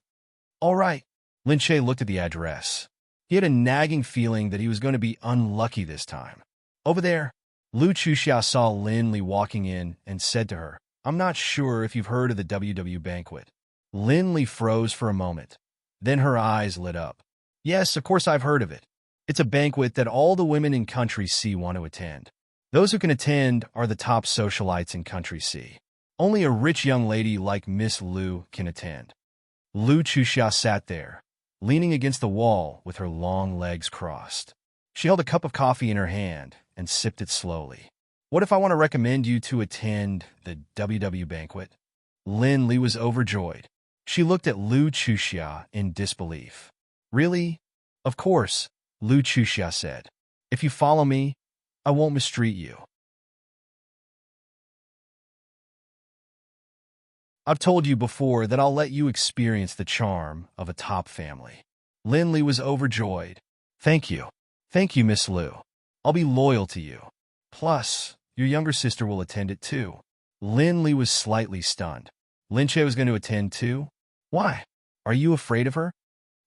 All right. Lin Che looked at the address. He had a nagging feeling that he was going to be unlucky this time. Over there, Lu Chuxia saw Lin Li walking in and said to her, I'm not sure if you've heard of the WW banquet. Lin Li froze for a moment. Then her eyes lit up. Yes, of course I've heard of it. It's a banquet that all the women in Country C want to attend. Those who can attend are the top socialites in Country C. Only a rich young lady like Miss Lu can attend. Lu Chuxia sat there, leaning against the wall with her long legs crossed. She held a cup of coffee in her hand and sipped it slowly. What if I want to recommend you to attend the WW banquet? Lin Li was overjoyed. She looked at Lu Chuxia in disbelief. Really? Of course, Lu Chuxia said. If you follow me, I won't mistreat you. I've told you before that I'll let you experience the charm of a top family. Lin Li was overjoyed. Thank you. Thank you, Miss Lu. I'll be loyal to you. Plus, your younger sister will attend it too. Lin Li was slightly stunned. Lin Che was going to attend too? Why? Are you afraid of her?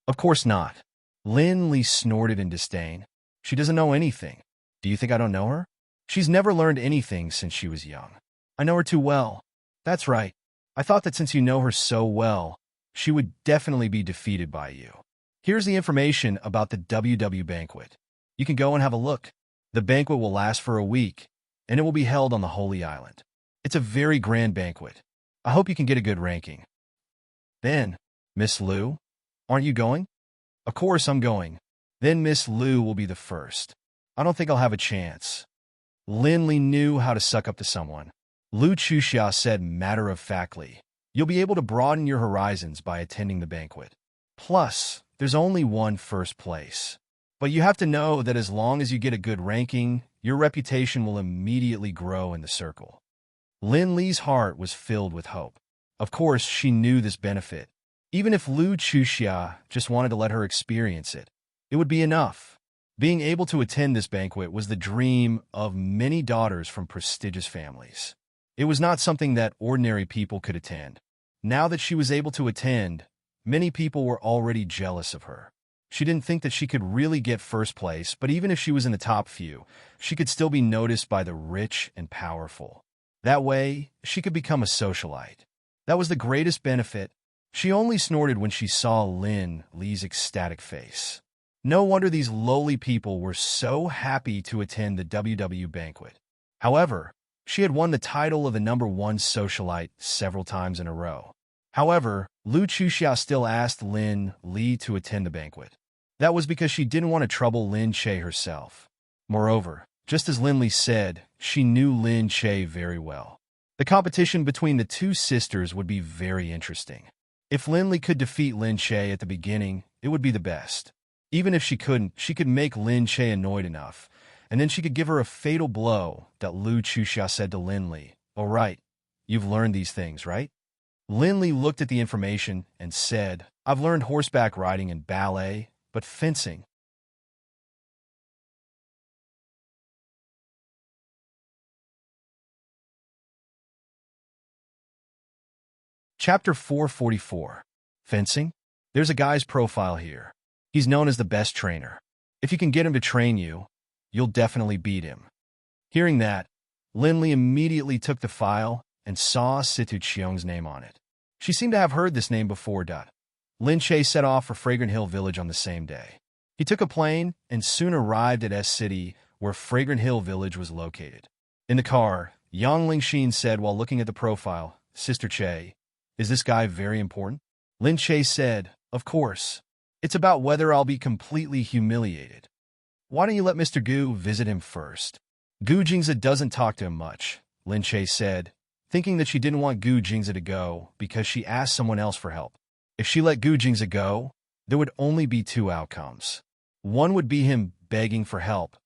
Of course not. Lin Li snorted in disdain. She doesn't know anything. Do you think I don't know her? She's never learned anything since she was young. I know her too well. That's right. I thought that since you know her so well, she would definitely be defeated by you. Here's the information about the WW banquet. You can go and have a look. The banquet will last for a week, and it will be held on the Holy Island. It's a very grand banquet. I hope you can get a good ranking. Then, Miss Lu, aren't you going? Of course I'm going. Then Miss Lu will be the first. I don't think I'll have a chance. Lin Li knew how to suck up to someone. Lu Chuxia said matter-of-factly, you'll be able to broaden your horizons by attending the banquet. Plus, there's only one first place. But you have to know that as long as you get a good ranking, your reputation will immediately grow in the circle. Lin Li's heart was filled with hope. Of course, she knew this benefit. Even if Lu Chuxia just wanted to let her experience it, it would be enough. Being able to attend this banquet was the dream of many daughters from prestigious families. It was not something that ordinary people could attend. Now that she was able to attend, many people were already jealous of her. She didn't think that she could really get first place, but even if she was in the top few, she could still be noticed by the rich and powerful. That way, she could become a socialite. That was the greatest benefit. She only snorted when she saw Lin Li's ecstatic face. No wonder these lowly people were so happy to attend the WW banquet. However, she had won the title of the #1 socialite several times in a row. However, Lu Chuxia still asked Lin Li to attend the banquet. That was because she didn't want to trouble Lin Che herself. Moreover, just as Lin Li said, she knew Lin Che very well. The competition between the two sisters would be very interesting. If Lin Li could defeat Lin Che at the beginning, it would be the best. Even if she couldn't, she could make Lin Che annoyed enough, and then she could give her a fatal blow that Lu Chuxia said to Lin Li. "Oh right, you've learned these things, right?" Lin Li looked at the information and said, "I've learned horseback riding and ballet, but fencing." Chapter 444. Fencing? There's a guy's profile here. He's known as the best trainer. If you can get him to train you, you'll definitely beat him. Hearing that, Lin Li immediately took the file and saw Situ Qiong's name on it. She seemed to have heard this name before. Lin Che set off for Fragrant Hill Village on the same day. He took a plane and soon arrived at S-City, where Fragrant Hill Village was located. In the car, Yang Lingxin said while looking at the profile, "Sister Che, is this guy very important?" Lin Che said, "Of course. It's about whether I'll be completely humiliated. Why don't you let Mr. Gu visit him first?" Gu Jingzi doesn't talk to him much, Lin Che said, thinking that she didn't want Gu Jingzi to go because she asked someone else for help. If she let Gu Jingzi go, there would only be two outcomes. One would be him begging for help,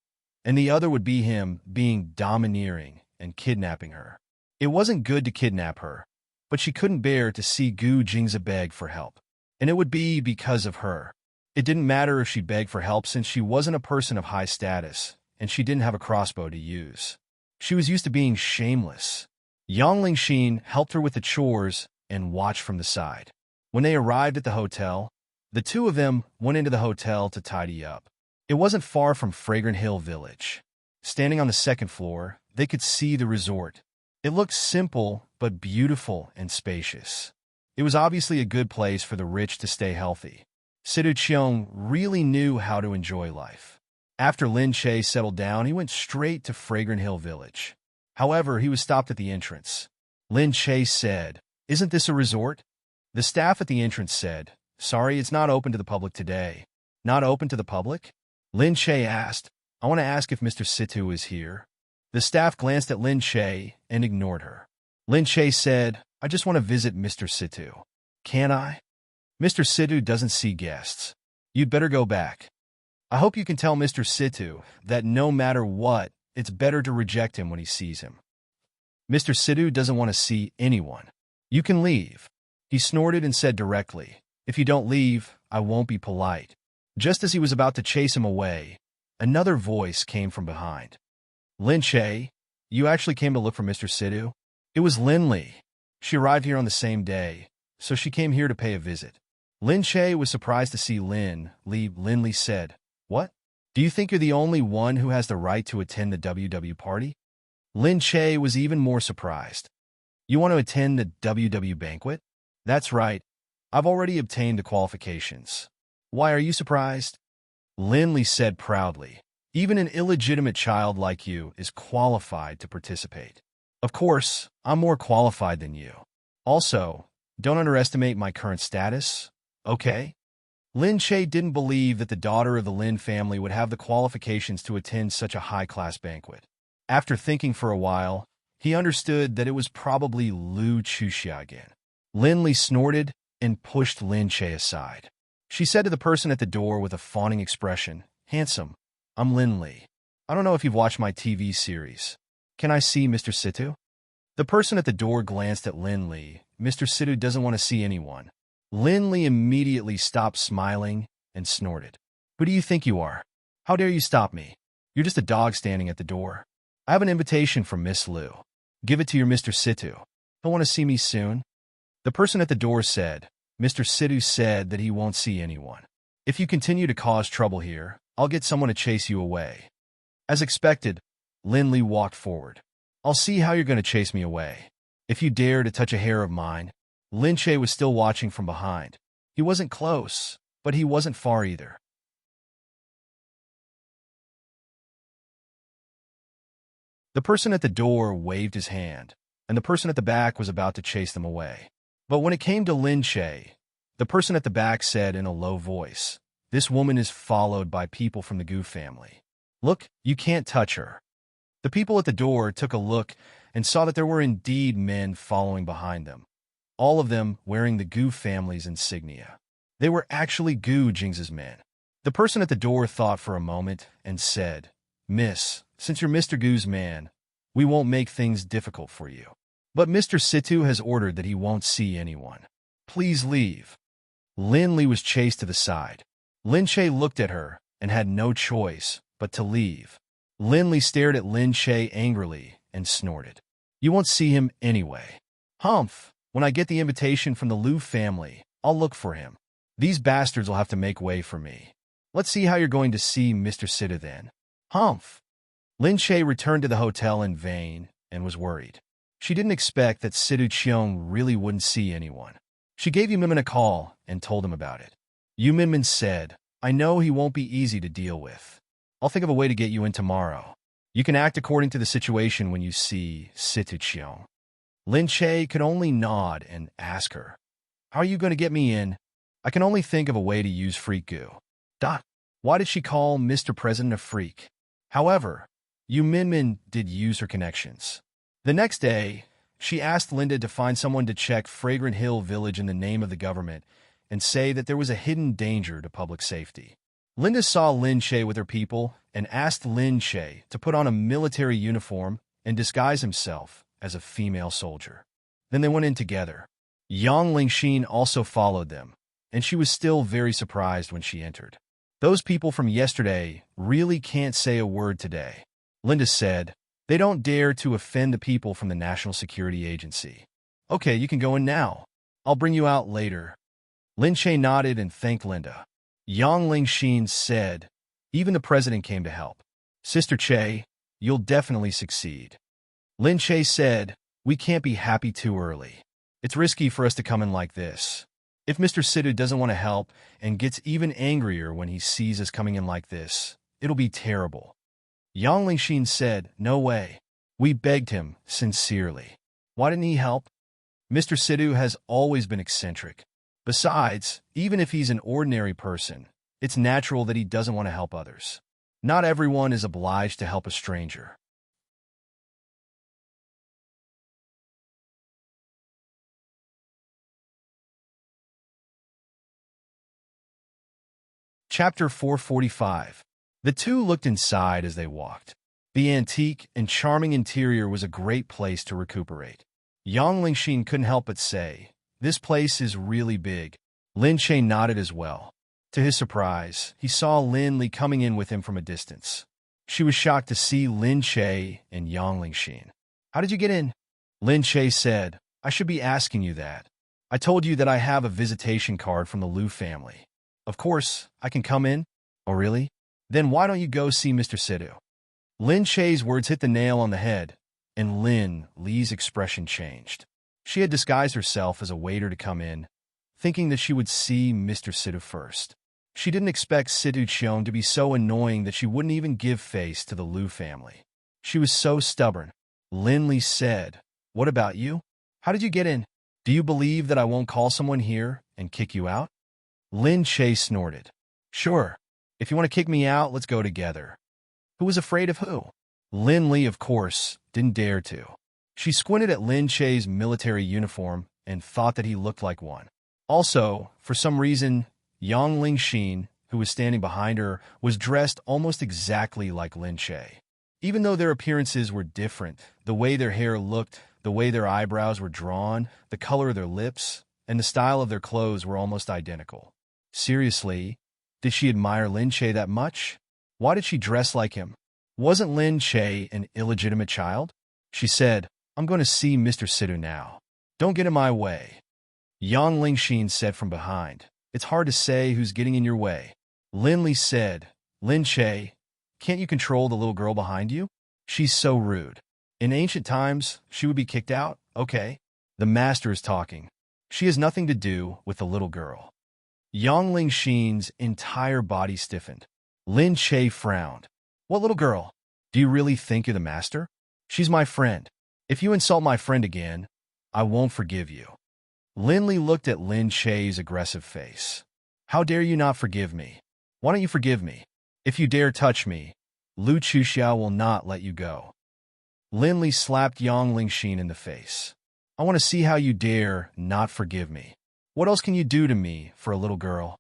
and the other would be him being domineering and kidnapping her. It wasn't good to kidnap her, but she couldn't bear to see Gu Jingzi beg for help. And it would be because of her. It didn't matter if she begged for help since she wasn't a person of high status, and she didn't have a crossbow to use. She was used to being shameless. Yang Lingxin helped her with the chores and watched from the side. When they arrived at the hotel, the two of them went into the hotel to tidy up. It wasn't far from Fragrant Hill Village. Standing on the second floor, they could see the resort. It looked simple, but beautiful and spacious. It was obviously a good place for the rich to stay healthy. Situ Qiong really knew how to enjoy life. After Lin Che settled down, he went straight to Fragrant Hill Village. However, he was stopped at the entrance. Lin Che said, "Isn't this a resort?" The staff at the entrance said, "Sorry, it's not open to the public today." "Not open to the public?" Lin Che asked, "I want to ask if Mr. Situ is here." The staff glanced at Lin Che and ignored her. Lin Che said, "I just want to visit Mr. Situ." "Can I?" "Mr. Situ doesn't see guests. You'd better go back. I hope you can tell Mr. Situ that no matter what, it's better to reject him when he sees him. Mr. Situ doesn't want to see anyone. You can leave." He snorted and said directly, "If you don't leave, I won't be polite." Just as he was about to chase him away, another voice came from behind. "Lin Che, you actually came to look for Mr. Situ?" It was Lin Li. She arrived here on the same day, so she came here to pay a visit. Lin Che was surprised to see Lin Li. Lin Li said, "What? Do you think you're the only one who has the right to attend the WW party?" Lin Che was even more surprised. "You want to attend the WW banquet?" "That's right. I've already obtained the qualifications." "Why are you surprised?" Lin Li said proudly, "Even an illegitimate child like you is qualified to participate. Of course, I'm more qualified than you. Also, don't underestimate my current status, okay?" Lin Che didn't believe that the daughter of the Lin family would have the qualifications to attend such a high-class banquet. After thinking for a while, he understood that it was probably Lu Chuxia again. Lin Li snorted and pushed Lin Che aside. She said to the person at the door with a fawning expression, "Handsome, I'm Lin Li. I don't know if you've watched my TV series. Can I see Mr. Situ?" The person at the door glanced at Lin Li. "Mr. Situ doesn't want to see anyone." Lin Li immediately stopped smiling and snorted. "Who do you think you are? How dare you stop me? You're just a dog standing at the door. I have an invitation from Miss Lu. Give it to your Mr. Situ. He'll want to see me soon." The person at the door said, Mr. Sidhu said that he won't see anyone. If you continue to cause trouble here, I'll get someone to chase you away. As expected, Lin Li walked forward. I'll see how you're going to chase me away. If you dare to touch a hair of mine. Lin Che was still watching from behind. He wasn't close, but he wasn't far either. The person at the door waved his hand, and the person at the back was about to chase them away. But when it came to Lin Che, the person at the back said in a low voice, "This woman is followed by people from the Gu family. Look, you can't touch her." The people at the door took a look and saw that there were indeed men following behind them, all of them wearing the Gu family's insignia. They were actually Gu Jing's men. The person at the door thought for a moment and said, "Miss, since you're Mr. Gu's man, we won't make things difficult for you. But Mr. Situ has ordered that he won't see anyone. Please leave." Lin Li was chased to the side. Lin Che looked at her and had no choice but to leave. Lin Li stared at Lin Che angrily and snorted. "You won't see him anyway. Humph, when I get the invitation from the Liu family, I'll look for him. These bastards will have to make way for me. Let's see how you're going to see Mr. Situ then." Humph. Lin Che returned to the hotel in vain and was worried. She didn't expect that Situ Cheong really wouldn't see anyone. She gave Yu Minmin a call and told him about it. Yu Minmin said, "I know he won't be easy to deal with. I'll think of a way to get you in tomorrow. You can act according to the situation when you see Situ Cheong." Lin Che could only nod and ask her, "How are you going to get me in? I can only think of a way to use freak goo." Why did she call Mr. President a freak? However, Yu Minmin did use her connections. The next day, she asked Linda to find someone to check Fragrant Hill Village in the name of the government and say that there was a hidden danger to public safety. Linda saw Lin Che with her people and asked Lin Che to put on a military uniform and disguise himself as a female soldier. Then they went in together. Yang Lingxin also followed them, and she was still very surprised when she entered. "Those people from yesterday really can't say a word today," Linda said. "They don't dare to offend the people from the National Security Agency." "Okay, you can go in now. I'll bring you out later." Lin Che nodded and thanked Linda. Yang Lingxin said, "Even the president came to help. Sister Che, you'll definitely succeed." Lin Che said, "We can't be happy too early. It's risky for us to come in like this. If Mr. Situ doesn't want to help and gets even angrier when he sees us coming in like this, it'll be terrible." Yang Lingxin said, "No way. We begged him sincerely. Why didn't he help? Mr. Situ has always been eccentric. Besides, even if he's an ordinary person, it's natural that he doesn't want to help others. Not everyone is obliged to help a stranger." Chapter 445. The two looked inside as they walked. The antique and charming interior was a great place to recuperate. Yang Lingxin couldn't help but say, "This place is really big." Lin Che nodded as well. To his surprise, he saw Lin Li coming in with him from a distance. She was shocked to see Lin Che and Yang Lingxin. "How did you get in?" Lin Che said, "I should be asking you that. I told you that I have a visitation card from the Liu family. Of course, I can come in." "Oh, really? Then why don't you go see Mr. Situ?" Lin Che's words hit the nail on the head, and Lin Li's expression changed. She had disguised herself as a waiter to come in, thinking that she would see Mr. Situ first. She didn't expect Situ Cheong to be so annoying that she wouldn't even give face to the Liu family. She was so stubborn. Lin Li said, "What about you? How did you get in? Do you believe that I won't call someone here and kick you out?" Lin Che snorted. "Sure. If you want to kick me out, let's go together." Who was afraid of who? Lin Li, of course, didn't dare to. She squinted at Lin Che's military uniform and thought that he looked like one. Also, for some reason, Yang Lingxin, who was standing behind her, was dressed almost exactly like Lin Che. Even though their appearances were different, the way their hair looked, the way their eyebrows were drawn, the color of their lips, and the style of their clothes were almost identical. Seriously, did she admire Lin Che that much? Why did she dress like him? Wasn't Lin Che an illegitimate child? She said, "I'm going to see Mr. Situ now. Don't get in my way." Yang Lingxin said from behind. It's hard to say who's getting in your way. Lin Li said, Lin Che, can't you control the little girl behind you? She's so rude. In ancient times, she would be kicked out? Okay. The master is talking. She has nothing to do with the little girl. Yang Lingxin's entire body stiffened. Lin Che frowned. What little girl? Do you really think you're the master? She's my friend. If you insult my friend again, I won't forgive you. Lin Li looked at Lin Che's aggressive face. How dare you not forgive me? Why don't you forgive me? If you dare touch me, Lu Chuxiao will not let you go. Lin Li slapped Yang Lingxin in the face. I want to see how you dare not forgive me. What else can you do to me for a little girl?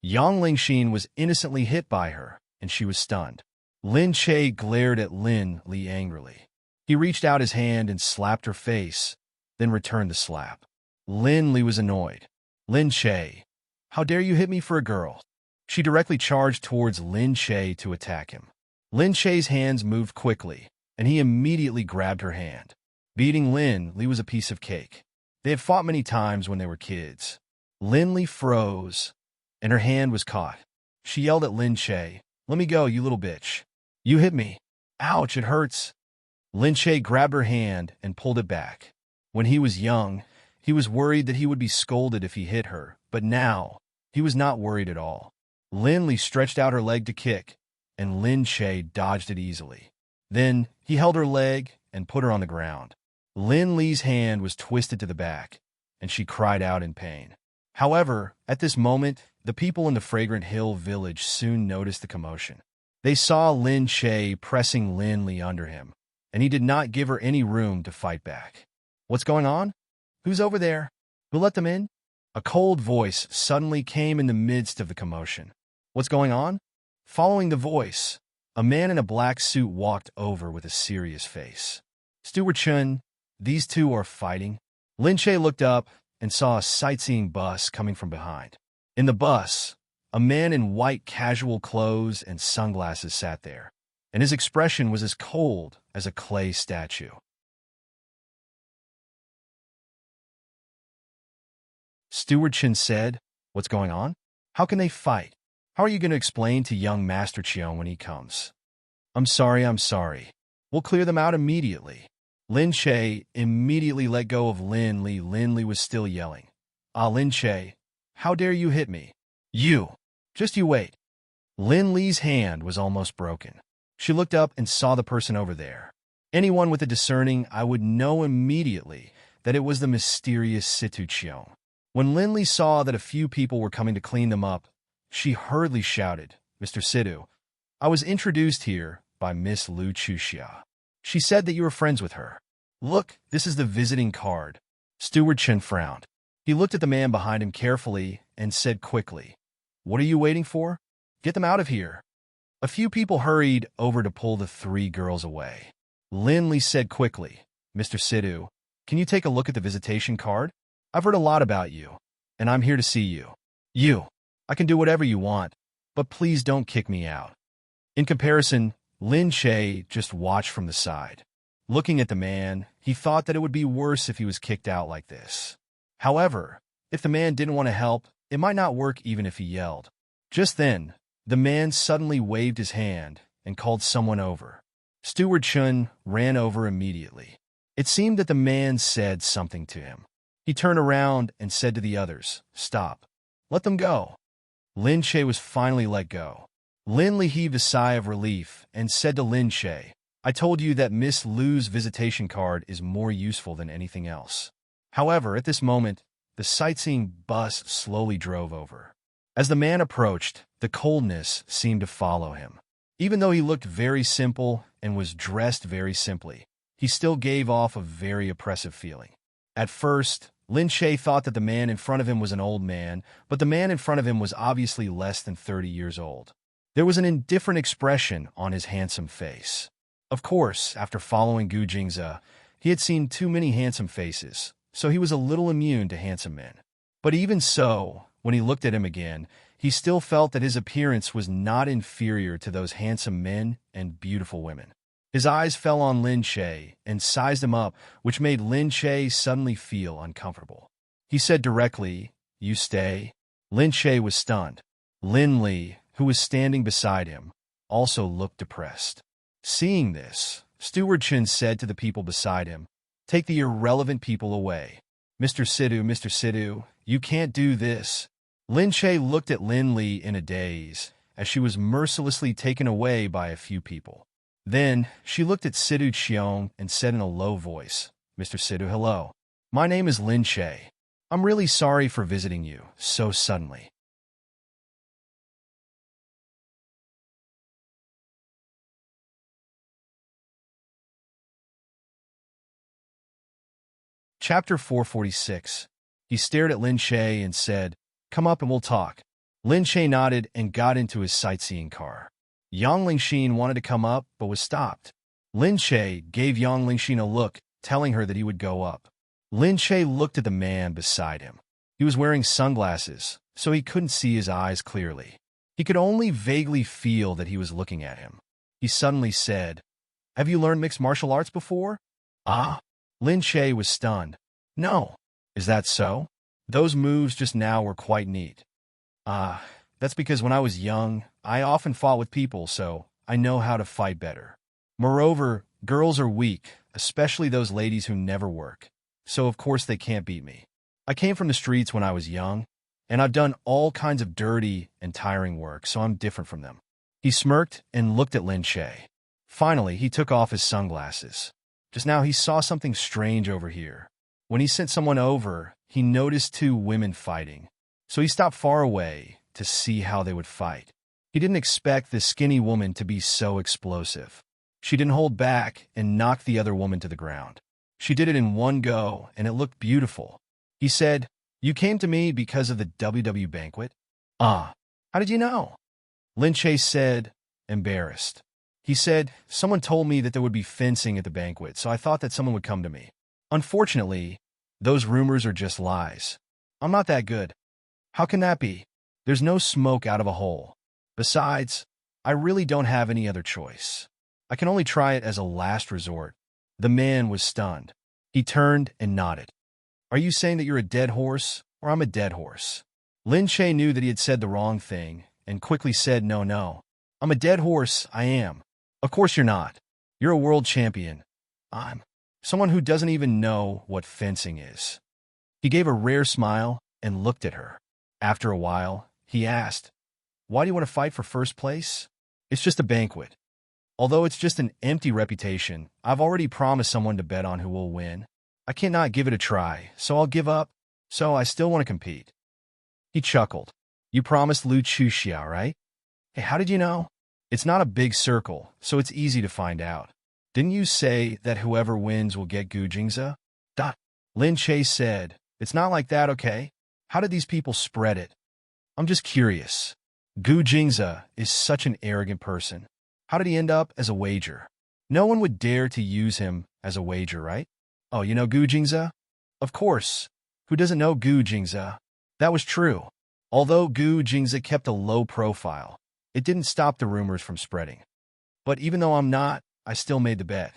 Yang Lingxin was innocently hit by her, and she was stunned. Lin Che glared at Lin Li angrily. He reached out his hand and slapped her face, then returned the slap. Lin Li was annoyed. Lin Che, how dare you hit me for a girl? She directly charged towards Lin Che to attack him. Lin Che's hands moved quickly, and he immediately grabbed her hand. Beating Lin Li was a piece of cake. They had fought many times when they were kids. Lin Li froze, and her hand was caught. She yelled at Lin Che, let me go, you little bitch. You hit me. Ouch, it hurts. Lin Che grabbed her hand and pulled it back. When he was young, he was worried that he would be scolded if he hit her, but now, he was not worried at all. Lin Li stretched out her leg to kick, and Lin Che dodged it easily. Then, he held her leg and put her on the ground. Lin Li's hand was twisted to the back, and she cried out in pain. However, at this moment, the people in the Fragrant Hill village soon noticed the commotion. They saw Lin Che pressing Lin Li under him, and he did not give her any room to fight back. What's going on? Who's over there? Who let them in? A cold voice suddenly came in the midst of the commotion. What's going on? Following the voice, a man in a black suit walked over with a serious face. Steward Chun, these two are fighting. Lin Che looked up and saw a sightseeing bus coming from behind. In the bus, a man in white casual clothes and sunglasses sat there, and his expression was as cold as a clay statue. Steward Chin said, what's going on? How can they fight? How are you going to explain to young Master Chion when he comes? I'm sorry. We'll clear them out immediately. Lin Che immediately let go of Lin Li. Lin Li was still yelling. Lin Che, how dare you hit me? You! Just you wait. Lin Li's hand was almost broken. She looked up and saw the person over there. Anyone with a discerning eye would know immediately that it was the mysterious Situ Chion. When Lin Li saw that a few people were coming to clean them up, she hurriedly shouted, Mr. Situ, I was introduced here by Miss Lu Chuxia. She said that you were friends with her. Look, this is the visiting card. Steward Chen frowned. He looked at the man behind him carefully and said quickly, what are you waiting for? Get them out of here. A few people hurried over to pull the three girls away. Lin Li said quickly, Mr. Situ, can you take a look at the visitation card? I've heard a lot about you, and I'm here to see you. I can do whatever you want, but please don't kick me out. In comparison, Lin Che just watched from the side. Looking at the man, he thought that it would be worse if he was kicked out like this. However, if the man didn't want to help, it might not work even if he yelled. Just then, the man suddenly waved his hand and called someone over. Steward Chun ran over immediately. It seemed that the man said something to him. He turned around and said to the others, stop. Let them go. Lin Che was finally let go. Lin Li heaved a sigh of relief and said to Lin Che, I told you that Miss Lu's visitation card is more useful than anything else. However, at this moment, the sightseeing bus slowly drove over. As the man approached, the coldness seemed to follow him. Even though he looked very simple and was dressed very simply, he still gave off a very oppressive feeling. At first, Lin Che thought that the man in front of him was an old man, but the man in front of him was obviously less than 30 years old. There was an indifferent expression on his handsome face. Of course, after following Gu Jingze, he had seen too many handsome faces, so he was a little immune to handsome men. But even so, when he looked at him again, he still felt that his appearance was not inferior to those handsome men and beautiful women. His eyes fell on Lin Che and sized him up, which made Lin Che suddenly feel uncomfortable. He said directly, "You stay." Lin Che was stunned. Lin Li, who was standing beside him, also looked depressed. Seeing this, Steward Chen said to the people beside him, "Take the irrelevant people away. Mr. Sidhu, you can't do this." Lin Che looked at Lin Li in a daze, as she was mercilessly taken away by a few people. Then, she looked at Sidhu Qiong and said in a low voice, "Mr. Sidhu, hello. My name is Lin Che. I'm really sorry for visiting you so suddenly." Chapter 446. He stared at Lin Che and said, "Come up and we'll talk." Lin Che nodded and got into his sightseeing car. Yang Lingxin wanted to come up, but was stopped. Lin Che gave Yang Lingxin a look, telling her that he would go up. Lin Che looked at the man beside him. He was wearing sunglasses, so he couldn't see his eyes clearly. He could only vaguely feel that he was looking at him. He suddenly said, "Have you learned mixed martial arts before?" "Ah." Lin Che was stunned. "No." "Is that so? Those moves just now were quite neat." "Ah, that's because when I was young, I often fought with people, so I know how to fight better. Moreover, girls are weak, especially those ladies who never work. So of course they can't beat me. I came from the streets when I was young, and I've done all kinds of dirty and tiring work, so I'm different from them." He smirked and looked at Lin Che. Finally, he took off his sunglasses. Just now he saw something strange over here. When he sent someone over, he noticed two women fighting. So he stopped far away to see how they would fight. He didn't expect this skinny woman to be so explosive. She didn't hold back and knocked the other woman to the ground. She did it in one go, and it looked beautiful. He said, "You came to me because of the WW banquet?" "Ah, how did you know?" Lin Che said, embarrassed. He said, "Someone told me that there would be fencing at the banquet, so I thought that someone would come to me. Unfortunately, those rumors are just lies. I'm not that good." "How can that be? There's no smoke out of a hole. Besides, I really don't have any other choice. I can only try it as a last resort." The man was stunned. He turned and nodded. "Are you saying that you're a dead horse, or I'm a dead horse?" Lin Che knew that he had said the wrong thing, and quickly said, No. I'm a dead horse, I am." "Of course you're not. You're a world champion. I'm someone who doesn't even know what fencing is." He gave a rare smile and looked at her. After a while, he asked, "Why do you want to fight for first place?" "It's just a banquet. Although it's just an empty reputation, I've already promised someone to bet on who will win. I cannot give it a try, so I'll give up. So I still want to compete." He chuckled. "You promised Lu Chuxia, right? Hey, how did you know? It's not a big circle, so it's easy to find out. Didn't you say that whoever wins will get Gu Jingza?" Lin Che said, "It's not like that, okay? How did these people spread it? I'm just curious. Gu Jingza is such an arrogant person. How did he end up as a wager? No one would dare to use him as a wager, right?" "Oh, you know Gu Jingza?" "Of course. Who doesn't know Gu Jingza?" That was true. Although Gu Jingza kept a low profile, it didn't stop the rumors from spreading. "But even though I'm not, I still made the bet.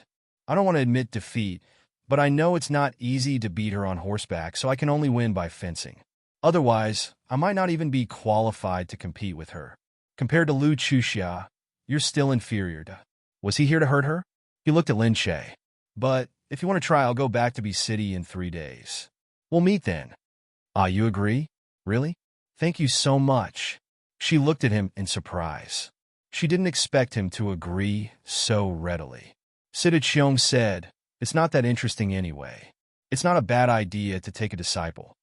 I don't want to admit defeat, but I know it's not easy to beat her on horseback, so I can only win by fencing. Otherwise, I might not even be qualified to compete with her. Compared to Lu Chuxia, you're still inferior to." Was he here to hurt her? He looked at Lin Che. "But if you want to try, I'll go back to Be City in 3 days. We'll meet then." "Ah, you agree? Really? Thank you so much." She looked at him in surprise. She didn't expect him to agree so readily. Sidhu Qiong said, "It's not that interesting anyway. It's not a bad idea to take a disciple."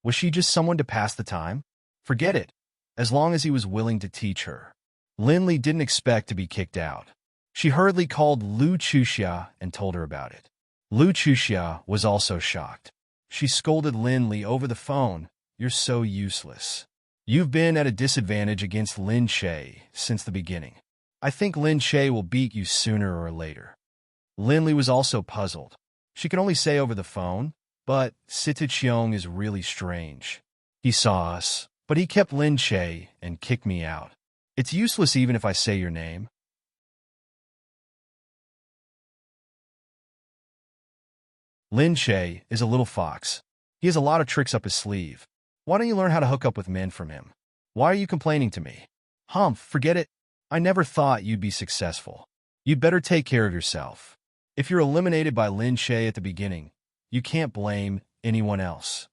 Was she just someone to pass the time? Forget it, as long as he was willing to teach her. Lin Li didn't expect to be kicked out. She hurriedly called Lu Chuxia and told her about it. Lu Chuxia was also shocked. She scolded Lin Li over the phone, "You're so useless. You've been at a disadvantage against Lin Che since the beginning. I think Lin Che will beat you sooner or later." Lin Li was also puzzled. She could only say over the phone, "But Sidhu Qiong is really strange. He saw us, but he kept Lin Che and kicked me out. It's useless even if I say your name." Lin Che is a little fox. He has a lot of tricks up his sleeve. Why don't you learn how to hook up with men from him? Why are you complaining to me? Humph, forget it. I never thought you'd be successful. You'd better take care of yourself. If you're eliminated by Lin Che at the beginning, you can't blame anyone else.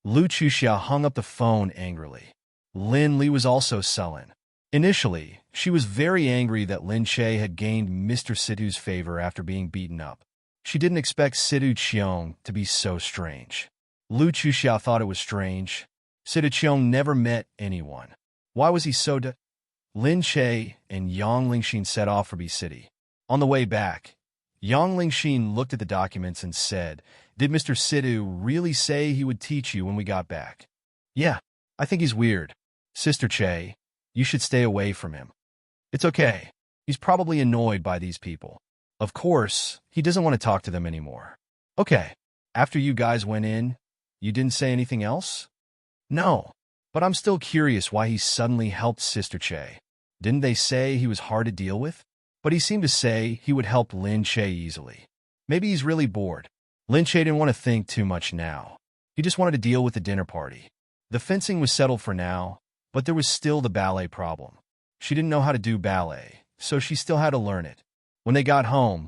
Lu Chuxia hung up the phone angrily. Lin Li was also sullen. Initially, she was very angry that Lin Che had gained Mr. Situ's favor after being beaten up. She didn't expect Situ Qiong to be so strange. Lu Chuxia thought it was strange. Situ Qiong never met anyone. Why was he so Lin Che and Yang Lingxin set off for B City. On the way back, Yang Lingxin looked at the documents and said, "Did Mr. Situ really say he would teach you when we got back?" "Yeah, I think he's weird. Sister Che, you should stay away from him." "It's okay. He's probably annoyed by these people. Of course, he doesn't want to talk to them anymore." "Okay. After you guys went in, you didn't say anything else?" "No, but I'm still curious why he suddenly helped Sister Che. Didn't they say he was hard to deal with?" But he seemed to say he would help Lin Che easily. Maybe he's really bored. Lin Che didn't want to think too much now. He just wanted to deal with the dinner party. The fencing was settled for now, but there was still the ballet problem. She didn't know how to do ballet, so she still had to learn it. When they got home,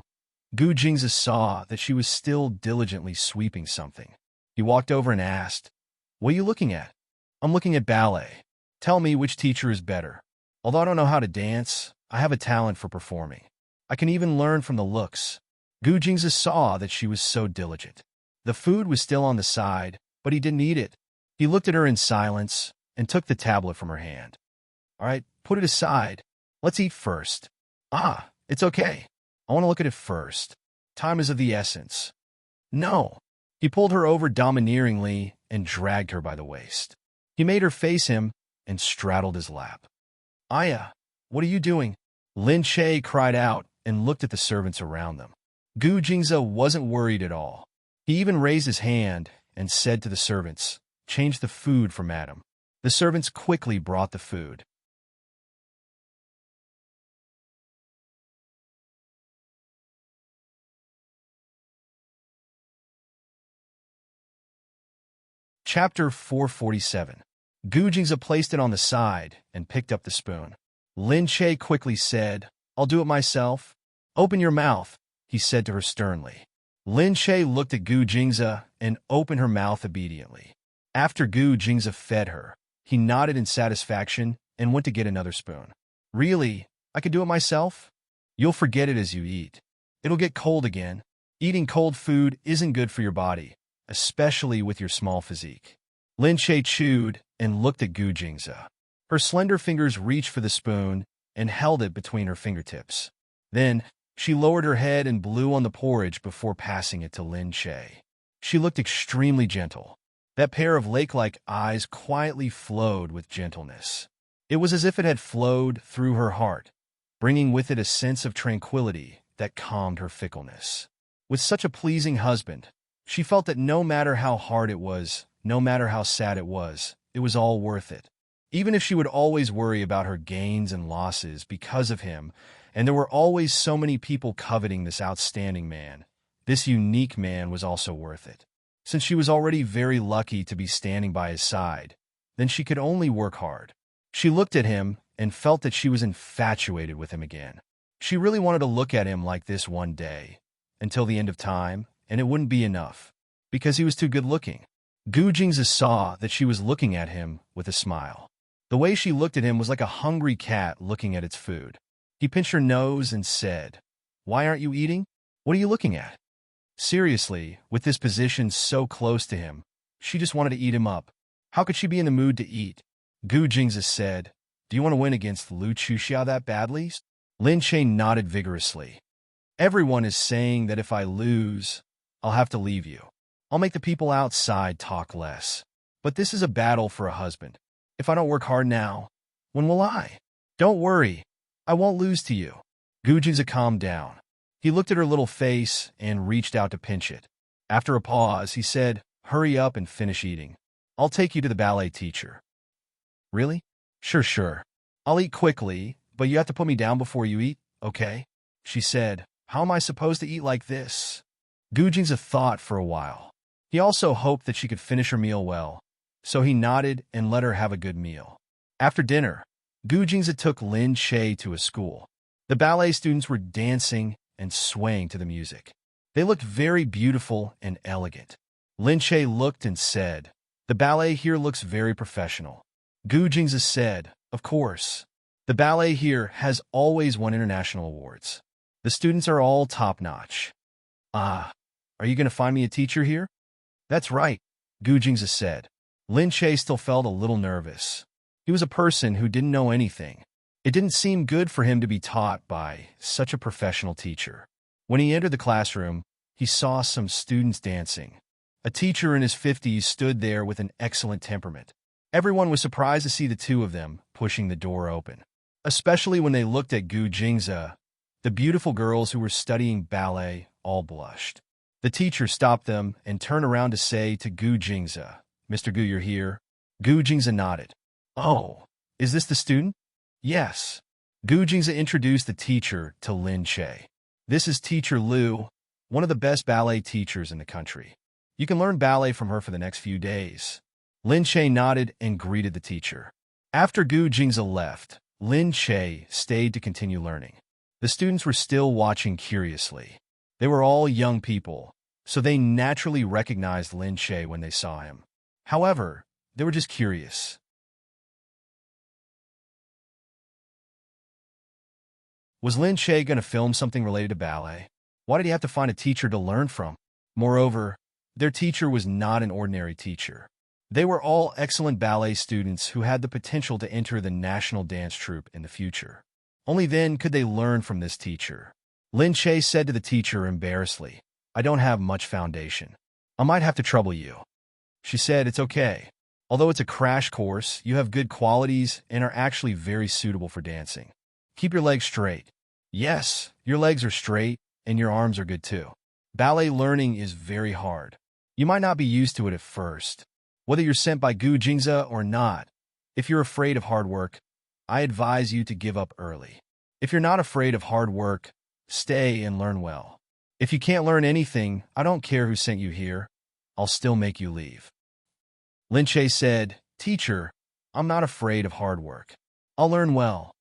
Gu Jingzi saw that she was still diligently sweeping something. He walked over and asked, "What are you looking at?" "I'm looking at ballet. Tell me which teacher is better. Although I don't know how to dance, I have a talent for performing. I can even learn from the looks." Gu Jingzi saw that she was so diligent. The food was still on the side, but he didn't eat it. He looked at her in silence and took the tablet from her hand. "All right, put it aside. Let's eat first." "Ah, it's okay. I want to look at it first. Time is of the essence." "No." He pulled her over domineeringly and dragged her by the waist. He made her face him and straddled his lap. "Aya, what are you doing?" Lin Che cried out and looked at the servants around them. Gu Jingzi wasn't worried at all. He even raised his hand and said to the servants, "Change the food for madam." The servants quickly brought the food. Chapter 447. Gu Jingzi placed it on the side and picked up the spoon. Lin Che quickly said, "I'll do it myself." "Open your mouth," he said to her sternly. Lin Che looked at Gu Jingzi and opened her mouth obediently. After Gu Jingzi fed her, he nodded in satisfaction and went to get another spoon. "Really? I could do it myself?" "You'll forget it as you eat. It'll get cold again. Eating cold food isn't good for your body, especially with your small physique." Lin Che chewed and looked at Gu Jingzi. Her slender fingers reached for the spoon and held it between her fingertips. Then, she lowered her head and blew on the porridge before passing it to Lin Che. She looked extremely gentle. That pair of lake-like eyes quietly flowed with gentleness. It was as if it had flowed through her heart, bringing with it a sense of tranquility that calmed her fickleness. With such a pleasing husband, she felt that no matter how hard it was, no matter how sad it was all worth it. Even if she would always worry about her gains and losses because of him, and there were always so many people coveting this outstanding man, this unique man was also worth it. Since she was already very lucky to be standing by his side, then she could only work hard. She looked at him and felt that she was infatuated with him again. She really wanted to look at him like this one day, until the end of time, and it wouldn't be enough, because he was too good-looking. Gu Jingzi saw that she was looking at him with a smile. The way she looked at him was like a hungry cat looking at its food. He pinched her nose and said, "Why aren't you eating? What are you looking at?" Seriously, with this position so close to him, she just wanted to eat him up. How could she be in the mood to eat? Gu Jingzi said, "Do you want to win against Lu Chuxia that badly?" Lin Che nodded vigorously. "Everyone is saying that if I lose, I'll have to leave you. I'll make the people outside talk less. But this is a battle for a husband. If I don't work hard now, when will I? Don't worry, I won't lose to you." Gu Jingzi calmed down. He looked at her little face and reached out to pinch it. After a pause, he said, "Hurry up and finish eating. I'll take you to the ballet teacher." "Really?" Sure. I'll eat quickly, but you have to put me down before you eat, okay?" She said, "How am I supposed to eat like this?" Gu Jingzi thought for a while. He also hoped that she could finish her meal well, so he nodded and let her have a good meal. After dinner, Gu Jingze took Lin Che to a school. The ballet students were dancing and swaying to the music. They looked very beautiful and elegant. Lin Che looked and said, "The ballet here looks very professional." Gu Jingze said, "Of course. The ballet here has always won international awards. The students are all top-notch." "Ah, are you going to find me a teacher here?" "That's right," Gu Jingze said. Lin Che still felt a little nervous. He was a person who didn't know anything. It didn't seem good for him to be taught by such a professional teacher. When he entered the classroom, he saw some students dancing. A teacher in his 50s stood there with an excellent temperament. Everyone was surprised to see the two of them pushing the door open, especially when they looked at Gu Jingze. The beautiful girls who were studying ballet all blushed. The teacher stopped them and turned around to say to Gu Jingze, "Mr. Gu, you're here?" Gu Jingze nodded. "Oh, is this the student?" "Yes." Gu Jingze introduced the teacher to Lin Che. "This is Teacher Liu, one of the best ballet teachers in the country. You can learn ballet from her for the next few days." Lin Che nodded and greeted the teacher. After Gu Jingze left, Lin Che stayed to continue learning. The students were still watching curiously. They were all young people, so they naturally recognized Lin Che when they saw him. However, they were just curious. Was Lin Che going to film something related to ballet? Why did he have to find a teacher to learn from? Moreover, their teacher was not an ordinary teacher. They were all excellent ballet students who had the potential to enter the national dance troupe in the future. Only then could they learn from this teacher. Lin Che said to the teacher embarrassedly, "I don't have much foundation. I might have to trouble you." She said, "It's okay. Although it's a crash course, you have good qualities and are actually very suitable for dancing. Keep your legs straight." "Yes, your legs are straight and your arms are good too. Ballet learning is very hard. You might not be used to it at first. Whether you're sent by Gu Jingze or not, if you're afraid of hard work, I advise you to give up early. If you're not afraid of hard work, stay and learn well. If you can't learn anything, I don't care who sent you here. I'll still make you leave." Lin Che said, "Teacher, I'm not afraid of hard work. I'll learn well."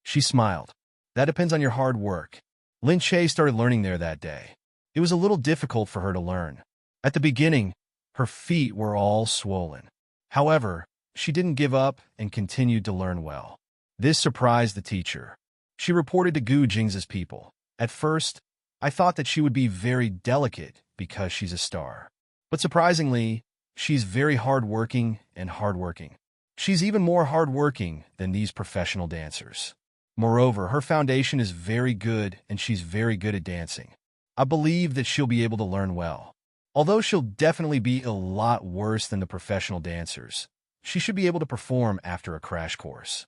She smiled. "That depends on your hard work." Lin Che started learning there that day. It was a little difficult for her to learn. At the beginning, her feet were all swollen. However, she didn't give up and continued to learn well. This surprised the teacher. She reported to Gu Jingze's people. "At first, I thought that she would be very delicate because she's a star. But surprisingly, she's very hardworking and hardworking. She's even more hardworking than these professional dancers. Moreover, her foundation is very good and she's very good at dancing. I believe that she'll be able to learn well. Although she'll definitely be a lot worse than the professional dancers, she should be able to perform after a crash course."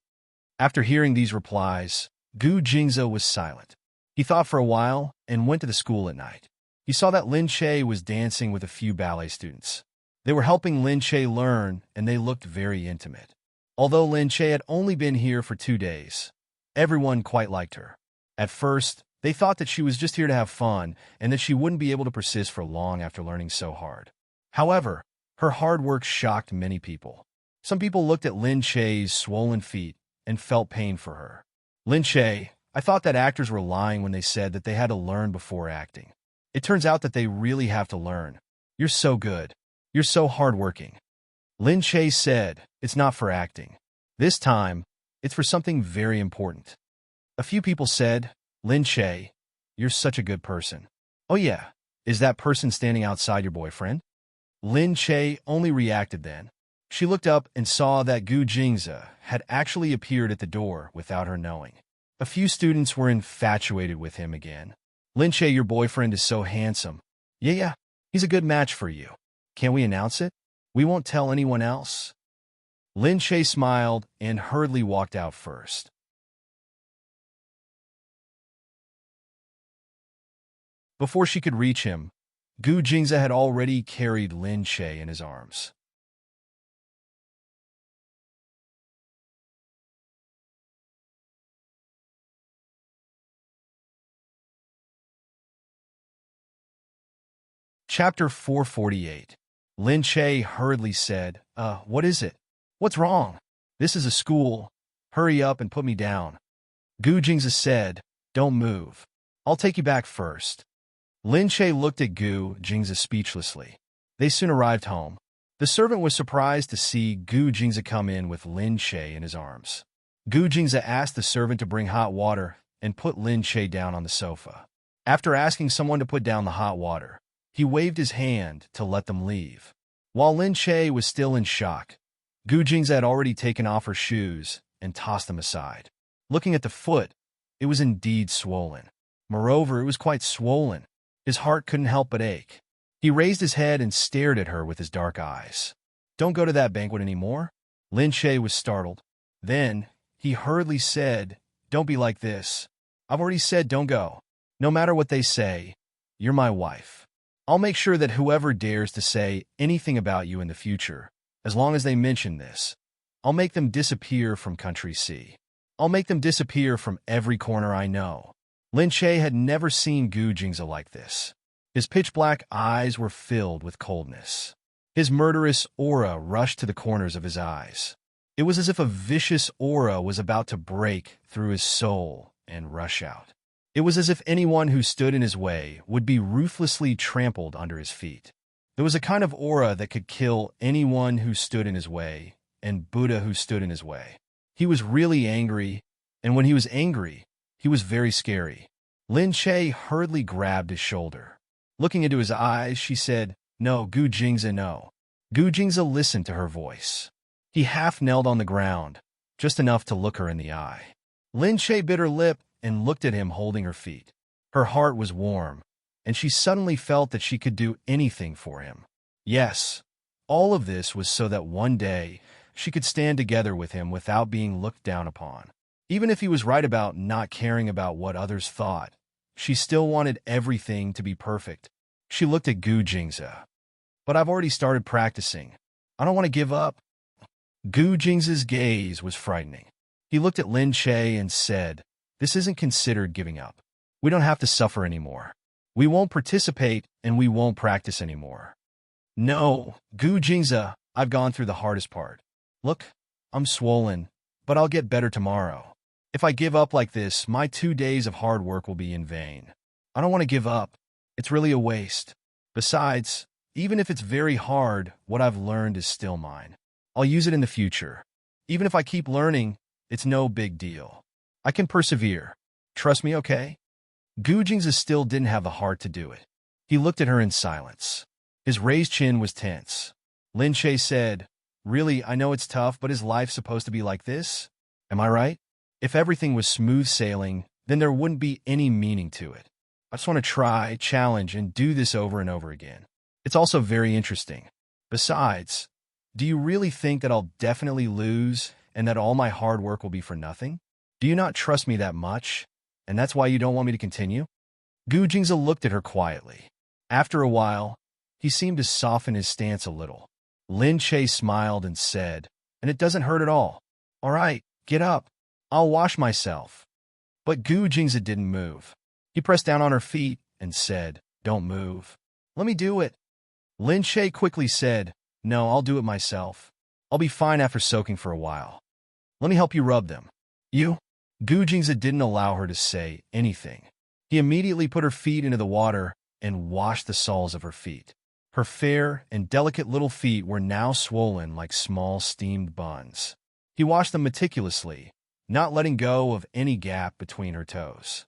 After hearing these replies, Gu Jingze was silent. He thought for a while and went to the school at night. He saw that Lin Che was dancing with a few ballet students. They were helping Lin Che learn, and they looked very intimate. Although Lin Che had only been here for 2 days, everyone quite liked her. At first, they thought that she was just here to have fun and that she wouldn't be able to persist for long after learning so hard. However, her hard work shocked many people. Some people looked at Lin Che's swollen feet and felt pain for her. "Lin Che, I thought that actors were lying when they said that they had to learn before acting. It turns out that they really have to learn. You're so good. You're so hardworking." Lin Che said, "It's not for acting. This time, it's for something very important." A few people said, "Lin Che, you're such a good person." "Oh yeah, is that person standing outside your boyfriend?" Lin Che only reacted then. She looked up and saw that Gu Jingze had actually appeared at the door without her knowing. A few students were infatuated with him again. "Lin Che, your boyfriend is so handsome." Yeah, he's a good match for you. Can we announce it? We won't tell anyone else." Lin Che smiled and hurriedly walked out first. Before she could reach him, Gu Jingze had already carried Lin Che in his arms. Chapter 448. Lin Che hurriedly said, what is it? What's wrong? This is a school. Hurry up and put me down. Gu Jingzi said, don't move. I'll take you back first. Lin Che looked at Gu Jingzi speechlessly. They soon arrived home. The servant was surprised to see Gu Jingzi come in with Lin Che in his arms. Gu Jingzi asked the servant to bring hot water and put Lin Che down on the sofa. After asking someone to put down the hot water, he waved his hand to let them leave. While Lin Che was still in shock, Gu Jingzi had already taken off her shoes and tossed them aside. Looking at the foot, it was indeed swollen. Moreover, it was quite swollen. His heart couldn't help but ache. He raised his head and stared at her with his dark eyes. Don't go to that banquet anymore? Lin Che was startled. Then, he hurriedly said, don't be like this. I've already said don't go. No matter what they say, you're my wife. I'll make sure that whoever dares to say anything about you in the future, as long as they mention this, I'll make them disappear from Country C. I'll make them disappear from every corner I know. Lin Che had never seen Gu Jingzi like this. His pitch-black eyes were filled with coldness. His murderous aura rushed to the corners of his eyes. It was as if a vicious aura was about to break through his soul and rush out. It was as if anyone who stood in his way would be ruthlessly trampled under his feet. There was a kind of aura that could kill anyone who stood in his way, and Buddha who stood in his way. He was really angry, and when he was angry, he was very scary. Lin Che hurriedly grabbed his shoulder. Looking into his eyes, she said, no, Gu Jingzi, no. Gu Jingzi listened to her voice. He half knelt on the ground, just enough to look her in the eye. Lin Che bit her lip and looked at him holding her feet. Her heart was warm, and she suddenly felt that she could do anything for him. Yes, all of this was so that one day she could stand together with him without being looked down upon. Even if he was right about not caring about what others thought, she still wanted everything to be perfect. She looked at Gu Jingzi. But I've already started practicing. I don't want to give up. Gu Jingzi's gaze was frightening. He looked at Lin Che and said, this isn't considered giving up. We don't have to suffer anymore. We won't participate and we won't practice anymore. No, Gu Jingzi, I've gone through the hardest part. Look, I'm swollen, but I'll get better tomorrow. If I give up like this, my 2 days of hard work will be in vain. I don't want to give up. It's really a waste. Besides, even if it's very hard, what I've learned is still mine. I'll use it in the future. Even if I keep learning, it's no big deal. I can persevere. Trust me, okay? Gu Jingzi still didn't have the heart to do it. He looked at her in silence. His raised chin was tense. Lin Che said, really, I know it's tough, but is life supposed to be like this? Am I right? If everything was smooth sailing, then there wouldn't be any meaning to it. I just want to try, challenge, and do this over and over again. It's also very interesting. Besides, do you really think that I'll definitely lose and that all my hard work will be for nothing? Do you not trust me that much, and that's why you don't want me to continue? Gu Jingzi looked at her quietly. After a while, he seemed to soften his stance a little. Lin Che smiled and said, and it doesn't hurt at all. All right, get up. I'll wash myself. But Gu Jingzi didn't move. He pressed down on her feet and said, don't move. Let me do it. Lin Che quickly said, no, I'll do it myself. I'll be fine after soaking for a while. Let me help you rub them. You? Gu Jingzi didn't allow her to say anything. He immediately put her feet into the water and washed the soles of her feet. Her fair and delicate little feet were now swollen like small steamed buns. He washed them meticulously, not letting go of any gap between her toes.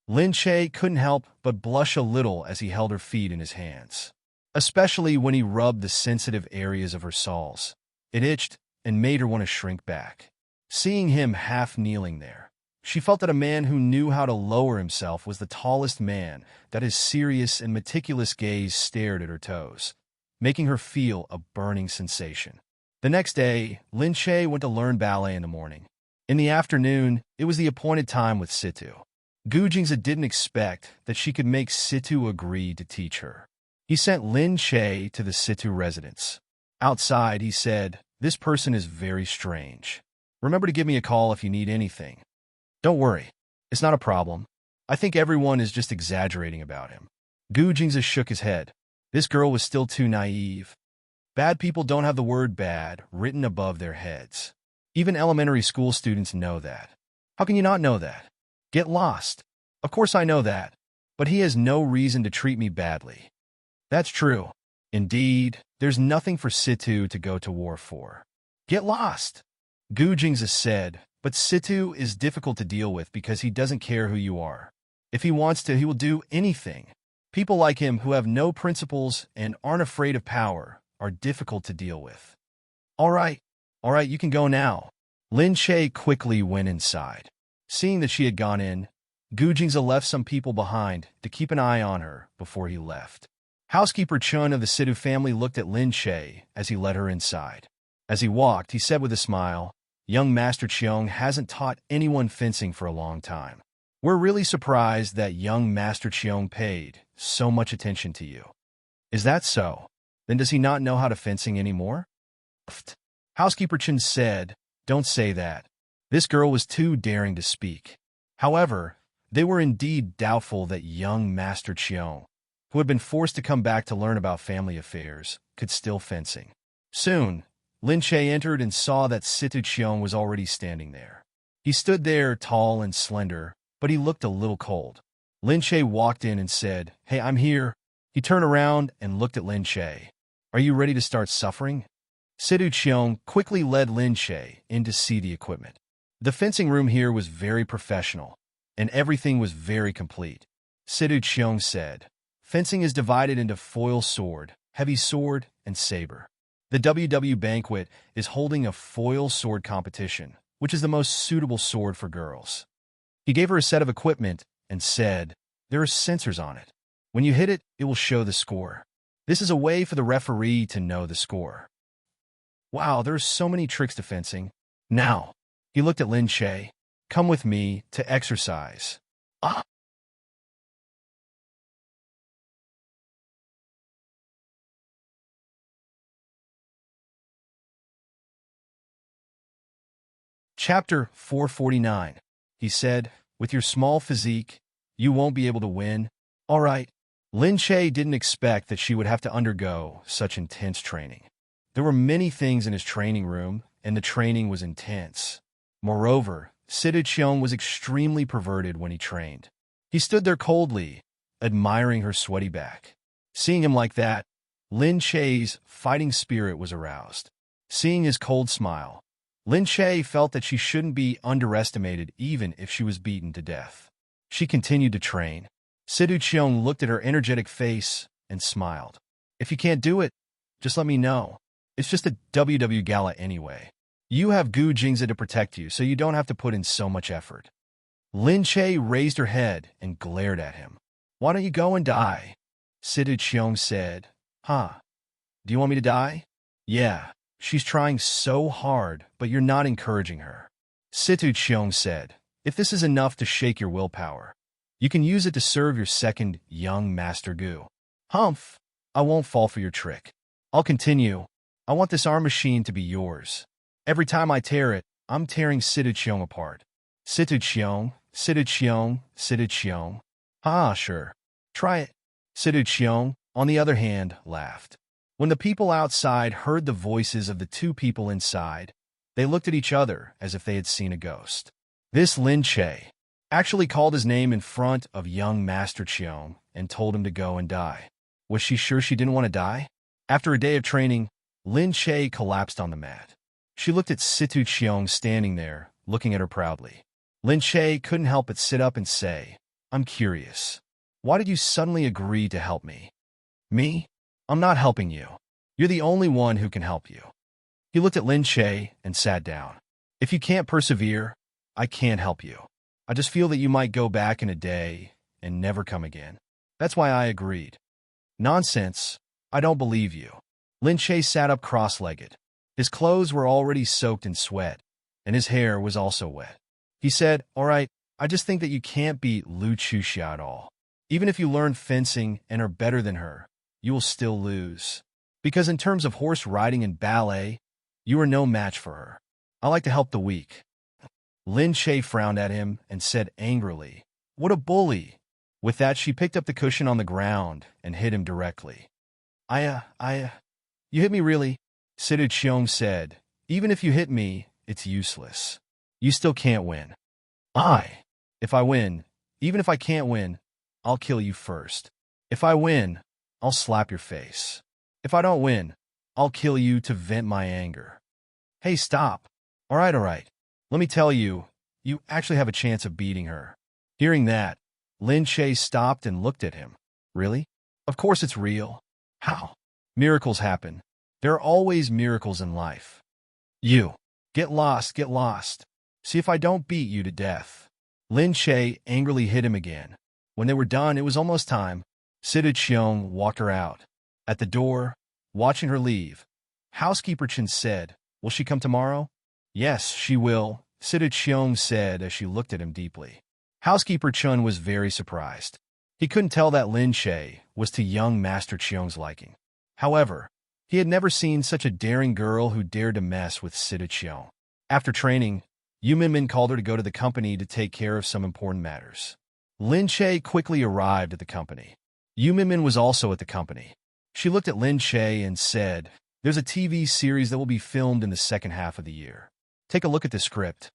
Lin Che couldn't help but blush a little as he held her feet in his hands, especially when he rubbed the sensitive areas of her soles. It itched and made her want to shrink back. Seeing him half kneeling there, she felt that a man who knew how to lower himself was the tallest man, that his serious and meticulous gaze stared at her toes, making her feel a burning sensation. The next day, Lin Che went to learn ballet in the morning. In the afternoon, it was the appointed time with Situ. Gu Jingzi didn't expect that she could make Situ agree to teach her. He sent Lin Che to the Situ residence. Outside, he said, this person is very strange. Remember to give me a call if you need anything. Don't worry. It's not a problem. I think everyone is just exaggerating about him. Gu Jingzi shook his head. This girl was still too naive. Bad people don't have the word bad written above their heads. Even elementary school students know that. How can you not know that? Get lost. Of course I know that. But he has no reason to treat me badly. That's true. Indeed, there's nothing for Situ to go to war for. Get lost. Gu Jingzi said, but Situ is difficult to deal with because he doesn't care who you are. If he wants to, he will do anything. People like him who have no principles and aren't afraid of power are difficult to deal with. All right, you can go now. Lin Che quickly went inside. Seeing that she had gone in, Gu Jingzi left some people behind to keep an eye on her before he left. Housekeeper Chun of the Situ family looked at Lin Che as he led her inside. As he walked, he said with a smile, "Young Master Cheong hasn't taught anyone fencing for a long time. We're really surprised that young Master Cheong paid so much attention to you." Is that so? Then does he not know how to fencing anymore? Housekeeper Chun said, "Don't say that." This girl was too daring to speak. However, they were indeed doubtful that young Master Cheong, who had been forced to come back to learn about family affairs, could still fencing. Soon, Lin Che entered and saw that Situ Cheong was already standing there. He stood there tall and slender, but he looked a little cold. Lin Che walked in and said, "Hey, I'm here." He turned around and looked at Lin Che. "Are you ready to start suffering?" Situ Cheong quickly led Lin Che in to see the equipment. The fencing room here was very professional, and everything was very complete. Situ Cheong said, "Fencing is divided into foil sword, heavy sword, and saber. The WW Banquet is holding a foil sword competition, which is the most suitable sword for girls." He gave her a set of equipment and said, "There are sensors on it. When you hit it, it will show the score. This is a way for the referee to know the score." Wow, there are so many tricks to fencing. Now, he looked at Lin Che. "Come with me to exercise." Ah! Chapter 449. He said, "With your small physique, you won't be able to win." All right. Lin Che didn't expect that she would have to undergo such intense training. There were many things in his training room, and the training was intense. Moreover, Situ Cheong was extremely perverted when he trained. He stood there coldly, admiring her sweaty back. Seeing him like that, Lin Che's fighting spirit was aroused. Seeing his cold smile, Lin Che felt that she shouldn't be underestimated even if she was beaten to death. She continued to train. Situ Cheong looked at her energetic face and smiled. "If you can't do it, just let me know. It's just a WW gala anyway. You have Gu Jingzi to protect you, so you don't have to put in so much effort." Lin Che raised her head and glared at him. "Why don't you go and die?" Situ Cheong said, "Huh? Do you want me to die?" "Yeah, she's trying so hard, but you're not encouraging her." Situ Cheong said, "If this is enough to shake your willpower, you can use it to serve your second young Master Gu." "Humph, I won't fall for your trick. I'll continue. I want this arm machine to be yours. Every time I tear it, I'm tearing Situ Cheong apart." Situ Cheong, Situ Cheong, Situ Cheong. "Ah, sure. Try it." Situ Cheong, on the other hand, laughed. When the people outside heard the voices of the two people inside, they looked at each other as if they had seen a ghost. This Lin Che actually called his name in front of young Master Cheong and told him to go and die. Was she sure she didn't want to die? After a day of training, Lin Che collapsed on the mat. She looked at Situ Cheong standing there, looking at her proudly. Lin Che couldn't help but sit up and say, "I'm curious. Why did you suddenly agree to help me?" "Me? I'm not helping you. You're the only one who can help you." He looked at Lin Che and sat down. "If you can't persevere, I can't help you. I just feel that you might go back in a day and never come again. That's why I agreed." "Nonsense. I don't believe you." Lin Che sat up cross-legged. His clothes were already soaked in sweat, and his hair was also wet. He said, "All right, I just think that you can't beat Lu Chuxia at all. Even if you learn fencing and are better than her, you will still lose. Because in terms of horse riding and ballet, you are no match for her. I like to help the weak." Lin Che frowned at him and said angrily, What a bully! With that, she picked up the cushion on the ground and hit him directly. You hit me really? Sidu Cheong said. Even if you hit me, it's useless. You still can't win. If I win, even if I can't win, I'll kill you first. If I win, I'll slap your face. If I don't win, I'll kill you to vent my anger. Hey, stop. All right. Let me tell you, you actually have a chance of beating her. Hearing that, Lin Che stopped and looked at him. Really? Of course it's real. How? Miracles happen. There are always miracles in life. You. Get lost. See if I don't beat you to death. Lin Che angrily hit him again. When they were done, it was almost time. Sidu Cheong walked her out. At the door, watching her leave, housekeeper Chen said, "Will she come tomorrow?" "Yes, she will," Sidu Cheong said as she looked at him deeply. Housekeeper Chun was very surprised. He couldn't tell that Lin Che was to young Master Cheong's liking. However, he had never seen such a daring girl who dared to mess with Sidu Cheong. After training, Yu Minmin called her to go to the company to take care of some important matters. Lin Che quickly arrived at the company. Yu Minmin was also at the company. She looked at Lin Che and said, "There's a TV series that will be filmed in the second half of the year. Take a look at the script."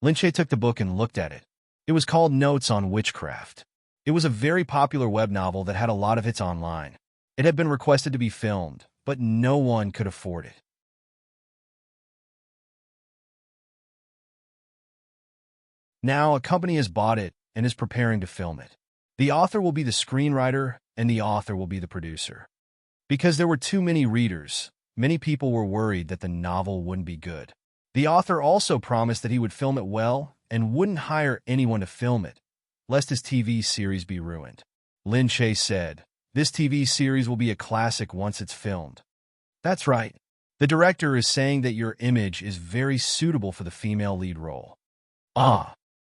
Lin Che took the book and looked at it. It was called Notes on Witchcraft. It was a very popular web novel that had a lot of hits online. It had been requested to be filmed, but no one could afford it. Now, a company has bought it and is preparing to film it. The author will be the screenwriter, and the author will be the producer. Because there were too many readers, many people were worried that the novel wouldn't be good. The author also promised that he would film it well and wouldn't hire anyone to film it, lest his TV series be ruined. Lin Che said, "This TV series will be a classic once it's filmed." "That's right. The director is saying that your image is very suitable for the female lead role."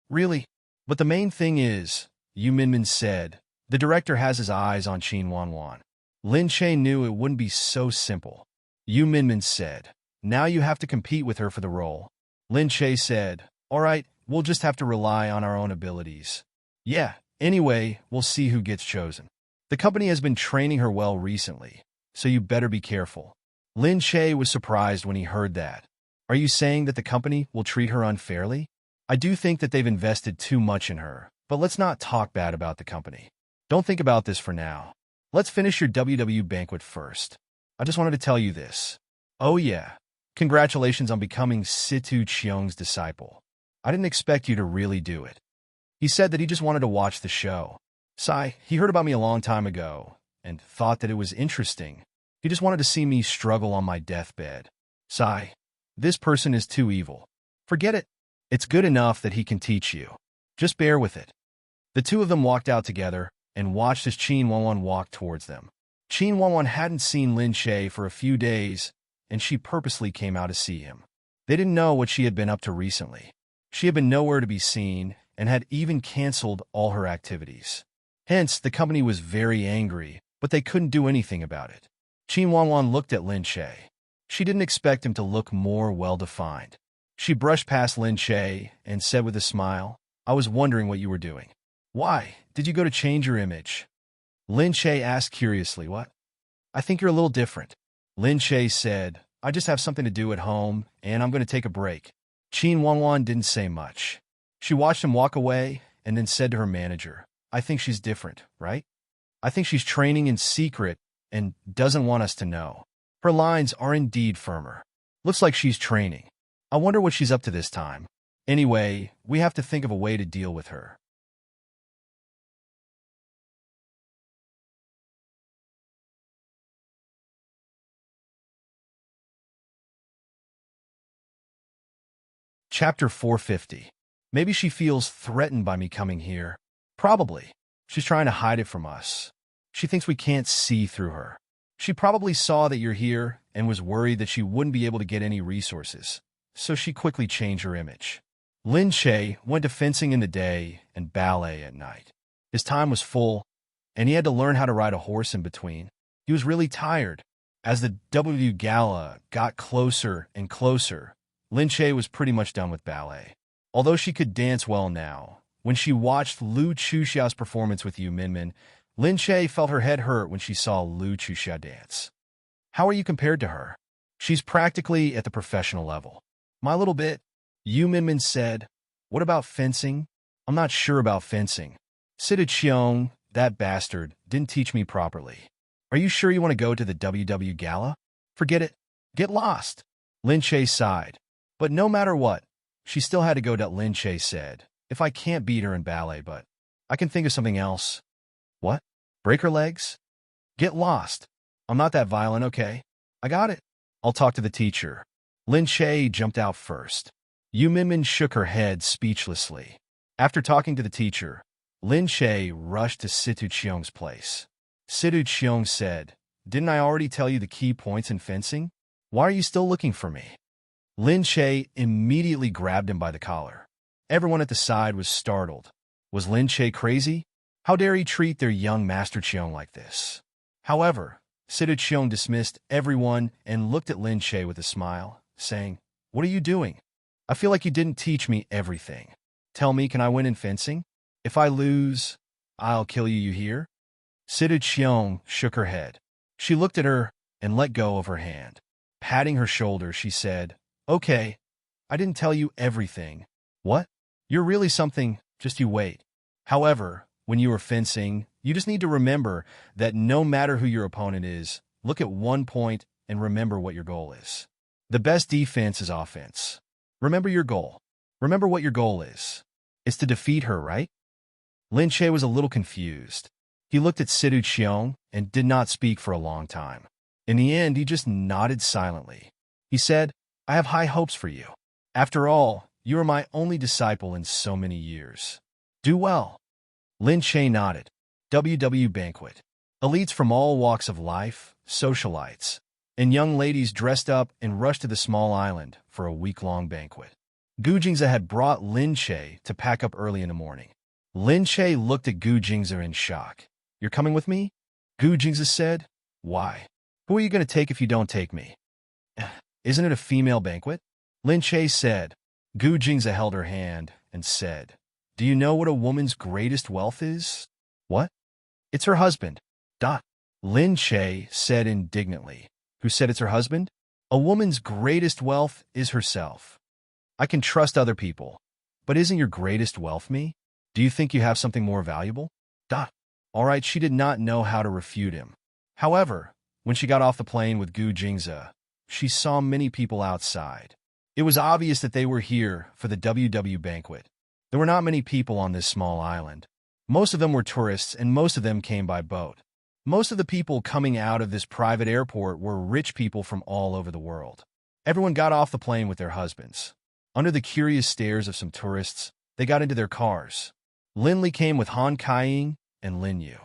Really? But the main thing is, Yu Minmin said, the director has his eyes on Qin Wanwan. Lin Che knew it wouldn't be so simple. Yu Minmin said, "Now you have to compete with her for the role." Lin Che said, "All right, we'll just have to rely on our own abilities." "Yeah, anyway, we'll see who gets chosen. The company has been training her well recently, so you better be careful." Lin Che was surprised when he heard that. "Are you saying that the company will treat her unfairly?" "I do think that they've invested too much in her, but let's not talk bad about the company. Don't think about this for now. Let's finish your WW banquet first. I just wanted to tell you this. Oh yeah, congratulations on becoming Situ Cheong's disciple. I didn't expect you to really do it." He said that he just wanted to watch the show. He heard about me a long time ago and thought that it was interesting. He just wanted to see me struggle on my deathbed. This person is too evil. Forget it. It's good enough that he can teach you. Just bear with it. The two of them walked out together and watched as Qin Wanwan walked towards them. Qin Wanwan hadn't seen Lin Che for a few days, and she purposely came out to see him. They didn't know what she had been up to recently. She had been nowhere to be seen and had even canceled all her activities. Hence, the company was very angry, but they couldn't do anything about it. Qin Wanwan looked at Lin Che. She didn't expect him to look more well-defined. She brushed past Lin Che and said with a smile, "I was wondering what you were doing." "Why? Did you go to change your image?" Lin Che asked curiously. "What?" "I think you're a little different." Lin Che said, "I just have something to do at home, and I'm going to take a break." Qin Wanwan didn't say much. She watched him walk away and then said to her manager, "I think she's different, right? I think she's training in secret and doesn't want us to know. Her lines are indeed firmer. Looks like she's training. I wonder what she's up to this time. Anyway, we have to think of a way to deal with her." Chapter 450. Maybe she feels threatened by me coming here. Probably. She's trying to hide it from us. She thinks we can't see through her. She probably saw that you're here and was worried that she wouldn't be able to get any resources, so she quickly changed her image. Lin Che went to fencing in the day and ballet at night. His time was full, and he had to learn how to ride a horse in between. He was really tired. As the W Gala got closer and closer, Lin Che was pretty much done with ballet. Although she could dance well now, When she watched Lu Chuxia's performance with Yu Minmin, Lin Che felt her head hurt when she saw Lu Chuxia dance. How are you compared to her? She's practically at the professional level. My little bit, Yu Minmin said. What about fencing? I'm not sure about fencing. Sidu Qiong, that bastard, didn't teach me properly. Are you sure you want to go to the WW Gala? Forget it. Get lost. Lin Che sighed. But no matter what, she still had to go. Lin Che said, if I can't beat her in ballet, but I can think of something else. What? Break her legs? Get lost. I'm not that violent, okay? I got it. I'll talk to the teacher. Lin Che jumped out first. Yu Minmin shook her head speechlessly. After talking to the teacher, Lin Che rushed to Situ Qiong's place. Situ Qiong said, didn't I already tell you the key points in fencing? Why are you still looking for me? Lin Che immediately grabbed him by the collar. Everyone at the side was startled. Was Lin Che crazy? How dare he treat their young Master Qiong like this? However, Sidu Qiong dismissed everyone and looked at Lin Che with a smile, saying, what are you doing? I feel like you didn't teach me everything. Tell me, can I win in fencing? If I lose, I'll kill you, you hear? Sidu Qiong shook her head. She looked at her and let go of her hand. Patting her shoulder, she said, okay, I didn't tell you everything. What? You're really something, just you wait. However, when you are fencing, you just need to remember that no matter who your opponent is, look at one point and remember what your goal is. The best defense is offense. Remember your goal. Remember what your goal is. It's to defeat her, right? Lin Che was a little confused. He looked at Sidu Qiong and did not speak for a long time. In the end, he just nodded silently. He said, I have high hopes for you. After all, you are my only disciple in so many years. Do well. Lin Che nodded. WW Banquet. Elites from all walks of life, socialites, and young ladies dressed up and rushed to the small island for a week-long banquet. Gu Jingze had brought Lin Che to pack up early in the morning. Lin Che looked at Gu Jingze in shock. You're coming with me? Gu Jingze said. Why? Who are you going to take if you don't take me? Isn't it a female banquet? Lin Che said. Gu Jingze held her hand and said, do you know what a woman's greatest wealth is? What? It's her husband. Lin Che said indignantly. Who said it's her husband? A woman's greatest wealth is herself. I can trust other people, but isn't your greatest wealth me? Do you think you have something more valuable? All right, she did not know how to refute him. However, when she got off the plane with Gu Jingze, she saw many people outside. It was obvious that they were here for the WW banquet. There were not many people on this small island. Most of them were tourists, and most of them came by boat. Most of the people coming out of this private airport were rich people from all over the world. Everyone got off the plane with their husbands. Under the curious stares of some tourists, they got into their cars. Lin Li came with Han Kaiying and Lin Yu.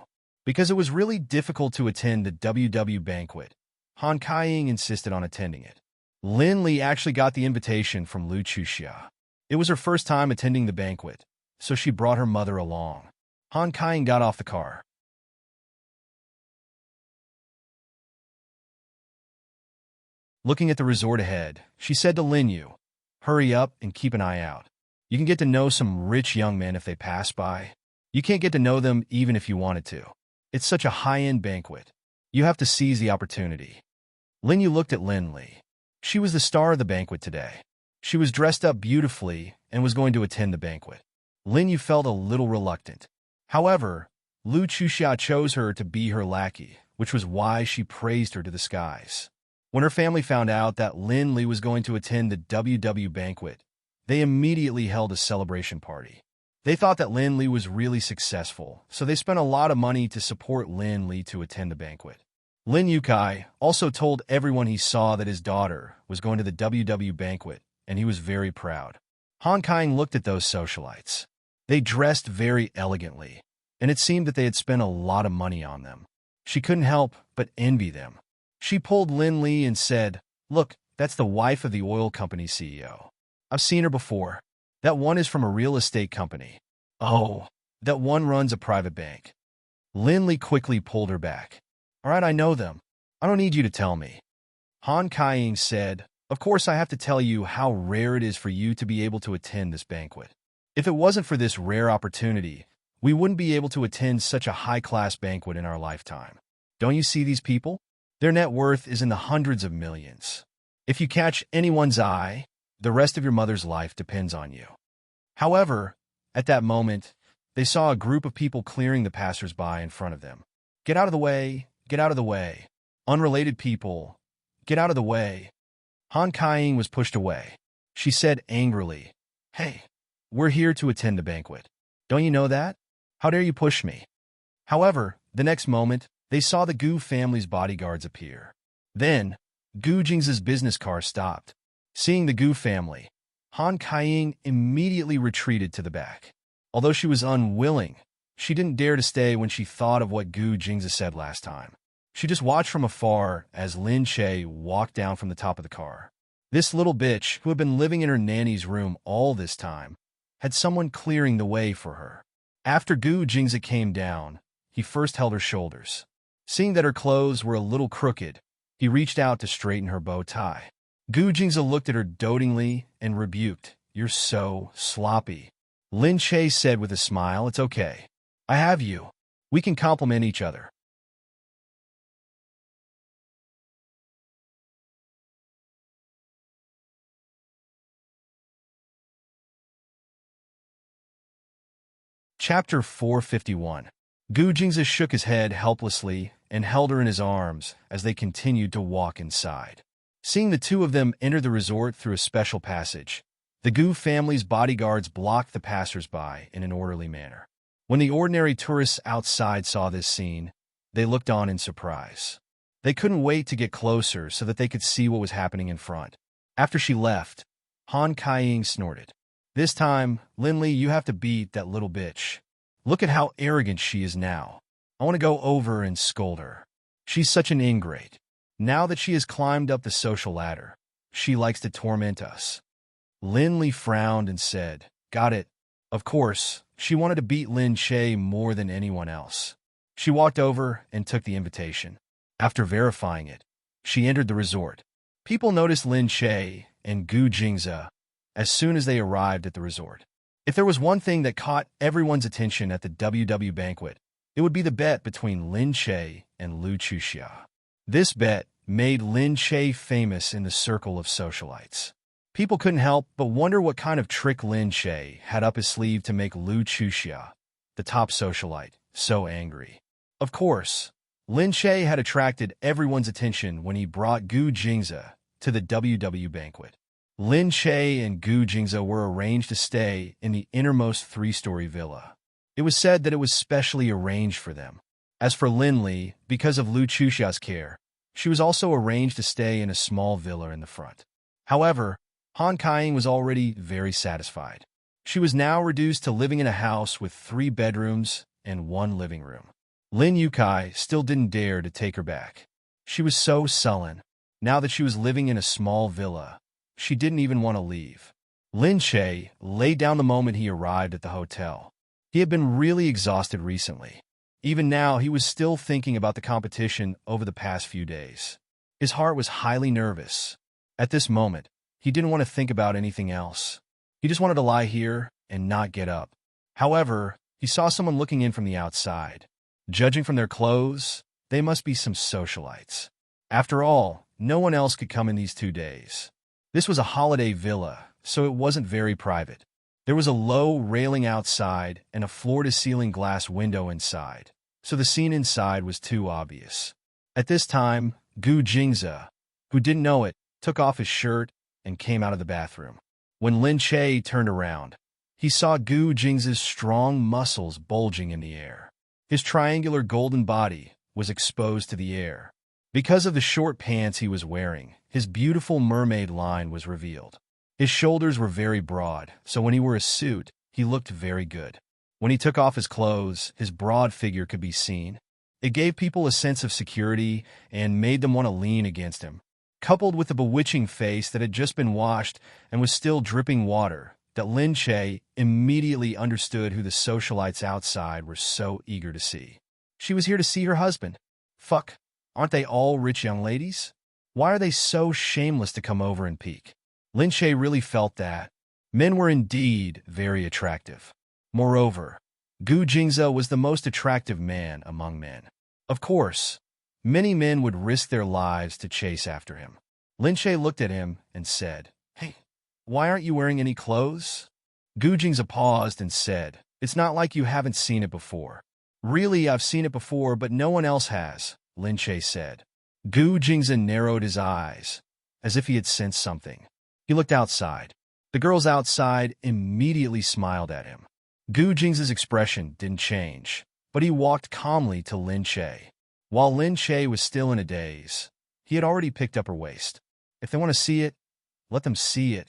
Because it was really difficult to attend the WW banquet, Han Kaiying insisted on attending it. Lin Li actually got the invitation from Lu Chuxia. It was her first time attending the banquet, so she brought her mother along. Han Kaiying got off the car. Looking at the resort ahead, she said to Lin Yu, hurry up and keep an eye out. You can get to know some rich young men if they pass by. You can't get to know them even if you wanted to. It's such a high-end banquet. You have to seize the opportunity. Lin Yu looked at Lin Li. She was the star of the banquet today. She was dressed up beautifully and was going to attend the banquet. Lin Yu felt a little reluctant. However, Lu Chuxia chose her to be her lackey, which was why she praised her to the skies. When her family found out that Lin Li was going to attend the WW banquet, they immediately held a celebration party. They thought that Lin Li was really successful, so they spent a lot of money to support Lin Li to attend the banquet. Lin Yukai also told everyone he saw that his daughter was going to the WW banquet, and he was very proud. Han Kaiying looked at those socialites. They dressed very elegantly, and it seemed that they had spent a lot of money on them. She couldn't help but envy them. She pulled Lin Li and said, look, that's the wife of the oil company CEO. I've seen her before. That one is from a real estate company. Oh, that one runs a private bank. Lin Li quickly pulled her back. All right, I know them. I don't need you to tell me. Han Kaiying said, of course I have to tell you how rare it is for you to be able to attend this banquet. If it wasn't for this rare opportunity, we wouldn't be able to attend such a high-class banquet in our lifetime. Don't you see these people? Their net worth is in the hundreds of millions. If you catch anyone's eye, the rest of your mother's life depends on you. However, at that moment, they saw a group of people clearing the passers-by in front of them. Get out of the way! Get out of the way! Unrelated people, get out of the way! Han Kaiying was pushed away. She said angrily, "Hey, we're here to attend the banquet. Don't you know that? How dare you push me?" However, the next moment, they saw the Gu family's bodyguards appear. Then, Gu Jing's business car stopped. Seeing the Gu family, Han Kaiying immediately retreated to the back. Although she was unwilling, she didn't dare to stay when she thought of what Gu Jing's said last time. She just watched from afar as Lin Che walked down from the top of the car. This little bitch, who had been living in her nanny's room all this time, had someone clearing the way for her. After Gu Jingza came down, he first held her shoulders. Seeing that her clothes were a little crooked, he reached out to straighten her bow tie. Gu Jingza looked at her dotingly and rebuked, "You're so sloppy." Lin Che said with a smile, "It's okay. I have you. We can complement each other." Chapter 451. Gu Jingza shook his head helplessly and held her in his arms as they continued to walk inside. Seeing the two of them enter the resort through a special passage, the Gu family's bodyguards blocked the passers-by in an orderly manner. When the ordinary tourists outside saw this scene, they looked on in surprise. They couldn't wait to get closer so that they could see what was happening in front. After she left, Han Kaiying snorted. "This time, Lin Li, you have to beat that little bitch. Look at how arrogant she is now. I want to go over and scold her. She's such an ingrate. Now that she has climbed up the social ladder, she likes to torment us." Lin Li frowned and said, "Got it." Of course, she wanted to beat Lin Che more than anyone else. She walked over and took the invitation. After verifying it, she entered the resort. People noticed Lin Che and Gu Jingza as soon as they arrived at the resort. If there was one thing that caught everyone's attention at the WW banquet, it would be the bet between Lin Che and Lu Chuxia. This bet made Lin Che famous in the circle of socialites. People couldn't help but wonder what kind of trick Lin Che had up his sleeve to make Lu Chuxia, the top socialite, so angry. Of course, Lin Che had attracted everyone's attention when he brought Gu Jingza to the WW banquet. Lin Che and Gu Jingza were arranged to stay in the innermost three-story villa. It was said that it was specially arranged for them. As for Lin Li, because of Lu Chuxia's care, she was also arranged to stay in a small villa in the front. However, Han Kaiying was already very satisfied. She was now reduced to living in a house with 3 bedrooms and 1 living room. Lin Yukai still didn't dare to take her back. She was so sullen. Now that she was living in a small villa, she didn't even want to leave. Lin Che lay down the moment he arrived at the hotel. He had been really exhausted recently. Even now, he was still thinking about the competition over the past few days. His heart was highly nervous. At this moment, he didn't want to think about anything else. He just wanted to lie here and not get up. However, he saw someone looking in from the outside. Judging from their clothes, they must be some socialites. After all, no one else could come in these 2 days. This was a holiday villa, so it wasn't very private. There was a low railing outside and a floor-to-ceiling glass window inside, so the scene inside was too obvious. At this time, Gu Jingza, who didn't know it, took off his shirt and came out of the bathroom. When Lin Che turned around, he saw Gu Jingza's strong muscles bulging in the air. His triangular golden body was exposed to the air. Because of the short pants he was wearing, his beautiful mermaid line was revealed. His shoulders were very broad, so when he wore a suit, he looked very good. When he took off his clothes, his broad figure could be seen. It gave people a sense of security and made them want to lean against him. Coupled with the bewitching face that had just been washed and was still dripping water, that Lin Che immediately understood who the socialites outside were so eager to see. She was here to see her husband. Fuck, aren't they all rich young ladies? Why are they so shameless to come over and peek? Lin Che really felt that. Men were indeed very attractive. Moreover, Gu Jingze was the most attractive man among men. Of course, many men would risk their lives to chase after him. Lin Che looked at him and said, "Hey, why aren't you wearing any clothes?" Gu Jingze paused and said, "It's not like you haven't seen it before." "Really, I've seen it before, but no one else has," Lin Che said. Gu Jingze narrowed his eyes, as if he had sensed something. He looked outside. The girls outside immediately smiled at him. Gu Jingze's expression didn't change, but he walked calmly to Lin Che. While Lin Che was still in a daze, he had already picked up her waist. If they want to see it, let them see it.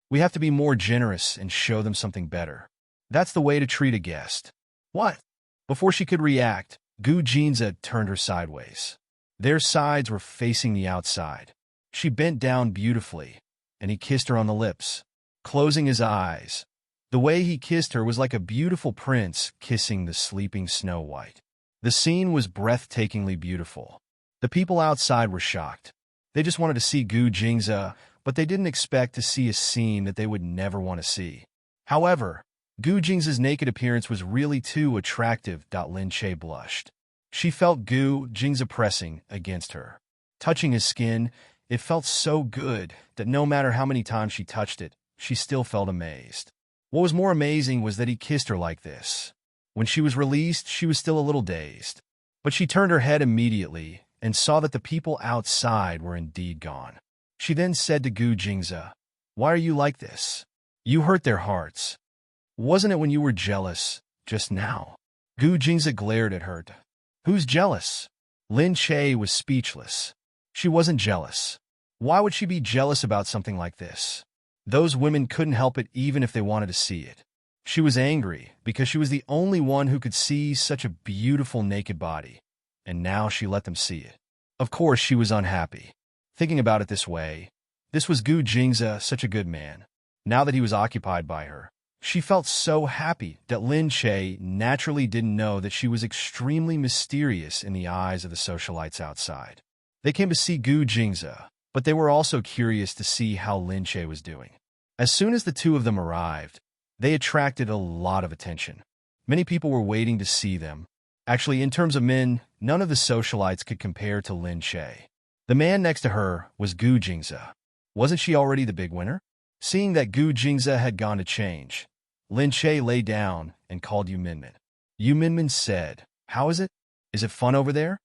We have to be more generous and show them something better. That's the way to treat a guest. What? Before she could react, Gu Jingze turned her sideways. Their sides were facing the outside. She bent down beautifully, and he kissed her on the lips, closing his eyes. The way he kissed her was like a beautiful prince kissing the sleeping Snow White. The scene was breathtakingly beautiful. The people outside were shocked. They just wanted to see Gu Jingze, but they didn't expect to see a scene that they would never want to see. However, Gu Jingze's naked appearance was really too attractive. Lin Che blushed. She felt Gu Jingze pressing against her. Touching his skin, it felt so good that no matter how many times she touched it, she still felt amazed. What was more amazing was that he kissed her like this. When she was released, she was still a little dazed. But she turned her head immediately and saw that the people outside were indeed gone. She then said to Gu Jingze, "Why are you like this? You hurt their hearts. Wasn't it when you were jealous just now?" Gu Jingze glared at her. "Who's jealous?" Lin Che was speechless. She wasn't jealous. Why would she be jealous about something like this? Those women couldn't help it even if they wanted to see it. She was angry because she was the only one who could see such a beautiful naked body, and now she let them see it. Of course, she was unhappy. Thinking about it this way, this was Gu Jingze, such a good man. Now that he was occupied by her, she felt so happy that Lin Che naturally didn't know that she was extremely mysterious in the eyes of the socialites outside. They came to see Gu Jingze, but they were also curious to see how Lin Che was doing. As soon as the two of them arrived, they attracted a lot of attention. Many people were waiting to see them. Actually, in terms of men, none of the socialites could compare to Lin Che. The man next to her was Gu Jingze. Wasn't she already the big winner? Seeing that Gu Jingze had gone to change, Lin Che lay down and called Yu Minmin. Yu Minmin said, "How is it? Is it fun over there?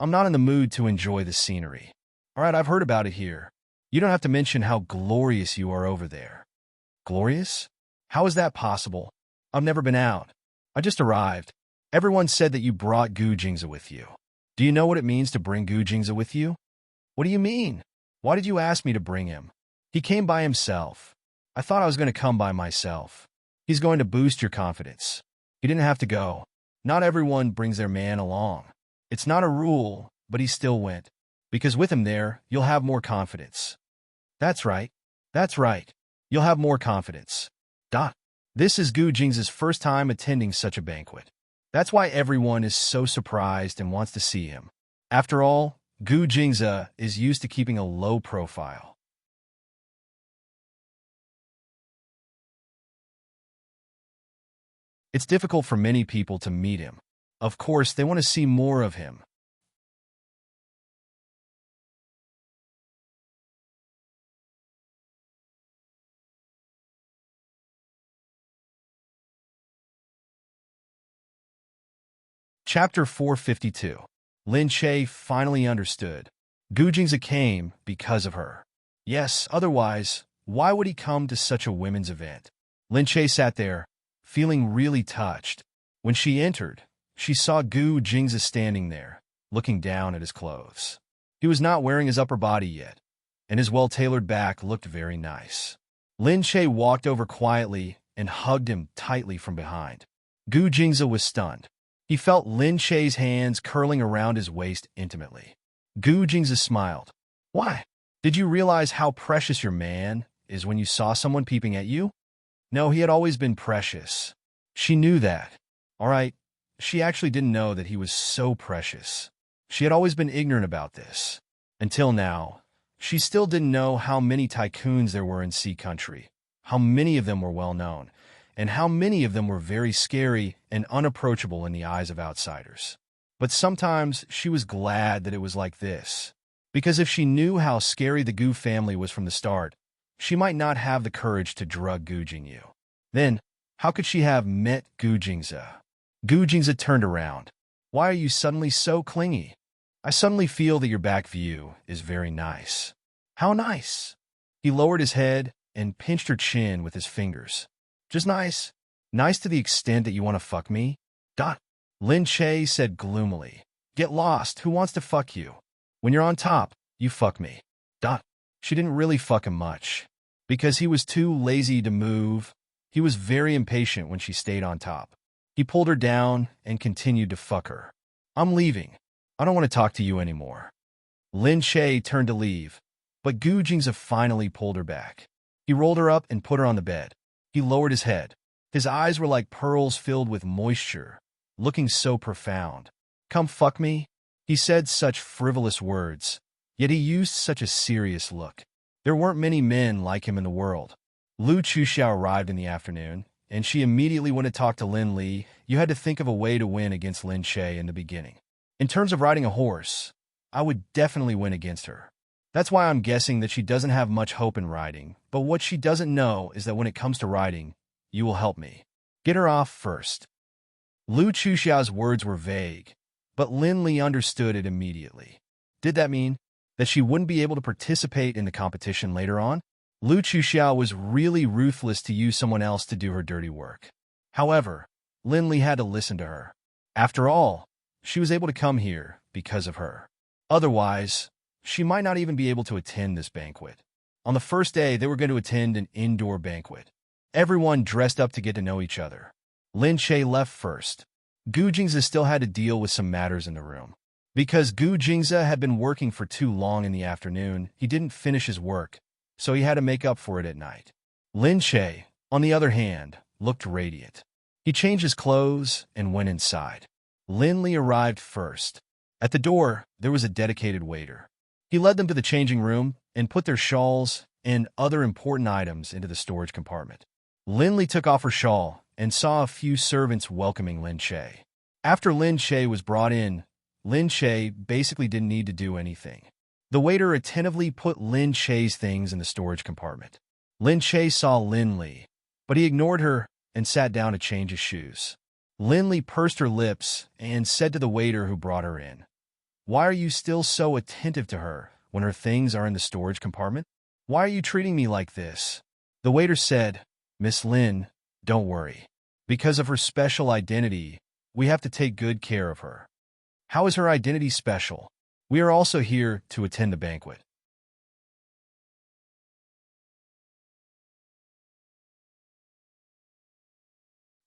I'm not in the mood to enjoy the scenery." "All right, I've heard about it here. You don't have to mention how glorious you are over there." "Glorious? How is that possible? I've never been out. I just arrived. Everyone said that you brought Gu Jingze with you. Do you know what it means to bring Gu Jingze with you?" "What do you mean? Why did you ask me to bring him?" "He came by himself. I thought I was going to come by myself. He's going to boost your confidence. He didn't have to go. Not everyone brings their man along. It's not a rule, but he still went. Because with him there, you'll have more confidence." "That's right. That's right. You'll have more confidence." This is Gu Jingze's first time attending such a banquet. That's why everyone is so surprised and wants to see him. After all, Gu Jingze is used to keeping a low profile. It's difficult for many people to meet him. Of course, they want to see more of him. Chapter 452. Lin Che finally understood. Gu Jingze came because of her. Yes, otherwise, why would he come to such a women's event? Lin Che sat there, feeling really touched. When she entered, she saw Gu Jingze standing there, looking down at his clothes. He was not wearing his upper body yet, and his well-tailored back looked very nice. Lin Che walked over quietly and hugged him tightly from behind. Gu Jingze was stunned. He felt Lin Che's hands curling around his waist intimately. Gu Jingze smiled. "Why? Did you realize how precious your man is when you saw someone peeping at you?" No, he had always been precious. She knew that. All right, she actually didn't know that he was so precious. She had always been ignorant about this. Until now, she still didn't know how many tycoons there were in Sea Country, how many of them were well known, and how many of them were very scary and unapproachable in the eyes of outsiders. But sometimes she was glad that it was like this, because if she knew how scary the Gu family was from the start, she might not have the courage to drug Gu Jingyu. Then, how could she have met Gu Jingzi? Gu Jingzi turned around. Why are you suddenly so clingy? I suddenly feel that your back view is very nice. How nice? He lowered his head and pinched her chin with his fingers. Just nice. Nice to the extent that you want to fuck me? Dot. Lin Che said gloomily. Get lost. Who wants to fuck you? When you're on top, you fuck me. Dot. She didn't really fuck him much. Because he was too lazy to move, he was very impatient when she stayed on top. He pulled her down and continued to fuck her. I'm leaving. I don't want to talk to you anymore. Lin Che turned to leave, but Gu Jingzi finally pulled her back. He rolled her up and put her on the bed. He lowered his head. His eyes were like pearls filled with moisture, looking so profound. Come fuck me? He said such frivolous words, yet he used such a serious look. There weren't many men like him in the world. Lu Chuxiao arrived in the afternoon, and she immediately went to talk to Lin Li. You had to think of a way to win against Lin Che in the beginning. In terms of riding a horse, I would definitely win against her. That's why I'm guessing that she doesn't have much hope in riding, but what she doesn't know is that when it comes to riding, you will help me. Get her off first. Lu Chuxiao's words were vague, but Lin Li understood it immediately. Did that mean that she wouldn't be able to participate in the competition later on? Lu Chuxiao was really ruthless to use someone else to do her dirty work. However, Lin Li had to listen to her. After all, she was able to come here because of her. Otherwise, she might not even be able to attend this banquet. On the first day, they were going to attend an indoor banquet. Everyone dressed up to get to know each other. Lin Che left first. Gu Jingzi still had to deal with some matters in the room. Because Gu Jingzi had been working for too long in the afternoon, he didn't finish his work, so he had to make up for it at night. Lin Che, on the other hand, looked radiant. He changed his clothes and went inside. Lin Li arrived first. At the door, there was a dedicated waiter. He led them to the changing room and put their shawls and other important items into the storage compartment. Lin Li took off her shawl and saw a few servants welcoming Lin Che. After Lin Che was brought in, Lin Che basically didn't need to do anything. The waiter attentively put Lin Che's things in the storage compartment. Lin Che saw Lin Li, but he ignored her and sat down to change his shoes. Lin Li pursed her lips and said to the waiter who brought her in, "Why are you still so attentive to her when her things are in the storage compartment? Why are you treating me like this?" The waiter said, "Miss Lin, don't worry. Because of her special identity, we have to take good care of her." "How is her identity special? We are also here to attend the banquet."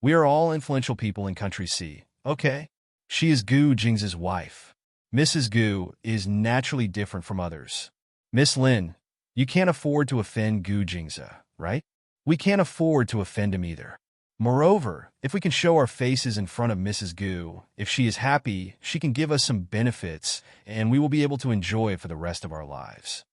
"We are all influential people in Country C, okay? She is Gu Jingzi's wife. Mrs. Gu is naturally different from others. Miss Lin, you can't afford to offend Gu Jingzi, right? We can't afford to offend him either. Moreover, if we can show our faces in front of Mrs. Gu, if she is happy, she can give us some benefits, and we will be able to enjoy it for the rest of our lives."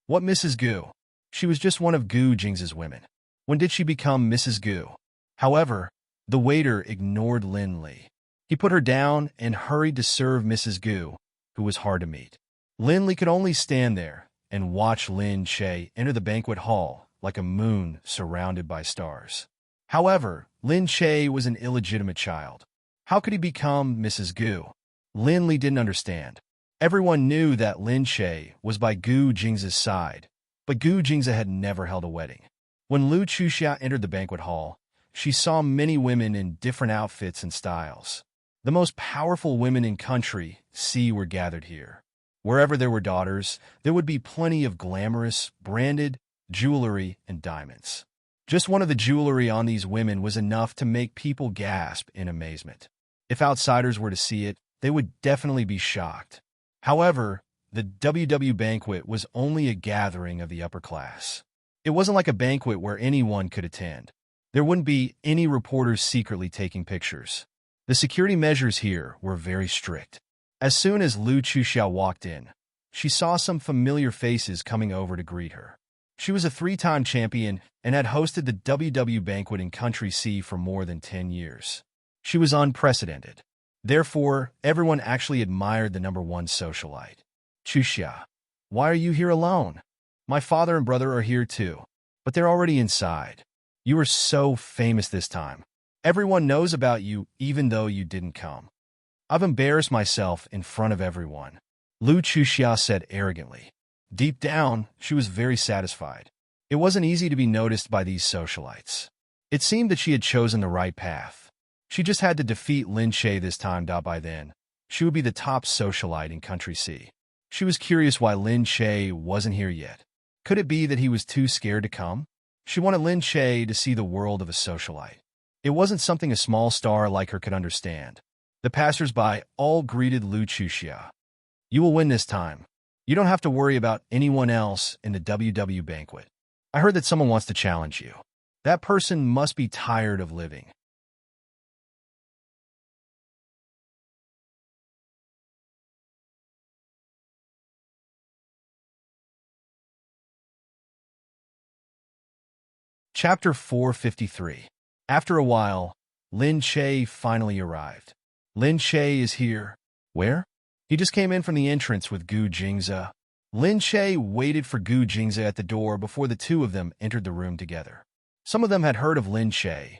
"What Mrs. Gu? She was just one of Gu Jingzi's women. When did she become Mrs. Gu?" However, the waiter ignored Lin Li. He put her down and hurried to serve Mrs. Gu, who was hard to meet. Lin Li could only stand there and watch Lin Che enter the banquet hall like a moon surrounded by stars. However, Lin Che was an illegitimate child. How could he become Mrs. Gu? Lin Li didn't understand. Everyone knew that Lin Che was by Gu Jingzi's side, but Gu Jingzi had never held a wedding. When Lu Chuxia entered the banquet hall, she saw many women in different outfits and styles. The most powerful women in Country C were gathered here. Wherever there were daughters, there would be plenty of glamorous, branded jewelry and diamonds. Just one of the jewelry on these women was enough to make people gasp in amazement. If outsiders were to see it, they would definitely be shocked. However, the WW banquet was only a gathering of the upper class. It wasn't like a banquet where anyone could attend. There wouldn't be any reporters secretly taking pictures. The security measures here were very strict. As soon as Lu Chuxiao walked in, she saw some familiar faces coming over to greet her. She was a three-time champion and had hosted the WW banquet in Country C for more than 10 years. She was unprecedented. Therefore, everyone actually admired the #1 socialite. Chuxia, why are you here alone? My father and brother are here too, but they're already inside. You are so famous this time. Everyone knows about you even though you didn't come. I've embarrassed myself in front of everyone, Lu Chuxia said arrogantly. Deep down, she was very satisfied. It wasn't easy to be noticed by these socialites. It seemed that she had chosen the right path. She just had to defeat Lin Che this time. By then, she would be the top socialite in Country C. She was curious why Lin Che wasn't here yet. Could it be that he was too scared to come? She wanted Lin Che to see the world of a socialite. It wasn't something a small star like her could understand. The passers-by all greeted Lu Chuxia. You will win this time. You don't have to worry about anyone else in the WW banquet. I heard that someone wants to challenge you. That person must be tired of living. Chapter 453. After a while, Lin Che finally arrived. Lin Che is here. Where? He just came in from the entrance with Gu Jingze. Lin Che waited for Gu Jingze at the door before the two of them entered the room together. Some of them had heard of Lin Che,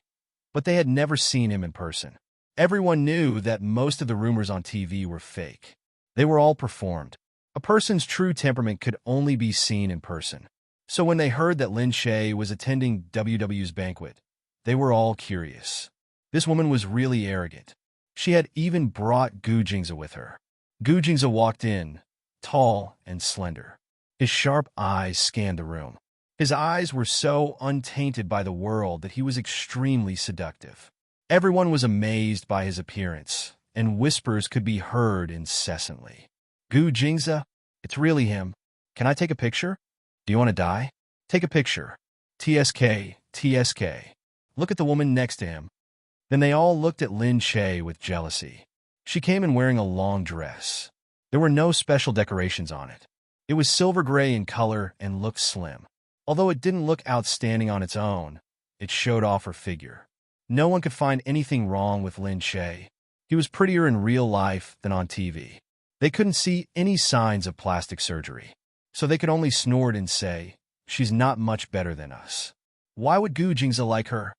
but they had never seen him in person. Everyone knew that most of the rumors on TV were fake. They were all performed. A person's true temperament could only be seen in person. So when they heard that Lin Che was attending WW's banquet, they were all curious. This woman was really arrogant. She had even brought Gu Jingze with her. Gu Jingze walked in, tall and slender. His sharp eyes scanned the room. His eyes were so untainted by the world that he was extremely seductive. Everyone was amazed by his appearance, and whispers could be heard incessantly. Gu Jingze, it's really him. Can I take a picture? Do you want to die? Take a picture. TSK, TSK. Look at the woman next to him. Then they all looked at Lin Che with jealousy. She came in wearing a long dress. There were no special decorations on it. It was silver gray in color and looked slim. Although it didn't look outstanding on its own, it showed off her figure. No one could find anything wrong with Lin Che. He was prettier in real life than on TV. They couldn't see any signs of plastic surgery, so they could only snort and say, she's not much better than us. Why would Gu Jingze like her?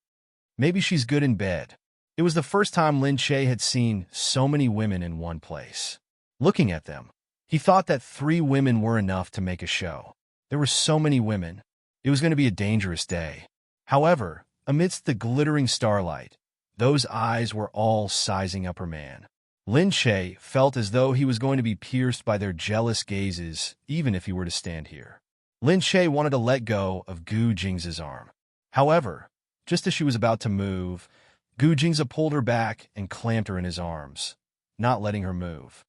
Maybe she's good in bed. It was the first time Lin Che had seen so many women in one place. Looking at them, he thought that 3 women were enough to make a show. There were so many women. It was going to be a dangerous day. However, amidst the glittering starlight, those eyes were all sizing up her man. Lin Che felt as though he was going to be pierced by their jealous gazes, even if he were to stand here. Lin Che wanted to let go of Gu Jingze's arm. However, just as she was about to move, Gu Jingze pulled her back and clamped her in his arms, not letting her move.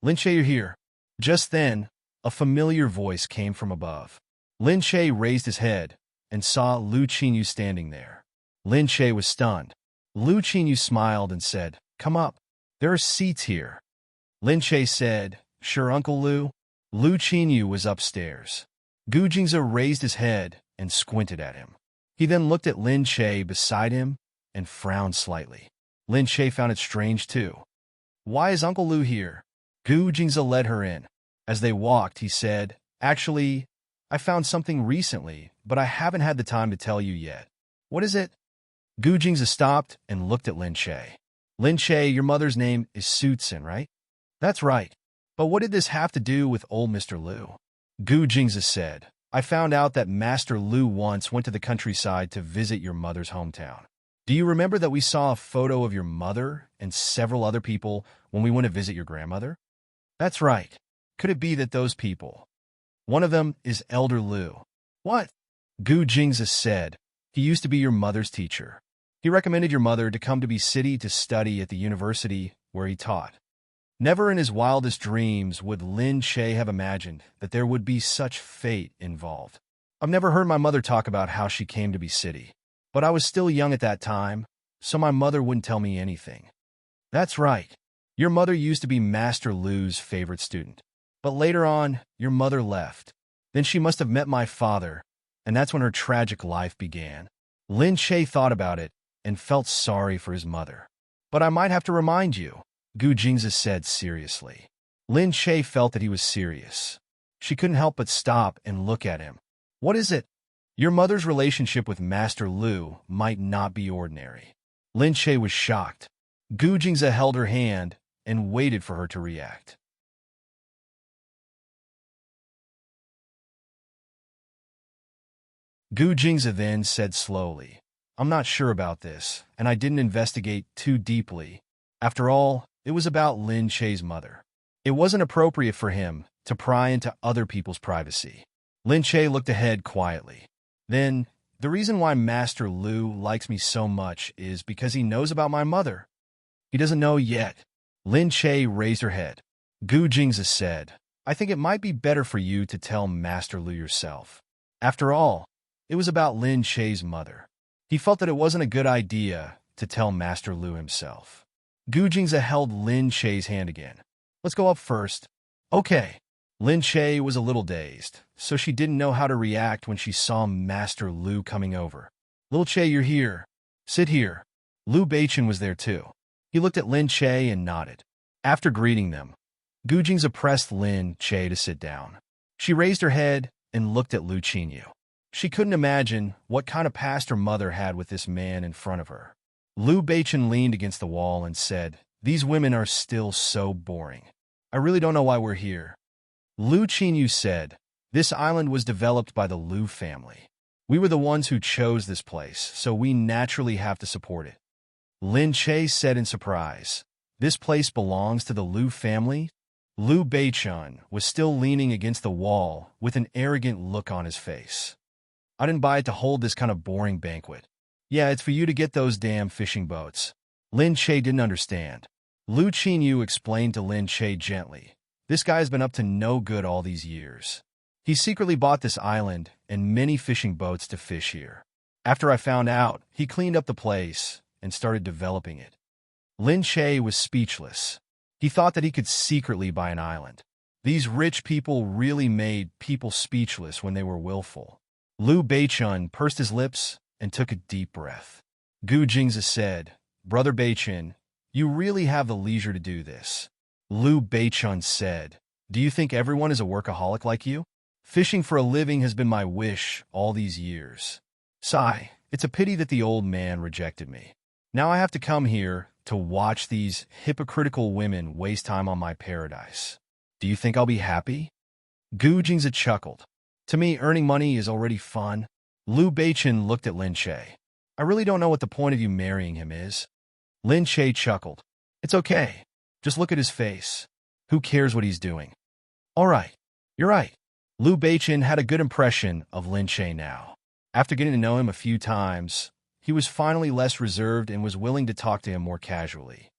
Lin Che, you're here. Just then, a familiar voice came from above. Lin Che raised his head and saw Lu Qinyu standing there. Lin Che was stunned. Lu Qinyu smiled and said, come up. There are seats here. Lin Che said, sure, Uncle Lu. Lu Qinyu was upstairs. Gu Jingze raised his head and squinted at him. He then looked at Lin Che beside him and frowned slightly. Lin Che found it strange too. Why is Uncle Lu here? Gu Jingze led her in. As they walked, he said, actually, I found something recently, but I haven't had the time to tell you yet. What is it? Gu Jingze stopped and looked at Lin Che. Lin Che, your mother's name is Sutsun, right? That's right. But what did this have to do with old Mr. Lu? Gu Jingze said, I found out that Master Lu once went to the countryside to visit your mother's hometown. Do you remember that we saw a photo of your mother and several other people when we went to visit your grandmother? That's right. Could it be that those people? One of them is Elder Lu. What? Gu Jingze said, he used to be your mother's teacher. He recommended your mother to come to B City to study at the university where he taught. Never in his wildest dreams would Lin Che have imagined that there would be such fate involved. I've never heard my mother talk about how she came to B City, but I was still young at that time, so my mother wouldn't tell me anything. That's right. Your mother used to be Master Lu's favorite student. But later on, your mother left. Then she must have met my father, and that's when her tragic life began. Lin Che thought about it and felt sorry for his mother. But I might have to remind you, Gu Jingzi said seriously. Lin Che felt that he was serious. She couldn't help but stop and look at him. What is it? Your mother's relationship with Master Lu might not be ordinary. Lin Che was shocked. Gu Jingzi held her hand and waited for her to react. Gu Jingzi then said slowly, I'm not sure about this, and I didn't investigate too deeply. After all, it was about Lin Che's mother. It wasn't appropriate for him to pry into other people's privacy. Lin Che looked ahead quietly. Then, the reason why Master Lu likes me so much is because he knows about my mother. He doesn't know yet. Lin Che raised her head. Gu Jingzi said, I think it might be better for you to tell Master Lu yourself. After all, it was about Lin Che's mother. He felt that it wasn't a good idea to tell Master Lu himself. Gu Jingzi held Lin Che's hand again. Let's go up first. Okay. Lin Che was a little dazed, so she didn't know how to react when she saw Master Lu coming over. Lil Che, you're here. Sit here. Lu Beichen was there too. He looked at Lin Che and nodded. After greeting them, Gu Jingzi pressed Lin Che to sit down. She raised her head and looked at Lu Qinyu. She couldn't imagine what kind of past her mother had with this man in front of her. Lu Beichen leaned against the wall and said, These women are still so boring. I really don't know why we're here. Lu Qinyu said, This island was developed by the Lu family. We were the ones who chose this place, so we naturally have to support it. Lin Che said in surprise, This place belongs to the Lu family? Lu Beichen was still leaning against the wall with an arrogant look on his face. I didn't buy it to hold this kind of boring banquet. Yeah, it's for you to get those damn fishing boats. Lin Che didn't understand. Lu Qinyu explained to Lin Che gently, This guy's been up to no good all these years. He secretly bought this island and many fishing boats to fish here. After I found out, he cleaned up the place and started developing it. Lin Che was speechless. He thought that he could secretly buy an island. These rich people really made people speechless when they were willful. Lu Beichen pursed his lips and took a deep breath. Gu Jingzi said, Brother Beichen, you really have the leisure to do this. Lu Beichen said, Do you think everyone is a workaholic like you? Fishing for a living has been my wish all these years. Sigh, it's a pity that the old man rejected me. Now I have to come here to watch these hypocritical women waste time on my paradise. Do you think I'll be happy? Gu Jingzi chuckled. To me, earning money is already fun. Lu Beichen looked at Lin Che. I really don't know what the point of you marrying him is. Lin Che chuckled. It's okay. Just look at his face. Who cares what he's doing? All right. You're right. Lu Beichen had a good impression of Lin Che now. After getting to know him a few times, he was finally less reserved and was willing to talk to him more casually.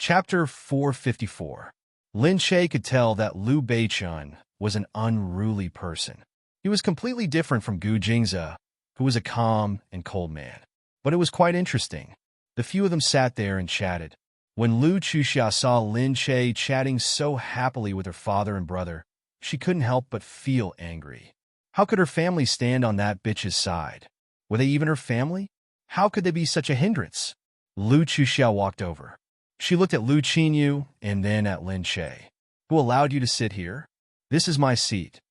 Chapter 454. Lin Che could tell that Lu Beichen was an unruly person. He was completely different from Gu Jingzi, who was a calm and cold man. But it was quite interesting. The few of them sat there and chatted. When Lu Chuxia saw Lin Che chatting so happily with her father and brother, she couldn't help but feel angry. How could her family stand on that bitch's side? Were they even her family? How could they be such a hindrance? Lu Chuxia walked over. She looked at Lu Qinyu and then at Lin Che. Who allowed you to sit here? This is my seat.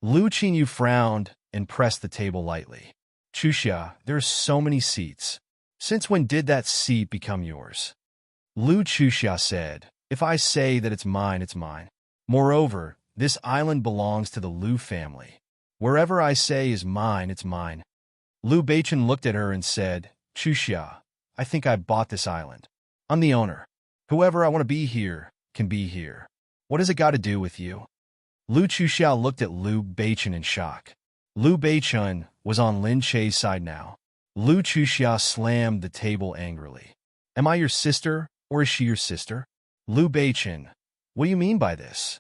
Lu Qinyu frowned and pressed the table lightly. Chuxia, there are so many seats. Since when did that seat become yours? Lu Chuxia said, If I say that it's mine, it's mine. Moreover, this island belongs to the Lu family. Wherever I say is mine, it's mine. Lu Beichen looked at her and said, Chuxia, I think I bought this island. I'm the owner. Whoever I want to be here can be here. What has it got to do with you? Lu Chuxia looked at Lu Beichen in shock. Lu Beichen was on Lin Che's side now. Lu Chuxia slammed the table angrily. Am I your sister, or is she your sister? Lu Beichen, what do you mean by this?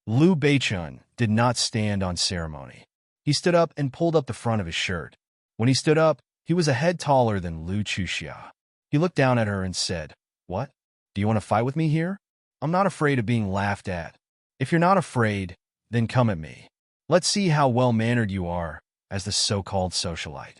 Lu Beichen did not stand on ceremony. He stood up and pulled up the front of his shirt. When he stood up, he was a head taller than Lu Chuxia. He looked down at her and said, "What? Do you want to fight with me here? I'm not afraid of being laughed at. If you're not afraid, then come at me. Let's see how well-mannered you are as the so-called socialite."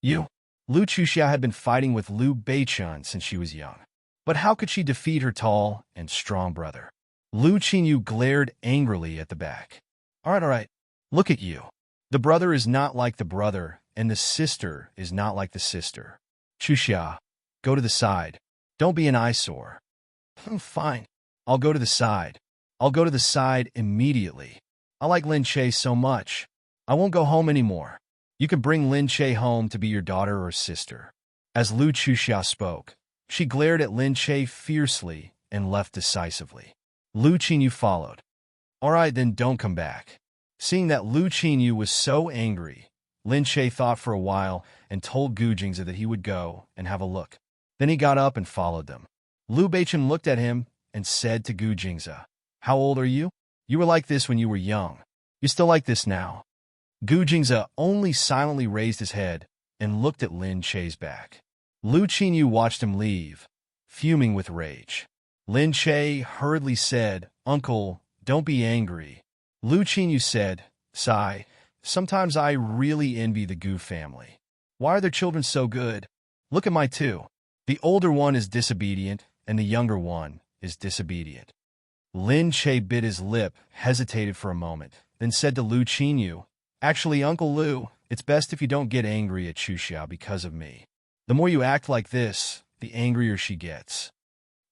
You. Lu Chuxia had been fighting with Liu Beichun since she was young. But how could she defeat her tall and strong brother? Lu Qingyu glared angrily at the back. All right. Look at you. The brother is not like the brother, and the sister is not like the sister. Chuxia, go to the side. Don't be an eyesore. Fine. I'll go to the side. I'll go to the side immediately. I like Lin Che so much. I won't go home anymore. You can bring Lin Che home to be your daughter or sister. As Lu Chuxia spoke, she glared at Lin Che fiercely and left decisively. Lu Qingyu followed. All right, then don't come back. Seeing that Lu Qingyu was so angry, Lin Che thought for a while and told Gu Jingzi that he would go and have a look. Then he got up and followed them. Liu Beichun looked at him and said to Gu Jingzi, "How old are you? You were like this when you were young. You still like this now?" Gu Jingzi only silently raised his head and looked at Lin Che's back. Lu Qingyu watched him leave, fuming with rage. Lin Che hurriedly said, "Uncle, don't be angry." Lu Qingyu said, "Sigh, sometimes I really envy the Gu family. Why are their children so good? Look at my two. The older one is disobedient, and the younger one is disobedient." Lin Che bit his lip, hesitated for a moment, then said to Lu Qingyu, "Actually, Uncle Lu, it's best if you don't get angry at Chuxia because of me. The more you act like this, the angrier she gets."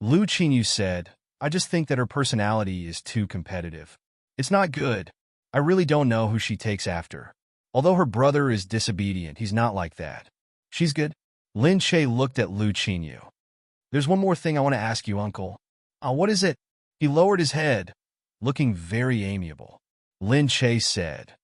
Lu Qingyu said, "I just think that her personality is too competitive. It's not good. I really don't know who she takes after. Although her brother is disobedient, he's not like that. She's good." Lin Che looked at Lu Qingyu. "There's one more thing I want to ask you, Uncle." What is it?" He lowered his head, looking very amiable. Lin Che said,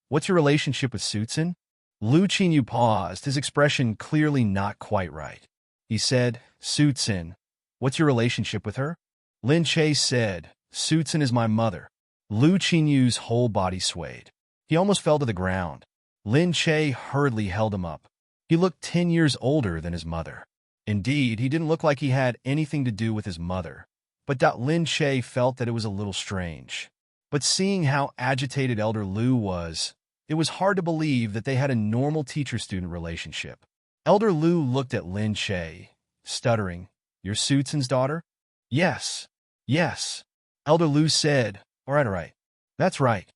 "What's your relationship with Sutsun?" Lu Qingyu paused, his expression clearly not quite right. He said, "Sutsun, what's your relationship with her?" Lin Che said, "Sutsun is my mother." Lu Qingyu's whole body swayed. He almost fell to the ground. Lin Che hurriedly held him up. He looked 10 years older than his mother. Indeed, he didn't look like he had anything to do with his mother, but Lin Che felt that it was a little strange. But seeing how agitated Elder Lu was, it was hard to believe that they had a normal teacher-student relationship. Elder Lu looked at Lin Che, stuttering, "You're Sutsun's daughter?" Yes. Elder Lu said, All right. That's right.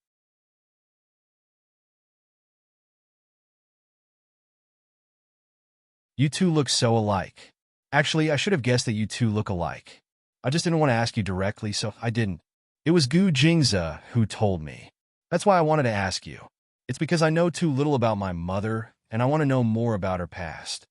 You two look so alike. Actually, I should have guessed that you two look alike. I just didn't want to ask you directly, so I didn't. It was Gu Jingzi who told me. That's why I wanted to ask you. It's because I know too little about my mother, and I want to know more about her past.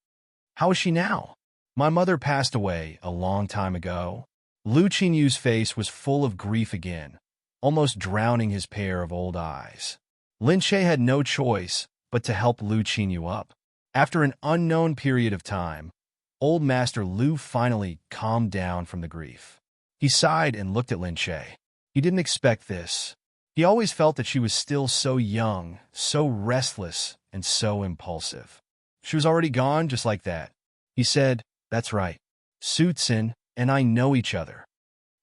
How is she now? My mother passed away a long time ago. Lu Qinyu's face was full of grief again, almost drowning his pair of old eyes. Lin Che had no choice but to help Lu Qinyu up. After an unknown period of time, old Master Lu finally calmed down from the grief. He sighed and looked at Lin Che. He didn't expect this. He always felt that she was still so young, so restless, and so impulsive. She was already gone just like that. He said, "That's right. Sutsun and I know each other.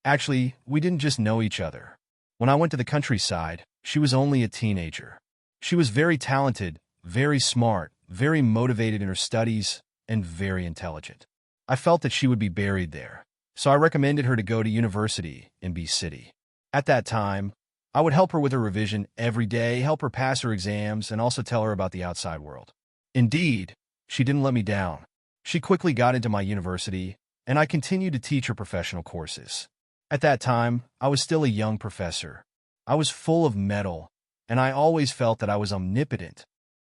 Actually, we didn't just know each other. When I went to the countryside, she was only a teenager. She was very talented, very smart, very motivated in her studies, and very intelligent. I felt that she would be buried there, so I recommended her to go to university in B City. At that time, I would help her with her revision every day, help her pass her exams, and also tell her about the outside world. Indeed, she didn't let me down. She quickly got into my university, and I continued to teach her professional courses. At that time, I was still a young professor. I was full of mettle, and I always felt that I was omnipotent.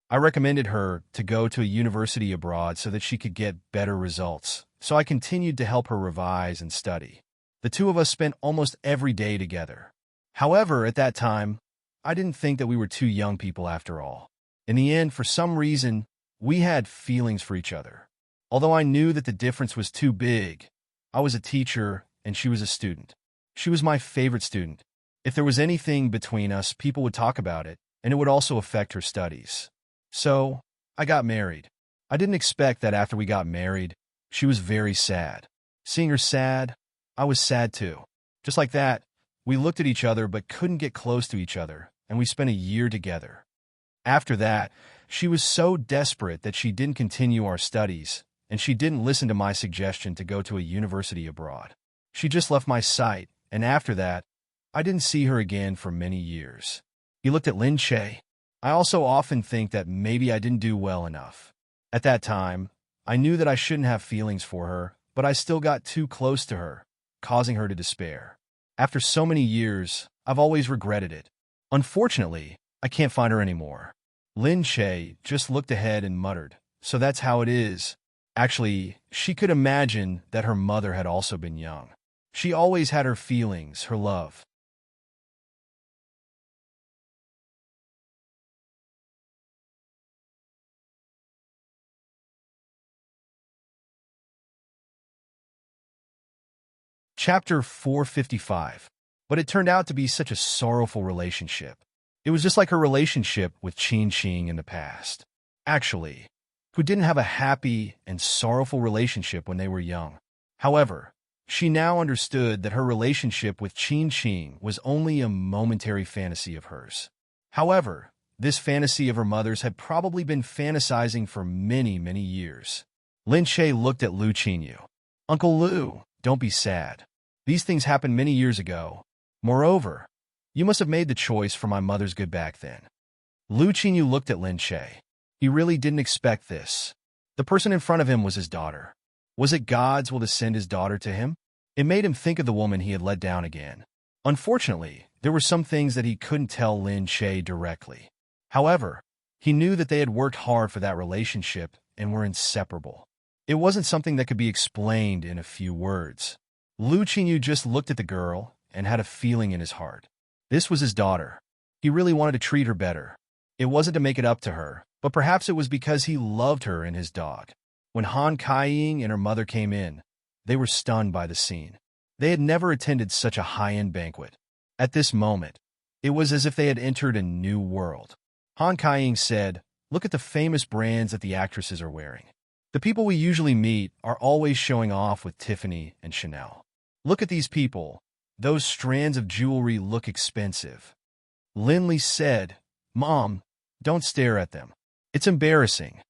I recommended her to go to a university abroad so that she could get better results, so I continued to help her revise and study. The two of us spent almost every day together. However, at that time, I didn't think that we were two young people after all. In the end, for some reason, we had feelings for each other. Although I knew that the difference was too big, I was a teacher and she was a student. She was my favorite student. If there was anything between us, people would talk about it, and it would also affect her studies. So, I got married. I didn't expect that after we got married, she was very sad. Seeing her sad, I was sad too. Just like that, we looked at each other but couldn't get close to each other, and we spent a year together. After that, she was so desperate that she didn't continue our studies, and she didn't listen to my suggestion to go to a university abroad. She just left my sight, and after that, I didn't see her again for many years. He looked at Lin Che. I also often think that maybe I didn't do well enough. At that time, I knew that I shouldn't have feelings for her, but I still got too close to her, causing her to despair. After so many years, I've always regretted it. Unfortunately, I can't find her anymore. Lin Che just looked ahead and muttered, "So that's how it is." Actually, she could imagine that her mother had also been young. She always had her feelings, her love. Chapter 455. But it turned out to be such a sorrowful relationship. It was just like her relationship with Qin Qing in the past. Actually, who didn't have a happy and sorrowful relationship when they were young. However, she now understood that her relationship with Qin Qing was only a momentary fantasy of hers. However, this fantasy of her mother's had probably been fantasizing for many, many years. Lin Che looked at Lu Qinyu. "Uncle Lu, don't be sad. These things happened many years ago. Moreover, you must have made the choice for my mother's good back then." Lu Qinyu looked at Lin Che. He really didn't expect this. The person in front of him was his daughter. Was it God's will to send his daughter to him? It made him think of the woman he had let down again. Unfortunately, there were some things that he couldn't tell Lin Che directly. However, he knew that they had worked hard for that relationship and were inseparable. It wasn't something that could be explained in a few words. Lu Qinyu just looked at the girl and had a feeling in his heart. This was his daughter. He really wanted to treat her better. It wasn't to make it up to her, but perhaps it was because he loved her and his dog. When Han Kaiying and her mother came in, they were stunned by the scene. They had never attended such a high-end banquet. At this moment, it was as if they had entered a new world. Han Kaiying said, "Look at the famous brands that the actresses are wearing. The people we usually meet are always showing off with Tiffany and Chanel. Look at these people. Those strands of jewelry look expensive." Lin Li said, "Mom, don't stare at them. It's embarrassing."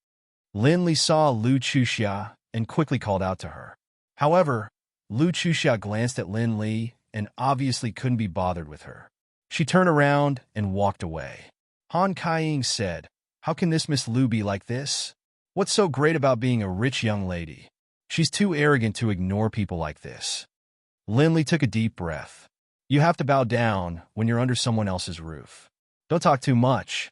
Lin Li saw Lu Chuxia and quickly called out to her. However, Lu Chuxia glanced at Lin Li and obviously couldn't be bothered with her. She turned around and walked away. Han Kaiying said, "How can this Miss Lu be like this? What's so great about being a rich young lady? She's too arrogant to ignore people like this." Lin Li took a deep breath. "You have to bow down when you're under someone else's roof. Don't talk too much."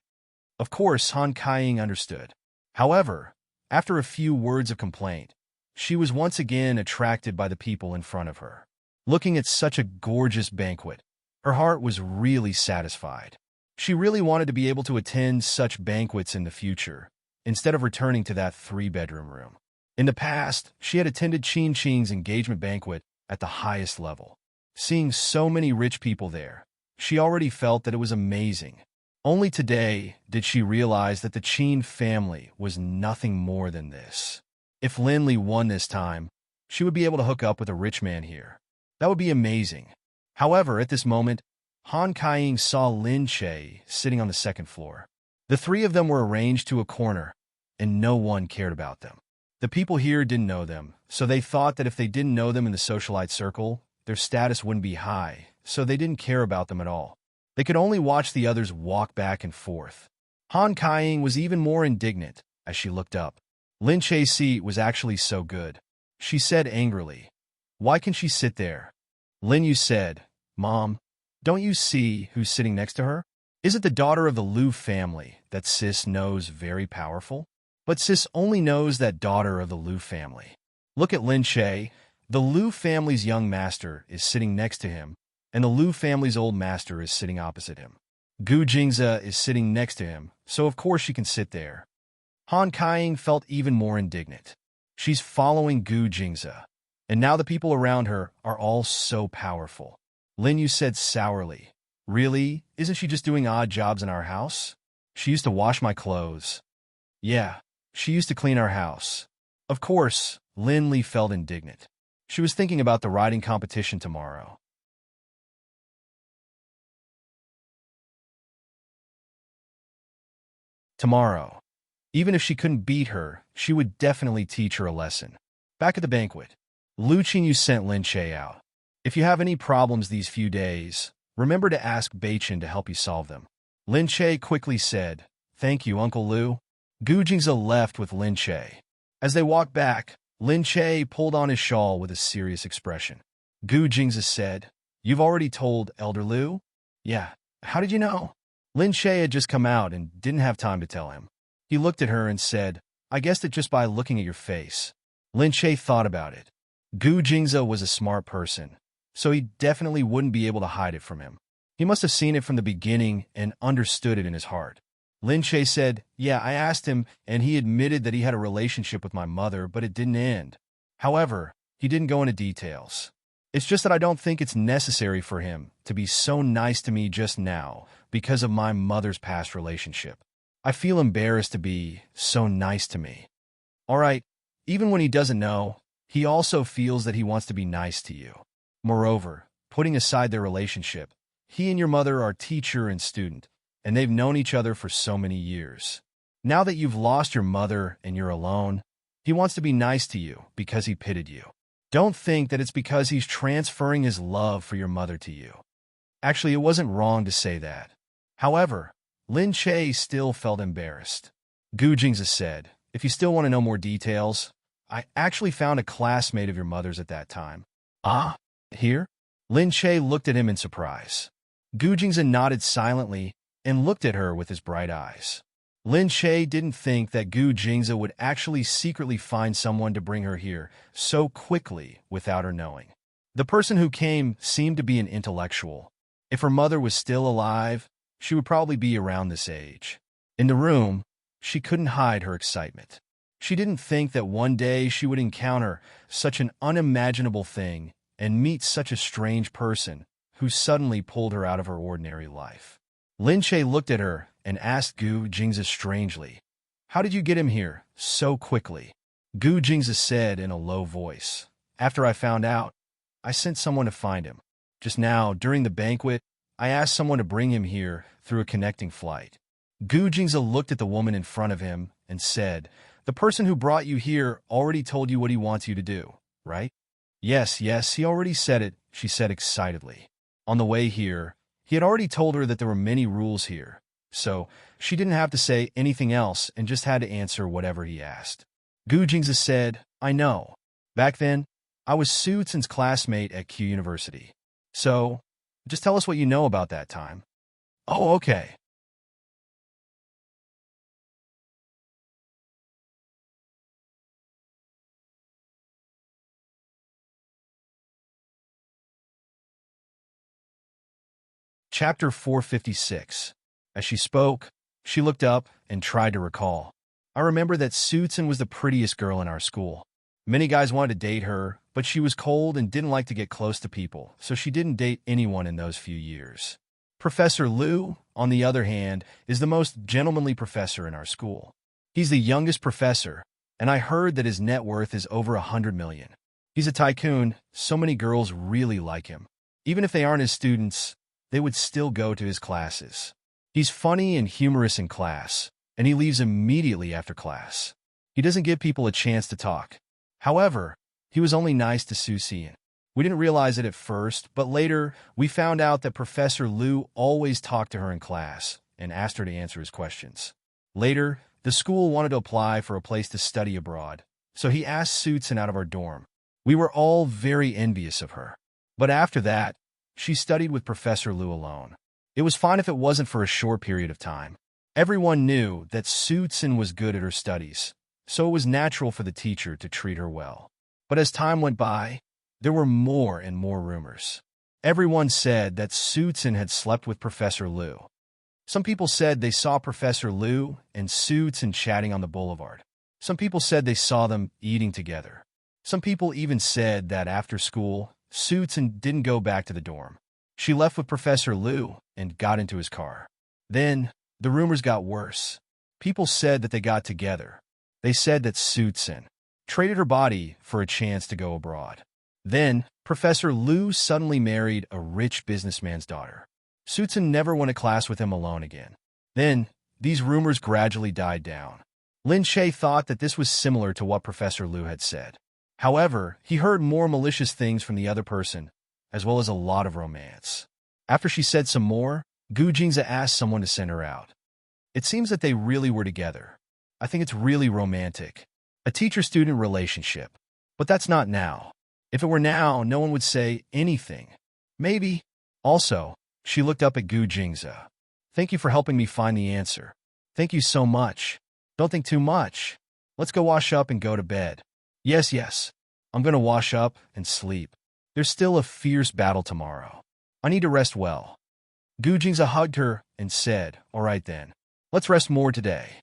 Of course, Han Kaiying understood. However, after a few words of complaint, she was once again attracted by the people in front of her. Looking at such a gorgeous banquet, her heart was really satisfied. She really wanted to be able to attend such banquets in the future, instead of returning to that three-bedroom room. In the past, she had attended Qin Qing's engagement banquet at the highest level. Seeing so many rich people there, she already felt that it was amazing. Only today did she realize that the Qin family was nothing more than this. If Lin Li won this time, she would be able to hook up with a rich man here. That would be amazing. However, at this moment, Han Kaiying saw Lin Che sitting on the second floor. The three of them were arranged to a corner, and no one cared about them. The people here didn't know them, so they thought that if they didn't know them in the socialite circle, their status wouldn't be high, so they didn't care about them at all. They could only watch the others walk back and forth. Han Kaiying was even more indignant as she looked up. Lin Che's seat was actually so good. She said angrily, "Why can she sit there?" Lin Yu said, "Mom, don't you see who's sitting next to her? Is it the daughter of the Lu family that Sis knows very powerful? But Sis only knows that daughter of the Lu family. Look at Lin Che. The Lu family's young master is sitting next to him, and the Lu family's old master is sitting opposite him. Gu Jingze is sitting next to him, so of course she can sit there." Han Kaiying felt even more indignant. She's following Gu Jingze, and now the people around her are all so powerful. Lin Yu said sourly, Really? Isn't she just doing odd jobs in our house? She used to wash my clothes. Yeah, she used to clean our house. Of course, Lin Li felt indignant. She was thinking about the riding competition tomorrow. Tomorrow. Even if she couldn't beat her, she would definitely teach her a lesson. Back at the banquet, Lu Qingyu sent Lin Che out. If you have any problems these few days, remember to ask Beichin to help you solve them. Lin Che quickly said, "Thank you, Uncle Lu." Gu Jingze left with Lin Che. As they walked back, Lin Che pulled on his shawl with a serious expression. Gu Jingze said, "You've already told Elder Lu?" "Yeah. How did you know?" Lin Che had just come out and didn't have time to tell him. He looked at her and said, "I guessed it just by looking at your face." Lin Che thought about it. Gu Jingze was a smart person, so he definitely wouldn't be able to hide it from him. He must have seen it from the beginning and understood it in his heart. Lin Che said, "Yeah, I asked him, and he admitted that he had a relationship with my mother, but it didn't end. However, he didn't go into details. It's just that I don't think it's necessary for him to be so nice to me just now because of my mother's past relationship. I feel embarrassed to be so nice to me." All right, even when he doesn't know, he also feels that he wants to be nice to you. Moreover, putting aside their relationship, he and your mother are teacher and student, and they've known each other for so many years. Now that you've lost your mother and you're alone, he wants to be nice to you because he pitied you. Don't think that it's because he's transferring his love for your mother to you. Actually, it wasn't wrong to say that. However, Lin Che still felt embarrassed. Gu Jingze said, "If you still want to know more details, I actually found a classmate of your mother's at that time." "Ah? Here?" Lin Che looked at him in surprise. Gu Jingze nodded silently and looked at her with his bright eyes. Lin Che didn't think that Gu Jingze would actually secretly find someone to bring her here so quickly without her knowing. The person who came seemed to be an intellectual. If her mother was still alive, she would probably be around this age. In the room, she couldn't hide her excitement. She didn't think that one day she would encounter such an unimaginable thing and meet such a strange person who suddenly pulled her out of her ordinary life. Lin Che looked at her and asked Gu Jingze strangely, "How did you get him here so quickly?" Gu Jingze said in a low voice, "After I found out, I sent someone to find him. Just now, during the banquet, I asked someone to bring him here through a connecting flight." Gu Jingze looked at the woman in front of him and said, "The person who brought you here already told you what he wants you to do, right?" Yes, he already said it," she said excitedly. On the way here, he had already told her that there were many rules here, so she didn't have to say anything else and just had to answer whatever he asked. Gu Jingze said, "I know. Back then, I was Su Tsin's classmate at Q University. So, just tell us what you know about that time." "Oh, okay." Chapter 456. As she spoke, she looked up and tried to recall. "I remember that Su Tsin was the prettiest girl in our school. Many guys wanted to date her, but she was cold and didn't like to get close to people, so she didn't date anyone in those few years. Professor Lu, on the other hand, is the most gentlemanly professor in our school. He's the youngest professor, and I heard that his net worth is over 100 million. He's a tycoon, so many girls really like him. Even if they aren't his students, they would still go to his classes. He's funny and humorous in class, and he leaves immediately after class. He doesn't give people a chance to talk. However, he was only nice to Su Xian. We didn't realize it at first, but later we found out that Professor Lu always talked to her in class and asked her to answer his questions. Later, the school wanted to apply for a place to study abroad, so he asked Su Tsin out of our dorm. We were all very envious of her. But after that, she studied with Professor Lu alone. It was fine if it wasn't for a short period of time. Everyone knew that Su Tsin was good at her studies, so it was natural for the teacher to treat her well. But as time went by, there were more and more rumors. Everyone said that Su Tsin had slept with Professor Lu. Some people said they saw Professor Lu and Su Tsin chatting on the boulevard. Some people said they saw them eating together. Some people even said that after school, Su Tsin didn't go back to the dorm. She left with Professor Lu and got into his car. Then, the rumors got worse. People said that they got together. They said that Suitsun traded her body for a chance to go abroad. Then, Professor Liu suddenly married a rich businessman's daughter. Suitsun never went to class with him alone again. Then, these rumors gradually died down. Lin Che thought that this was similar to what Professor Liu had said. However, he heard more malicious things from the other person, as well as a lot of romance. After she said some more, Gu Jingze asked someone to send her out. It seems that they really were together. I think it's really romantic. A teacher-student relationship. But that's not now. If it were now, no one would say anything. Maybe. Also, she looked up at Gu Jingze. Thank you for helping me find the answer. Thank you so much. Don't think too much. Let's go wash up and go to bed. Yes. I'm gonna wash up and sleep. There's still a fierce battle tomorrow. I need to rest well. Gu Jingze hugged her and said, all right then. Let's rest more today.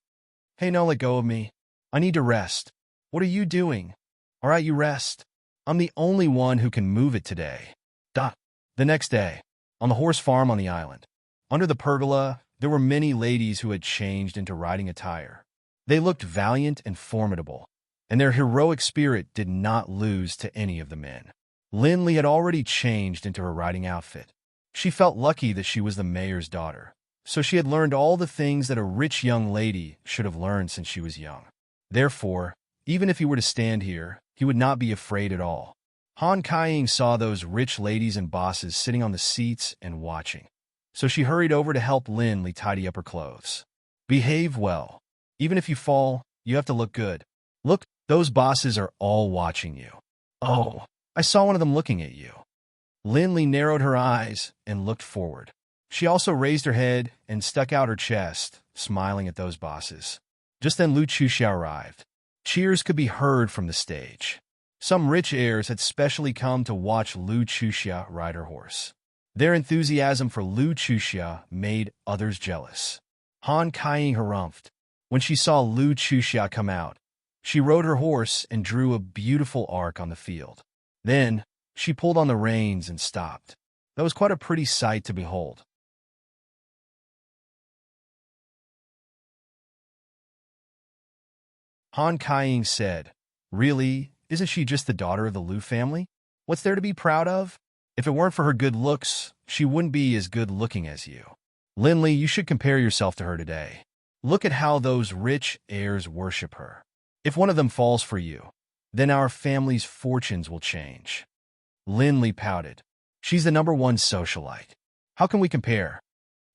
Hey, no, let go of me. I need to rest. What are you doing? All right, you rest. I'm the only one who can move it today. The next day, on the horse farm on the island. Under the pergola, there were many ladies who had changed into riding attire. They looked valiant and formidable, and their heroic spirit did not lose to any of the men. Lin Li had already changed into her riding outfit. She felt lucky that she was the mayor's daughter, so she had learned all the things that a rich young lady should have learned since she was young. Therefore, even if he were to stand here, he would not be afraid at all. Han Kaiying saw those rich ladies and bosses sitting on the seats and watching, so she hurried over to help Lin Li tidy up her clothes. Behave well. Even if you fall, you have to look good. Look, those bosses are all watching you. Oh, I saw one of them looking at you. Lin Li narrowed her eyes and looked forward. She also raised her head and stuck out her chest, smiling at those bosses. Just then Lu Chuxia arrived. Cheers could be heard from the stage. Some rich heirs had specially come to watch Lu Chuxia ride her horse. Their enthusiasm for Lu Chuxia made others jealous. Han Kaiying harumphed. When she saw Lu Chuxia come out, she rode her horse and drew a beautiful arc on the field. Then, she pulled on the reins and stopped. That was quite a pretty sight to behold. Han Kaiying said, really, isn't she just the daughter of the Liu family? What's there to be proud of? If it weren't for her good looks, she wouldn't be as good looking as you. Lin Li, you should compare yourself to her today. Look at how those rich heirs worship her. If one of them falls for you, then our family's fortunes will change. Lin Li pouted. She's the #1 socialite. How can we compare?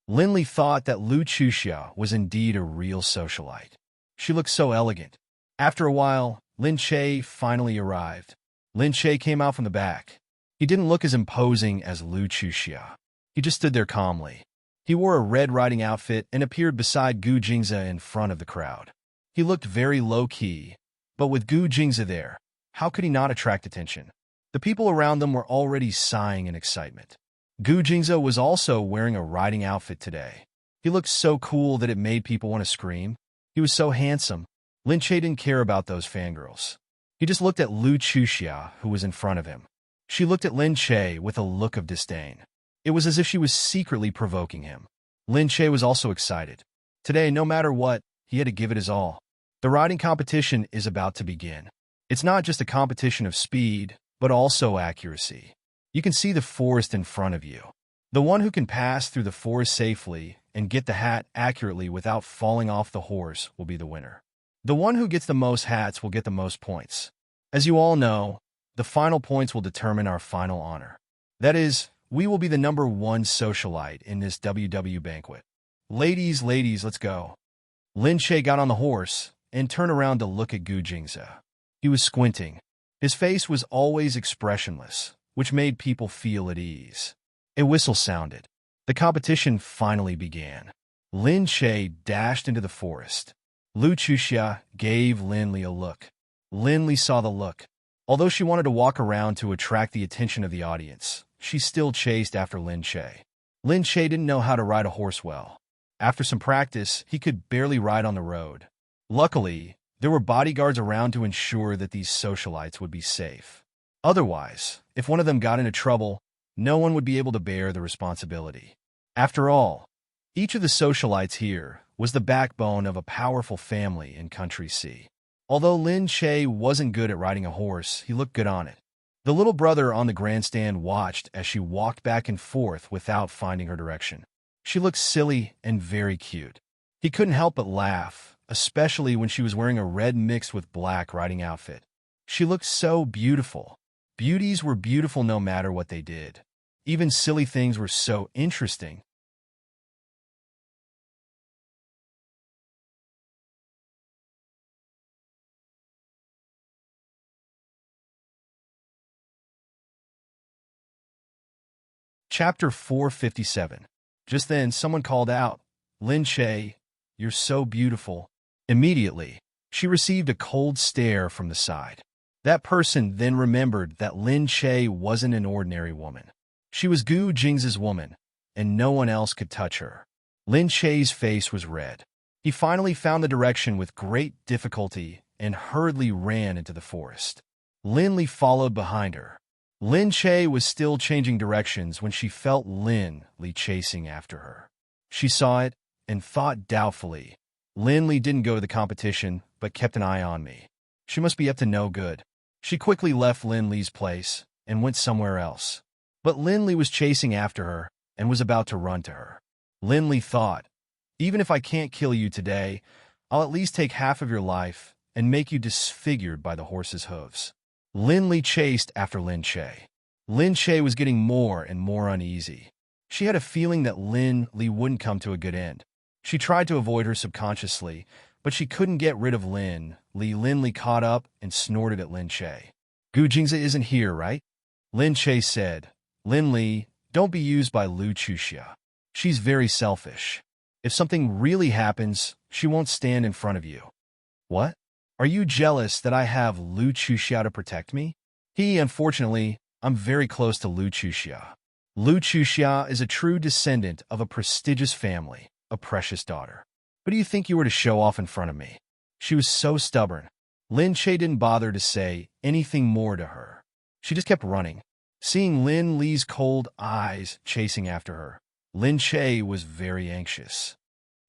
Lin Li thought that Lu Chuxia was indeed a real socialite. She looked so elegant. After a while, Lin Che finally arrived. Lin Che came out from the back. He didn't look as imposing as Lu Chuxia. He just stood there calmly. He wore a red riding outfit and appeared beside Gu Jingze in front of the crowd. He looked very low-key, but with Gu Jingze there, how could he not attract attention? The people around them were already sighing in excitement. Gu Jingze was also wearing a riding outfit today. He looked so cool that it made people want to scream. He was so handsome. Lin Che didn't care about those fangirls. He just looked at Lu Chuxia, who was in front of him. She looked at Lin Che with a look of disdain. It was as if she was secretly provoking him. Lin Che was also excited. Today, no matter what, he had to give it his all. The riding competition is about to begin. It's not just a competition of speed, but also accuracy. You can see the forest in front of you. The one who can pass through the forest safely and get the hat accurately without falling off the horse will be the winner. The one who gets the most hats will get the most points. As you all know, the final points will determine our final honor. That is, we will be the #1 socialite in this WW banquet. Ladies, let's go. Lin Che got on the horse and turned around to look at Gu Jingze. He was squinting. His face was always expressionless, which made people feel at ease. A whistle sounded. The competition finally began. Lin Che dashed into the forest. Lu Chuxia gave Lin Li a look. Lin Li saw the look. Although she wanted to walk around to attract the attention of the audience, she still chased after Lin Che. Lin Che didn't know how to ride a horse well. After some practice, he could barely ride on the road. Luckily, there were bodyguards around to ensure that these socialites would be safe. Otherwise, if one of them got into trouble, no one would be able to bear the responsibility. After all, each of the socialites here was the backbone of a powerful family in Country C. Although Lin Che wasn't good at riding a horse, he looked good on it. The little brother on the grandstand watched as she walked back and forth without finding her direction. She looked silly and very cute. He couldn't help but laugh, especially when she was wearing a red mixed with black riding outfit. She looked so beautiful. Beauties were beautiful no matter what they did. Even silly things were so interesting. Chapter 457. Just then, someone called out, "Lin Che, you're so beautiful." Immediately, she received a cold stare from the side. That person then remembered that Lin Che wasn't an ordinary woman. She was Gu Jing's woman, and no one else could touch her. Lin Che's face was red. He finally found the direction with great difficulty and hurriedly ran into the forest. Lin Li followed behind her. Lin Che was still changing directions when she felt Lin Li chasing after her. She saw it and thought doubtfully, "Lin Li didn't go to the competition, but kept an eye on me. She must be up to no good." She quickly left Lin Li's place and went somewhere else. But Lin Li was chasing after her and was about to run to her. Lin Li thought, "Even if I can't kill you today, I'll at least take half of your life and make you disfigured by the horse's hooves." Lin Li chased after Lin Che. Lin Che was getting more and more uneasy. She had a feeling that Lin Li wouldn't come to a good end. She tried to avoid her subconsciously, but she couldn't get rid of Lin Li. Lin Li caught up and snorted at Lin Che. "Gu Jingza isn't here, right?" Lin Che said. "Lin Li, don't be used by Lu Chuxia. She's very selfish. If something really happens, she won't stand in front of you." "What? Are you jealous that I have Lu Chuxia to protect me?" Unfortunately, I'm very close to Lu Chuxia. Lu Chuxia is a true descendant of a prestigious family, a precious daughter. What do you think you were to show off in front of me?" She was so stubborn. Lin Che didn't bother to say anything more to her. She just kept running. Seeing Lin Li's cold eyes chasing after her, Lin Che was very anxious.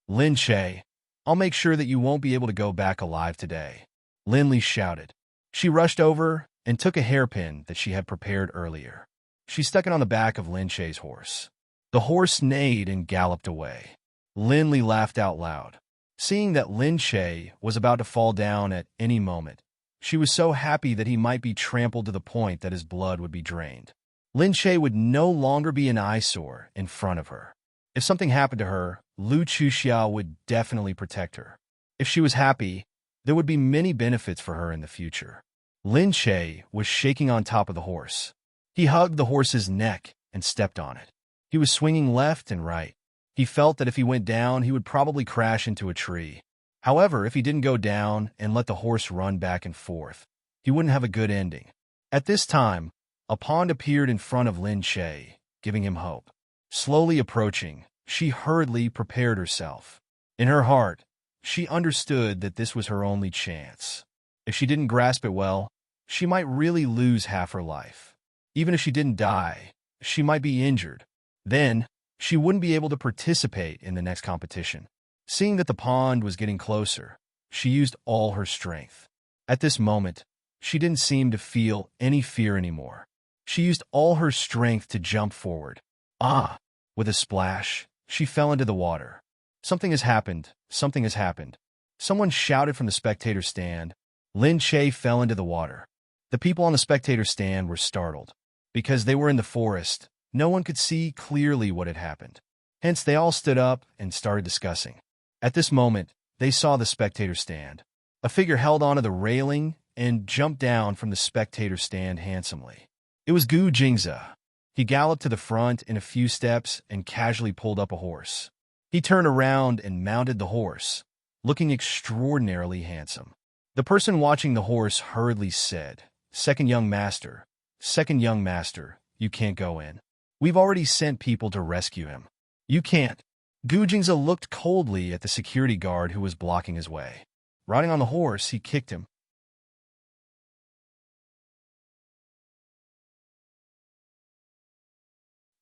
"Lin Che, I'll make sure that you won't be able to go back alive today," Lin Li shouted. She rushed over and took a hairpin that she had prepared earlier. She stuck it on the back of Lin Che's horse. The horse neighed and galloped away. Lin Li laughed out loud. Seeing that Lin Che was about to fall down at any moment, she was so happy that he might be trampled to the point that his blood would be drained. Lin Che would no longer be an eyesore in front of her. If something happened to her, Lu Chuxia would definitely protect her. If she was happy, there would be many benefits for her in the future. Lin Che was shaking on top of the horse. He hugged the horse's neck and stepped on it. He was swinging left and right. He felt that if he went down, he would probably crash into a tree. However, if he didn't go down and let the horse run back and forth, he wouldn't have a good ending. At this time, a pond appeared in front of Lin Che, giving him hope. Slowly approaching, she hurriedly prepared herself. In her heart, she understood that this was her only chance. If she didn't grasp it well, she might really lose half her life. Even if she didn't die, she might be injured. Then, she wouldn't be able to participate in the next competition. Seeing that the pond was getting closer, she used all her strength. At this moment, she didn't seem to feel any fear anymore. She used all her strength to jump forward. Ah! With a splash, she fell into the water. "Something has happened. Something has happened." Someone shouted from the spectator stand. Lin Che fell into the water. The people on the spectator stand were startled. Because they were in the forest, no one could see clearly what had happened. Hence, they all stood up and started discussing. At this moment, they saw the spectator stand. A figure held onto the railing and jumped down from the spectator stand handsomely. It was Gu Jingza. He galloped to the front in a few steps and casually pulled up a horse. He turned around and mounted the horse, looking extraordinarily handsome. The person watching the horse hurriedly said, second young master, you can't go in. We've already sent people to rescue him. You can't." Gu Jingza looked coldly at the security guard who was blocking his way. Riding on the horse, he kicked him.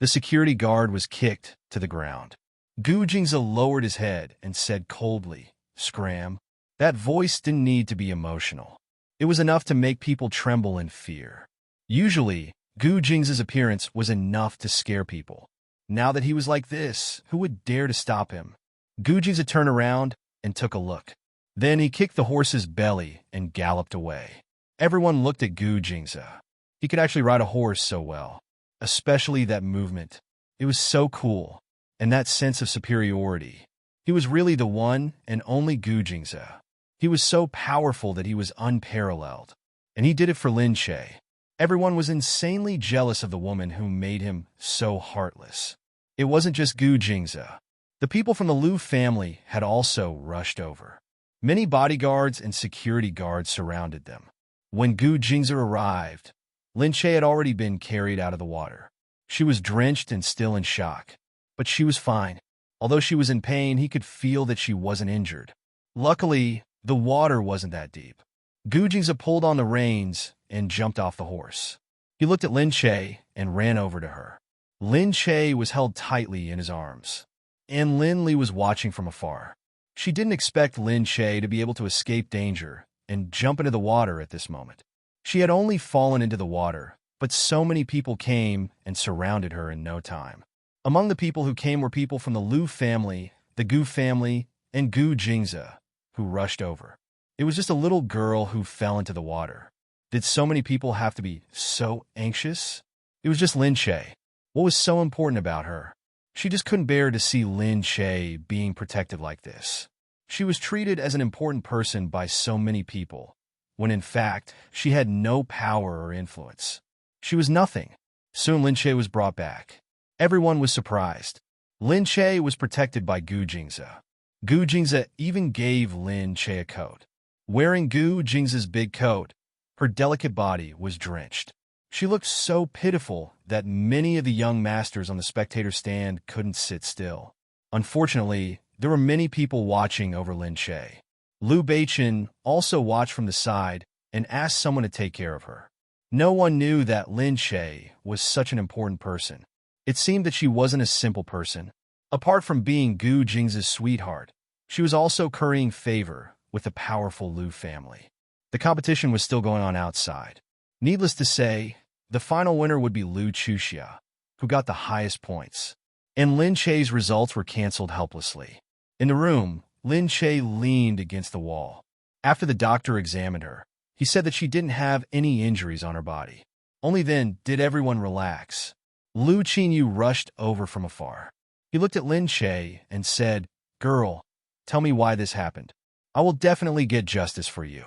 The security guard was kicked to the ground. Gu Jingze lowered his head and said coldly, "Scram." That voice didn't need to be emotional. It was enough to make people tremble in fear. Usually, Gu Jingze's appearance was enough to scare people. Now that he was like this, who would dare to stop him? Gu Jingze turned around and took a look. Then he kicked the horse's belly and galloped away. Everyone looked at Gu Jingze. He could actually ride a horse so well. Especially that movement. It was so cool. And that sense of superiority. He was really the one and only Gu Jingze. He was so powerful that he was unparalleled. And he did it for Lin Che. Everyone was insanely jealous of the woman who made him so heartless. It wasn't just Gu Jingze. The people from the Liu family had also rushed over. Many bodyguards and security guards surrounded them. When Gu Jingze arrived, Lin Che had already been carried out of the water. She was drenched and still in shock. But she was fine. Although she was in pain, he could feel that she wasn't injured. Luckily, the water wasn't that deep. Gu Jingze pulled on the reins and jumped off the horse. He looked at Lin Che and ran over to her. Lin Che was held tightly in his arms, and Lin Li was watching from afar. She didn't expect Lin Che to be able to escape danger and jump into the water at this moment. She had only fallen into the water, but so many people came and surrounded her in no time. Among the people who came were people from the Liu family, the Gu family, and Gu Jingze, who rushed over. It was just a little girl who fell into the water. Did so many people have to be so anxious? It was just Lin Che. What was so important about her? She just couldn't bear to see Lin Che being protected like this. She was treated as an important person by so many people, when in fact, she had no power or influence. She was nothing. Soon Lin Che was brought back. Everyone was surprised. Lin Che was protected by Gu Jingze. Gu Jingze even gave Lin Che a coat. Wearing Gu Jingze's big coat, her delicate body was drenched. She looked so pitiful that many of the young masters on the spectator stand couldn't sit still. Unfortunately, there were many people watching over Lin Che. Liu Beichen also watched from the side and asked someone to take care of her. No one knew that Lin Che was such an important person. It seemed that she wasn't a simple person. Apart from being Gu Jingze's sweetheart, she was also currying favor with the powerful Liu family. The competition was still going on outside. Needless to say, the final winner would be Liu Chuxia, who got the highest points. And Lin Che's results were canceled helplessly. In the room, Lin Che leaned against the wall. After the doctor examined her, he said that she didn't have any injuries on her body. Only then did everyone relax. Liu Qinyu rushed over from afar. He looked at Lin Che and said, "Girl, tell me why this happened. I will definitely get justice for you."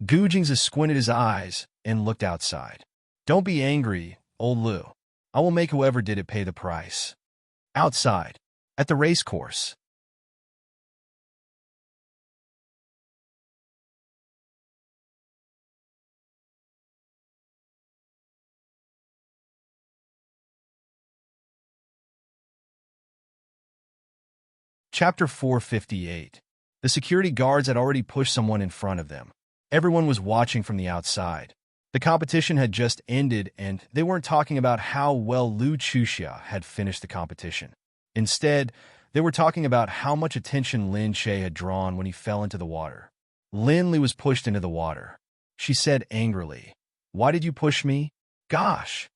Gu Jingze squinted his eyes and looked outside. "Don't be angry, old Liu. I will make whoever did it pay the price." Outside, at the race course. Chapter 458. The security guards had already pushed someone in front of them. Everyone was watching from the outside. The competition had just ended, and they weren't talking about how well Liu Chuxia had finished the competition. Instead, they were talking about how much attention Lin Che had drawn when he fell into the water. Lin Li was pushed into the water. She said angrily, "Why did you push me? Gosh!"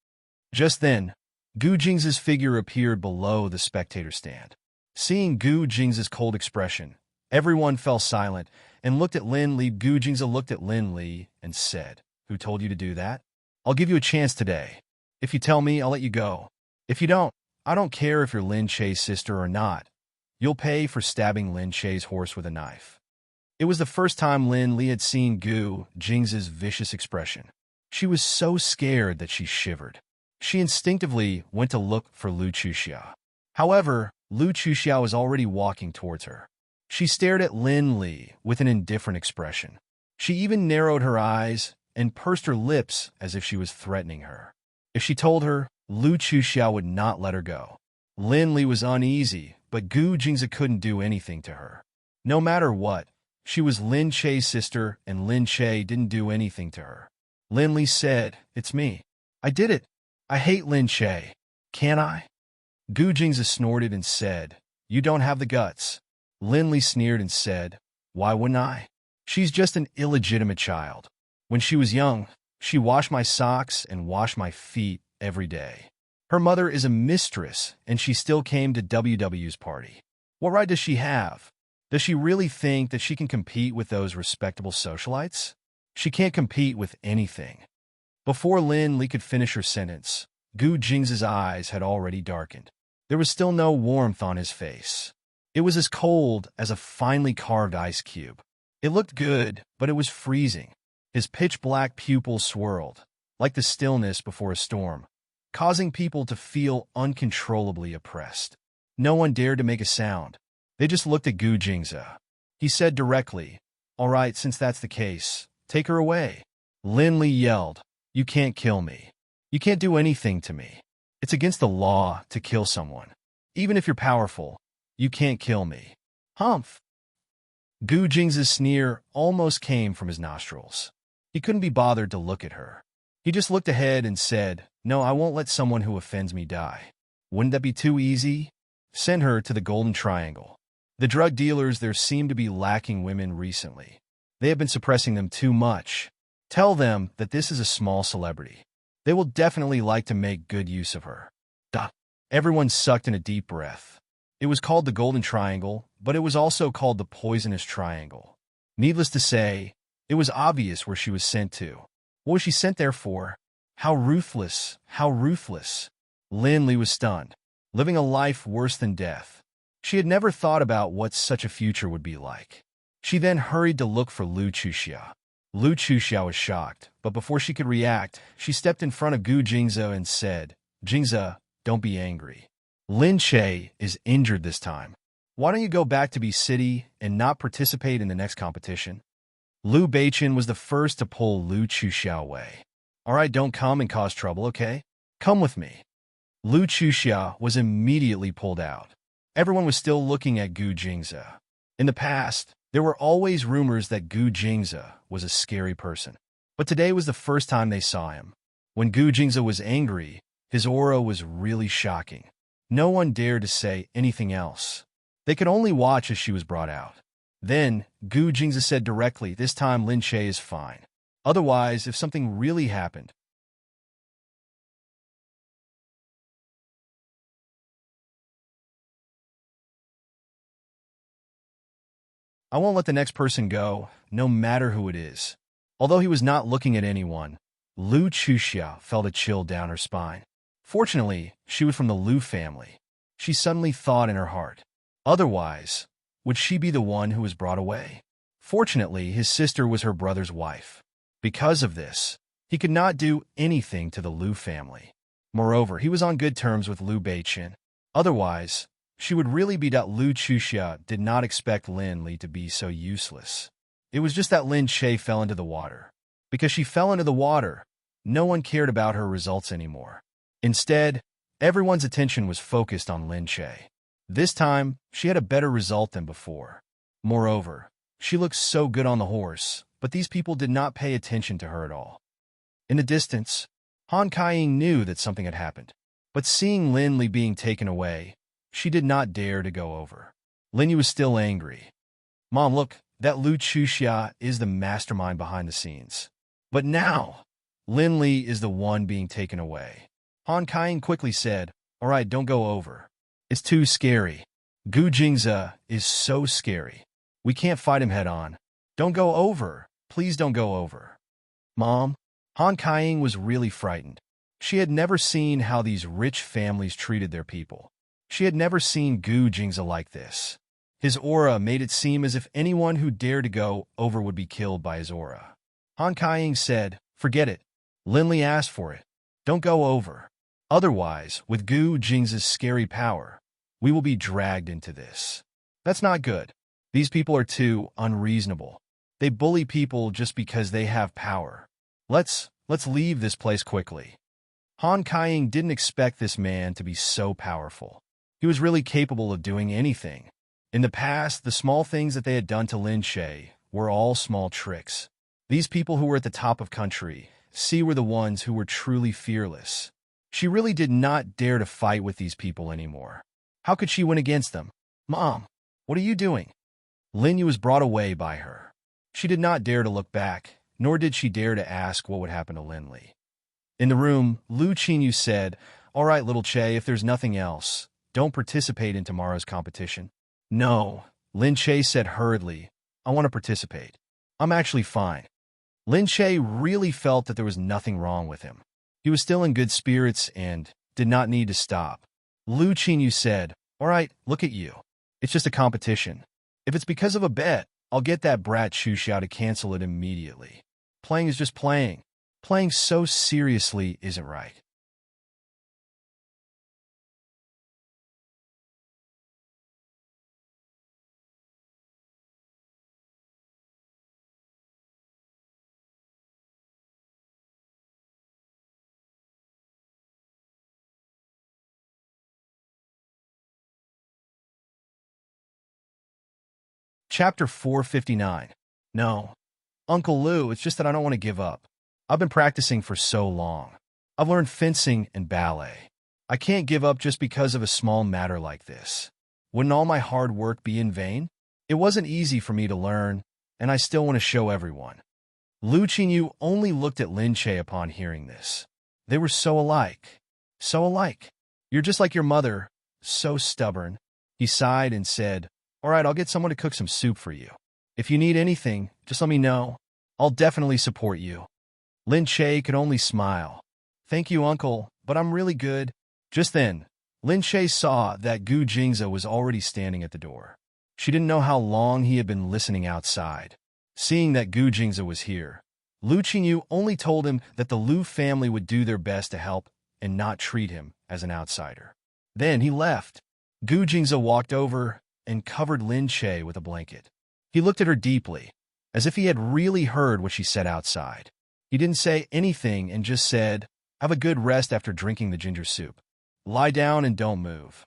Just then, Gu Jingze's figure appeared below the spectator stand. Seeing Gu Jingze's cold expression, everyone fell silent and looked at Lin Li. Gu Jingze looked at Lin Li and said, "Who told you to do that? I'll give you a chance today. If you tell me, I'll let you go. If you don't, I don't care if you're Lin Che's sister or not. You'll pay for stabbing Lin Che's horse with a knife." It was the first time Lin Li had seen Gu Jingze's vicious expression. She was so scared that she shivered. She instinctively went to look for Liu Chuxia. However, Liu Chuxia was already walking towards her. She stared at Lin Li with an indifferent expression. She even narrowed her eyes and pursed her lips as if she was threatening her. If she told her, Liu Chuxia would not let her go. Lin Li was uneasy, but Gu Jingze couldn't do anything to her. No matter what, She was Lin Che's sister, and Lin Che didn't do anything to her. Lin Li said, "It's me. I did it. I hate Lin Che. Can't I?" Gu Jingzi snorted and said, "You don't have the guts." Lin Li sneered and said, "Why wouldn't I? She's just an illegitimate child. When she was young, she washed my socks and washed my feet every day. Her mother is a mistress, and she still came to WW's party. What right does she have? Does she really think that she can compete with those respectable socialites? She can't compete with anything." Before Lin Li could finish her sentence, Gu Jing's eyes had already darkened. There was still no warmth on his face. It was as cold as a finely carved ice cube. It looked good, but it was freezing. His pitch-black pupils swirled, like the stillness before a storm, causing people to feel uncontrollably oppressed. No one dared to make a sound. They just looked at Gu Jingzi. He said directly, "All right, since that's the case, take her away." Lin Li yelled, "You can't kill me. You can't do anything to me. It's against the law to kill someone. Even if you're powerful, you can't kill me." Humph! Gu Jing's sneer almost came from his nostrils. He couldn't be bothered to look at her. He just looked ahead and said, "No, I won't let someone who offends me die. Wouldn't that be too easy? Send her to the Golden Triangle. The drug dealers there seem to be lacking women recently. They have been suppressing them too much. Tell them that this is a small celebrity. They will definitely like to make good use of her." Duh. Everyone sucked in a deep breath. It was called the Golden Triangle, but it was also called the Poisonous Triangle. Needless to say, it was obvious where she was sent to. What was she sent there for? How ruthless, how ruthless. Lin Li was stunned, living a life worse than death. She had never thought about what such a future would be like. She then hurried to look for Lu Chuxia. Lu Chuxia was shocked, but before she could react, she stepped in front of Gu Jingzi and said, "Jingzi, don't be angry. Lin Che is injured this time. Why don't you go back to Be City and not participate in the next competition?" Lu Beichen was the first to pull Lu Chuxia away. "All right, don't come and cause trouble, okay? Come with me." Lu Chuxia was immediately pulled out. Everyone was still looking at Gu Jingzi. In the past, there were always rumors that Gu Jingzi was a scary person. But today was the first time they saw him. When Gu Jingzi was angry, his aura was really shocking. No one dared to say anything else. They could only watch as she was brought out. Then, Gu Jingzi said directly, "This time Lin Che is fine. Otherwise, if something really happened, I won't let the next person go, no matter who it is." Although he was not looking at anyone, Lu Chuxia felt a chill down her spine. Fortunately, she was from the Lu family. She suddenly thought in her heart. Otherwise, would she be the one who was brought away? Fortunately, his sister was her brother's wife. Because of this, he could not do anything to the Lu family. Moreover, he was on good terms with Lu Beichen. Otherwise, she would really be that Lu Chuxia did not expect Lin Li to be so useless. It was just that Lin Che fell into the water. Because she fell into the water, no one cared about her results anymore. Instead, everyone's attention was focused on Lin Che. This time, she had a better result than before. Moreover, she looked so good on the horse, but these people did not pay attention to her at all. In the distance, Han Kaiying knew that something had happened. But seeing Lin Li being taken away, she did not dare to go over. Lin Yu was still angry. "Mom, look, that Lu Chuxia is the mastermind behind the scenes. But now, Lin Li is the one being taken away." Han Kaiying quickly said, "All right, don't go over. It's too scary. Gu Jingzi is so scary. We can't fight him head on. Don't go over. Please don't go over." "Mom?" Han Kaiying was really frightened. She had never seen how these rich families treated their people. She had never seen Gu Jingzi like this. His aura made it seem as if anyone who dared to go over would be killed by his aura. Han Kaiying said, "Forget it. Lin Li asked for it. Don't go over. Otherwise, with Gu Jing's scary power, we will be dragged into this. That's not good. These people are too unreasonable. They bully people just because they have power. Let's leave this place quickly." Han Kaiying didn't expect this man to be so powerful. He was really capable of doing anything. In the past, the small things that they had done to Lin Che were all small tricks. These people who were at the top of country C were the ones who were truly fearless. She really did not dare to fight with these people anymore. How could she win against them? Mom, what are you doing? Lin Yu was brought away by her. She did not dare to look back, nor did she dare to ask what would happen to Lin Li. In the room, Lu Qingyu said, "All right, little Che, if there's nothing else, don't participate in tomorrow's competition." "No," Lin Che said hurriedly. "I want to participate. I'm actually fine." Lin Che really felt that there was nothing wrong with him. He was still in good spirits and did not need to stop. Lu Qingyu said, "All right, look at you. It's just a competition. If it's because of a bet, I'll get that brat Chu Xiao to cancel it immediately. Playing is just playing. Playing so seriously isn't right." Chapter 459. No, Uncle Lou, it's just that I don't want to give up. I've been practicing for so long. I've learned fencing and ballet. I can't give up just because of a small matter like this. Wouldn't all my hard work be in vain? It wasn't easy for me to learn, and I still want to show everyone. Lu Qingyu only looked at Lin Che upon hearing this. They were so alike. So alike. "You're just like your mother, so stubborn." He sighed and said, "All right, I'll get someone to cook some soup for you. If you need anything, just let me know. I'll definitely support you." Lin Che could only smile. "Thank you, Uncle, but I'm really good." Just then, Lin Che saw that Gu Jingze was already standing at the door. She didn't know how long he had been listening outside. Seeing that Gu Jingze was here, Lu Qingyu only told him that the Lu family would do their best to help and not treat him as an outsider. Then he left. Gu Jingze walked over and covered Lin Che with a blanket. He looked at her deeply, as if he had really heard what she said outside. He didn't say anything and just said, "Have a good rest after drinking the ginger soup. Lie down and don't move."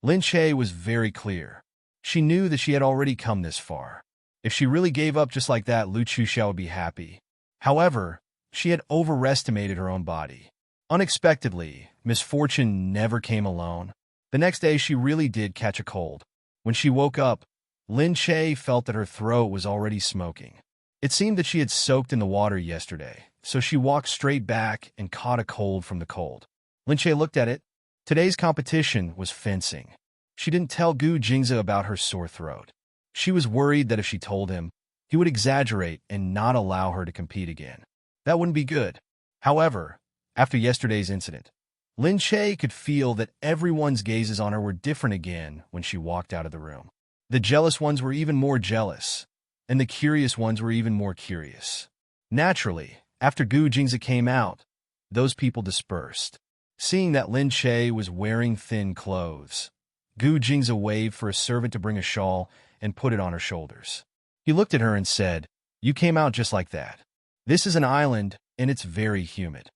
Lin Che was very clear. She knew that she had already come this far. If she really gave up just like that, Lu Chuxiao would be happy. However, she had overestimated her own body. Unexpectedly, misfortune never came alone. The next day, she really did catch a cold. When she woke up, Lin Che felt that her throat was already smoking. It seemed that she had soaked in the water yesterday, so she walked straight back and caught a cold from the cold. Lin Che looked at it. Today's competition was fencing. She didn't tell Gu Jingze about her sore throat. She was worried that if she told him, he would exaggerate and not allow her to compete again. That wouldn't be good. However, after yesterday's incident, Lin Che could feel that everyone's gazes on her were different again when she walked out of the room. The jealous ones were even more jealous, and the curious ones were even more curious. Naturally, after Gu Jingze came out, those people dispersed. Seeing that Lin Che was wearing thin clothes, Gu Jingze waved for a servant to bring a shawl and put it on her shoulders. He looked at her and said, "You came out just like that. This is an island, and it's very humid."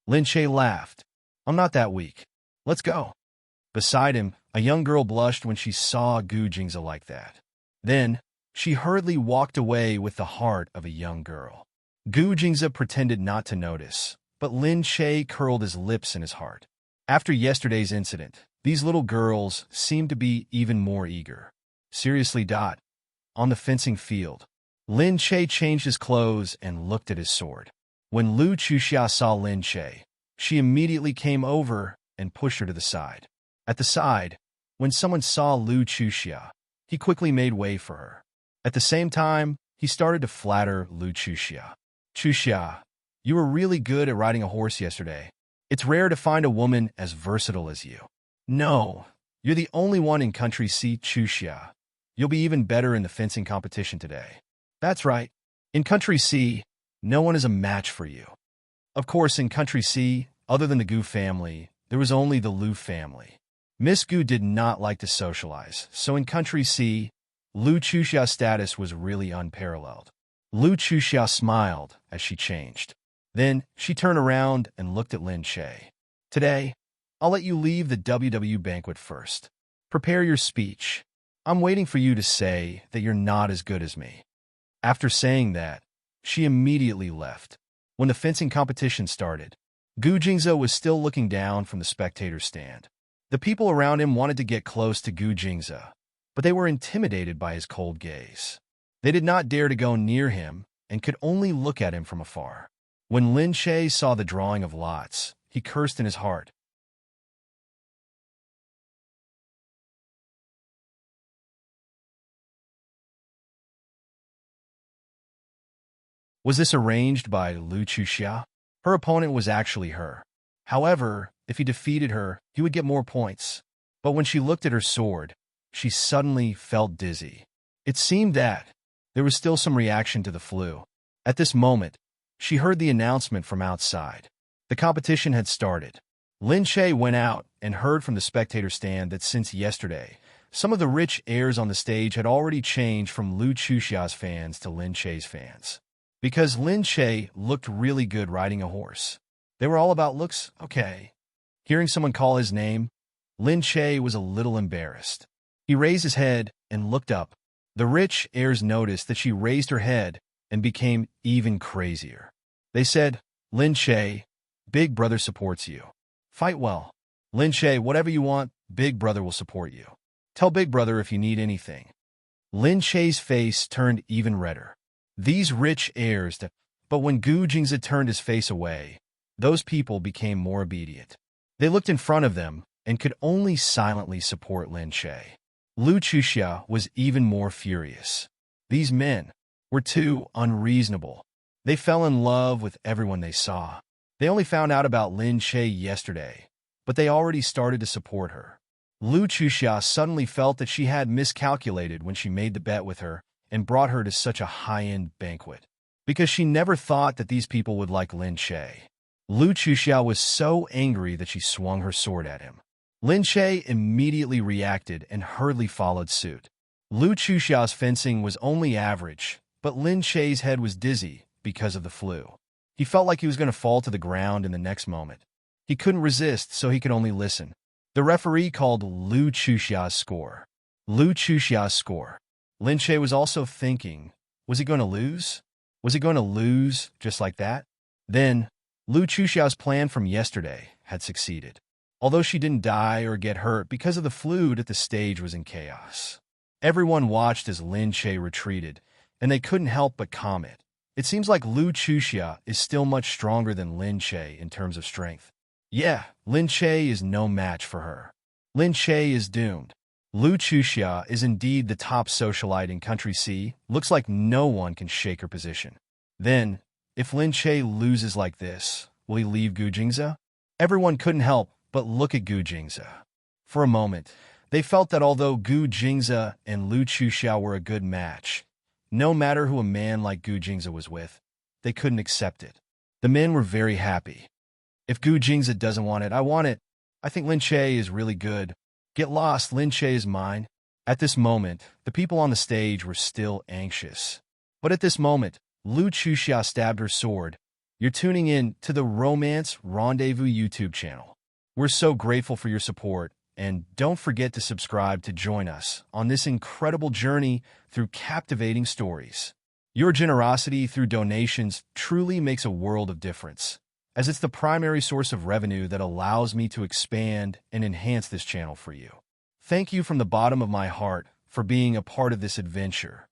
Lin Che laughed. "I'm not that weak. Let's go." Beside him, a young girl blushed when she saw Gu Jingze like that. Then, she hurriedly walked away with the heart of a young girl. Gu Jingze pretended not to notice, but Lin Che curled his lips in his heart. After yesterday's incident, these little girls seemed to be even more eager. Seriously, on the fencing field, Lin Che changed his clothes and looked at his sword. When Lu Chuxia saw Lin Che, she immediately came over and pushed her to the side. At the side, when someone saw Lu Chuxia, he quickly made way for her. At the same time, he started to flatter Lu Chuxia. "Chuxia, you were really good at riding a horse yesterday. It's rare to find a woman as versatile as you." "No, you're the only one in Country C, Chuxia. You'll be even better in the fencing competition today." "That's right. In Country C, no one is a match for you." Of course, in Country C, other than the Gu family, there was only the Lu family. Miss Gu did not like to socialize, so in Country C, Lu Chuxia's status was really unparalleled. Lu Chuxia smiled as she changed. Then she turned around and looked at Lin Che. "Today, I'll let you leave the WW banquet first. Prepare your speech. I'm waiting for you to say that you're not as good as me." After saying that, she immediately left. When the fencing competition started, Gu Jingze was still looking down from the spectator stand. The people around him wanted to get close to Gu Jingze, but they were intimidated by his cold gaze. They did not dare to go near him and could only look at him from afar. When Lin Che saw the drawing of lots, he cursed in his heart. Was this arranged by Lu Chuxia? Her opponent was actually her. However, if he defeated her, he would get more points. But when she looked at her sword, she suddenly felt dizzy. It seemed that there was still some reaction to the flu. At this moment, she heard the announcement from outside. The competition had started. Lin Che went out and heard from the spectator stand that since yesterday, some of the rich heirs on the stage had already changed from Lu Chuxia's fans to Lin Che's fans. Because Lin Che looked really good riding a horse. They were all about looks, okay. Hearing someone call his name, Lin Che was a little embarrassed. He raised his head and looked up. The rich heirs noticed that she raised her head and became even crazier. They said, Lin Che, Big Brother supports you. Fight well. Lin Che, whatever you want, Big Brother will support you. Tell Big Brother if you need anything. Lin Che's face turned even redder. These rich heirs, but when Gu Jingze turned his face away, those people became more obedient. They looked in front of them and could only silently support Lin Che. Lu Chuxia was even more furious. These men were too unreasonable. They fell in love with everyone they saw. They only found out about Lin Che yesterday, but they already started to support her. Lu Chuxia suddenly felt that she had miscalculated when she made the bet with her and brought her to such a high-end banquet, because she never thought that these people would like Lin Che. Lu Chuxia was so angry that she swung her sword at him. Lin Che immediately reacted and hurriedly followed suit. Lu Chuxia's fencing was only average, but Lin Che's head was dizzy because of the flu. He felt like he was going to fall to the ground in the next moment. He couldn't resist, so he could only listen. The referee called Lu Chuxia's score. Lu Chuxia's score. Lin Che was also thinking, was he going to lose? Was he going to lose just like that? Then, Lu Chuxia's plan from yesterday had succeeded. Although she didn't die or get hurt because of the flu, that the stage was in chaos. Everyone watched as Lin Che retreated, and they couldn't help but comment. It seems like Lu Chuxia is still much stronger than Lin Che in terms of strength. Yeah, Lin Che is no match for her. Lin Che is doomed. Lu Chuxia is indeed the top socialite in Country C. Looks like no one can shake her position. Then, if Lin Che loses like this, will he leave Gu Jingze? Everyone couldn't help but look at Gu Jingze. For a moment, they felt that although Gu Jingze and Lu Chuxia were a good match, no matter who a man like Gu Jingze was with, they couldn't accept it. The men were very happy. If Gu Jingze doesn't want it, I want it. I think Lin Che is really good. Get lost, Lin Che is mine. At this moment, the people on the stage were still anxious. But at this moment, Lu Chuxia stabbed her sword. You're tuning in to the Romance Rendezvous YouTube channel. We're so grateful for your support, and don't forget to subscribe to join us on this incredible journey through captivating stories. Your generosity through donations truly makes a world of difference, as it's the primary source of revenue that allows me to expand and enhance this channel for you. Thank you from the bottom of my heart for being a part of this adventure.